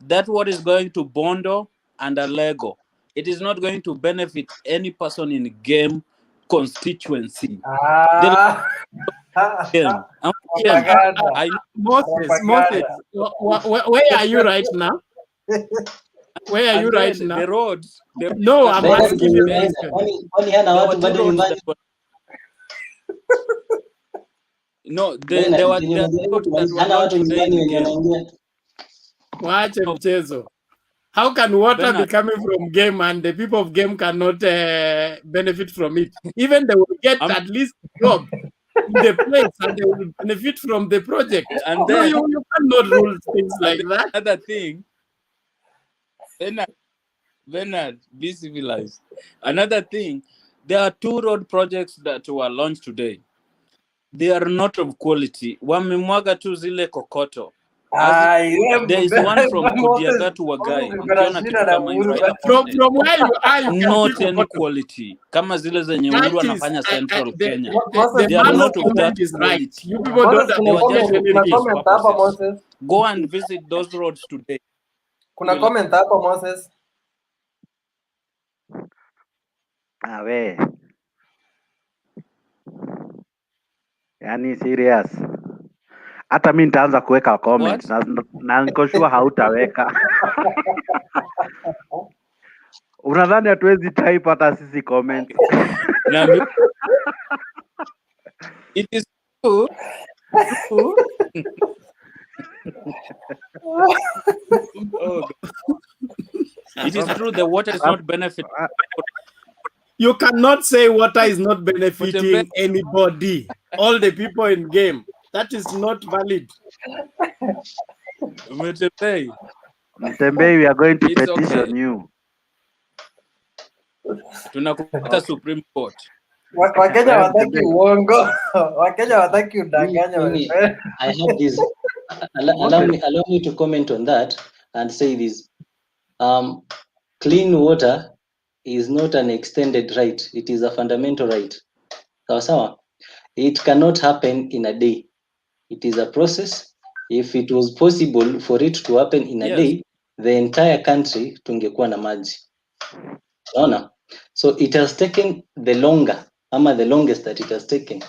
That water is going to Bondo and Alego. It is not going to benefit any person in Game constituency. Moses, where are you right now? Where are you right now? The roads. No, I'm asking you. No, there were roads that were not today in Game. Watch mchezo. How can water be coming from Game and the people of Game cannot benefit from it? Even they will get at least a job in the place and they will benefit from the project. And then you cannot rule things like that. Another thing, Bernard, be civilized. Another thing, there are 2 road projects that were launched today. They are not of quality. Wamemwaga tu zile kokoto. There is one from Kudiaga to Wagai. From where you are, you not any quality. Kama zile zenye Uhuru anafanya Central Kenya. They are not of that right. You people don't have Go and visit those roads today. Kuna comment hapa Moses. We. Yani serious. Hata mimi nitaanza kuweka comments na niko sure hautaweka. Unadhani hatuwezi type hata sisi comments? It is true. It is true the water is not benefiting. You cannot say water is not benefiting anybody. All the people in Game. That is not valid. Mutembei, we are going to petition you. Tunakuta Supreme Court. Wakenya wataki uongo. Wakenya wataki udanganya. I have this. Allow me to comment on that and say this. Clean water is not an extended right. It is a fundamental right. Sawa. It cannot happen in a day. It is a process. If it was possible for it to happen in a day, the entire country tungekuwa na maji. Unaona? So it has taken the longest that it has taken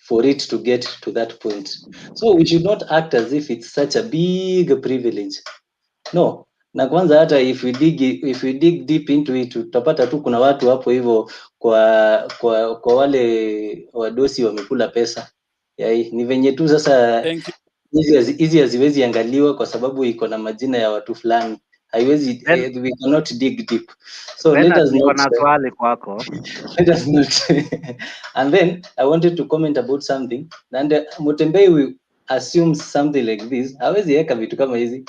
for it to get to that point. So we should not act as if it's such a big privilege. No. Na kwanza hata if we dig deep into it tutapata tu kuna watu hapo hivyo kwa wale wadosi wamekula pesa. Ni venye tu sasa hizi haziwezi angaliwa kwa sababu iko na majina ya watu fulani. Haiwezi we cannot dig deep. So let us not swali kwako. Let us not. And then I wanted to comment about something. And Mutembei will assume something like this. Hawezi weka vitu kama hizi.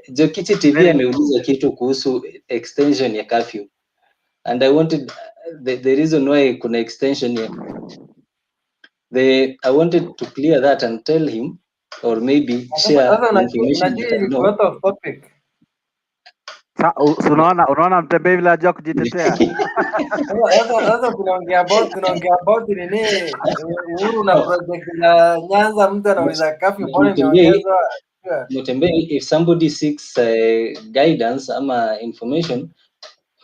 Jokichi TV ameuliza kitu kuhusu extension ya curfew. And I wanted the reason why kuna extension ya I wanted to clear that and tell him or maybe share information that I know. Unaona Mtembei vile ajua kujitetea. Sasa tunaongea about nini Uhuru na project na Nyanza, mtu anauliza kafi mbona imeongezwa. Mtembei, if somebody seeks guidance ama information,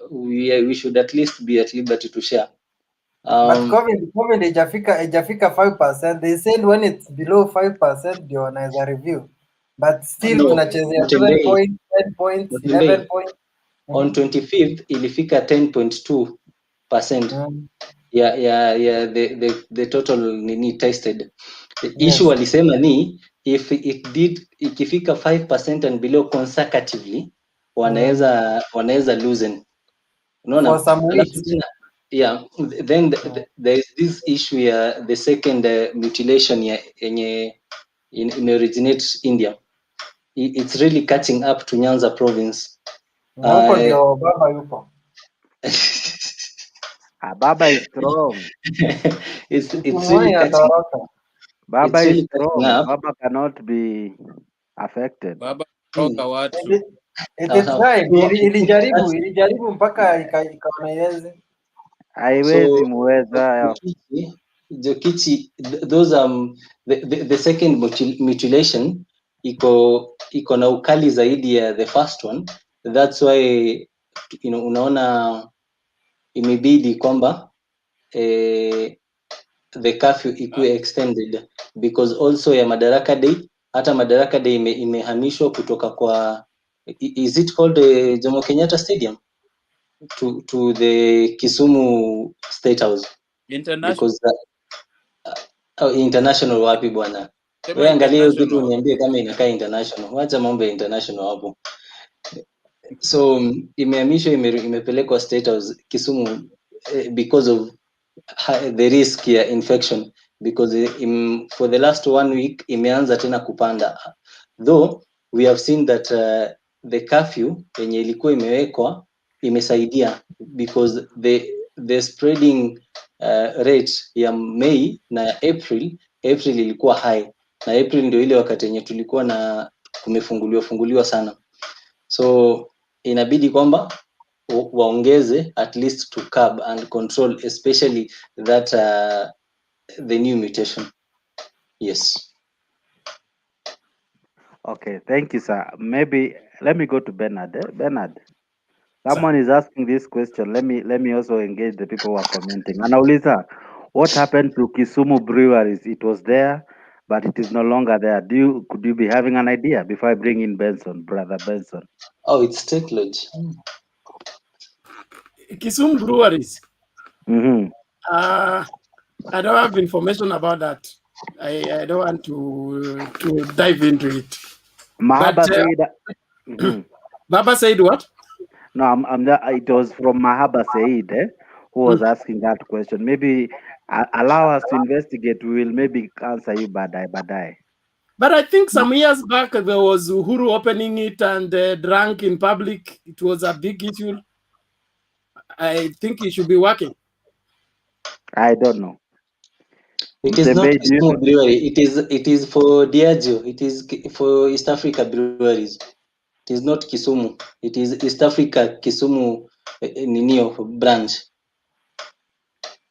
we should at least be at liberty to share. But COVID ijafika 5%. They said when it's below 5% ndio wanaweza review. But still tunachezea 7 points, 10 points, 11 points. On 25th ilifika 10.2%. Yeah, the total nini tested. The issue walisema ni if ikifika 5% and below consecutively wanaweza loosen. Unaona? For some weeks. Yeah, then there is this issue ya the second mutilation yenye originate India. It's really catching up to Nyanza province. Huko ndio baba yuko. Baba is strong. It's really catching up. Baba is strong. Baba cannot be affected. Baba toka watu. It is right. Ilijaribu mpaka ikaona iweze. Haiwezi muweza. Jokichi, those the second mutilation iko na ukali zaidi ya the first one. That's why unaona imebidi kwamba the curfew ikuwe extended because also ya Madaraka Day, hata Madaraka Day imehamishwa kutoka kwa is it called Jomo Kenyatta Stadium to the Kisumu State House. International. Because international wapi bwana? Wewe angalia hiyo kitu uniambie kama inakaa international. Wacha mambo ya international hapo. So imehamishwa imepelekwa State House Kisumu because of the risk ya infection because for the last 1 week imeanza tena kupanda. Though we have seen that the curfew yenye ilikuwa imewekwa imesaidia because the spreading rate ya May na April ilikuwa high na April ndio ile wakati yenye tulikuwa na kumefunguliwa sana, so inabidi kwamba waongeze at least to curb and control especially that the new mutation. Yes. Okay, thank you, sir. Maybe let me go to Bernard. Bernard, someone is asking this question. Let me also engage the people who are commenting. Anauliza, what happened to Kisumu breweries? It was there, but it is no longer there. Could you be having an idea before I bring in Benson, brother Benson? Oh, it's technology. Kisumu breweries. Mm-hmm. I don't have information about that. I don't want to dive into it. Mahaba said. Baba said what? No, it was from Mahaba Said, who was asking that question. Maybe allow us to investigate. We will maybe answer you badai. But I think some years back there was Uhuru opening it and drunk in public. It was a big issue. I think it should be working. I don't know. It is not Kisumu brewery. It is for Diageo. It is for East Africa breweries. It is not Kisumu. It is East Africa Kisumu Ninio branch.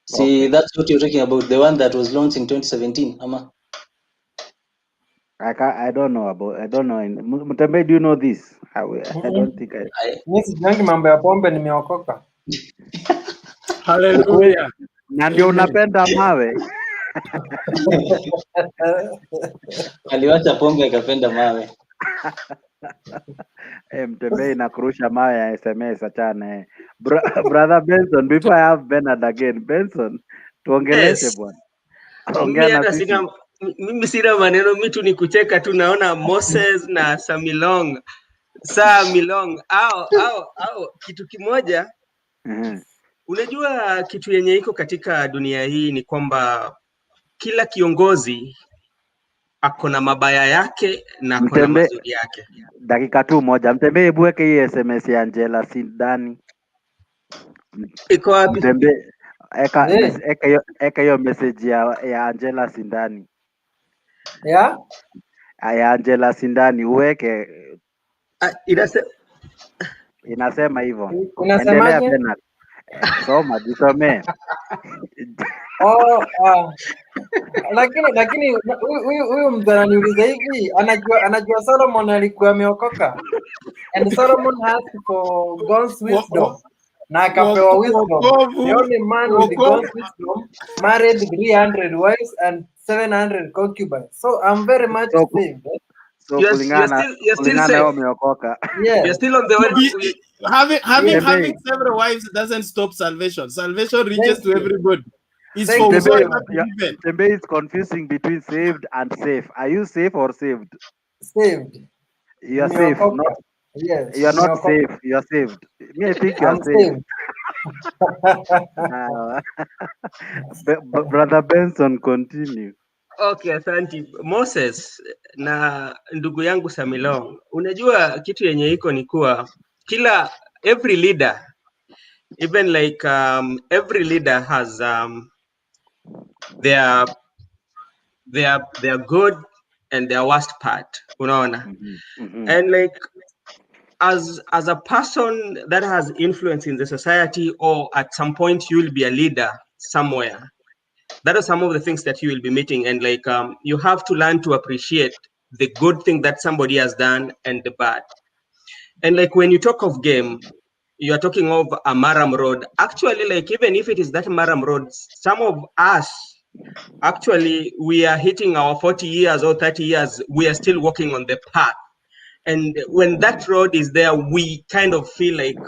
See, okay. That's what you're talking about. The one that was launched in 2017, Ama. I don't know about. I don't know. Mutembe, do you know this? I don't think I. Mimi sijangi mambo ya pombe, nimeokoka. Hallelujah. Na ndio unapenda mawe. Aliwacha pombe akapenda mawe. Mtembei na kurusha mawe ya SMS achane. Brother Benson, before I have Bernard again. Benson, tuongeleshe Yes. bwana. Mimi Ongea na hata sisi. sina maneno, mimi tu ni kucheka tu, naona Moses na Samilong. Samilong au kitu kimoja. Unajua kitu yenye iko katika dunia hii ni kwamba kila kiongozi ako na mabaya yake na ako na mazuri yake. Dakika tu moja. Mtembei, hebu weke hii SMS ya Angela Sindani. Iko wapi? Mtembei, eka hiyo message ya Angela Sindani. Ya Angela Sindani uweke. Inasema hivyo. Endelea tena. Soma, jisomee. Lakini huyu mtu ananiuliza hivi, anajua Solomon alikuwa ameokoka. And Solomon asked for God's wisdom. Na akapewa wisdom. The only man with God's wisdom married 300 wives and 700 concubines. So I'm very much saved. So kulingana na umeokoka. Yeah. You're still on the way. Having several wives doesn't stop salvation. Salvation reaches to everybody. It's for Tembe is confusing between saved and safe. Are you safe or saved? Saved. You are safe. Not, yes. You are not safe. You are saved. Me, I think you are saved. Brother Benson, continue. Okay, asante. Moses na ndugu yangu Samilong, unajua kitu yenye iko ni kuwa every leader, even like every leader has their good and their worst part, unaona. And like as a person that has influence in the society, or at some point you will be a leader somewhere, that are some of the things that you will be meeting. And like you have to learn to appreciate the good thing that somebody has done and the bad. And like when you talk of game, you are talking of a Maram Road. Actually, like even if it is that Maram Road, some of us, actually, we are hitting our 40 years or 30 years, we are still walking on the path. And when that road is there, we kind of feel like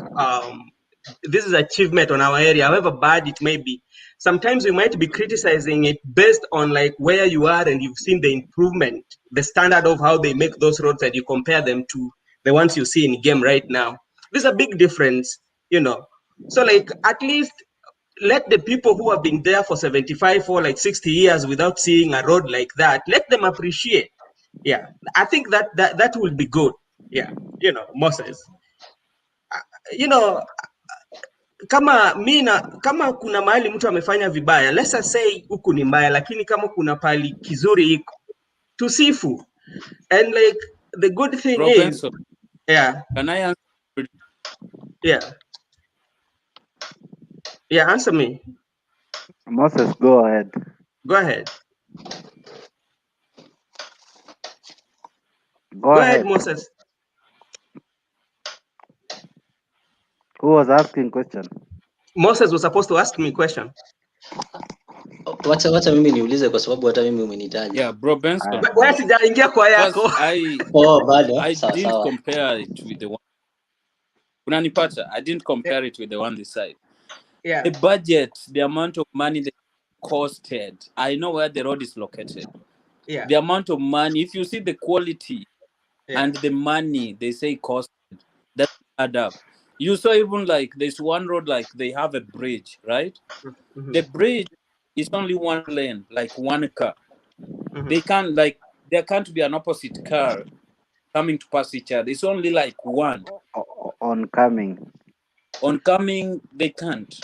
this is achievement on our area, however bad it may be. Sometimes we might be criticizing it based on like where you are and you've seen the improvement, the standard of how they make those roads, and you compare them to the ones you see in game right now. There's a big difference, you know. So like at least let the people who have been there for 75 or like 60 years without seeing a road like that, let them appreciate. Yeah, I think that will be good. Yeah, you know, Moses. You know, kama kuna mahali mtu amefanya vibaya, let's say huku ni mbaya, lakini kama kuna pali kizuri iko, tusifu. And like the good thing is, yeah. Can I answer? Yeah. Yeah, answer me. Moses, go ahead. Go ahead. Go ahead, Moses. Who was asking question? Moses was supposed to ask me question. Wacha mimi niulize kwa sababu hata mimi umenitaja. Yeah, bro Benson. Wewe sijaingia kwa yako. Bado. I didn't compare it with the one. Unanipata? I didn't compare it with the one this side. Yeah. The budget, the amount of money that costed. I know where the road is located. Yeah. The amount of money, if you see the quality and the money they say costed, that add up. You saw even like there's one road like they have a bridge, right? The bridge is only one lane, like one car. They can't like there can't be an opposite car coming to pass each other. It's only like one. Oncoming, they can't.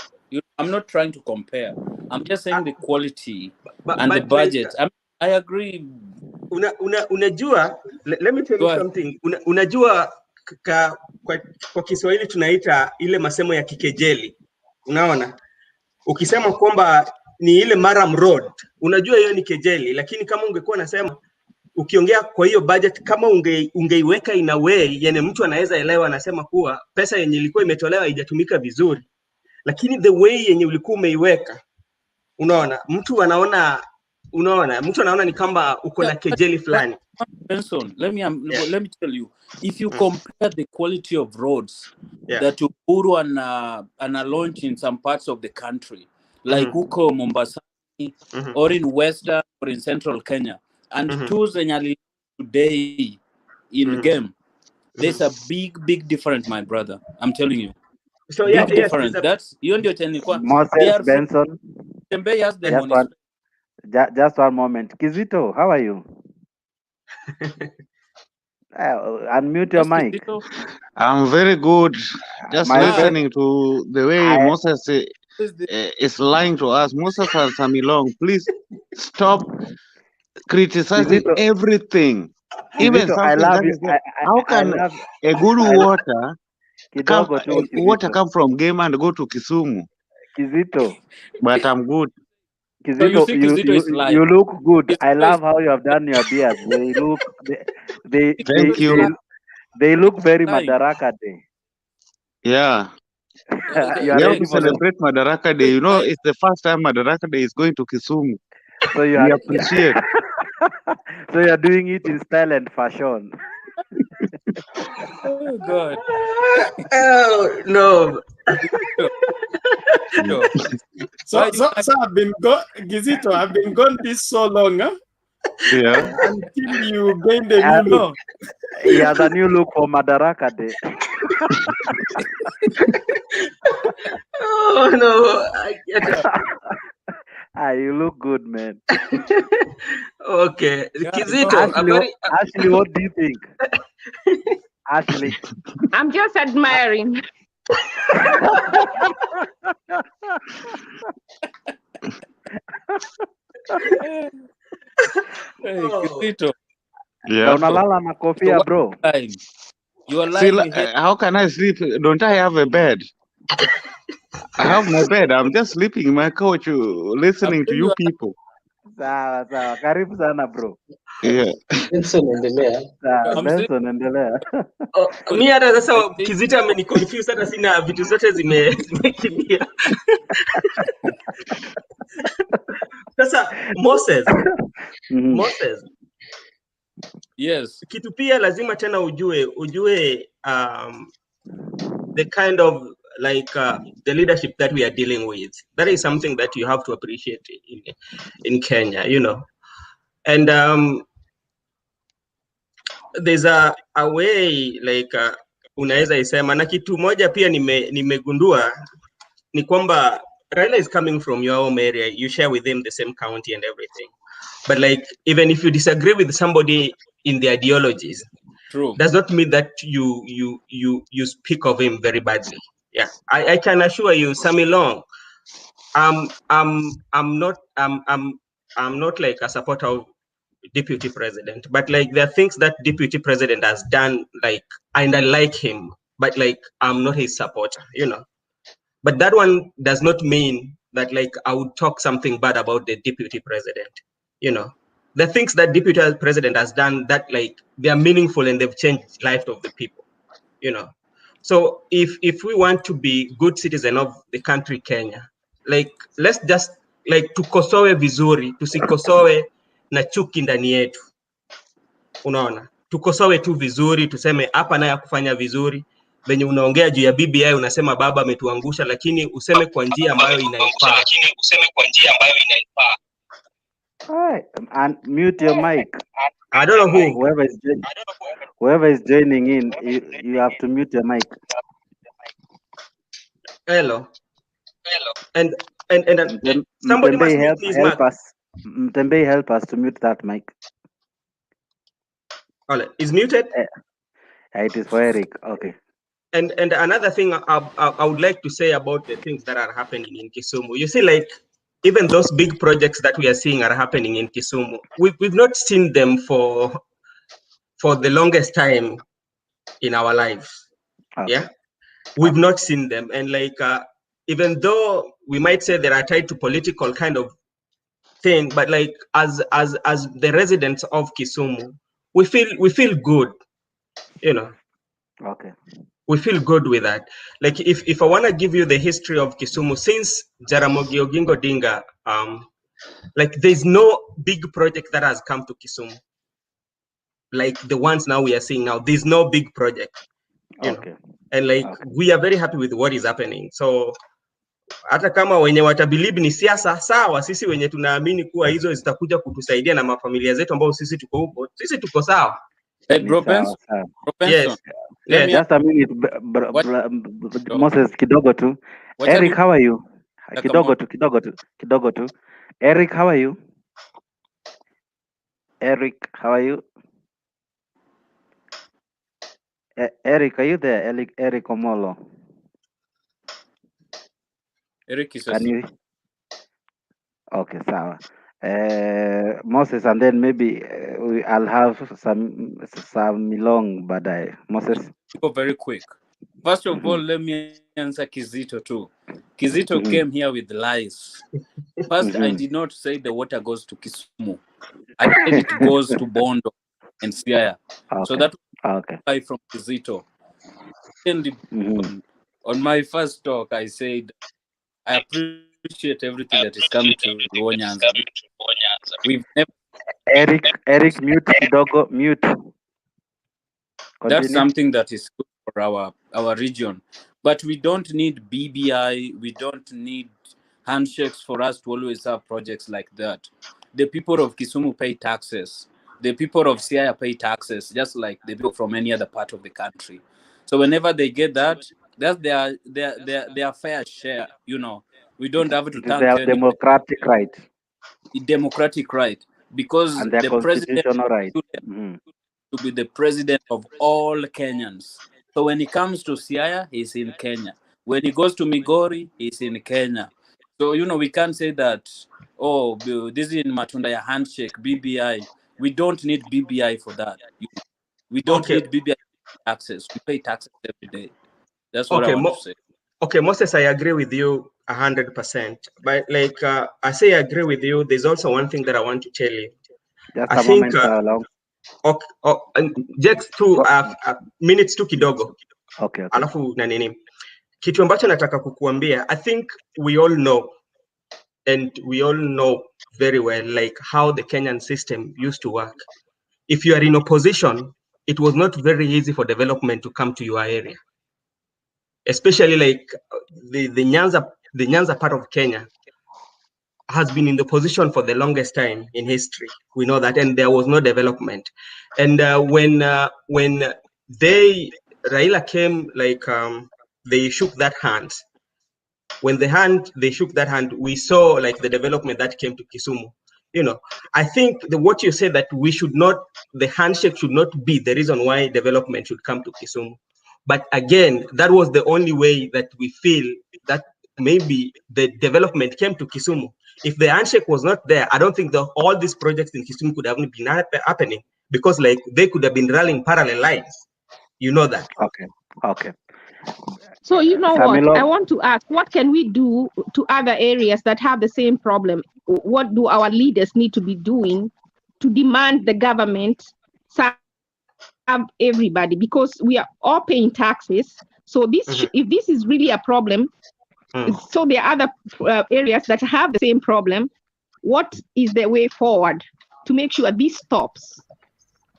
I'm not trying to compare. I'm just saying the quality and the but budget. I agree. Unajua, let me tell you something. Unajua kwa Kiswahili tunaita ile masemo ya kikejeli. Unaona? Ukisema kwamba ni ile Maram Road, unajua hiyo ni kejeli, lakini kama ungekuwa nasema ukiongea kwa hiyo budget, kama ungeiweka in a way yenye mtu anaweza elewa, anasema kuwa pesa yenye ilikuwa imetolewa haijatumika vizuri, lakini the way yenye ulikuwa umeiweka Unaona, mtu anaona ni kama uko na kejeli fulani. Benson, let me tell you, if you compare the quality of roads that Uhuru and launch in some parts of the country, like huko Mombasa, or in Western or in Central Kenya, and to Zenyali today in game, there's a big difference, my brother. I'm telling you. So big difference. That's you ndio chenilikuwa. Moses Benson. Just one moment. Kizito, how are you? Unmute your mic. I'm very good. Just listening to the way Moses is lying to us. Moses and Samilong, please stop criticizing everything. Even something I love that is you. how can a good water come from Game and go to Kisumu? Kizito. But I'm good. Kizito, you look good. I love how you have done your beard. They look very Madaraka Day. Yeah. You are ready to celebrate Madaraka Day. You know, it's the first time Madaraka Day is going to Kisumu. So we appreciate. So you are doing it in style and fashion. Oh God. Oh no. So I've been Gizito, I've been gone this so long, huh? Yeah. Until you gain the new look. Yeah, the new look for Madaraka Day. Oh no. I get it. You look good, man. Okay. Kizito, Ashley, what do you think? Ashley. I'm just admiring. Hey, Kizito. Yeah. Unalala na kofia, bro. You are lying. How can I sleep? Don't I have a bed? I have my bed. I'm just sleeping in my couch, listening to you people. Sawa sawa, karibu sana bro. Yeah. Benson endelea. Benson endelea. Mi hata sasa Kizito ameniconfuse, hata sina vitu zote zimekimbia. Sasa Moses. Yes. Kitu pia lazima tena ujue the kind of like the leadership that we are dealing with. That is something that you have to appreciate in Kenya, you know. And there's a way like unaweza isema, na kitu moja pia nimegundua ni kwamba Raila is coming from your home area. You share with him the same county and everything. But like, even if you disagree with somebody in the ideologies, does not mean that you speak of him very badly. Yeah, I can assure you, Samilong, I'm not like a supporter of deputy president, but like there are things that deputy president has done, like, and I like him, but like I'm not his supporter, you know. But that one does not mean that like I would talk something bad about the deputy president, you know. The things that deputy president has done that like they are meaningful and they've changed life of the people, you know. So if we want to be good citizen of the country Kenya, like let's just like tukosoe vizuri, tusikosoe na chuki ndani yetu. Unaona? Tukosoe tu vizuri, tuseme hapa naye kufanya vizuri. Venye unaongea juu ya BBI unasema baba ametuangusha, lakini useme kwa njia ambayo inaifaa. And mute your mic. I don't know who. Whoever is joining in, you have to mute your mic. Hello. And somebody must mute his mic. Mtembe, help us to mute that mic. All right. Is muted? It is for Eric. Okay. And another thing I would like to say about the things that are happening in Kisumu. You see, like, even those big projects that we are seeing are happening in Kisumu. We've not seen them for the longest time in our lives. Okay. Yeah, we've not seen them, and like even though we might say they are tied to political kind of thing, but like as the residents of Kisumu, we feel good, you know. Okay. we feel good with that. Like if I want to give you the history of Kisumu since Jaramogi Oginga Odinga, like there's no big project that has come to Kisumu like the ones now we are seeing now. There's no big project, you know, and like we are very happy with what is happening. So hata kama wenye watabelieve ni siasa sawa, sisi wenye tunaamini kuwa hizo zitakuja kutusaidia na mafamilia zetu ambao sisi tuko huko, sisi tuko sawa. Hey, Bro Benson. Yes. Let me Just a minute, Moses, kidogo tu. Eric, how are you? Kidogo tu. Eric, how are you? Eric, how are you? Eric, are you there? Eric Omolo. Eric is Can you? Okay, sawa. Moses, and then maybe I'll have some long, but Moses. Go very quick. First of all, let me answer Kizito too. Kizito came here with lies. First, I did not say the water goes to Kisumu. I said it goes to Bondo and Siaya. So that was from Kizito. And on my first talk, I said I appreciate everything that is coming to Nyanza. We've never. Eric, mute kidogo, mute. Continue. That's something that is good for our region. But we don't need BBI. We don't need handshakes for us to always have projects like that. The people of Kisumu pay taxes. The people of Siaya pay taxes, just like the people from any other part of the country. So whenever they get that, that's their fair share. You know, we don't have to thank their democratic right. Democratic right, because and their the constitutional right to be the president of all Kenyans. So when he comes to Siaya, he's in Kenya. When he goes to Migori, he's in Kenya. So, you know, we can't say that, oh, this is in Matunda handshake, BBI. We don't need BBI for that. We don't need BBI taxes. We pay taxes every day. That's what I want to say. Okay, Moses, I agree with you 100%. But like I say, I agree with you. There's also one thing that I want to tell you. Just a moment, just 2 minutes tu kidogo. Okay. Alafu na nini? Kitu ambacho nataka kukuambia, I think we all know very well like how the Kenyan system used to work. If you are in opposition, it was not very easy for development to come to your area. Especially like the Nyanza part of Kenya has been in the position for the longest time in history. We know that, and there was no development. And when Raila came, like they shook that hand. When they shook that hand, we saw like the development that came to Kisumu. You know, I think what you said that the handshake should not be the reason why development should come to Kisumu. But again, that was the only way that we feel that maybe the development came to Kisumu. If the handshake was not there, I don't think all these projects in Kisumu could have been happening, because like they could have been running parallel lines. You know that. Okay. So you know what? I want to ask, what can we do to other areas that have the same problem? What do our leaders need to be doing to demand the government serve everybody? Because we are all paying taxes. So this, if this is really a problem, so there are other areas that have the same problem. What is the way forward to make sure this stops?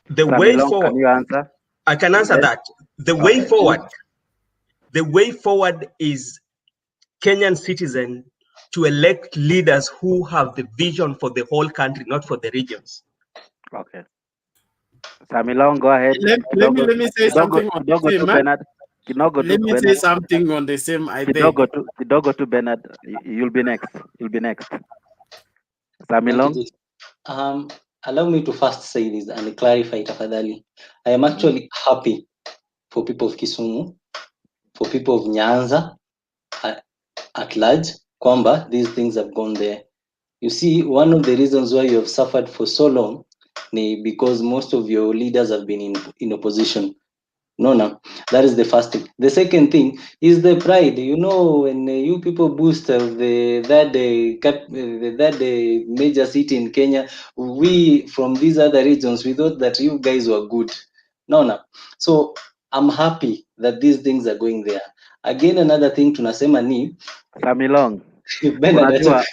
The way forward. Can you answer? I can answer that. The way forward. The way forward is Kenyan citizens to elect leaders who have the vision for the whole country, not for the regions. Okay. Samilong, go ahead. Let me say something on the same. Let me say something on the same. I think. Kidogo to Bernard. You'll be next. Samilong. Allow me to first say this and clarify tafadhali. I am actually happy for people of Kisumu, for people of Nyanza at large, kwamba these things have gone there. You see, one of the reasons why you have suffered for so long is because most of your leaders have been in opposition. No, that is the first thing. The second thing is the pride. You know, when you people boast of the third major city in Kenya, we from these other regions, we thought that you guys were good. No. So I'm happy that these things are going there. Again, another thing tunasema ni Samilong. Unajua,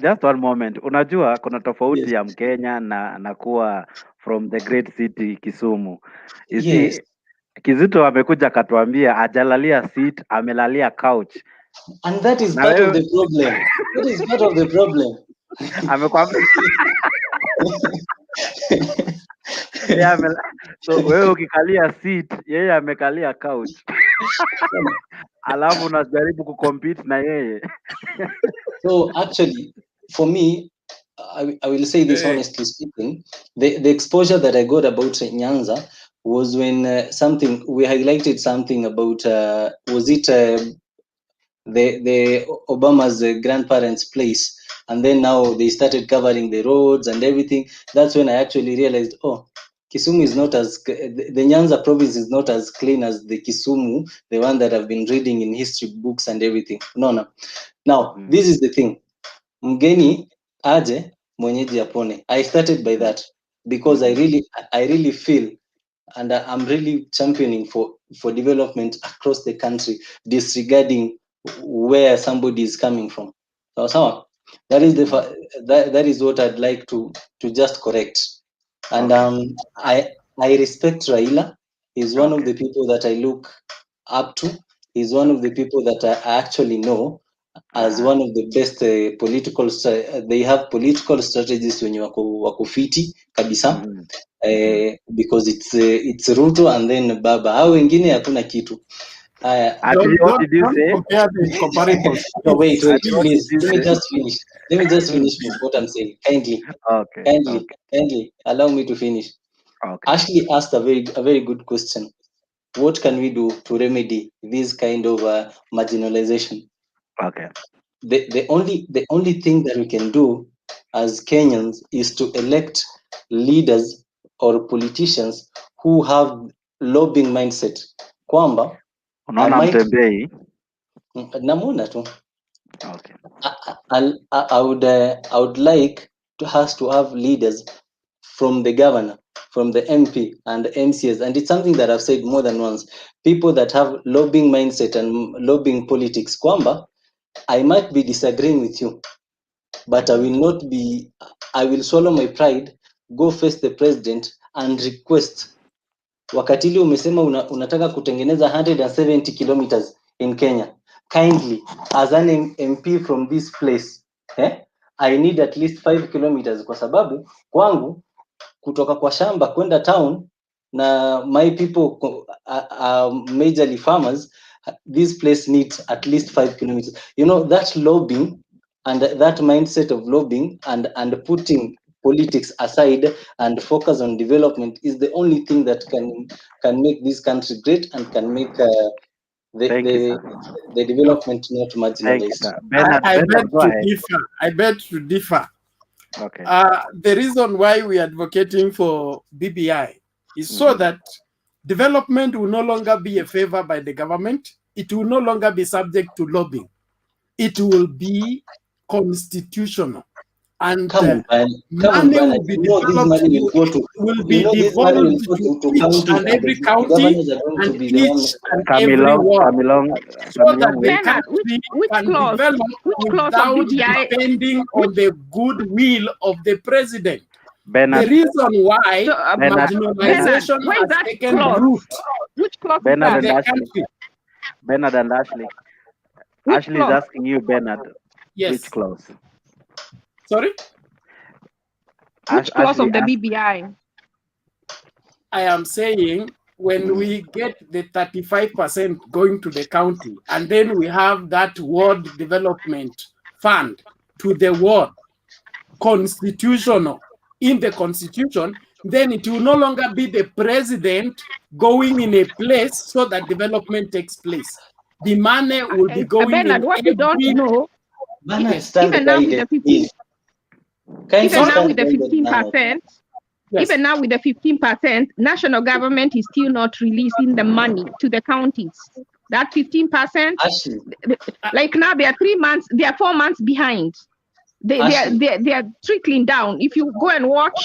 just one moment. Unajua kuna tofauti ya Mkenya na kuwa from the great city Kisumu. You see, Kizito amekuja akatuambia ajalalia seat, amelalia couch. And that is part of the problem. That is part of the problem. Amekwambia so wewe ukikalia seat, yeye amekalia couch. Alafu unajaribu kucompete na yeye. So actually, for me, I will say this honestly speaking, the exposure that I got about Nyanza was when we highlighted something about, was it the Obama's grandparents' place, and then now they started covering the roads and everything. That's when I actually realized, oh, Kisumu is not as, the Nyanza province is not as clean as the Kisumu, the one that I've been reading in history books and everything. No. Now, this is the thing. Mgeni aje, mwenyeji apone. I started by that because I really feel, and I'm really championing for development across the country, disregarding where somebody is coming from. So that is that is what I'd like to just correct. And I respect Raila. He's one of the people that I look up to. He's one of the people that I actually know as one of the best political. They have political strategies when you wako fiti kabisa. Because it's Ruto and then Baba. Hao wengine hakuna kitu. Don't compare the comparables. No, wait, please. Let me just finish what I'm saying. Kindly allow me to finish. Ashley asked a very good question. What can we do to remedy this kind of marginalization? Okay. The only thing that we can do as Kenyans is to elect leaders or politicians who have lobbying mindset. Kwamba unaona mtembei namuona tu. Okay. I would like us to have leaders from the governor, from the MP and the MCS, and it's something that I've said more than once. People that have lobbying mindset and lobbying politics. Kwamba I might be disagreeing with you, but I will swallow my pride, go face the president and request. Wakati umesema unataka kutengeneza 170 kilometers in Kenya. Kindly, as an MP from this place, I need at least 5 kilometers kwa sababu kwangu kutoka kwa shamba kwenda town na my people are majorly farmers. This place needs at least 5 kilometers. You know, that lobbying and that mindset of lobbying and putting politics aside and focus on development is the only thing that can make this country great and can make the development not marginalized. I beg to differ. Okay. The reason why we are advocating for BBI is so that development will no longer be a favor by the government. It will no longer be subject to lobbying. It will be constitutional. And money will be developed, will be devolved to each and every county and each and every ward, so that the country can develop without depending on the goodwill of the president. The reason why marginalization has taken root in the country. Bernard and Ashley. Ashley is asking you, Bernard. Yes. Which clause? Sorry? Which clause of the BBI? I am saying when we get the 35% going to the county and then we have that ward development fund to the ward, constitutional, in the constitution, then it will no longer be the president going in a place so that development takes place. The money will be going Bernard, what you don't know, even now with the 15%, even now with the 15%, national government is still not releasing the money to the counties. That 15%, like now they are 4 months behind. They are trickling down. If you go and watch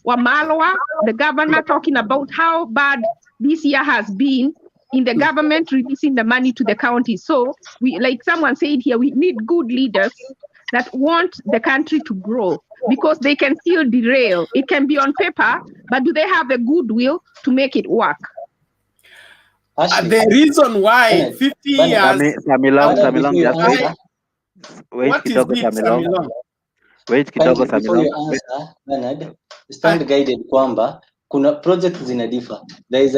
Wamalwa, the governor, talking about how bad this year has been in the government releasing the money to the county. So we, like someone said here, we need good leaders that want the country to grow, because they can still derail. It can be on paper, but do they have the goodwill to make it work? The reason why 50 years... Samilong, just wait. What is this, Samilong? Wait kidogo, Before you Samilong. answer, Bernard, stand guided kwamba kuna project zina differ. There is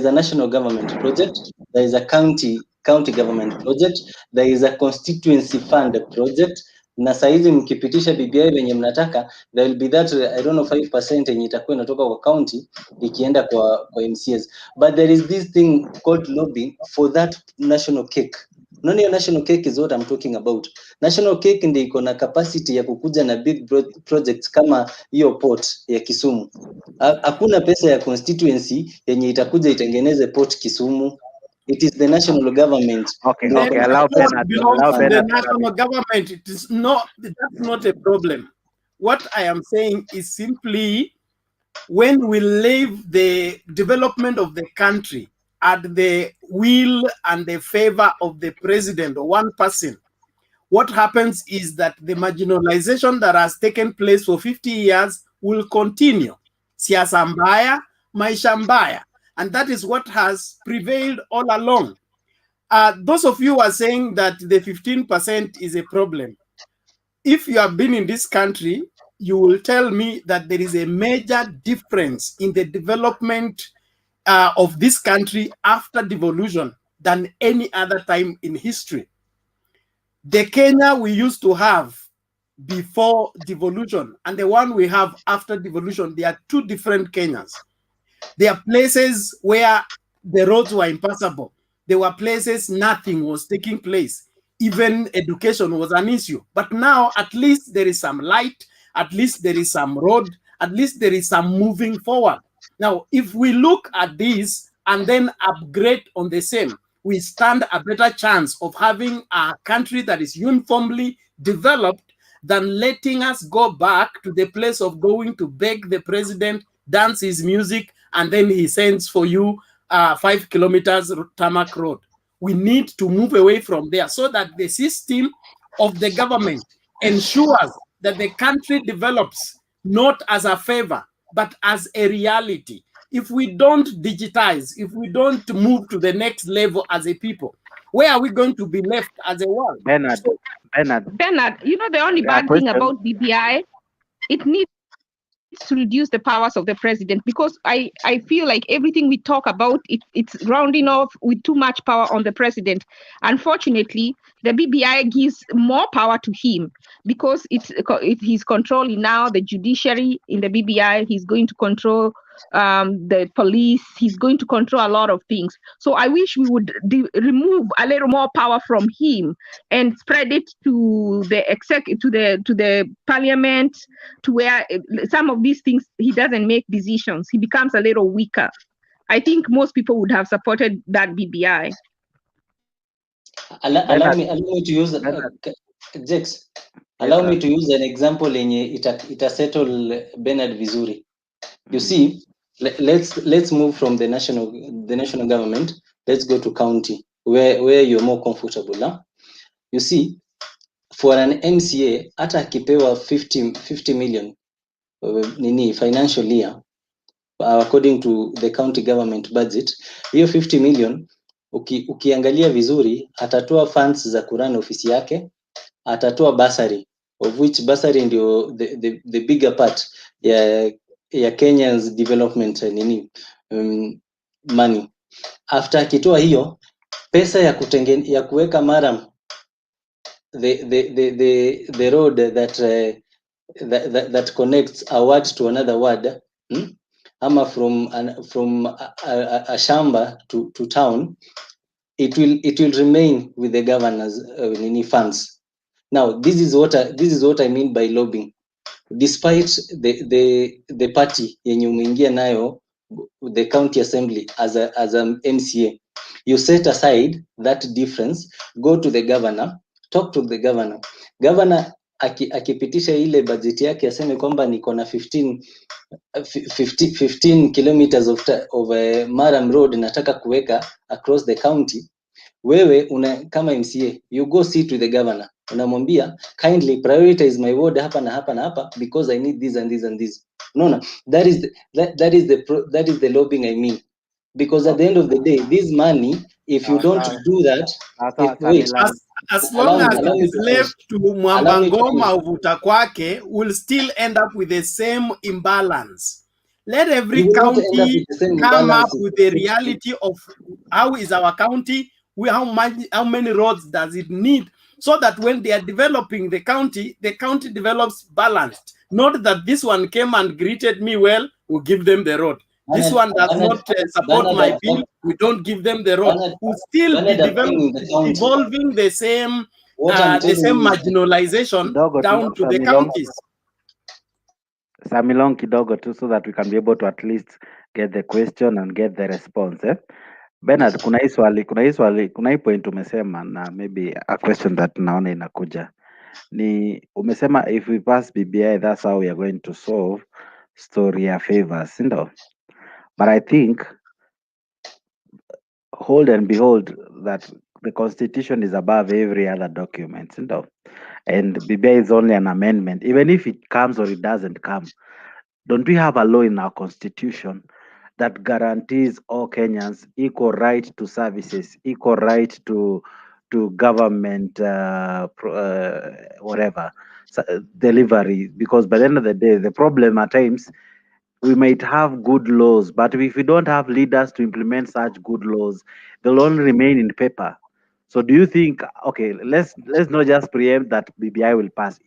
a national government project, there is a county government project, there is a constituency fund project, na saizi mkipitisha BBI venye mnataka, there will be that, I don't know, 5% yenye itakuwa inatoka kwa county ikienda kwa MCAs. But there is this thing called lobbying for that national cake. None ya national cake is what I'm talking about. National cake ndio iko na capacity ya kukuja na big projects kama hiyo port ya Kisumu. Hakuna pesa ya constituency yenye itakuja itengeneze port Kisumu. It is the national government. Okay, allow Bernard. The national government, it is not, that's not a problem. What I am saying is simply, when we leave the development of the country at the will and the favor of the president or one person, what happens is that the marginalization that has taken place for 50 years will continue. Siasa mbaya, maisha mbaya. And that is what has prevailed all along. Those of you are saying that the 15% is a problem. If you have been in this country, you will tell me that there is a major difference in the development of this country after devolution than any other time in history. The Kenya we used to have before devolution and the one we have after devolution, they are two different Kenyas. There are places where the roads were impassable. There were places nothing was taking place. Even education was an issue. But now at least there is some light, at least there is some road, at least there is some moving forward. Now, if we look at this and then upgrade on the same, we stand a better chance of having a country that is uniformly developed than letting us go back to the place of going to beg the president, dance his music, and then he sends for you 5 kilometers tarmac road. We need to move away from there so that the system of the government ensures that the country develops not as a favor, but as a reality. If we don't digitize, if we don't move to the next level as a people, where are we going to be left as a world? Bernard, you know, the only bad thing about BBI, it needs to reduce the powers of the president, because I feel like everything we talk about, it's rounding off with too much power on the president. Unfortunately, the BBI gives more power to him because he's controlling now the judiciary in the BBI. He's going to control the police. He's going to control a lot of things. So I wish we would remove a little more power from him and spread it to the to the parliament, to where some of these things he doesn't make decisions. He becomes a little weaker. I think most people would have supported that BBI. Allow me to use Jex. Allow me to use an example yenye ita settle Bernard vizuri. You see, let's move from the national government. Let's go to county where you're more comfortable. Huh? You see, for an MCA, hata akipewa 50 million financial year, according to the county government budget, hiyo 50 million ukiangalia vizuri, atatoa funds za kurana ofisi yake, atatoa bursary, of which bursary ndio the bigger part ya Kenya's development money. After akitoa hiyo pesa ya kuweka maram the road that connects a ward to another ward, ama from a shamba to town, it will remain with the governor's funds. Now this is what I mean by lobbying. Despite the party yenye umeingia nayo the county assembly as an MCA, you set aside that difference, go to the governor, talk to the governor. Governor akipitisha ile budget yake aseme kwamba niko na 15 kilometers of Maram Road nataka kuweka across the county, wewe kama MCA you go sit with the governor, unamwambia kindly prioritize my ward hapa na hapa na hapa because I need this and this and this. Unaona, that is the lobbying I mean, because at the end of the day this money, if you don't do that, as long as it is left to Mwambangoma uvuta kwake, will still end up with the same imbalance. Let every county come up with the reality of how is our county, how many roads does it need, so that when they are developing the county develops balanced. Not that this one came and greeted me well, we'll give them the road. This one does not support my bill, we don't give them the road. We'll still be evolving the same marginalization down to the counties. Samilong kidogo too, so that we can be able to at least get the question and get the response. Bernard, kuna hii point umesema, na maybe a question that naona inakuja ni umesema if we pass BBI that's how we are going to solve story ya favors, ndio? But I think hold and behold that the constitution is above every other document, ndio? And BBI is only an amendment. Even if it comes or it doesn't come, don't we have a law in our constitution that guarantees all Kenyans equal right to services, equal right to government whatever delivery? Because by the end of the day, the problem at times, we might have good laws, but if we don't have leaders to implement such good laws, they'll only remain in paper. So do you think, okay, let's not just preempt that BBI will pass.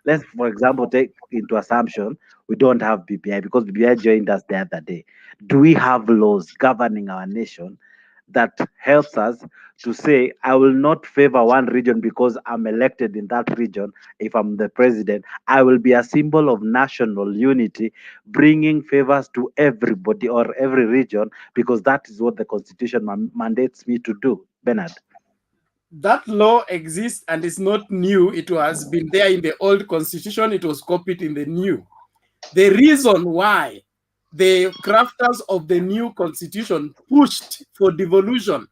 Let's, for example, take into assumption we don't have BBI because BBI joined us the other day. Do we have laws governing our nation that helps us to say, I will not favor one region because I'm elected in that region? If I'm the president, I will be a symbol of national unity, bringing favors to everybody or every region, because that is what the constitution mandates me to do. Bernard. That law exists and is not new. It has been there in the old constitution. It was copied in the new. The reason why the crafters of the new constitution pushed for devolution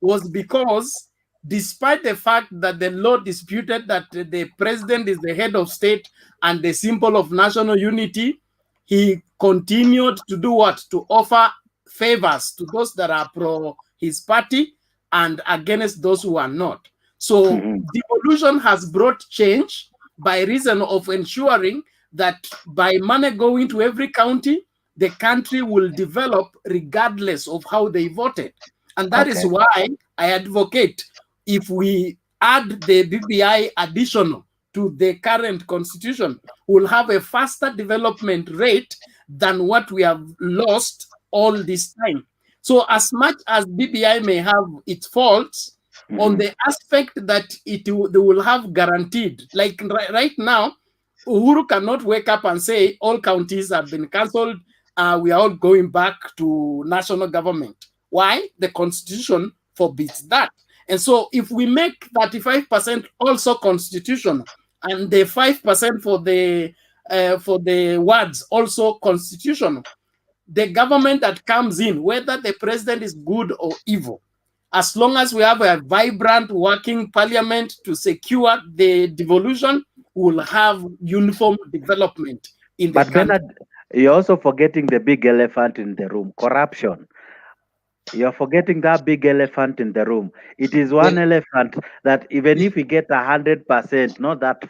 was because, despite the fact that the law disputed that the president is the head of state and the symbol of national unity, he continued to do what? To offer favors to those that are pro his party and against those who are not. So devolution has brought change by reason of ensuring that by money going to every county, the country will develop regardless of how they voted. And that is why I advocate, if we add the BBI additional to the current constitution, we'll have a faster development rate than what we have lost all this time. So as much as BBI may have its faults, on the aspect that they will have guaranteed, like right now, Uhuru cannot wake up and say all counties have been cancelled, we are all going back to national government. Why? The constitution forbids that. And so if we make 35% also constitutional and the 5% for the wards also constitutional, the government that comes in, whether the president is good or evil, as long as we have a vibrant working parliament to secure the devolution, we'll have uniform development in the country. Bernard, you're also forgetting the big elephant in the room, corruption. You're forgetting that big elephant in the room. It is one elephant that even if we get 100%, not that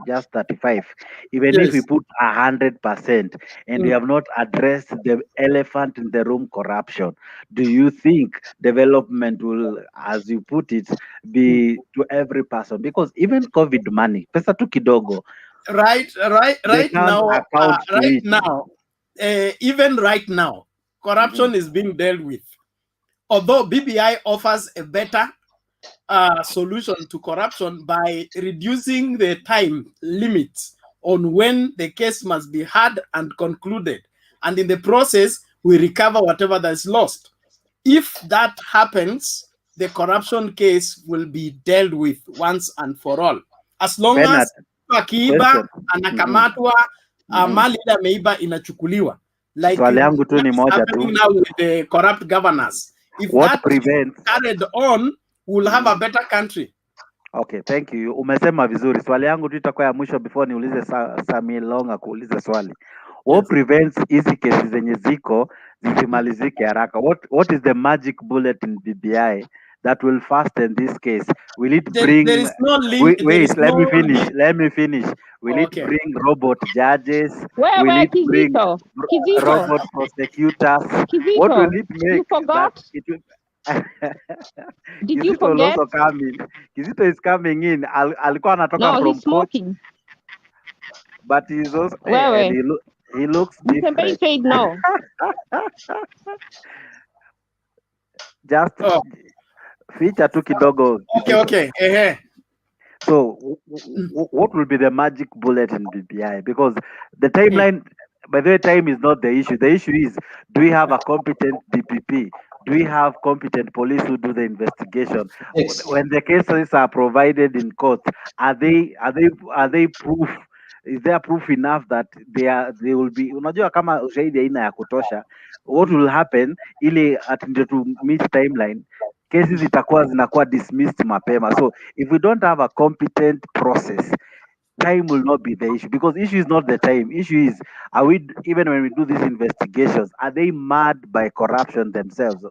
just 35, even if we put 100% and we have not addressed the elephant in the room, corruption, do you think development will, as you put it, be to every person? Because even COVID money, pesa tu kidogo. Right now, corruption is being dealt with. Although BBI offers a better solution to corruption by reducing the time limits on when the case must be heard and concluded. And in the process, we recover whatever that is lost. If that happens, the corruption case will be dealt with once and for all. As long as akiiba anakamatwa, mali ile ameiba inachukuliwa. Like swali yangu tu ni moja tu. Now with the corrupt governors. If that prevents carried on, we'll have a better country. Okay, thank you. Umesema vizuri. Swali yangu tu itakuwa ya mwisho before niulize Sammy Longa kuuliza swali. What prevents hizi kesi zenye ziko zisimalizike haraka? What is the magic bullet in BBI that will fasten this case? Will it bring there is no limit. Wait, let me finish. Will it bring robot judges? Will it bring robot prosecutors? What will it make? You forgot? It will... Did you forget? Also coming. Kizito is coming in. Alikuwa anatoka from he's smoking. But he's also he looks different. Said no. Just feature tu kidogo. Okay. So what will be the magic bullet in BBI? Because the timeline, by the way, time is not the issue. The issue is, do we have a competent DPP? Do we have competent police who do the investigation? Yes. When the cases are provided in court, are they proof? Is there proof enough that they will be? Unajua kama ushahidi haina ya kutosha, what will happen ili atinde to meet timeline? Cases zinakuwa dismissed mapema. So if we don't have a competent process, time will not be the issue, because issue is not the time. Issue is, are we, even when we do these investigations, are they mad by corruption themselves?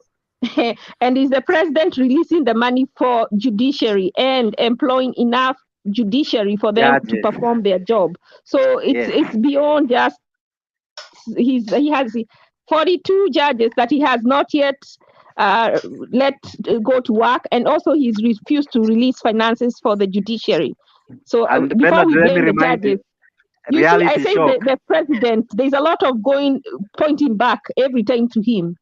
And is the president releasing the money for judiciary and employing enough judiciary for them to perform their job? So it's beyond just he has 42 judges that he has not yet let go to work, and also he's refused to release finances for the judiciary. So before we blame the judges, you see, I say the president, there's a lot of pointing back every time to him.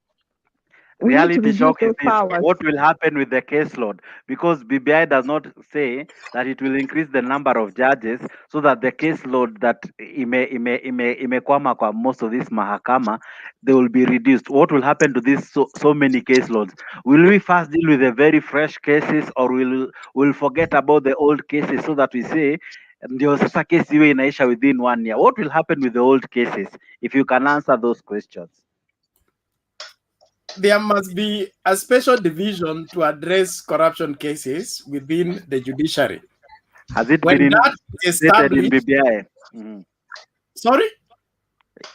Reality shock is this: what will happen with the caseload? Because BBI does not say that it will increase the number of judges so that the caseload that imekwama kwa most of this mahakama, they will be reduced. What will happen to this so many caseloads? Will we first deal with the very fresh cases, or we'll forget about the old cases so that we say ndio sasa kesi iwe inaisha within 1 year? What will happen with the old cases? If you can answer those questions. There must be a special division to address corruption cases within the judiciary. Has it been stated in BBI? Sorry?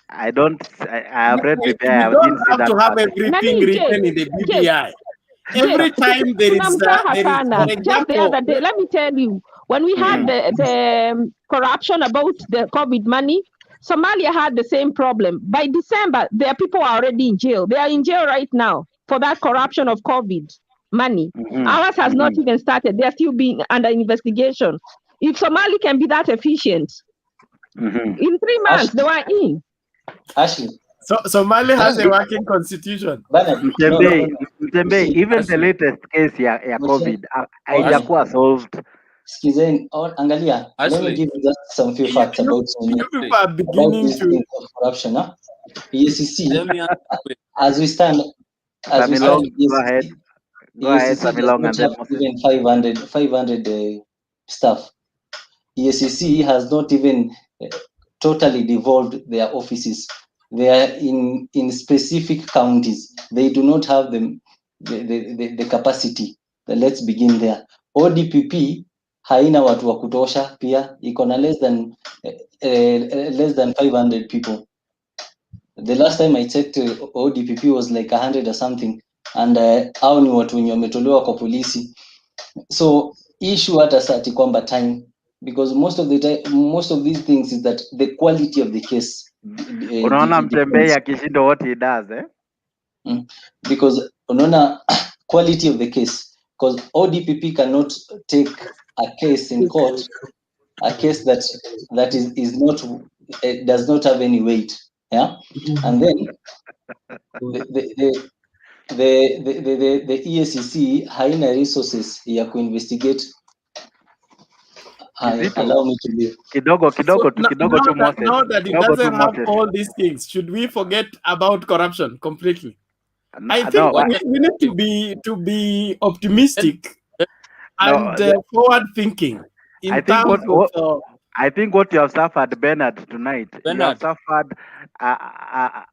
I have read BBI. You don't have to have everything written in the BBI. Every time there is just the other day, let me tell you, when we had the corruption about the COVID money, Somalia had the same problem. By December, their people are already in jail. They are in jail right now for that corruption of COVID money. Ours has not even started. They are still being under investigation. If Somali can be that efficient, in 3 months, they were in. Ashley. So Somalia has a working constitution. Mtembe, even the latest case ya COVID haijakuwa solved. Angalia, let me give you just some few facts about people are beginning to corruption. EACC, as we stand, go ahead, Samilong, and then even 500 staff. EACC has not even totally devolved their offices. They are in specific counties. They do not have the capacity. Let's begin there. ODPP haina watu wa kutosha, pia iko na less than 500 people. The last time I checked, ODPP was like 100 or something, and hao ni watu wenye wametolewa kwa polisi. So issue hata sati kwamba time, because most of these things is that the quality of the case. Unaona Mtembei akishindo what he does, Because unaona quality of the case, because ODPP cannot take a case in court, a case that is not does not have any weight, and then the EACC haina resources ya kuinvestigate. Allow me to be kidogo tu Moses. Now that it doesn't have all these things, should we forget about corruption completely? I think we need to be optimistic and forward thinking in terms of I think what you have suffered, Bernard, tonight, you have Bernard. suffered a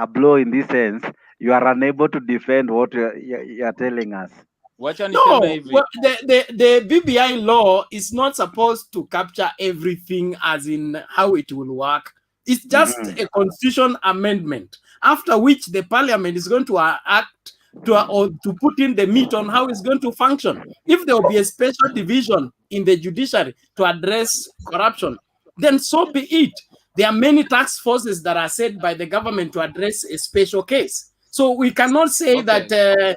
blow in this sense. You are unable to defend what you are telling us. No, well, the BBI law is not supposed to capture everything as in how it will work. It's just a constitution amendment, after which the parliament is going to act to put in the meat on how it's going to function. If there will be a special division in the judiciary to address corruption, then so be it. There are many task forces that are set by the government to address a special case. So we cannot say that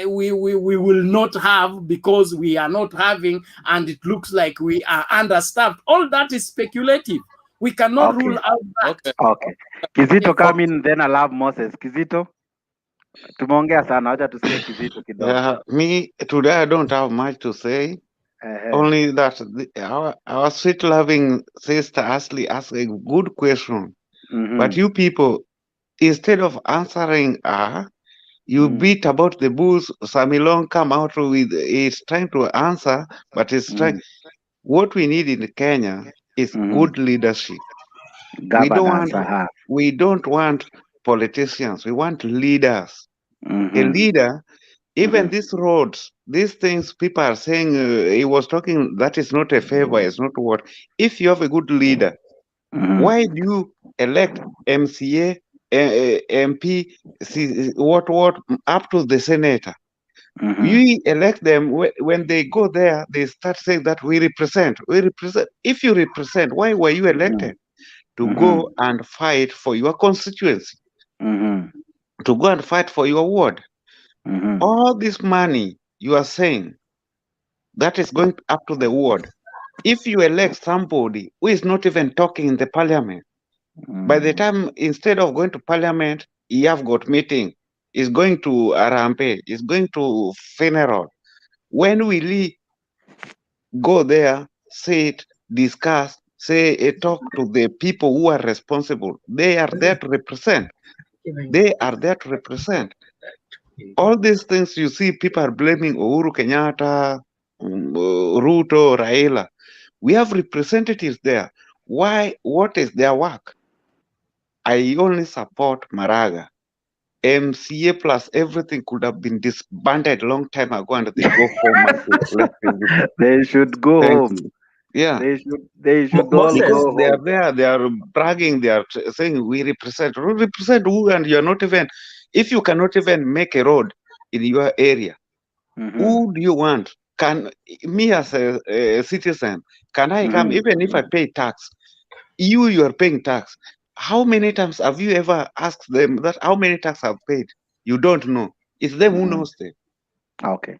we will not have because we are not having and it looks like we are understaffed. All that is speculative. We cannot rule out that. Okay. Kizito come in, then I'll have Moses. Kizito, tumeongea sana, wacha tusikie Kizito kidogo. Yeah, me today I don't have much to say. Only that our sweet loving sister Ashley asked a good question. But you people, instead of answering her, you beat about the bush. Samilong come out with it's trying to answer, but it's trying. What we need in Kenya is good leadership. We don't want politicians. We want leaders. A leader. Even these roads, these things people are saying, he was talking, that is not a favor, it's not what. If you have a good leader, why do you elect MCA, MP, what, up to the senator? You elect them, when they go there, they start saying that we represent. If you represent, why were you elected? To go and fight for your constituency, to go and fight for your ward. All this money you are saying that is going up to the ward. If you elect somebody who is not even talking in the parliament, by the time instead of going to parliament, he have got meeting, is going to Arampe, is going to funeral. When will he go there, sit, discuss, talk to the people who are responsible? They are there to represent. They are there to represent. All these things you see, people are blaming Uhuru Kenyatta, Ruto, Raila. We have representatives there. Why? What is their work? I only support Maraga. MCA plus everything could have been disbanded a long time ago, and they go 4 months left. They should go home. Yeah, they should all because go they are home. there. They are bragging. They are saying we represent. We represent who? And you are not even. If you cannot even make a road in your area, who do you want? Can me as a citizen, can I come even if I pay tax? You are paying tax. How many times have you ever asked them that? How many tax have paid? You don't know. It's them who knows them. Okay.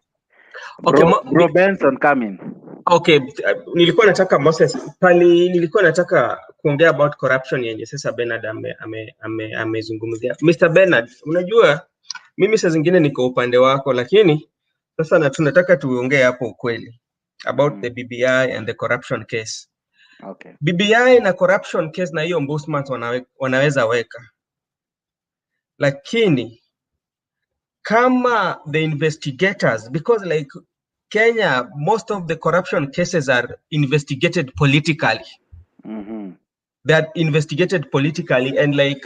Okay, Bro Benson coming. Okay, nilikuwa nataka Moses pali, nilikuwa nataka kuongea about corruption yenye sasa Bernard amezungumzia. Mr. Bernard, unajua mimi saa zingine niko upande wako, lakini sasa na tunataka tuongee hapo ukweli about the BBI and the corruption case. Okay. BBI na corruption case na hiyo ombudsman wanaweza weka, lakini kama the investigators, because like Kenya, most of the corruption cases are investigated politically. They are investigated politically, and like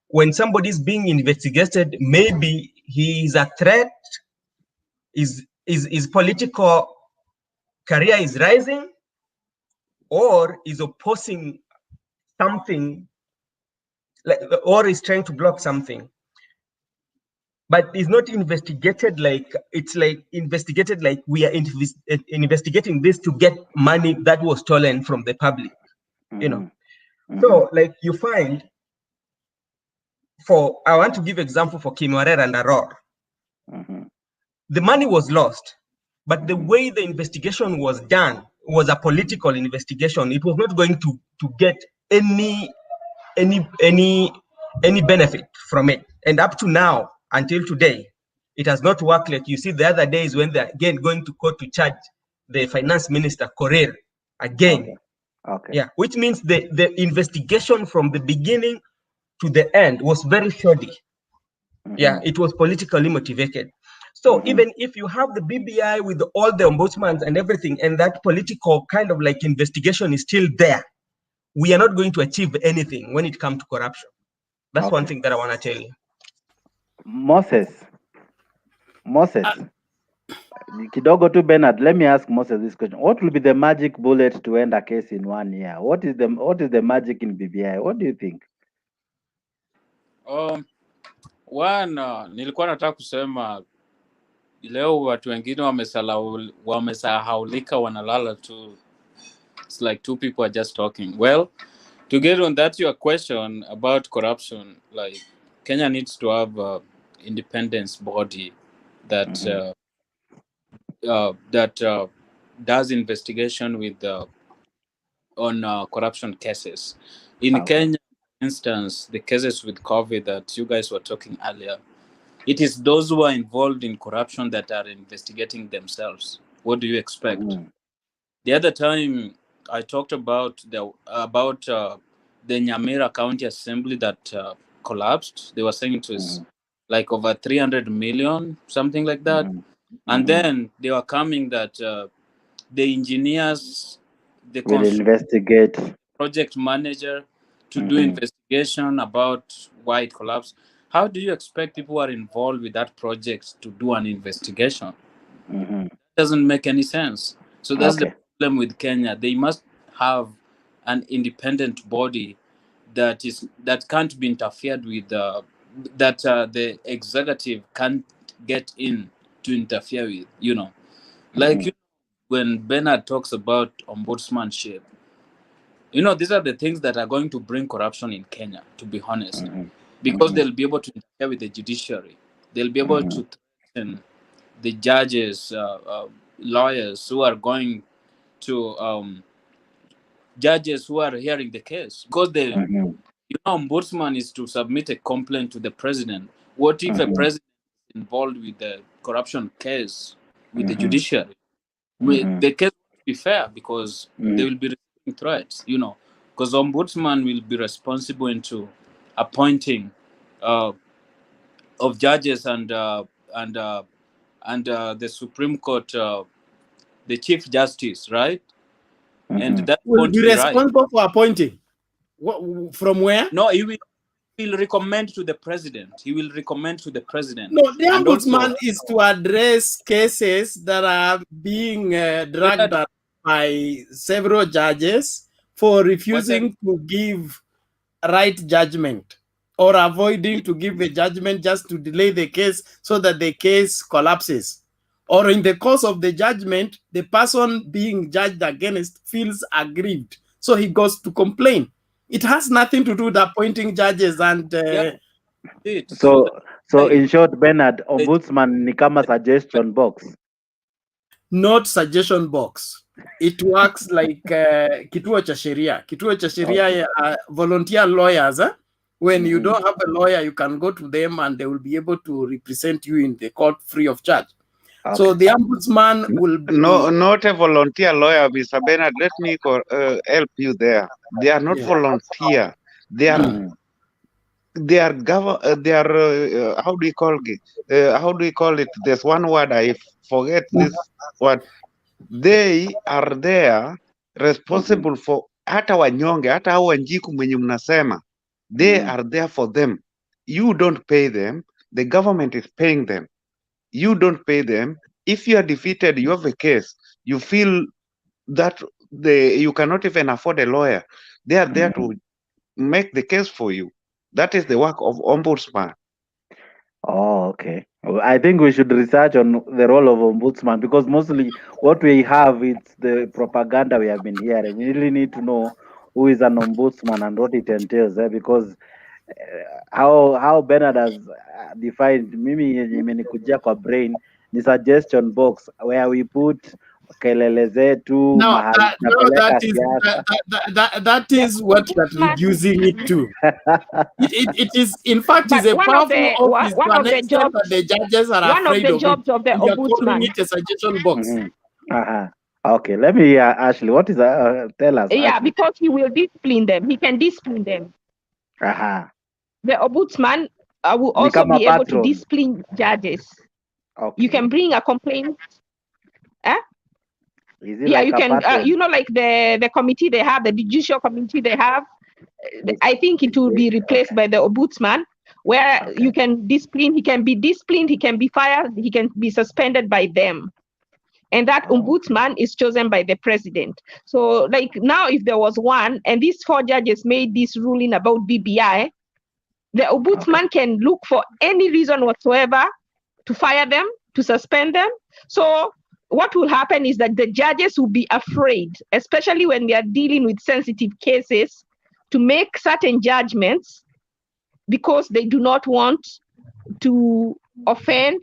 when somebody is being investigated, maybe he is a threat, his political career is rising, or is opposing something, like, or is trying to block something. But it's not investigated like, it's like investigated like we are investigating this to get money that was stolen from the public, you know. So like you find, I want to give example for Kimwarera and Aror. The money was lost, but the way the investigation was done was a political investigation. It was not going to get any benefit from it. And up to now, until today, it has not worked. Like you see the other days when they're again going to court to charge the finance minister, Korir, again. Okay. Yeah, which means the investigation from the beginning to the end was very shoddy. Yeah, it was politically motivated. So even if you have the BBI with all the ombudsmen and everything, and that political kind of like investigation is still there, we are not going to achieve anything when it comes to corruption. That's one thing that I want to tell you. Moses, kidogo tu Bernard, let me ask Moses this question. What will be the magic bullet to end a case in 1 year? What is the magic in BBI? What do you think? Nilikuwa nataka kusema leo watu wengine wamesahaulika, wanalala tu. It's like two people are just talking. Well, to get on that your question about corruption, like Kenya needs to have an independent body that does investigation with on corruption cases. In Kenya, for instance, the cases with COVID that you guys were talking earlier, it is those who are involved in corruption that are investigating themselves. What do you expect? The other time I talked about the Nyamira County Assembly that collapsed. They were saying it was like over 300 million, something like that. And then they were coming that the engineers, the will investigate, project manager to do investigation about why it collapsed. How do you expect people who are involved with that project to do an investigation? It doesn't make any sense. So that's the problem with Kenya. They must have an independent body that can't be interfered with, that the executive can't get in to interfere with, Like when Bernard talks about ombudsmanship, these are the things that are going to bring corruption in Kenya, to be honest, because they'll be able to interfere with the judiciary. They'll be able to threaten the judges, lawyers who are going to judges who are hearing the case, because the ombudsman is to submit a complaint to the president. What if a president is involved with the corruption case with the judiciary? The case will be fair because they will be receiving threats, because ombudsman will be responsible into appointing of judges and the Supreme Court, the Chief Justice, right? And that will be responsible for appointing. From where? No, he will recommend to the president. He will recommend to the president. No, the ombudsman is to address cases that are being dragged out by several judges for refusing to give right judgment or avoiding to give a judgment just to delay the case so that the case collapses. Or in the course of the judgment, the person being judged against feels aggrieved, so he goes to complain. It has nothing to do with appointing judges and. So in short, Bernard, ombudsman ni kama suggestion box. Not suggestion box. It works like kituo cha sheria. Kituo cha sheria, volunteer lawyers. When you don't have a lawyer, you can go to them and they will be able to represent you in the court free of charge. So the ombudsman will be... No, not a volunteer lawyer, Mr. Bernard. Let me help you there. They are not volunteer. They are how do you call it? How do you call it? There's one word I forget this word. They are there responsible for hata wanyonge, hata hao wanjiku mwenye mnasema. They are there for them. You don't pay them. The government is paying them. You don't pay them. If you are defeated, you have a case. You feel that you cannot even afford a lawyer. They are there to make the case for you. That is the work of ombudsman. Oh, okay. I think we should research on the role of ombudsman, because mostly what we have is the propaganda we have been hearing. We really need to know who is an ombudsman and what it entails, because how Bernard has defined, mimi imenikujia kwa brain ni suggestion box where we put kelele zetu, that is what you are reducing it to. It is, in fact, is a powerful office to an extent that the judges are afraid of it. Of the you are calling ombudsman. it a suggestion box. Okay, let me hear Ashley. What is tell us? Yeah, Ashley. because he will discipline them. He can discipline them. The ombudsman will also be able to discipline judges. You can bring a complaint. Is it Yeah, like you a can, pattern? like the committee they have, the judicial committee they have, I think it will be replaced by the ombudsman, where you can discipline, he can be disciplined, he can be fired, he can be suspended by them. And that ombudsman is chosen by the president. So like now, if there was one, and these 4 judges made this ruling about BBI, the ombudsman can look for any reason whatsoever to fire them, to suspend them. So what will happen is that the judges will be afraid, especially when they are dealing with sensitive cases, to make certain judgments because they do not want to offend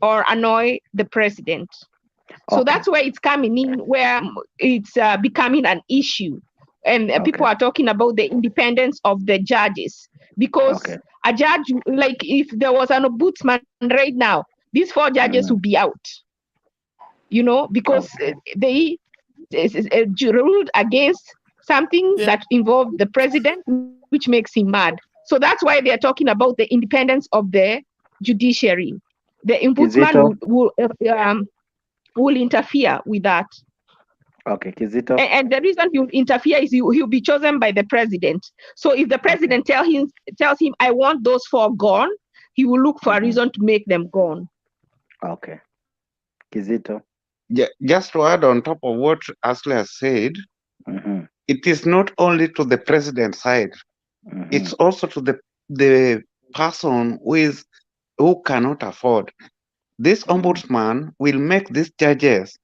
or annoy the president. So that's where it's coming in, where it's becoming an issue. And people are talking about the independence of the judges, because a judge, like if there was an ombudsman right now, these 4 judges will be out, because they ruled against something that involved the president, which makes him mad. So that's why they're talking about the independence of the judiciary. The ombudsman will interfere with that. Okay, Kizito. And the reason he will interfere is he'll be chosen by the president. So if the president tells him, I want those 4 gone, he will look for a reason to make them gone. Okay. Kizito. Just to add on top of what Ashley has said, it is not only to the president's side, it's also to the person who cannot afford. This ombudsman will make these judges,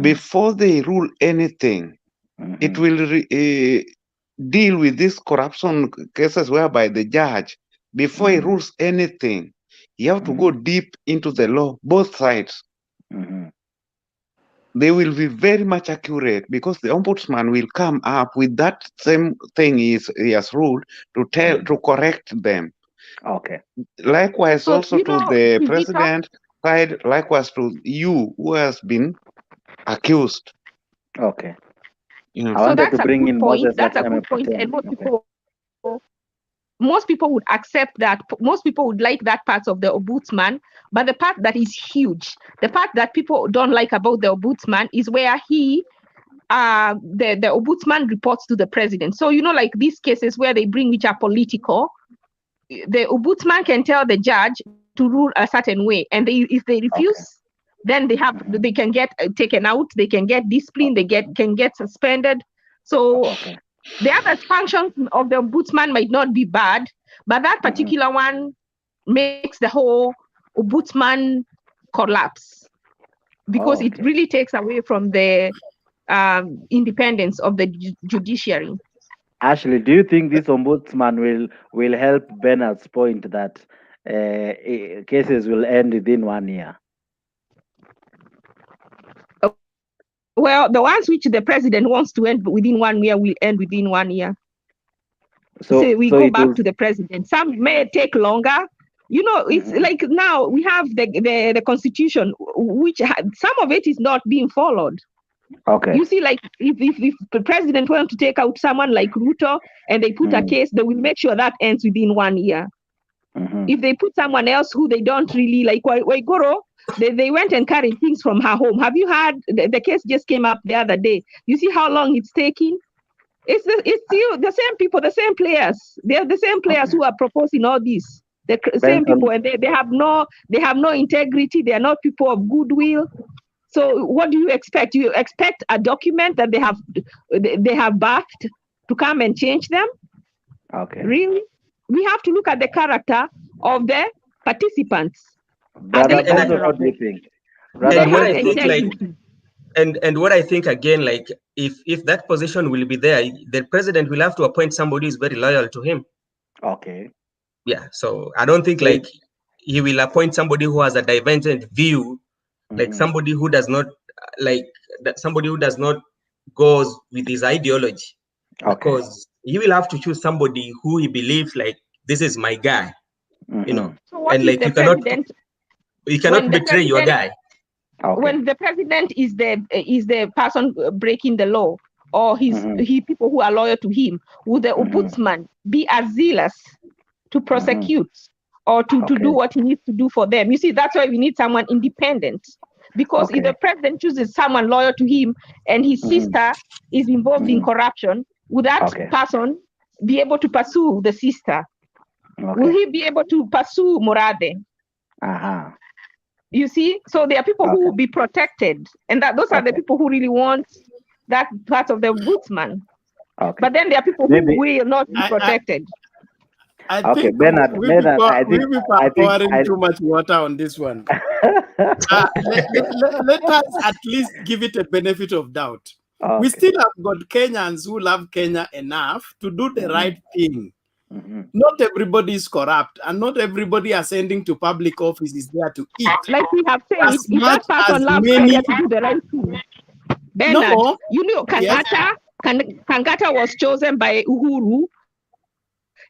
before they rule anything, it will deal with these corruption cases whereby the judge, before he rules anything, you have to go deep into the law, both sides. They will be very much accurate, because the ombudsman will come up with that same thing he has ruled to correct them. Okay. Likewise, so, also to the president side, likewise to you who has been accused. Okay. I wanted to bring in Moses. That's a good point, and most people would accept that. Most people would like that part of the ombudsman, but the part that is huge, the part that people don't like about the ombudsman, is where the ombudsman reports to the president. So like these cases where they bring which are political, the ombudsman can tell the judge to rule a certain way, and if they refuse, then they can get taken out, they can get disciplined, can get suspended. So the other functions of the ombudsman might not be bad, but that particular one makes the whole ombudsman collapse, because it really takes away from the independence of the judiciary. Ashley, do you think this ombudsman will help Bernard's point that cases will end within 1 year? Well, the ones which the president wants to end within 1 year will end within 1 year. So we go back to the president. Some may take longer. It's like now we have the constitution, which some of it is not being followed. Okay. You see, like if the president wants to take out someone like Ruto and they put a case, they will make sure that ends within 1 year. If they put someone else who they don't really like, Waigoro, they went and carried things from her home. Have you heard? The case just came up the other day. You see how long it's taking? It's still the same people, the same players. They're the same players who are proposing all this. The same people, and they have no integrity. They are not people of goodwill. So what do you expect? You expect a document that they have backed to come and change them? Okay. Really? We have to look at the character of the participants. Brother, what do you think? And what I think again, like if that position will be there, the president will have to appoint somebody who's very loyal to him. Okay. Yeah. So I don't think like he will appoint somebody who has a divergent view, like somebody who does not goes with his ideology. Because he will have to choose somebody who he believes like this is my guy. So what and if like the you cannot betray your guy. When the president is the person breaking the law, or people who are loyal to him, would the ombudsman be as zealous to prosecute, or to do what he needs to do for them. You see, that's why we need someone independent. Because if the president chooses someone loyal to him and his sister is involved in corruption, would that person be able to pursue the sister? Will he be able to pursue Morade? You see, so there are people who will be protected, and those are the people who really want that part of the ombudsman. But then there are people who will not be protected. I think Bernard, we people I are think pouring too much water on this one. Let us at least give it a benefit of doubt. We still have got Kenyans who love Kenya enough to do the right thing. Not everybody is corrupt, and not everybody ascending to public office is there to eat. Like we have said, As if much that person as loves many... Kenya to do the right thing. Bernard, you know, Kangata was chosen by Uhuru.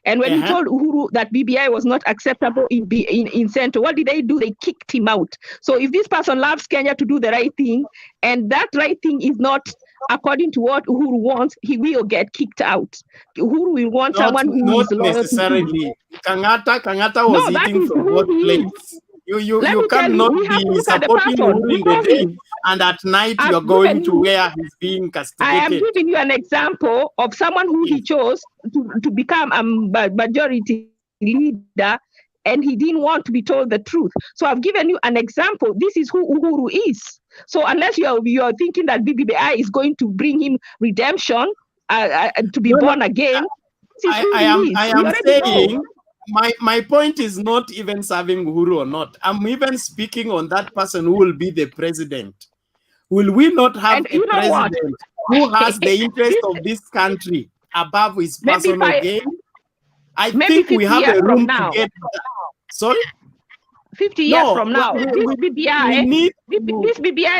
And when he told Uhuru that BBI was not acceptable in Central, what did they do? They kicked him out. So if this person loves Kenya to do the right thing, and that right thing is not according to what Uhuru wants, he will get kicked out. Uhuru will want someone who is loyal necessarily. to him. Kangata was eating from both plates. You cannot be supporting Uhuru in the day, and at night you're going to where he's being castigated. I am giving you an example of someone who he chose to become a majority leader, and he didn't want to be told the truth. So I've given you an example. This is who Uhuru is. So unless you are thinking that BBI is going to bring him redemption, to be born again, I am saying my point is not even serving Uhuru or not. I'm even speaking on that person who will be the president. Will we not have a president who has the interest of this country above his personal gain? I think we have a room to get that. Sorry? 50 years from now, this BBI,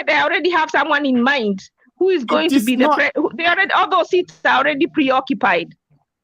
they already have someone in mind who is going to be all those seats are already preoccupied.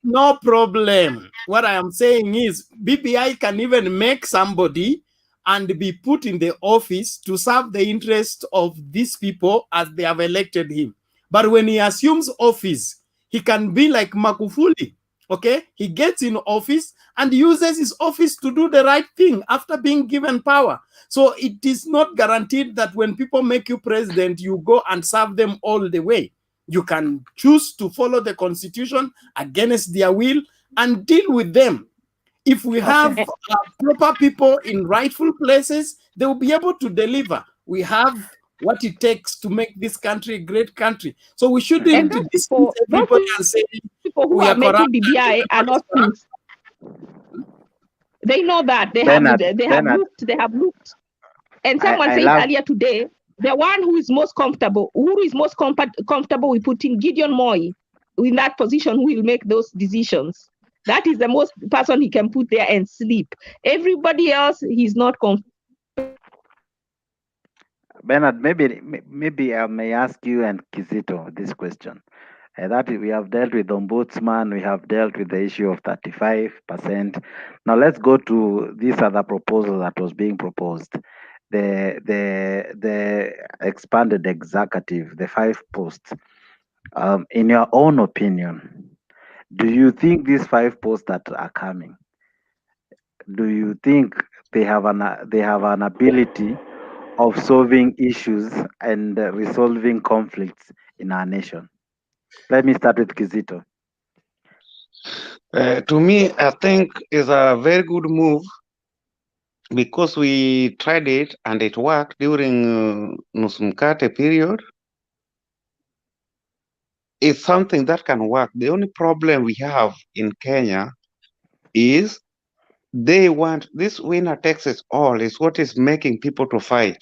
No problem. What I am saying is BBI can even make somebody and be put in the office to serve the interest of these people as they have elected him. But when he assumes office, he can be like Magufuli. Okay, he gets in office and uses his office to do the right thing after being given power. So it is not guaranteed that when people make you president, you go and serve them all the way. You can choose to follow the constitution against their will and deal with them. If we have proper people in rightful places, they will be able to deliver. We have what it takes to make this country a great country. So we shouldn't dismiss everybody and say people who are making BBI are not fools. They know that they have looked. And someone said earlier today, the one who is most comfortable, Uhuru is most comfortable with putting Gideon Moi in that position who will make those decisions. That is the most person he can put there and sleep. Everybody else, he's not comfortable. Bernard, maybe I may ask you and Kizito this question. That we have dealt with ombudsman, we have dealt with the issue of 35%. Now let's go to this other proposal that was being proposed. The expanded executive, the 5 posts. In your own opinion, do you think these 5 posts that are coming, do you think they have an ability of solving issues and resolving conflicts in our nation? Let me start with Kizito. To me, I think it's a very good move because we tried it and it worked during Nusumkate period. It's something that can work. The only problem we have in Kenya is they want this winner takes it all is what is making people to fight.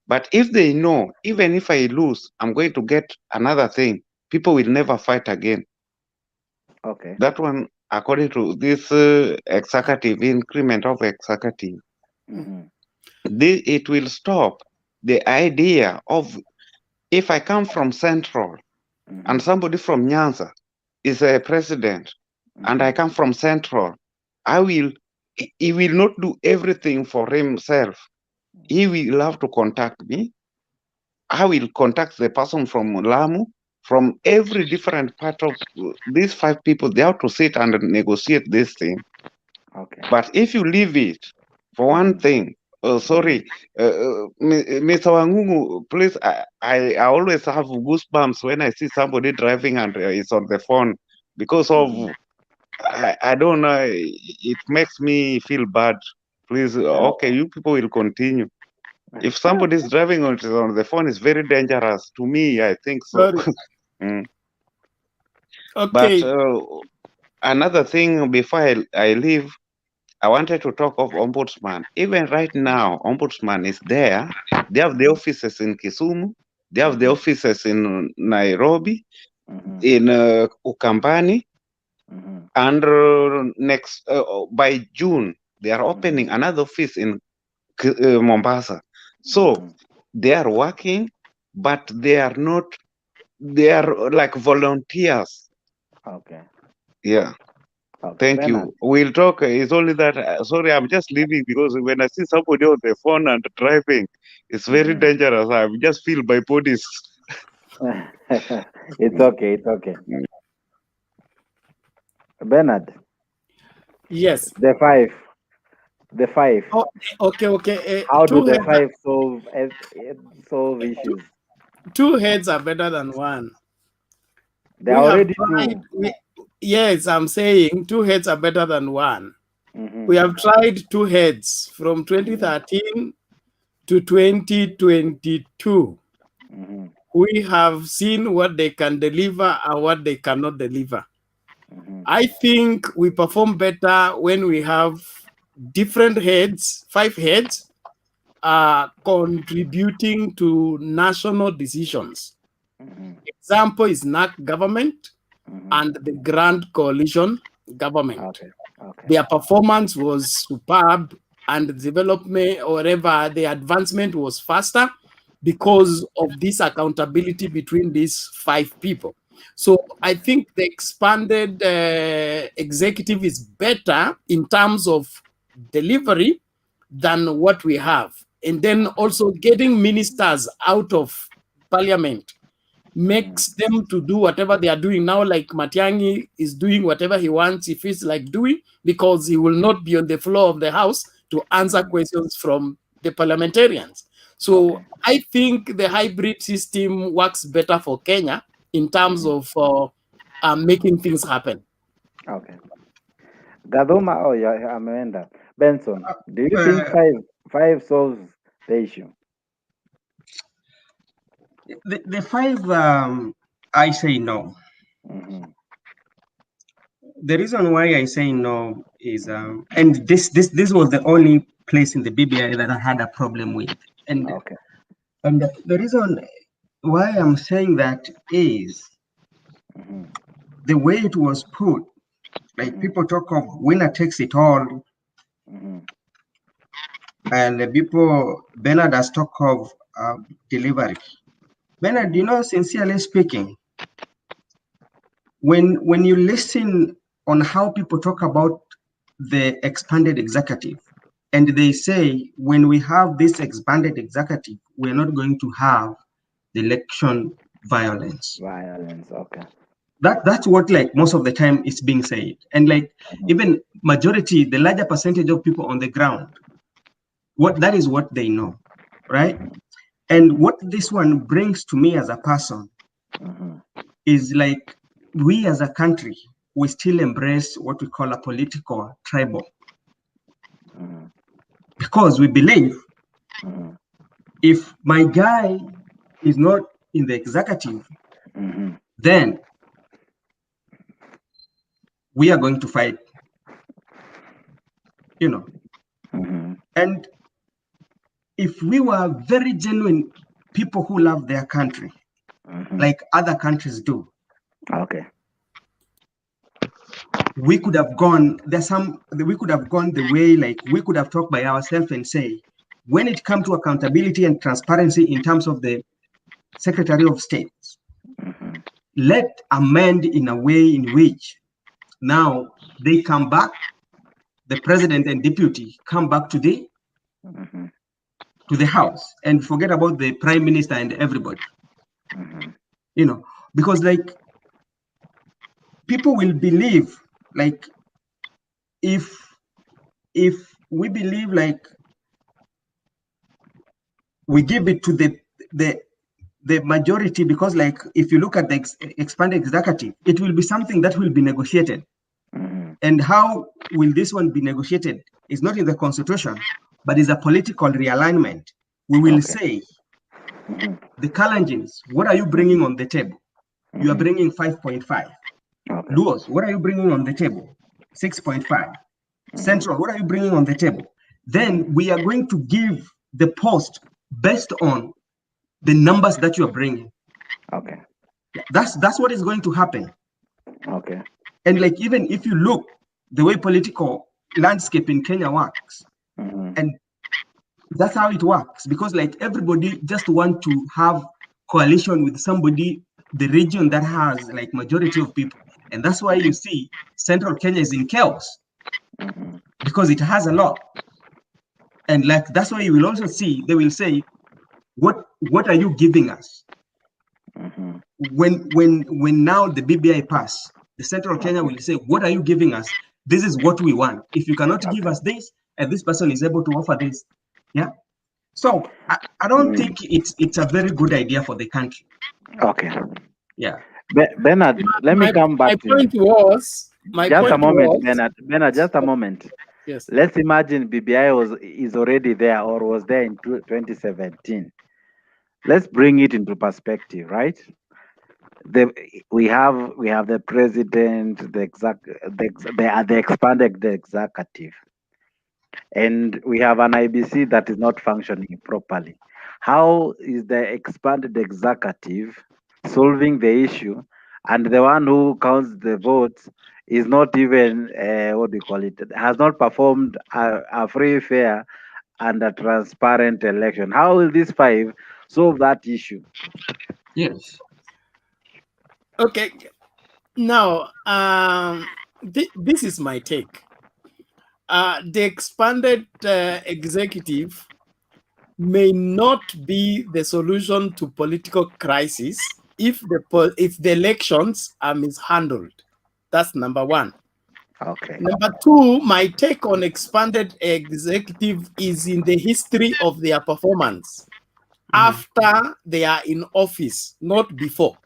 But if they know, even if I lose, I'm going to get another thing, people will never fight again. Okay. That one, according to this executive, increment of executive, it will stop the idea of if I come from Central and somebody from Nyanza is a president and I come from Central, he will not do everything for himself. He will have to contact me. I will contact the person from Lamu, from every different part of these 5 people. They have to sit and negotiate this thing. Okay. But if you leave it for one thing, sorry, Mr. Wangungu, please, I always have goosebumps when I see somebody driving and is on the phone because of, I don't know, it makes me feel bad. Please, okay, you people will continue. If somebody is driving on the phone, it's very dangerous to me, I think so. Sorry. But Okay. another thing before I leave, I wanted to talk of Ombudsman. Even right now, Ombudsman is there. They have the offices in Kisumu. They have the offices in Nairobi, in Ukambani, and next by June they are opening another office in Mombasa. So they are working, but they are not. They are like volunteers. Okay. Yeah. Okay. Thank you. We'll talk. It's only that. Sorry, I'm just leaving because when I see somebody on the phone and driving, it's very dangerous. I just feel my body's. It's okay. It's okay. Bernard. Yes. The five. The five. Oh, okay. How do Two the heads five solve issues? two heads are better than one. They're already tried, two. Yes, I'm saying two heads are better than one. We have tried two heads from 2013 to 2022. We have seen what they can deliver and what they cannot deliver. I think we perform better when we have different heads, 5 heads, contributing to national decisions. Example is NAC government and the Grand Coalition government. Their performance was superb and the development or whatever, the advancement was faster because of this accountability between these 5 people. So I think the expanded executive is better in terms of delivery than what we have. And then also getting ministers out of parliament makes them to do whatever they are doing now. Like Matiang'i is doing whatever he wants, he feels like doing, because he will not be on the floor of the house to answer questions from the parliamentarians. So I think the hybrid system works better for Kenya in terms of making things happen. Okay. Gadoma, ameenda. Benson, do you think five solves the issue? The 5, I say no. The reason why I say no is, and this was the only place in the BBI that I had a problem with, and the reason why I'm saying that is the way it was put. Like people talk of winner takes it all, and the people Bernard has talk of delivery. Bernard, sincerely speaking, when you listen on how people talk about the expanded executive, and they say when we have this expanded executive, we're not going to have the election violence. Okay. That's what like most of the time it's being said, and like even majority, the larger percentage of people on the ground, that is what they know, right? And what this one brings to me as a person is like, we as a country, we still embrace what we call a political tribal, because we believe if my guy is not in the executive, then we are going to fight, and if we were very genuine people who love their country, like other countries do, we could have gone, we could have gone the way, like we could have talked by ourselves and say, when it comes to accountability and transparency in terms of the Secretary of State, let amend in a way in which now they come back, the president and deputy come back to the house, and forget about the prime minister and everybody, because like people will believe, like if if we believe like we give it to the majority, because like if you look at the expanded executive, it will be something that will be negotiated. And how will this one be negotiated? It's not in the constitution, but is a political realignment. We will say, the Kalenjins, what are you bringing on the table? You are bringing 5.5. Luos, what are you bringing on the table? 6.5. Central, what are you bringing on the table? Then we are going to give the post based on the numbers that you are bringing. Okay. That's what is going to happen. Okay. And like, even if you look the way political landscape in Kenya works, and that's how it works, because like everybody just want to have coalition with somebody, the region that has like majority of people. And that's why you see Central Kenya is in chaos, because it has a lot. And like, that's why you will also see, they will say, what are you giving us? When now the BBI pass, the Central Kenya will say, what are you giving us? This is what we want. If you cannot give us this, and this person is able to offer this, yeah. So I don't think it's a very good idea for the country. Okay. Yeah. Bernard, let me come back to you. Just a moment, Bernard. Bernard, just a moment. Yes. Let's imagine BBI is already there or was there in 2017. Let's bring it into perspective, right? We have the president, the expanded executive, and we have an IBC that is not functioning properly. How is the expanded executive solving the issue, and the one who counts the votes is not even what do you call it, has not performed a free, fair, and a transparent election? How will these five solve that issue? Yes. Okay. Now, this is my take. The expanded executive may not be the solution to political crisis if the elections are mishandled. That's number one. Okay. Number two, my take on expanded executive is in the history of their performance after they are in office, not before.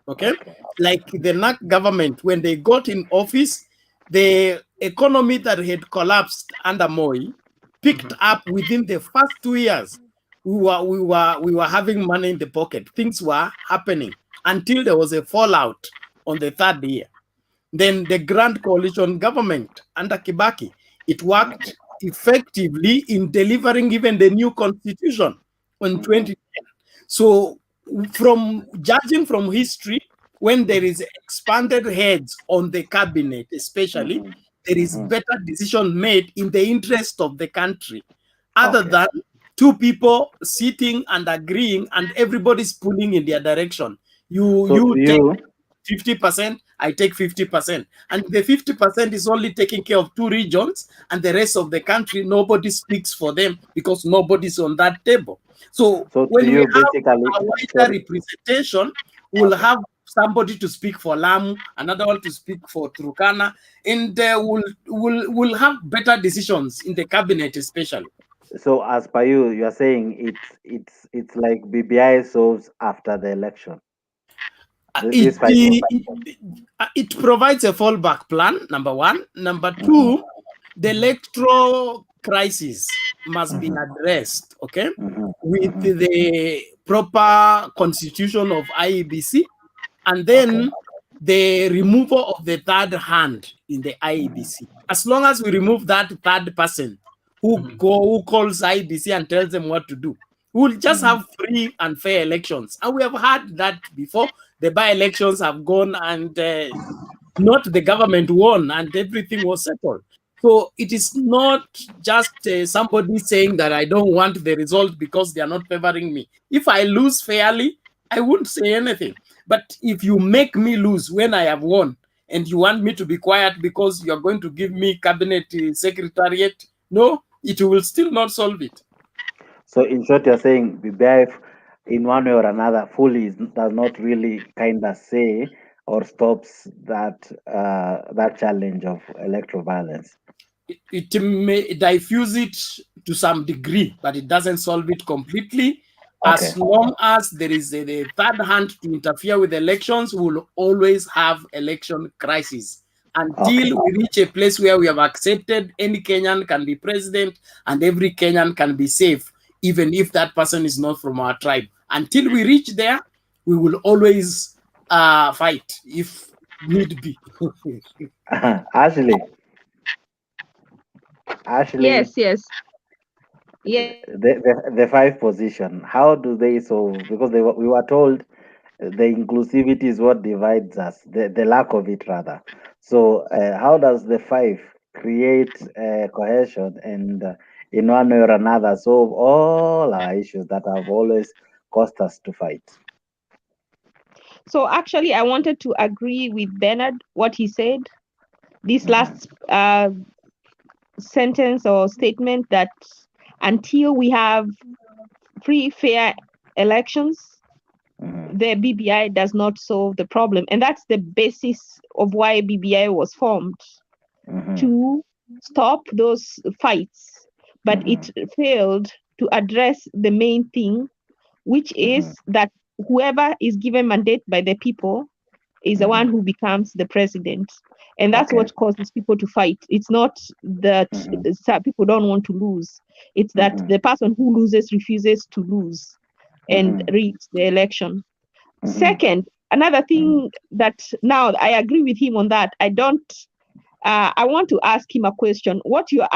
Okay? Like the NAC government, when they got in office, the economy that had collapsed under Moi picked up within the first 2 years. We were having money in the pocket. Things were happening until there was a fallout on the third year. Then the Grand Coalition government under Kibaki, it worked effectively in delivering even the new constitution in 2010. So from judging from history, when there is expanded heads on the cabinet, especially, there is better decision made in the interest of the country, other than two people sitting and agreeing and everybody's pulling in their direction. You take 50%, I take 50%. And the 50% is only taking care of two regions, and the rest of the country, nobody speaks for them because nobody's on that table. So when we have a wider representation, we'll have somebody to speak for Lamu, another one to speak for Turkana, and we'll have better decisions in the cabinet, especially. So as per you are saying it's like BBI solves after the election. It provides a fallback plan, number one. Number two, the electoral crisis must be addressed, okay, with the proper constitution of IEBC, and then the removal of the third hand in the IEBC. As long as we remove that third person who calls IEBC and tells them what to do, we'll just have free and fair elections. And we have had that before. The by-elections have gone and not the government won and everything was settled. So it is not just somebody saying that I don't want the result because they are not favoring me. If I lose fairly, I wouldn't say anything. But if you make me lose when I have won and you want me to be quiet because you're going to give me cabinet secretariat, no, it will still not solve it. So in short, you're saying BBI in one way or another fully does not really kind of say or stops that that challenge of electoral violence. it may diffuse it to some degree, but it doesn't solve it completely. As long as there is a third hand to interfere with elections, we will always have election crisis until we reach a place where we have accepted any Kenyan can be president and every Kenyan can be safe, even if that person is not from our tribe. Until we reach there, we will always fight if need be. Ashley. Yes. Yeah. The five position, how do they solve? Because we were told the inclusivity is what divides us, the lack of it rather. So how does the five create cohesion and in one way or another solve all our issues that have always caused us to fight? So actually, I wanted to agree with Bernard, what he said. This last sentence or statement that until we have free, fair elections, the BBI does not solve the problem. And that's the basis of why BBI was formed, to stop those fights. But it failed to address the main thing, which is that whoever is given mandate by the people is the one who becomes the president. And that's what causes people to fight. It's not that people don't want to lose. It's that the person who loses refuses to lose and reach the election. Second, another thing that now I agree with him on that. I want to ask him a question. What you're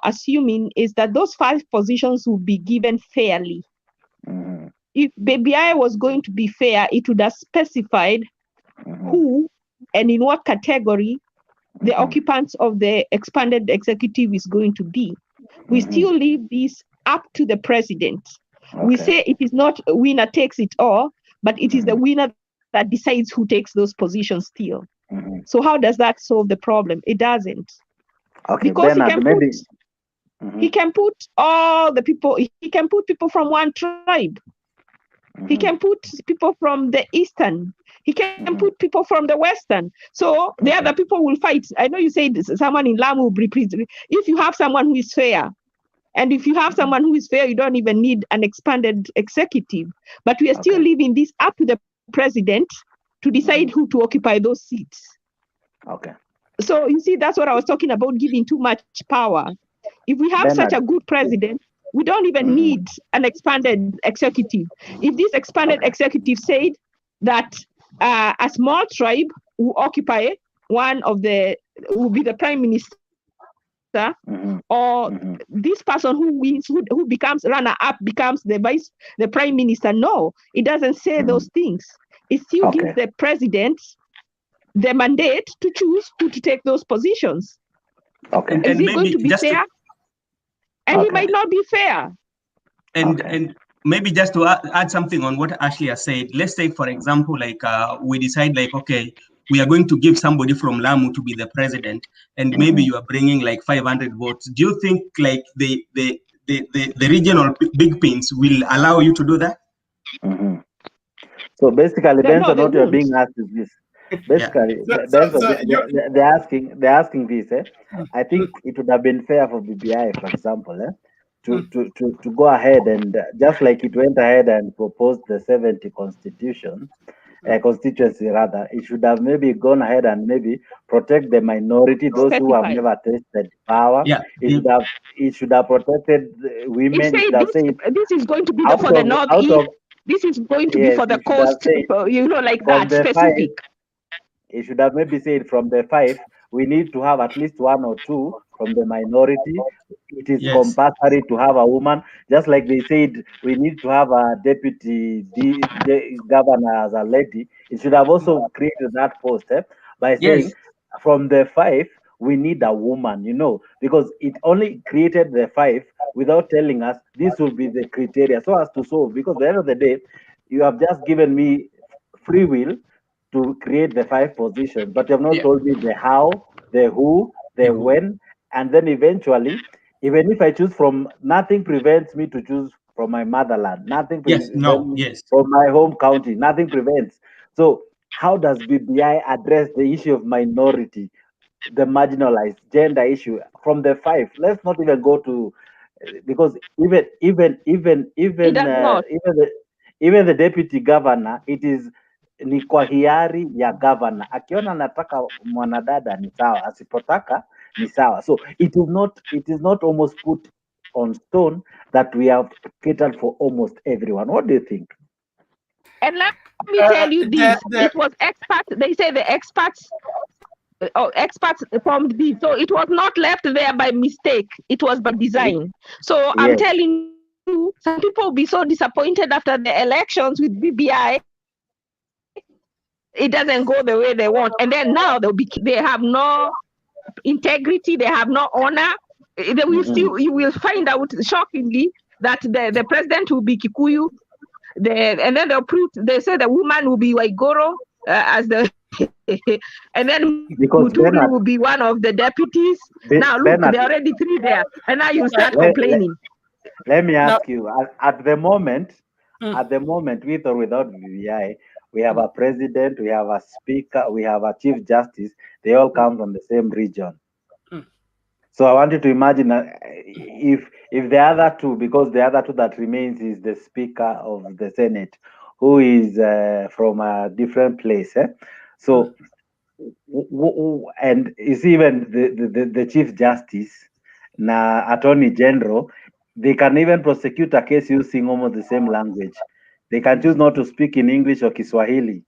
assuming is that those five positions will be given fairly. If BBI was going to be fair, it would have specified who and in what category the occupants of the expanded executive is going to be. We still leave this up to the president. We say it is not a winner takes it all, but it is the winner that decides who takes those positions still. So how does that solve the problem? It doesn't. Because Bernard, he can put all the people, he can put people from one tribe. He can put people from the eastern. He can put people from the western. So the other people will fight. I know you said someone in Lamu will be president. If you have someone who is fair, and if you have someone who is fair, you don't even need an expanded executive. But we are still leaving this up to the president to decide who to occupy those seats. So you see, that's what I was talking about, giving too much power. If we have such a good president, we don't even need an expanded executive. If this expanded executive said that a small tribe will occupy will be the prime minister, or this person who wins, who becomes runner-up, becomes the prime minister. No, it doesn't say those things. It still gives the president the mandate to choose who to take those positions. Is he going to be fair? And he might not be fair. And maybe just to add something on what Ashley has said, let's say, for example, like we decide like, okay, we are going to give somebody from Lamu to be the president, and maybe you are bringing like 500 votes. Do you think like the regional big pins will allow you to do that? So basically, Benson, what you're being asked is this. Basically, they're asking this. I think it would have been fair for BBI, for example, to go ahead and just like it went ahead and proposed the 70 constituency rather, it should have maybe gone ahead and maybe protect the minority, those who have never tasted power. It should have protected women. It should have said this is going to be for the northeast. This is going to be for the coast, like that, specific. It should have maybe said from the 5, we need to have at least 1 or 2 from the minority. It is compulsory to have a woman, just like they said we need to have a deputy governor as a lady. It should have also created that post by saying from the 5 we need a woman, because it only created the 5 without telling us this will be the criteria so as to solve. Because at the end of the day, you have just given me free will to create the 5 positions, but you have not told me the how, the who, the when, and then eventually, even if I choose from, nothing prevents me to choose from my motherland. Nothing prevents me from my home county. Nothing prevents. So how does BBI address the issue of minority? the marginalized gender issue from the 5. Let's not even go to because even the deputy governor, it is ni kwa hiari ya governor. Akiona anataka mwanadada ni sawa, asipotaka ni sawa. So it is not almost put on stone that we have catered for almost everyone. What do you think? And let me tell you this: it was experts. They say the experts. Experts formed this, so it was not left there by mistake. It was by design. So I'm telling you, some people will be so disappointed after the elections with BBI. It doesn't go the way they want, and then now they have no integrity, they have no honor. They will still, you will find out shockingly that the president will be Kikuyu, and then they say the woman will be Waigoro as the and then Muturi will be one of the deputies. Now look, there are already 3 there, and now you start complaining. Let me ask you, at the moment, with or without BBI, we have a president, we have a speaker, we have a chief justice. They all come from the same region. So I want you to imagine if the other two, because the other two that remains is the speaker of the Senate, who is from a different place. So, and it's even the chief justice, attorney general, they can even prosecute a case using almost the same language. They can choose not to speak in English or Kiswahili.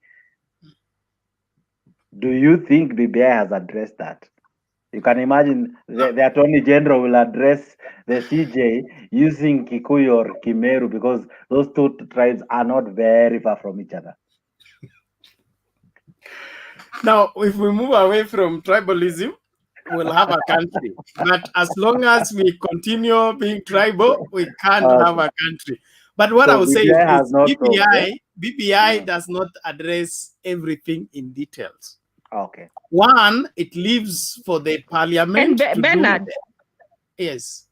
Do you think BBI has addressed that? You can imagine the attorney general will address the CJ using Kikuyu or Kimeru because those two tribes are not very far from each other. Now, if we move away from tribalism, we'll have a country. But as long as we continue being tribal, we can't have a country. But what I would say is BBI does not address everything in details. Okay. One, it leaves for the parliament to Bernard. Yes.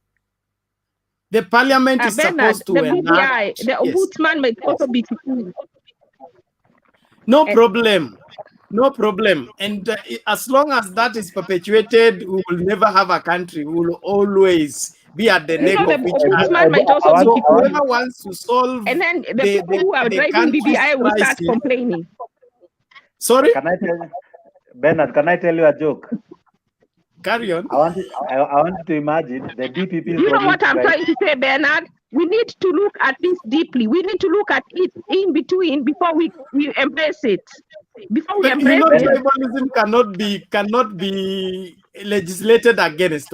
The parliament is supposed to enact. The ombudsman might also be Kikuyu. No problem. No problem. And as long as that is perpetuated, we will never have a country. We will always be at the neck of each other. Might also so whoever wants to solve and then the people who are driving BBI will start complaining. Sorry? Bernard, can I tell you a joke? Carry on. I want you to imagine the DPP. You know what I'm trying to say, Bernard? We need to look at this deeply. We need to look at it in between before we embrace it. Before we embrace it. Tribalism cannot be legislated against.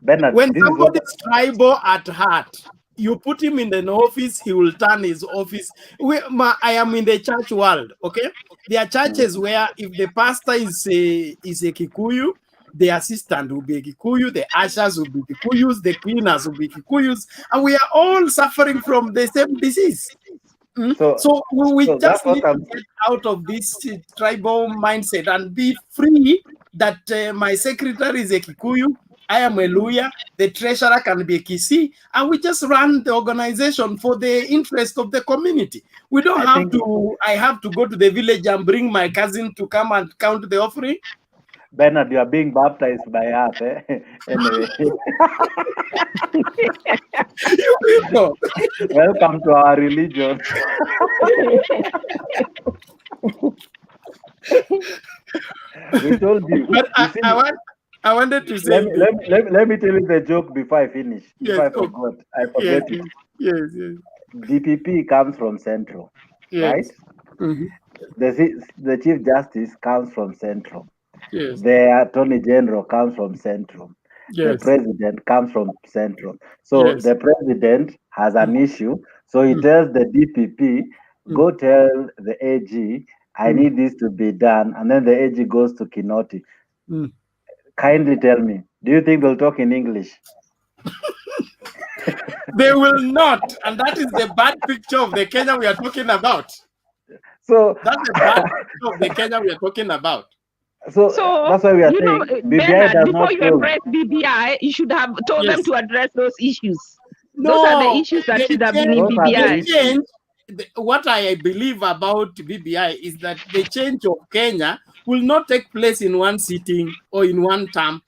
Bernard, when somebody is tribal at heart, you put him in an office, he will turn his office. I am in the church world, okay? There are churches where if the pastor is a Kikuyu, the assistant will be a Kikuyu, the ushers will be Kikuyus, the cleaners will be Kikuyus, and we are all suffering from the same disease. So we just need to get out of this tribal mindset and be free that my secretary is a Kikuyu, I am a lawyer, the treasurer can be a Kisi, and we just run the organization for the interest of the community. We don't I have to go to the village and bring my cousin to come and count the offering. Bernard, you are being baptized by us. Anyway. Welcome to our religion. We told you. But I wanted to say. Let me tell you the joke before I finish. Yes, I forgot. It. Yes. DPP comes from Central, right? Mm-hmm. The Chief Justice comes from Central. Yes. The Attorney General comes from Central. Yes. The President comes from Central. So the President has an issue. So he tells the DPP, go tell the AG, I need this to be done. And then the AG goes to Kinoti. Kindly tell me, do you think they'll talk in English? They will not. And that is the bad picture of the Kenya we are talking about. So that's the bad picture of the Kenya we are talking about. So that's why we are saying Bernard, before you embrace BBI, you should have told them to address those issues. Those are the issues that should have been in BBI. What I believe about BBI is that the change of Kenya will not take place in one sitting or in one term.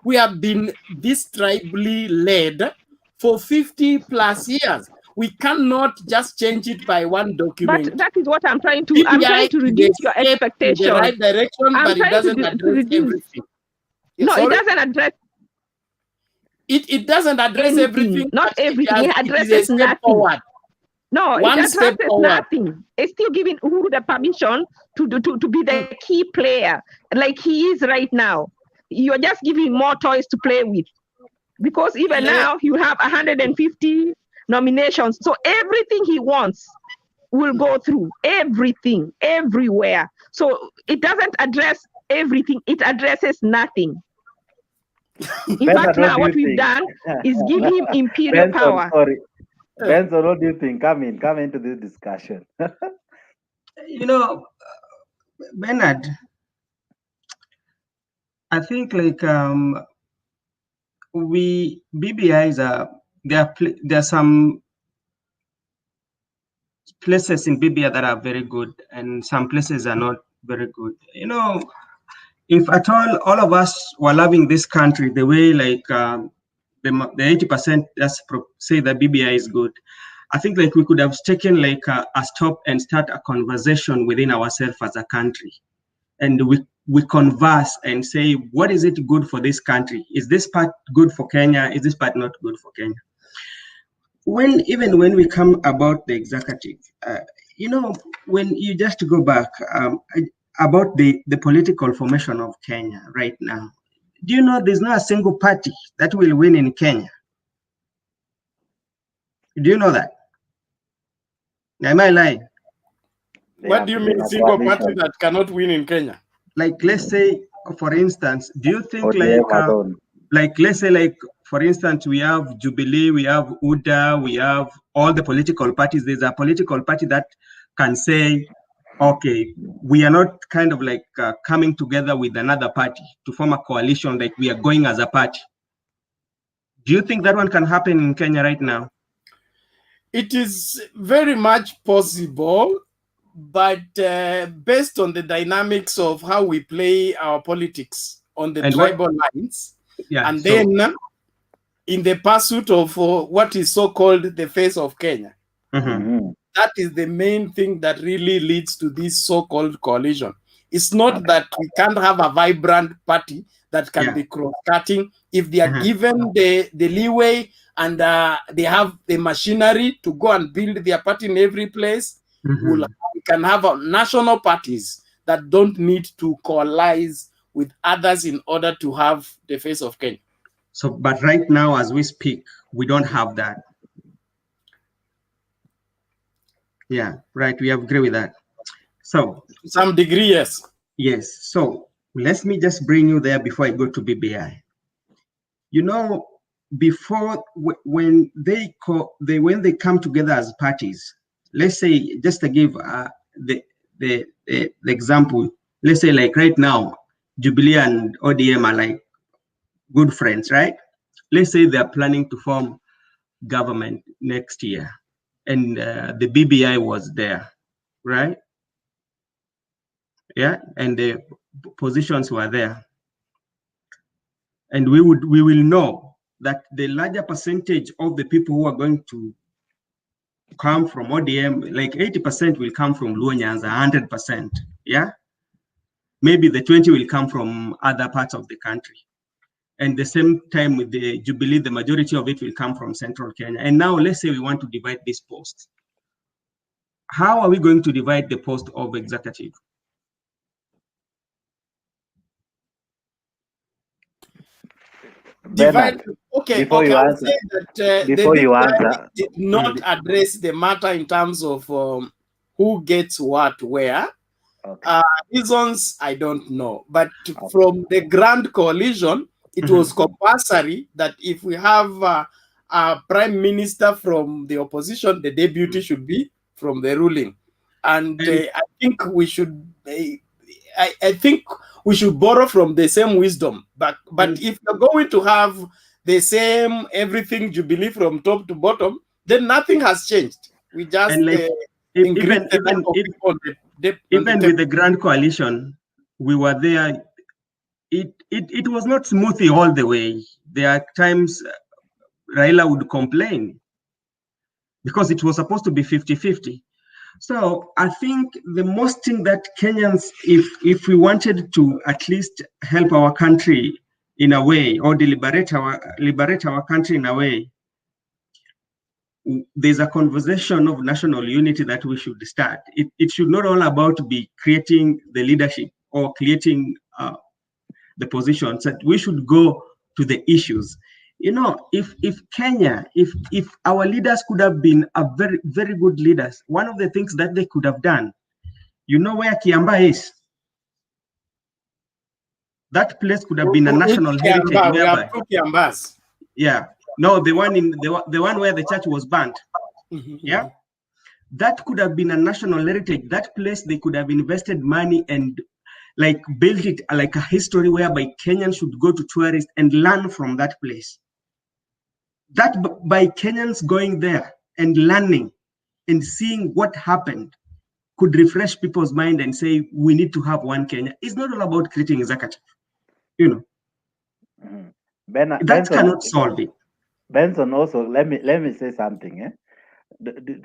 We have been this tribally led for 50 plus years. We cannot just change it by one document. But that is what I'm trying to. I'm trying to reduce your expectations. In the right direction, I'm but it trying doesn't to address reduce. everything. No, Sorry? it doesn't address. It doesn't address everything. Not everything. It It is a addresses step nothing. forward. No, One it step addresses forward. nothing. It's still giving Uhuru the permission to be the key player, like he is right now. You're just giving more toys to play with, because even now you have 150 nominations. So everything he wants will go through. Everything, everywhere. So it doesn't address everything. It addresses nothing. In fact, now what we've done is give him imperial power. Sorry. Benson, what do you think? Come into this discussion. You know, Bernard, I think like BBIs are there are some places in BBI that are very good and some places are not very good. You know, if at all of us were loving this country the way like the 80% say that BBI is good, I think like we could have taken like a stop and start a conversation within ourselves as a country, and we converse and say, what is it good for this country? Is this part good for Kenya? Is this part not good for Kenya? Even when we come about the executive, you know, when you just go back about the political formation of Kenya right now, do you know there's not a single party that will win in Kenya? Do you know that? Am I lying? What do you mean single party that cannot win in Kenya? Like, let's say, for instance, do you think like let's say, like, for instance, we have Jubilee, we have UDA, we have all the political parties. There's a political party that can say, okay, we are not kind of like coming together with another party to form a coalition, like we are going as a party. Do you think that one can happen in Kenya right now? It is very much possible, but based on the dynamics of how we play our politics on the tribal lines, and then in the pursuit of what is so-called the face of Kenya. That is the main thing that really leads to this so-called coalition. It's not that we can't have a vibrant party that can be cross-cutting. If they are given the leeway and they have the machinery to go and build their party in every place, we can have national parties that don't need to coalesce with others in order to have the face of Kenya. So, but right now, as we speak, we don't have that. Yeah, right. We agree with that. So, to some degree, yes. Yes. So, let me just bring you there before I go to BBI. You know, before when they come together as parties, let's say, just to give the example, let's say like right now, Jubilee and ODM are like good friends, right? Let's say they're planning to form government next year, and the BBI was there, right? Yeah, and the positions were there, and we will know that the larger percentage of the people who are going to come from ODM, like 80% will come from Luo Nyanza, 100%. Yeah, maybe the 20 will come from other parts of the country. And the same time with the Jubilee, the majority of it will come from central Kenya. And now let's say we want to divide this post. How are we going to divide the post of executive? Divide. Okay. Before you I would answer, say that before you answer, did not address the matter in terms of who gets what where. Reasons I don't know, but from the grand coalition, it was compulsory that if we have a prime minister from the opposition, the deputy should be from the ruling, and I think we should. I think we should borrow from the same wisdom, but if you're going to have the same everything Jubilee from top to bottom, then nothing has changed. We just even with the grand coalition, we were there. It was not smoothly all the way. There are times Raila would complain because it was supposed to be 50-50. So I think the most thing that Kenyans, if we wanted to at least help our country in a way, or liberate our country in a way, there's a conversation of national unity that we should start. It should not all about be creating the leadership or creating the positions. That we should go to the issues. You know, if Kenya, if our leaders could have been a very, very good leaders, one of the things that they could have done, you know where Kiamba is? That place could have been a national heritage. We have 2 Kiambas. Yeah. No, the one in the one where the church was burnt. Yeah. That could have been a national heritage. That place, they could have invested money and like build it like a history whereby Kenyans should go to tourists and learn from that place. That by Kenyans going there and learning and seeing what happened could refresh people's mind and say, we need to have one Kenya. It's not all about creating executive, you know. That cannot solve it. Benson, also, let me say something.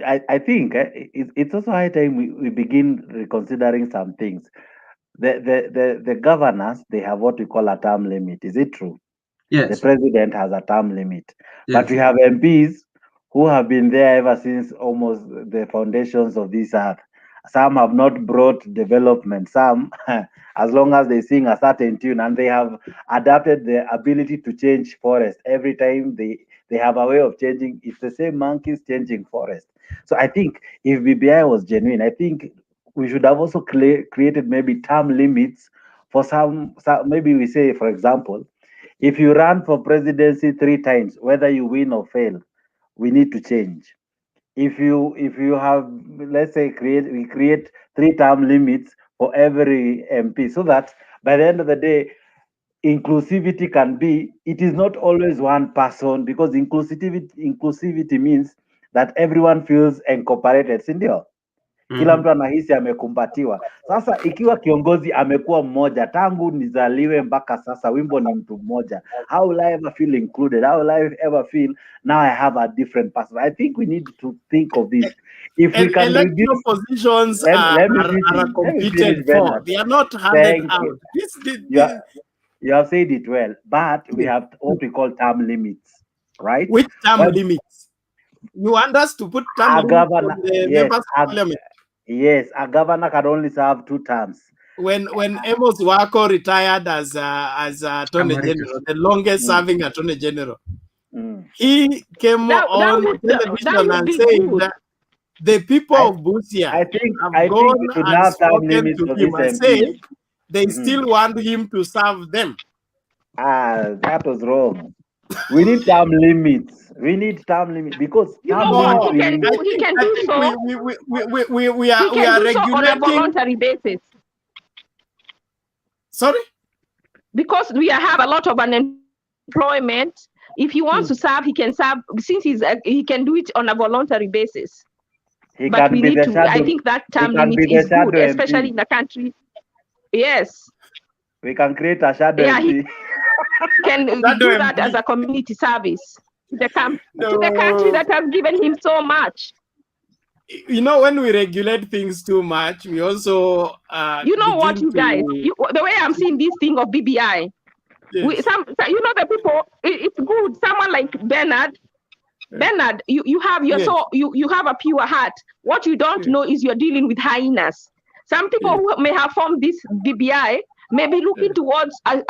I think it's also high time we begin reconsidering some things. The governors, they have what we call a term limit. Is it true? Yes. The president has a term limit. Yes. But we have MPs who have been there ever since almost the foundations of this earth. Some have not brought development. Some, as long as they sing a certain tune, and they have adapted the ability to change forest every time they have a way of changing. It's the same monkeys changing forest. So I think if BBI was genuine, I think we should have also created maybe term limits for some. Maybe we say, for example, if you run for presidency 3 times, whether you win or fail, we need to change. If you have, let's say, we create 3 term limits for every MP, so that by the end of the day, inclusivity can be, it is not always one person, because inclusivity means that everyone feels incorporated, si ndio? Kila mtu anahisi amekumbatiwa. Sasa ikiwa kiongozi amekuwa mmoja tangu nizaliwe mpaka sasa, wimbo ni mtu mmoja, how will I ever feel included? How will I ever feel now I have a different person? I think we need to think of this. If we can electoral positions are competed for. They are not handed out. You have said it well, but we have what we call term limits, right? Which term limits? You want us to put term limits on the members of parliament? Yes, a governor can only serve 2 terms. When Amos Wako retired as Attorney General, the longest serving Attorney General, he came on television and said that the people of Busia have gone and spoken to him and said they still want him to serve them. That was wrong. We need term limits. We need term limits because he can do so. We are regulating on a voluntary basis. Sorry? Because we have a lot of unemployment. If he wants to serve, he can serve. Since he can do it on a voluntary basis. But we need to. I think that term limit is good, especially in the country. Yes. We can create a shadow. Yeah, he can do that as a community service to the country that has given him so much. You know, when we regulate things too much, we also you know what, you guys, the way I'm seeing this thing of BBI, yes. The people, it's good. Someone like Bernard, you have your you have a pure heart. What you don't know is you're dealing with hyenas. Some people who may have formed this BBI may be looking towards a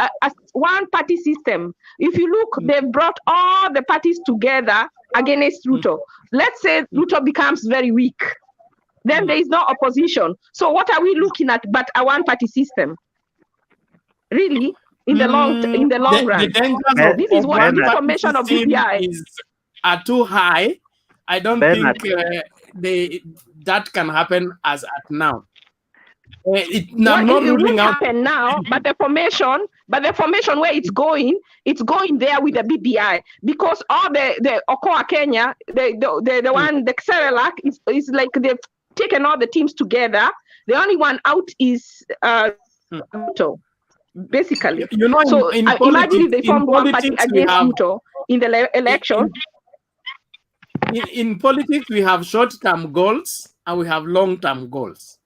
one-party system. If you look, they've brought all the parties together against Ruto. Let's say Ruto becomes very weak. Then there is no opposition. So what are we looking at but a one-party system? Really? In the long run. The dangers this is what the formation of BBI are too high. I don't think that can happen as at now. I'm not ruling out happen now, but the formation where it's going there with the BBI, because all the Okoa Kenya, the one, the Serelak is like they've taken all the teams together. The only one out is Ruto, basically. You know, so in imagine if they formed one party politics, against Ruto in the election. In politics, we have short-term goals and we have long-term goals.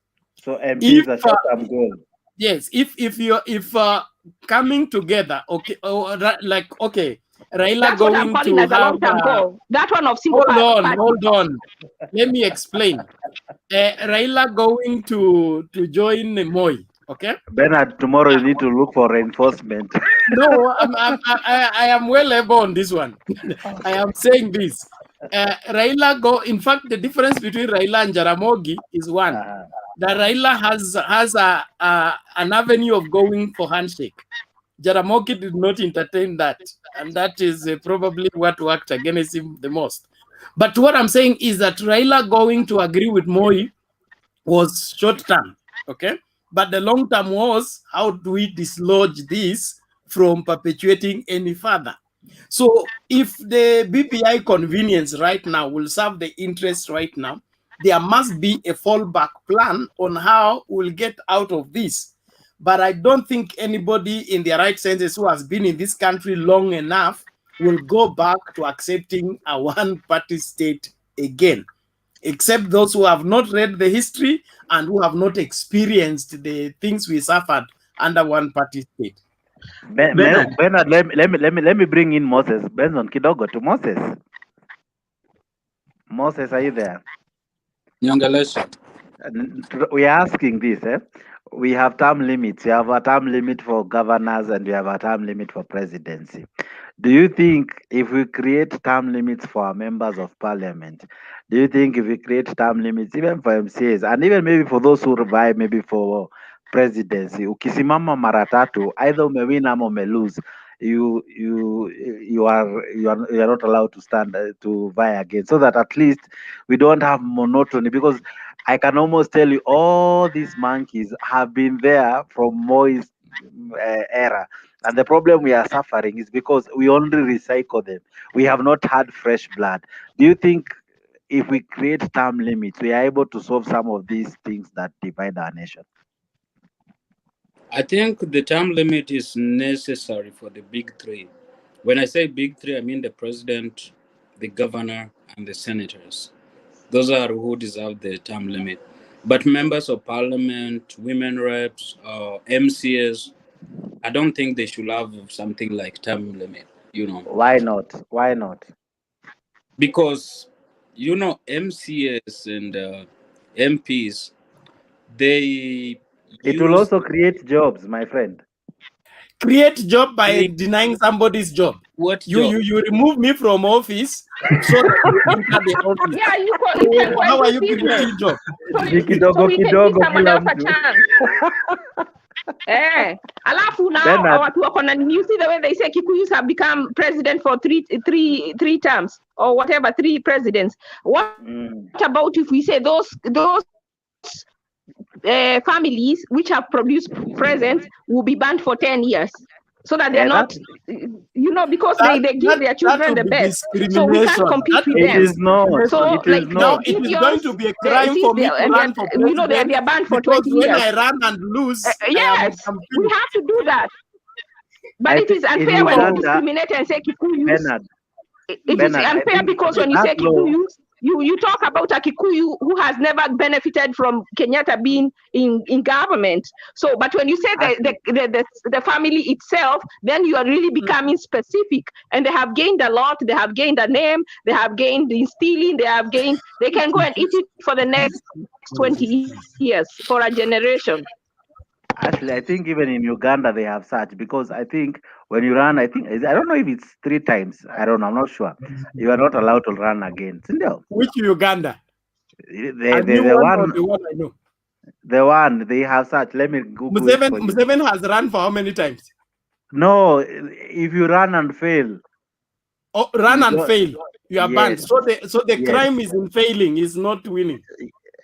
So MPs are short-term goals. Yes, if coming together, okay, like okay, Raila That's going what I'm calling to as a have long-term goal. That one of single party. hold on. Let me explain. Raila going to join Moi, okay? Bernard, tomorrow you need to look for reinforcement. No, I am well able on this one. I am saying this. Raila go. In fact, the difference between Raila and Jaramogi is one. That Raila has an avenue of going for handshake. Jaramogi did not entertain that, and that is probably what worked against him the most. But what I'm saying is that Raila going to agree with Moi was short term, okay? But the long term was, how do we dislodge this from perpetuating any further? So if the BPI convenience right now will serve the interest right now, there must be a fallback plan on how we'll get out of this. But I don't think anybody in their right senses who has been in this country long enough will go back to accepting a one-party state again, except those who have not read the history and who have not experienced the things we suffered under one-party state. Bernard, let me bring in Moses. Benson kidogo to Moses. Moses, are you there? We are asking this. We have term limits. We have a term limit for governors and we have a term limit for presidency. Do you think if we create term limits for our members of parliament, do you think if we create term limits even for MCAs and even maybe for those who revive maybe for presidency, ukisimama mara tatu, either umewin ama umelose, you are not allowed to stand to vie again, so that at least we don't have monotony, because I can almost tell you all these monkeys have been there from Moi's era, and the problem we are suffering is because we only recycle them. We have not had fresh blood. Do you think if we create term limits, we are able to solve some of these things that divide our nation? I think the term limit is necessary for the big three. When I say big three, I mean the president, the governor, and the senators. Those are who deserve the term limit. But members of parliament, women reps, MCAs, I don't think they should have something like term limit, you know. Why not? Why not? Because, you know, MCAs and MPs, it will also create jobs, my friend. Create job by denying somebody's job. What you remove me from office so that you enter the office. Yeah, how are you creating job? So we can give someone else a chance. Alafu now watu wako na, you see the way they say Kikuyus have become president for three terms or whatever, 3 presidents. What about if we say those families which have produced presidents will be banned for 10 years, so that they're not, you know, because they give their children the best, so we can't compete with them. It is not. So it is now it is going to be a crime for me to run for president. You know, they are banned for 20 when years. I run and lose, yes, we have to do that. But it is unfair when you discriminate and say Kikuyus. It is unfair because when you say Kikuyus, you talk about a Kikuyu who has never benefited from Kenyatta being in government. So, but when you say the family itself, then you are really becoming specific. And they have gained a lot. They have gained a name. They have gained in stealing. They can go and eat it for the next 20 years, for a generation. Actually, I think even in Uganda they have such, because I think when you run, I don't know if it's 3 times. I don't know. I'm not sure. You are not allowed to run again. Which Uganda? The one I know. The one they have such. Let me Google. Museveni has run for how many times? No, if you run and fail. Oh, run and fail. You are banned. So the crime is in failing, is not winning.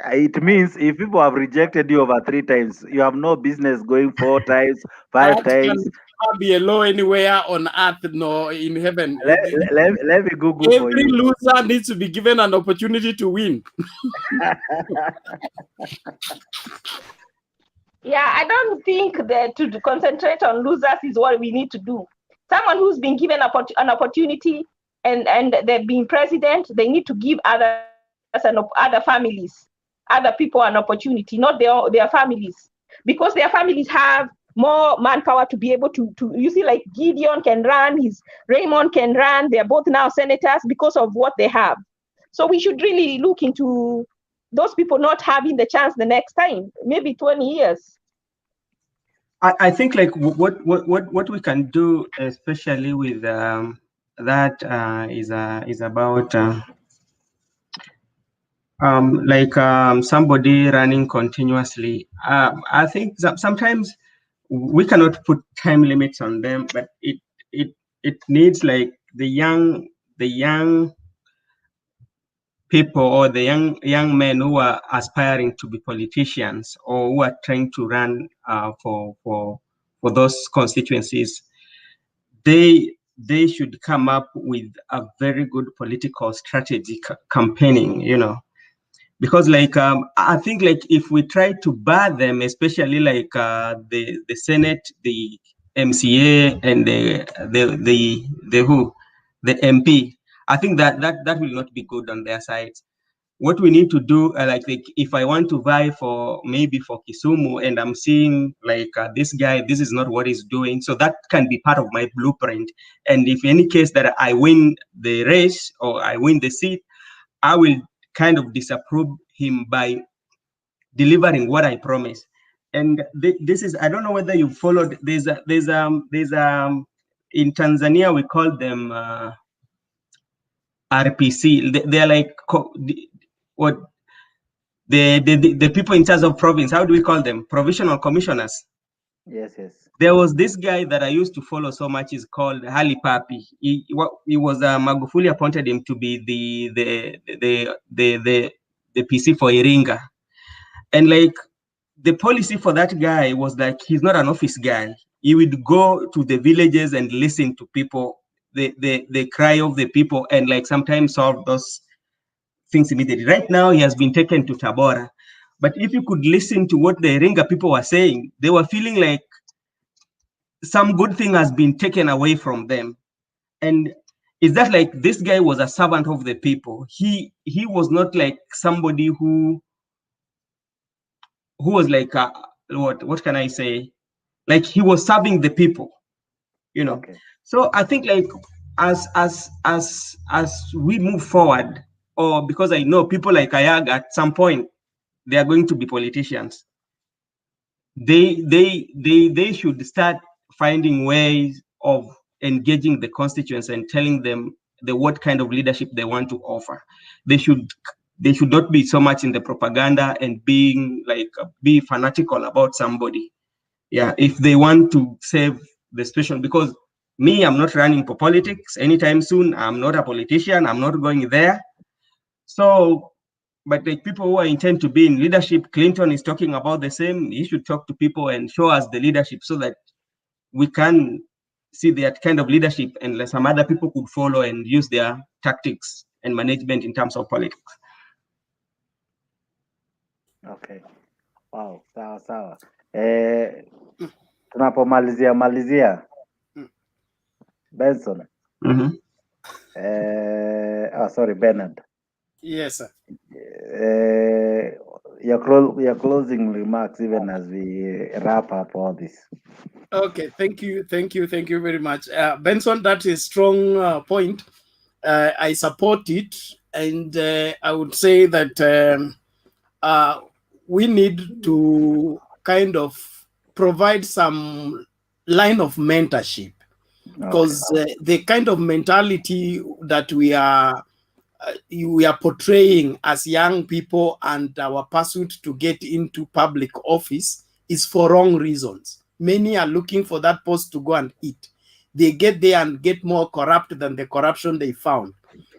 It means if people have rejected you over 3 times, you have no business going 4 times, 5 times. Can be a law anywhere on earth nor in heaven. Let me Google for you. Every loser needs to be given an opportunity to win. Yeah, I don't think that to concentrate on losers is what we need to do. Someone who's been given an opportunity and they've been president, they need to give others other families, other people an opportunity, not their families, because their families have more manpower to be able to you see, like Gideon can run, Raymond can run, they're both now senators because of what they have. So we should really look into those people not having the chance the next time, maybe 20 years. I think like what we can do, especially with that is about somebody running continuously. I think that sometimes we cannot put time limits on them, but it needs like the young people or the young men who are aspiring to be politicians or who are trying to run for those constituencies. They should come up with a very good political strategy campaigning, you know, because like I think like if we try to bar them, especially like the Senate, the MCA, and the MP, I think that will not be good on their side. What we need to do, like if I want to vie for maybe for Kisumu and I'm seeing like this guy, this is not what he's doing, so that can be part of my blueprint. And if any case that I win the race or I win the seat, I will kind of disapprove him by delivering what I promised. And this is, I don't know whether you followed, there's in Tanzania we call them RPC. They're like what the people in charge of province, how do we call them? Provisional commissioners. Yes. There was this guy that I used to follow so much, is called Hali Papi. He was Magufuli appointed him to be the PC for Iringa. And like the policy for that guy was like, he's not an office guy. He would go to the villages and listen to people, the cry of the people, and like sometimes solve those things immediately. Right now, he has been taken to Tabora. But if you could listen to what the Iringa people were saying, they were feeling like some good thing has been taken away from them. And is that like this guy was a servant of the people? He was not like somebody who was like what can I say? Like he was serving the people, you know. Okay. So I think like as we move forward, or because I know people like Ayaga at some point they are going to be politicians. They should start finding ways of engaging the constituents and telling them what kind of leadership they want to offer. They should not be so much in the propaganda and being like be fanatical about somebody. Yeah, if they want to save the situation, because me, I'm not running for politics anytime soon. I'm not a politician. I'm not going there. So, but the people who are intend to be in leadership, Clinton is talking about the same. He should talk to people and show us the leadership so that we can see that kind of leadership, and some other people could follow and use their tactics and management in terms of politics. Okay. Wow, sawa. Tunapomalizia Benson. Sorry, Bernard. Yes, sir. Your closing remarks, even as we wrap up all this. Okay, thank you very much, Benson. That is a strong point. I support it, and I would say that we need to kind of provide some line of mentorship, because the kind of mentality that we are portraying as young people and our pursuit to get into public office is for wrong reasons. Many are looking for that post to go and eat. They get there and get more corrupt than the corruption they found.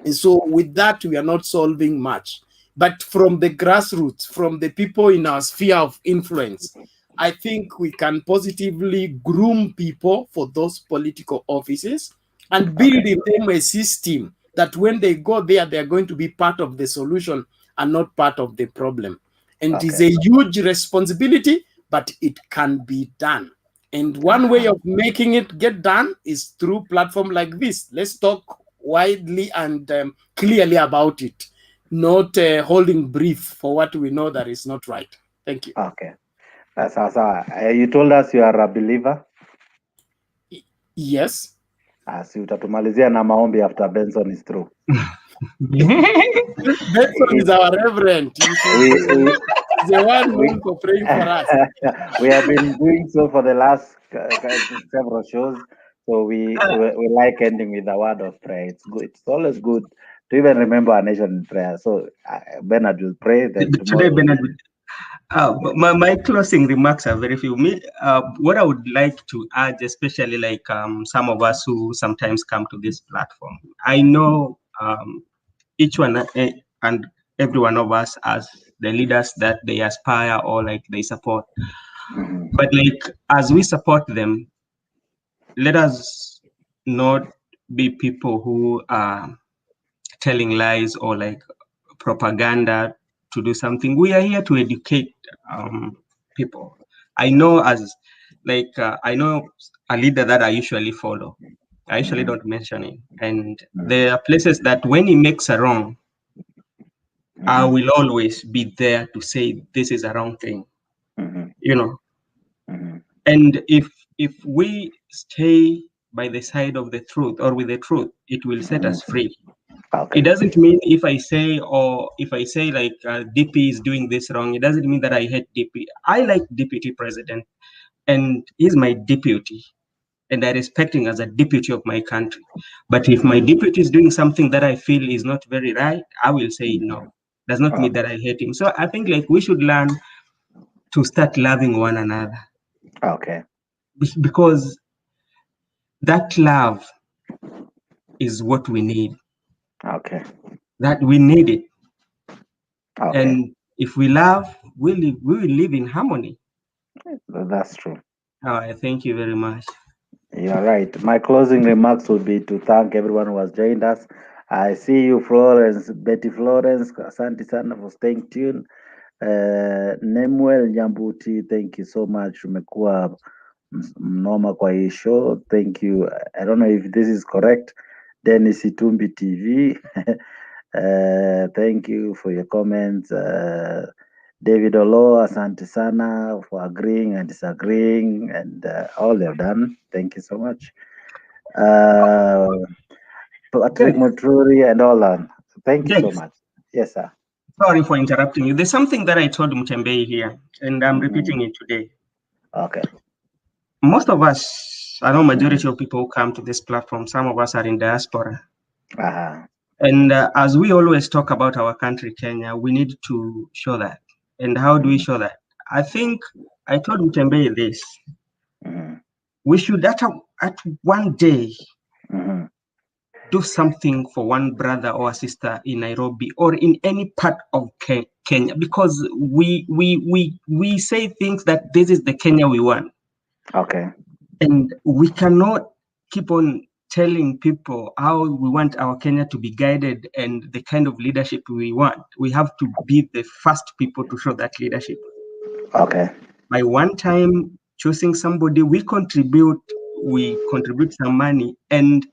And so with that, we are not solving much. But from the grassroots, from the people in our sphere of influence, I think we can positively groom people for those political offices and build in them a system that when they go there, they are going to be part of the solution and not part of the problem. And it is a huge responsibility, but it can be done. And one way of making it get done is through platform like this. Let's talk widely and clearly about it, not holding brief for what we know that is not right. Thank you. Okay. You told us you are a believer? Yes. Si utatumalizia na maombi after Benson is through. Benson is our reverend. He's the one known for praying for us. We have been doing so for the last several shows. So we like ending with a word of prayer. It's good. It's always good to even remember our nation in prayer. So Bernard will pray. Then tomorrow. Today, Bernard, my closing remarks are very few. What I would like to add, especially like some of us who sometimes come to this platform, I know each one and every one of us as the leaders that they aspire or like they support. But like as we support them, let us not be people who are telling lies or like propaganda to do something. We are here to educate people. I know I know a leader that I usually follow. I usually don't mention it. And there are places that when he makes a wrong, I will always be there to say this is a wrong thing. You know. And if we stay by the side of the truth or with the truth, it will set us free. Okay. It doesn't mean if I say like DP is doing this wrong, it doesn't mean that I hate DP. I like deputy president and he's my deputy and I respect him as a deputy of my country. But if my deputy is doing something that I feel is not very right, I will say no. Does not mean that I hate him. So I think like we should learn to start loving one another. Okay. Because that love is what we need. Okay. That we need it. Okay. And if we love, we will live in harmony. That's true. All right, thank you very much. You're right. My closing remarks would be to thank everyone who has joined us. I see you, Florence, Betty Florence. Asante sana for staying tuned. Nemuel Nyambuti, thank you so much. Umekuwa mnoma kwa hii show. Thank you. I don't know if this is correct. Dennis Itumbi TV. Thank you for your comments. David Olo, asante sana for agreeing and disagreeing and all you've done. Thank you so much. Patrick Muturi and all that. Thank you so much. Yes, sir. Sorry for interrupting you. There's something that I told Mutembei here, and I'm repeating it today. Okay. Most of us, I know majority of people who come to this platform, some of us are in diaspora. And as we always talk about our country, Kenya, we need to show that. And how do we show that? I think I told Mutembei this. We should at one day do something for one brother or sister in Nairobi or in any part of Kenya, because we say things that this is the Kenya we want. Okay. And we cannot keep on telling people how we want our Kenya to be guided and the kind of leadership we want. We have to be the first people to show that leadership. Okay. By one time choosing somebody, we contribute some money and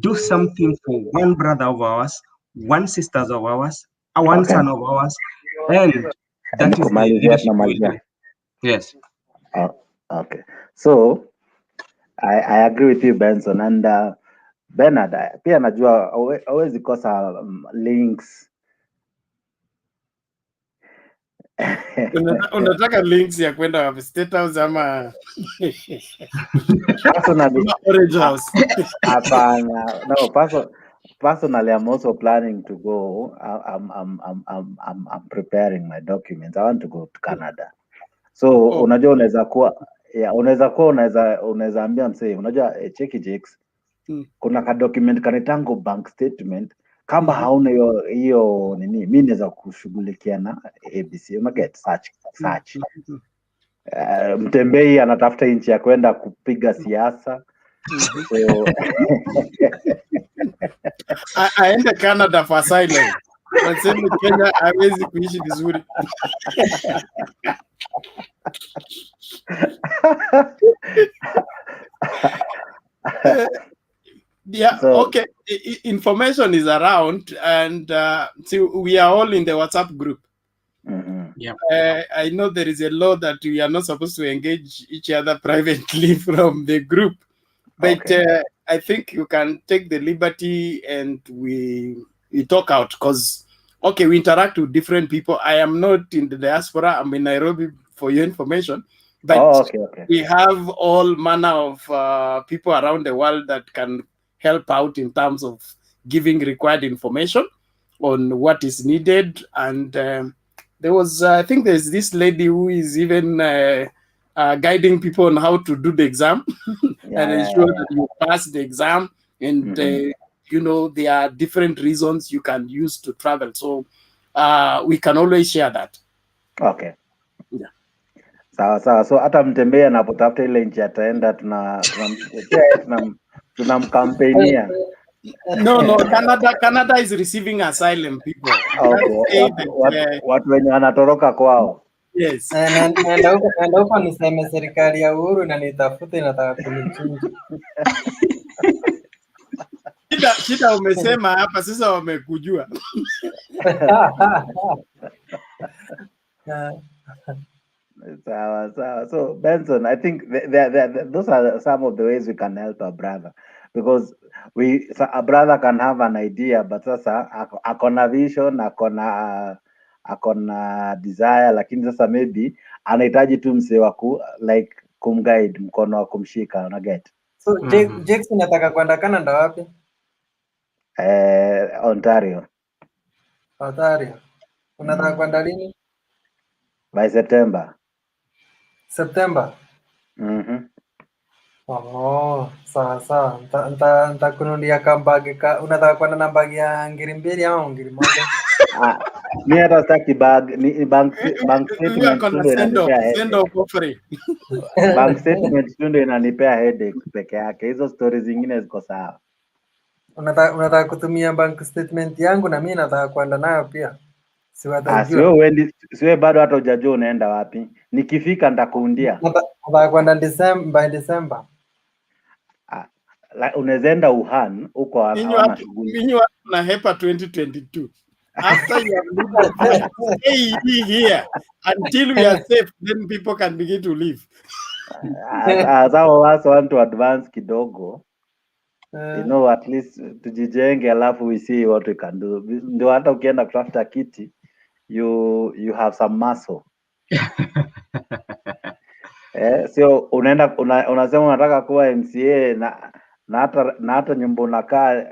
do something for one brother of ours, one sister of ours, one son of ours, and that is the leadership we will do. Yes. Okay. So I agree with you, Benson, and Bernard, pia najua hawezi kosa links. Unataka links ya kwenda wapi? State House ama Orange House? Hapana. No, personally, I'm also planning to go. I'm preparing my documents. I want to go to Canada. So unajua unaweza ambia msee, unajua cheki Jakes, kuna ka document kanitango bank statement kama hauna hiyo nini, mimi naweza kushughulikia na ABC, una get search. Mtembei anatafuta nchi ya kwenda kupiga siasa. So aende Canada for asylum. Nasema Kenya hawezi kuishi vizuri. Yeah, So- okay. Information is around, and so we are all in the WhatsApp group. Yeah. I know there is a law that we are not supposed to engage each other privately from the group, but I think you can take the liberty and we talk out, because we interact with different people. I am not in the diaspora. I'm in Nairobi, for your information, but we have all manner of people around the world that can help out in terms of giving required information on what is needed. And there was, I think there's this lady who is even guiding people on how to do the exam and ensure that you pass the exam. And, there are different reasons you can use to travel. So we can always share that. Okay. Yeah. Sawa. So hata mtembee anapotafuta ile nchi ataenda tunamkampenia. No, Canada is receiving asylum people. Watu wenye wanatoroka kwao. Yes. Naenda huko niseme serikali ya Uhuru na nitafute inataka kunichinja. Shida umesema hapa sasa wamekujua. Sawa. So Benson, I think those are some of the ways we can help our brother, because a brother can have an idea, but sasa akona vision, akona desire, lakini sasa maybe anahitaji tu msee wa like kumguide, mkono wa kumshika, una get. So Jackson nataka kwenda Canada wapi? Ontario. Unataka kwenda lini? By September. September. Sawa. Nitakununulia kambagi unataka kwenda na bagi ya ngiri mbili au ngiri moja? Mimi hata sitaki bag, ni bank statement ndio inanipea headache. Bank statement ndio inanipea headache peke yake. Hizo stories zingine ziko sawa. Unataka kutumia bank statement yangu na mimi nataka kwenda nayo pia. Siwe bado hata hujajua unaenda wapi. Nikifika nitakuundia. Nataka kwenda December. Unaweza enda Wuhan huko hawana shughuli. Mimi na hepa 2022. After you have lived, stay here until we are safe, then people can begin to live. As I also want to advance kidogo. At least tujijenge, alafu we see what we can do. Ndio hata ukienda kutafuta kiti, you have some muscle. Sio unasema unataka kuwa MCA na hata nyumba unakaa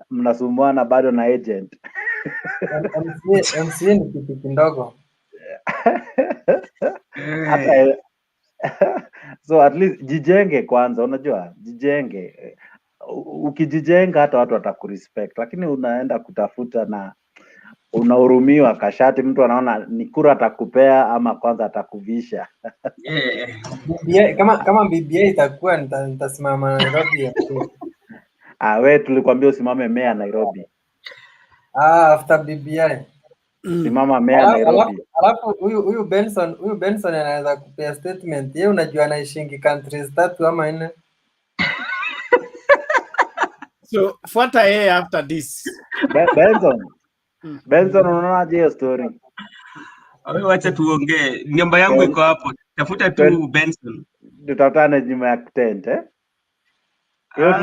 mnasumbuana bado na agent. MCA ni kitu kidogo. So at least jijenge kwanza, unajua jijenge. Ukijijenga hata watu watakurespect, lakini unaenda kutafuta na unahurumiwa kashati, mtu anaona ni kura atakupea ama kwanza atakuvisha. Kama BBI itakuwa nitasimama Nairobi. Wewe tulikwambia usimame meya Nairobi. After BBI. Simama meya Nairobi. Alafu huyu Benson anaweza kupea statement. Yeye unajua anaishingi countries 3 ama 4. So fuata yeye after this. Benson unaonaje hiyo story? Wacha tuongee. Namba yangu iko hapo. Tafuta tu Benson. Tutakutana nyuma ya tent Hiyo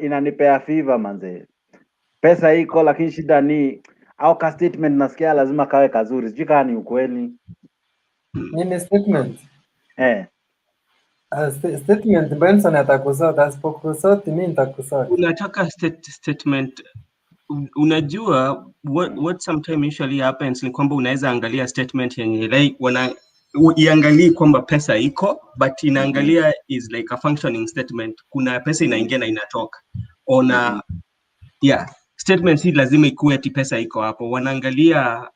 inanipea fever manze. Pesa iko lakini shida ni au ka statement nasikia lazima kawe kazuri. Sijui kama ni ukweli. Nini statement? Statement Benson atakusort, asipokusort mimi nitakusort. Unataka statement. Unajua what sometimes usually happens ni kwamba unaweza angalia statement yenye like iangalie kwamba pesa iko but inaangalia is like a functioning statement. Kuna pesa inaingia na inatoka. Ona statement si lazima ikuwe ati pesa iko hapo. Wanaangalia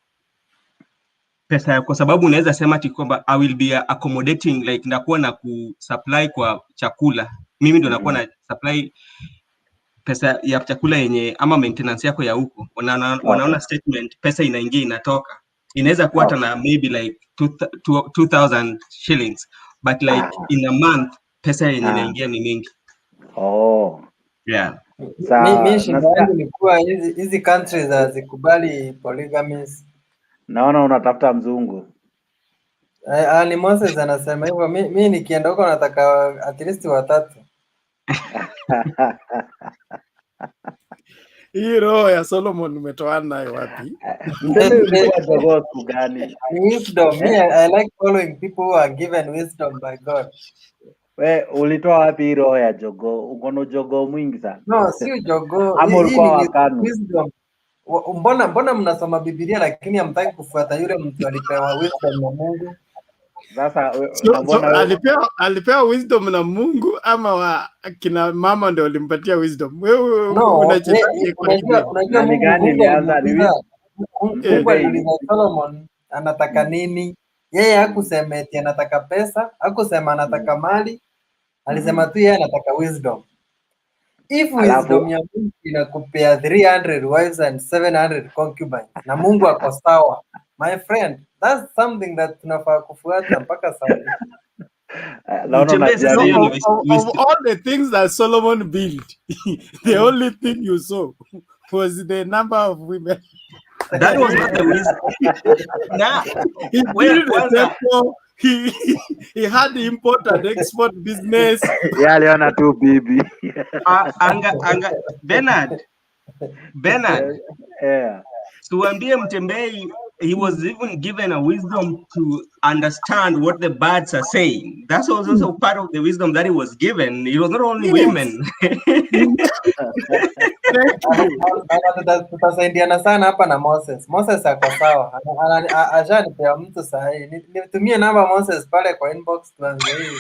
pesa kwa sababu unaweza sema ati kwamba I will be accommodating like nakuwa na kusupply kwa chakula. Mimi ndo nakuwa na supply pesa ya chakula yenye ama maintenance yako ya huko. Wanaona statement pesa inaingia inatoka. inaweza kuwa hata na maybe like 2,000 shillings, but like in a month pesa yenye inaingia ni mingi. Mi shida yangu ni kuwa hizi countries hazikubali polygamies. Naona unatafuta mzungu. Ni Moses anasema hivyo. Mi nikienda huko nataka at least 3. Hii roho ya Solomon umetoa nayo wapi? Wisdom. I like following people who are given wisdom by God. We ulitoa wapi roho ya jogoo? Uko na jogoo mwingi sana. No, si jogoo. Ama ulikuwa wakanu? Wisdom. Mbona mnasoma Biblia lakini hamtaki kufuata yule mtu alipewa wisdom na Mungu? Sasa alipewa wisdom na Mungu ama wa kina mama ndio walimpatia wisdom? Wewe unajua Mungu gani alianza Mungu aliuliza Solomon anataka nini? Yeye hakusema eti anataka pesa, hakusema anataka mali. Alisema tu yeye anataka wisdom. If wisdom ya Mungu inakupea 300 wives and 700 concubines na Mungu ako sawa, my friend, that's something that tunafaa kufuata mpaka sasa. Of all the things that Solomon built, the only thing you saw was the number of women. That was not the wisdom. He built a temple. He had the import and export business. Yeah, aliona tu bibi. Bernard. Yeah. Tuambie Mtembei, he was even given a wisdom to understand what the birds are saying. That was also part of the wisdom that he was given. It was not only women. Tutasaidiana sana hapa na Moses. Moses ako sawa. Ashanipea mtu sahihi. Nitumie namba Moses pale kwa inbox tuanze hii.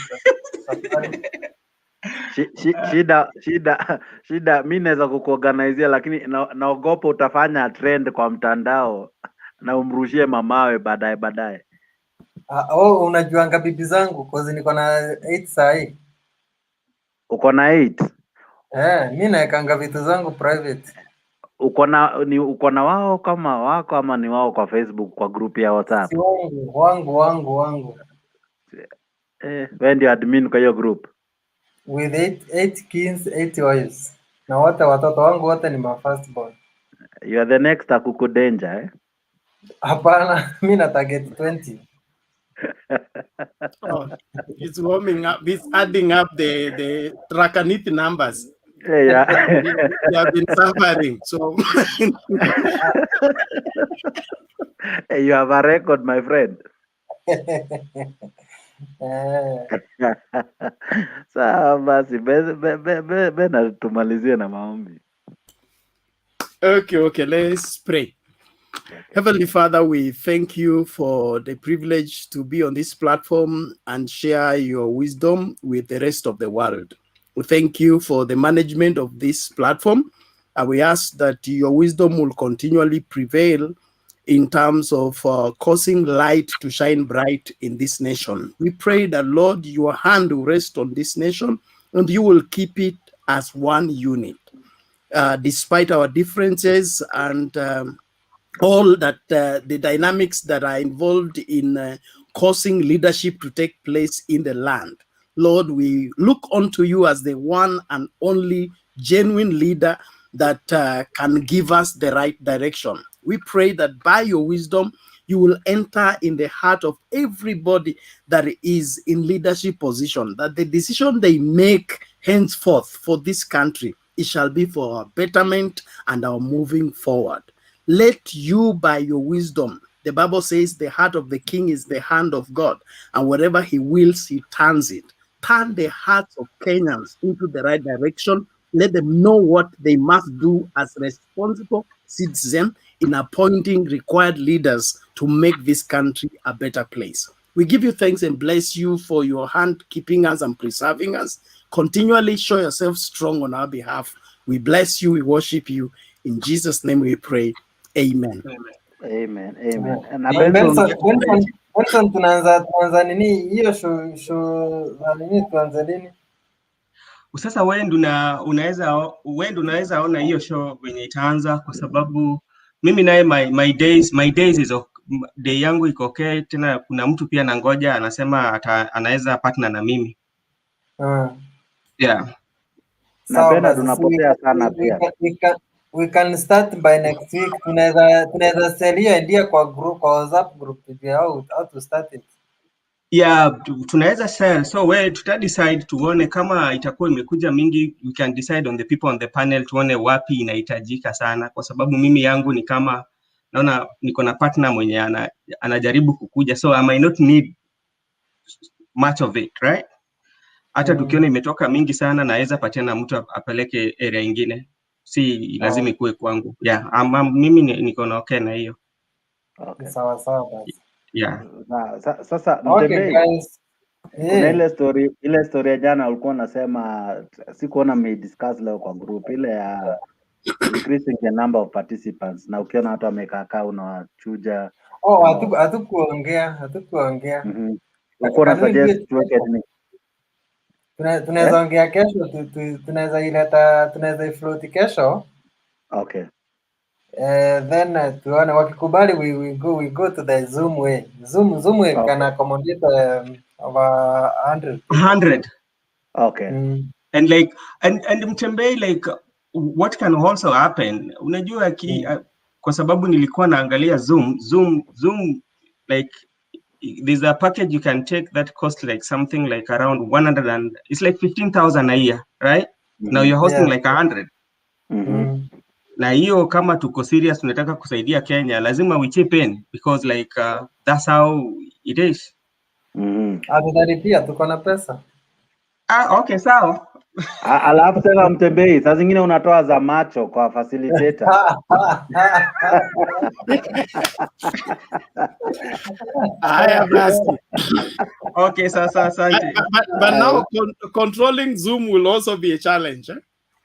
Shida mimi naweza kukuorganizea lakini naogopa utafanya trend kwa mtandao na umrushie mamawe baadaye. Unajuanga bibi zangu cause niko na 8 sahi. Uko na 8? Mimi naekanga vitu zangu private. Uko na wao kama wako ama ni wao kwa Facebook kwa group ya WhatsApp? Si wangu. Wewe ndio admin kwa hiyo group? With 8 kings, 8 wives. Na watoto wangu wote ni my first born. You are the next Akuku Danger, Hapana, mimi na target 20. It's warming up. It's adding up the Trakanith numbers. Yeah. They have been suffering. So you have a record, my friend. Sawa basi bena tumalizie na maombi. Okay, let's pray. Heavenly Father, we thank you for the privilege to be on this platform and share your wisdom with the rest of the world. We thank you for the management of this platform, and we ask that your wisdom will continually prevail in terms of causing light to shine bright in this nation. We pray that, Lord, your hand will rest on this nation and you will keep it as one unit. Despite our differences and all that the dynamics that are involved in causing leadership to take place in the land, Lord, we look unto you as the one and only genuine leader that can give us the right direction. We pray that by your wisdom, you will enter in the heart of everybody that is in leadership position, that the decision they make henceforth for this country, it shall be for our betterment and our moving forward. Let you, by your wisdom, the Bible says the heart of the king is the hand of God, and whatever he wills, he turns it. Turn the hearts of Kenyans into the right direction. Let them know what they must do as responsible citizens in appointing required leaders to make this country a better place. We give you thanks and bless you for your hand keeping us and preserving us. Continually show yourself strong on our behalf. We bless you, we worship you. In Jesus' name we pray. Amen. Amen. Benson, tunaanza nini hiyo show nini tuanze lini? Sasa wewe ndio unaweza ona hiyo show venye itaanza, kwa sababu mimi naye my days is day yangu iko okay, tena kuna mtu pia nangoja anasema anaweza partner na mimi. Yeah. Na Bernard unapotea sana pia. We can start by next week. Tunaweza sell hiyo idea kwa group, kwa WhatsApp group pia, how to start it. Yeah, tunaweza sell. So we decide tuone kama itakuwa imekuja mingi, we can decide on the people on the panel, tuone wapi inahitajika sana, kwa sababu mimi yangu ni kama naona niko na partner mwenye anajaribu kukuja, so I might not need much of it, right? Hata tukiona imetoka mingi sana, naweza patiana mtu apeleke area ingine, si lazima ikuwe kwangu. Yeah, mimi niko na okay na hiyo. Okay. Sawa basi. Yeah. Sasa okay, guys. Kuna ile story ya jana ulikuwa unasema, sikuona discuss leo kwa group, ile ya increasing the number of participants, na ukiona watu wamekaa unawachuja. Hatukuongea. Uko na suggest tuweke nini? Tunaweza ongea kesho, tunaweza ifloat kesho. Okay. Then tuone wakikubali, we go to the Zoom way. Zoom way can accommodate over 100. Okay. And like and Mtembei, like what can also happen, unajua kwa sababu nilikuwa naangalia Zoom like there's a package you can take that cost like something like around 100 and it's like 15,000 a year, right? Now you're hosting like 100. Na hiyo kama tuko serious tunataka kusaidia Kenya, lazima we chip in because like that's how it is. Pia tuko na pesa. Okay, sawa. Alafu tena Mtembei, saa zingine unatoa za macho kwa facilitator. Haya basi. Okay, sasa asante. But now controlling Zoom will also be a challenge.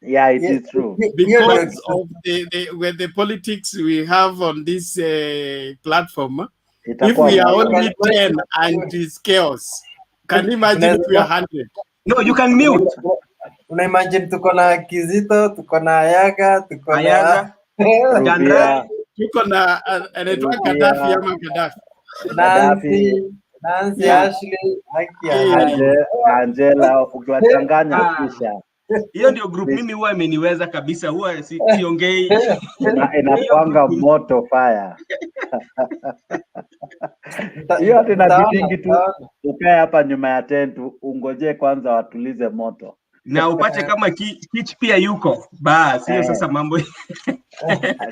Yeah, it is true. Because of the politics we have on this platform. If we are only 10 and it's chaos, can you imagine if we are 100? No, you can mute. Unaimagine tuko na Kizito, tuko na Ayaga, tuko na Gandra, tuko na anaitwa Gaddafi ama Gaddafi. Nancy, Ashley, Angela, ukiwachanganya kisha. Hiyo ndio group mimi huwa imeniweza kabisa, huwa siongei. Inapanga moto fire. Hiyo tunabidingi tu ukae hapa nyuma ya tent ungoje kwanza watulize moto. Na upate kama Kitch pia yuko. Basi hiyo sasa mambo.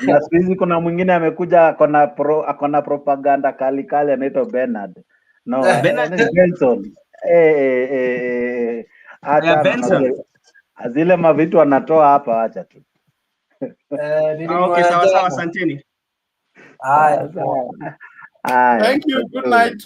Na siku kuna mwingine amekuja akona propaganda kali anaitwa Bernard. No, Bernard Benson. Benson. Zile mavitu wanatoa hapa, acha tu. Okay, sawa, asanteni. Haya. Thank you. Good night.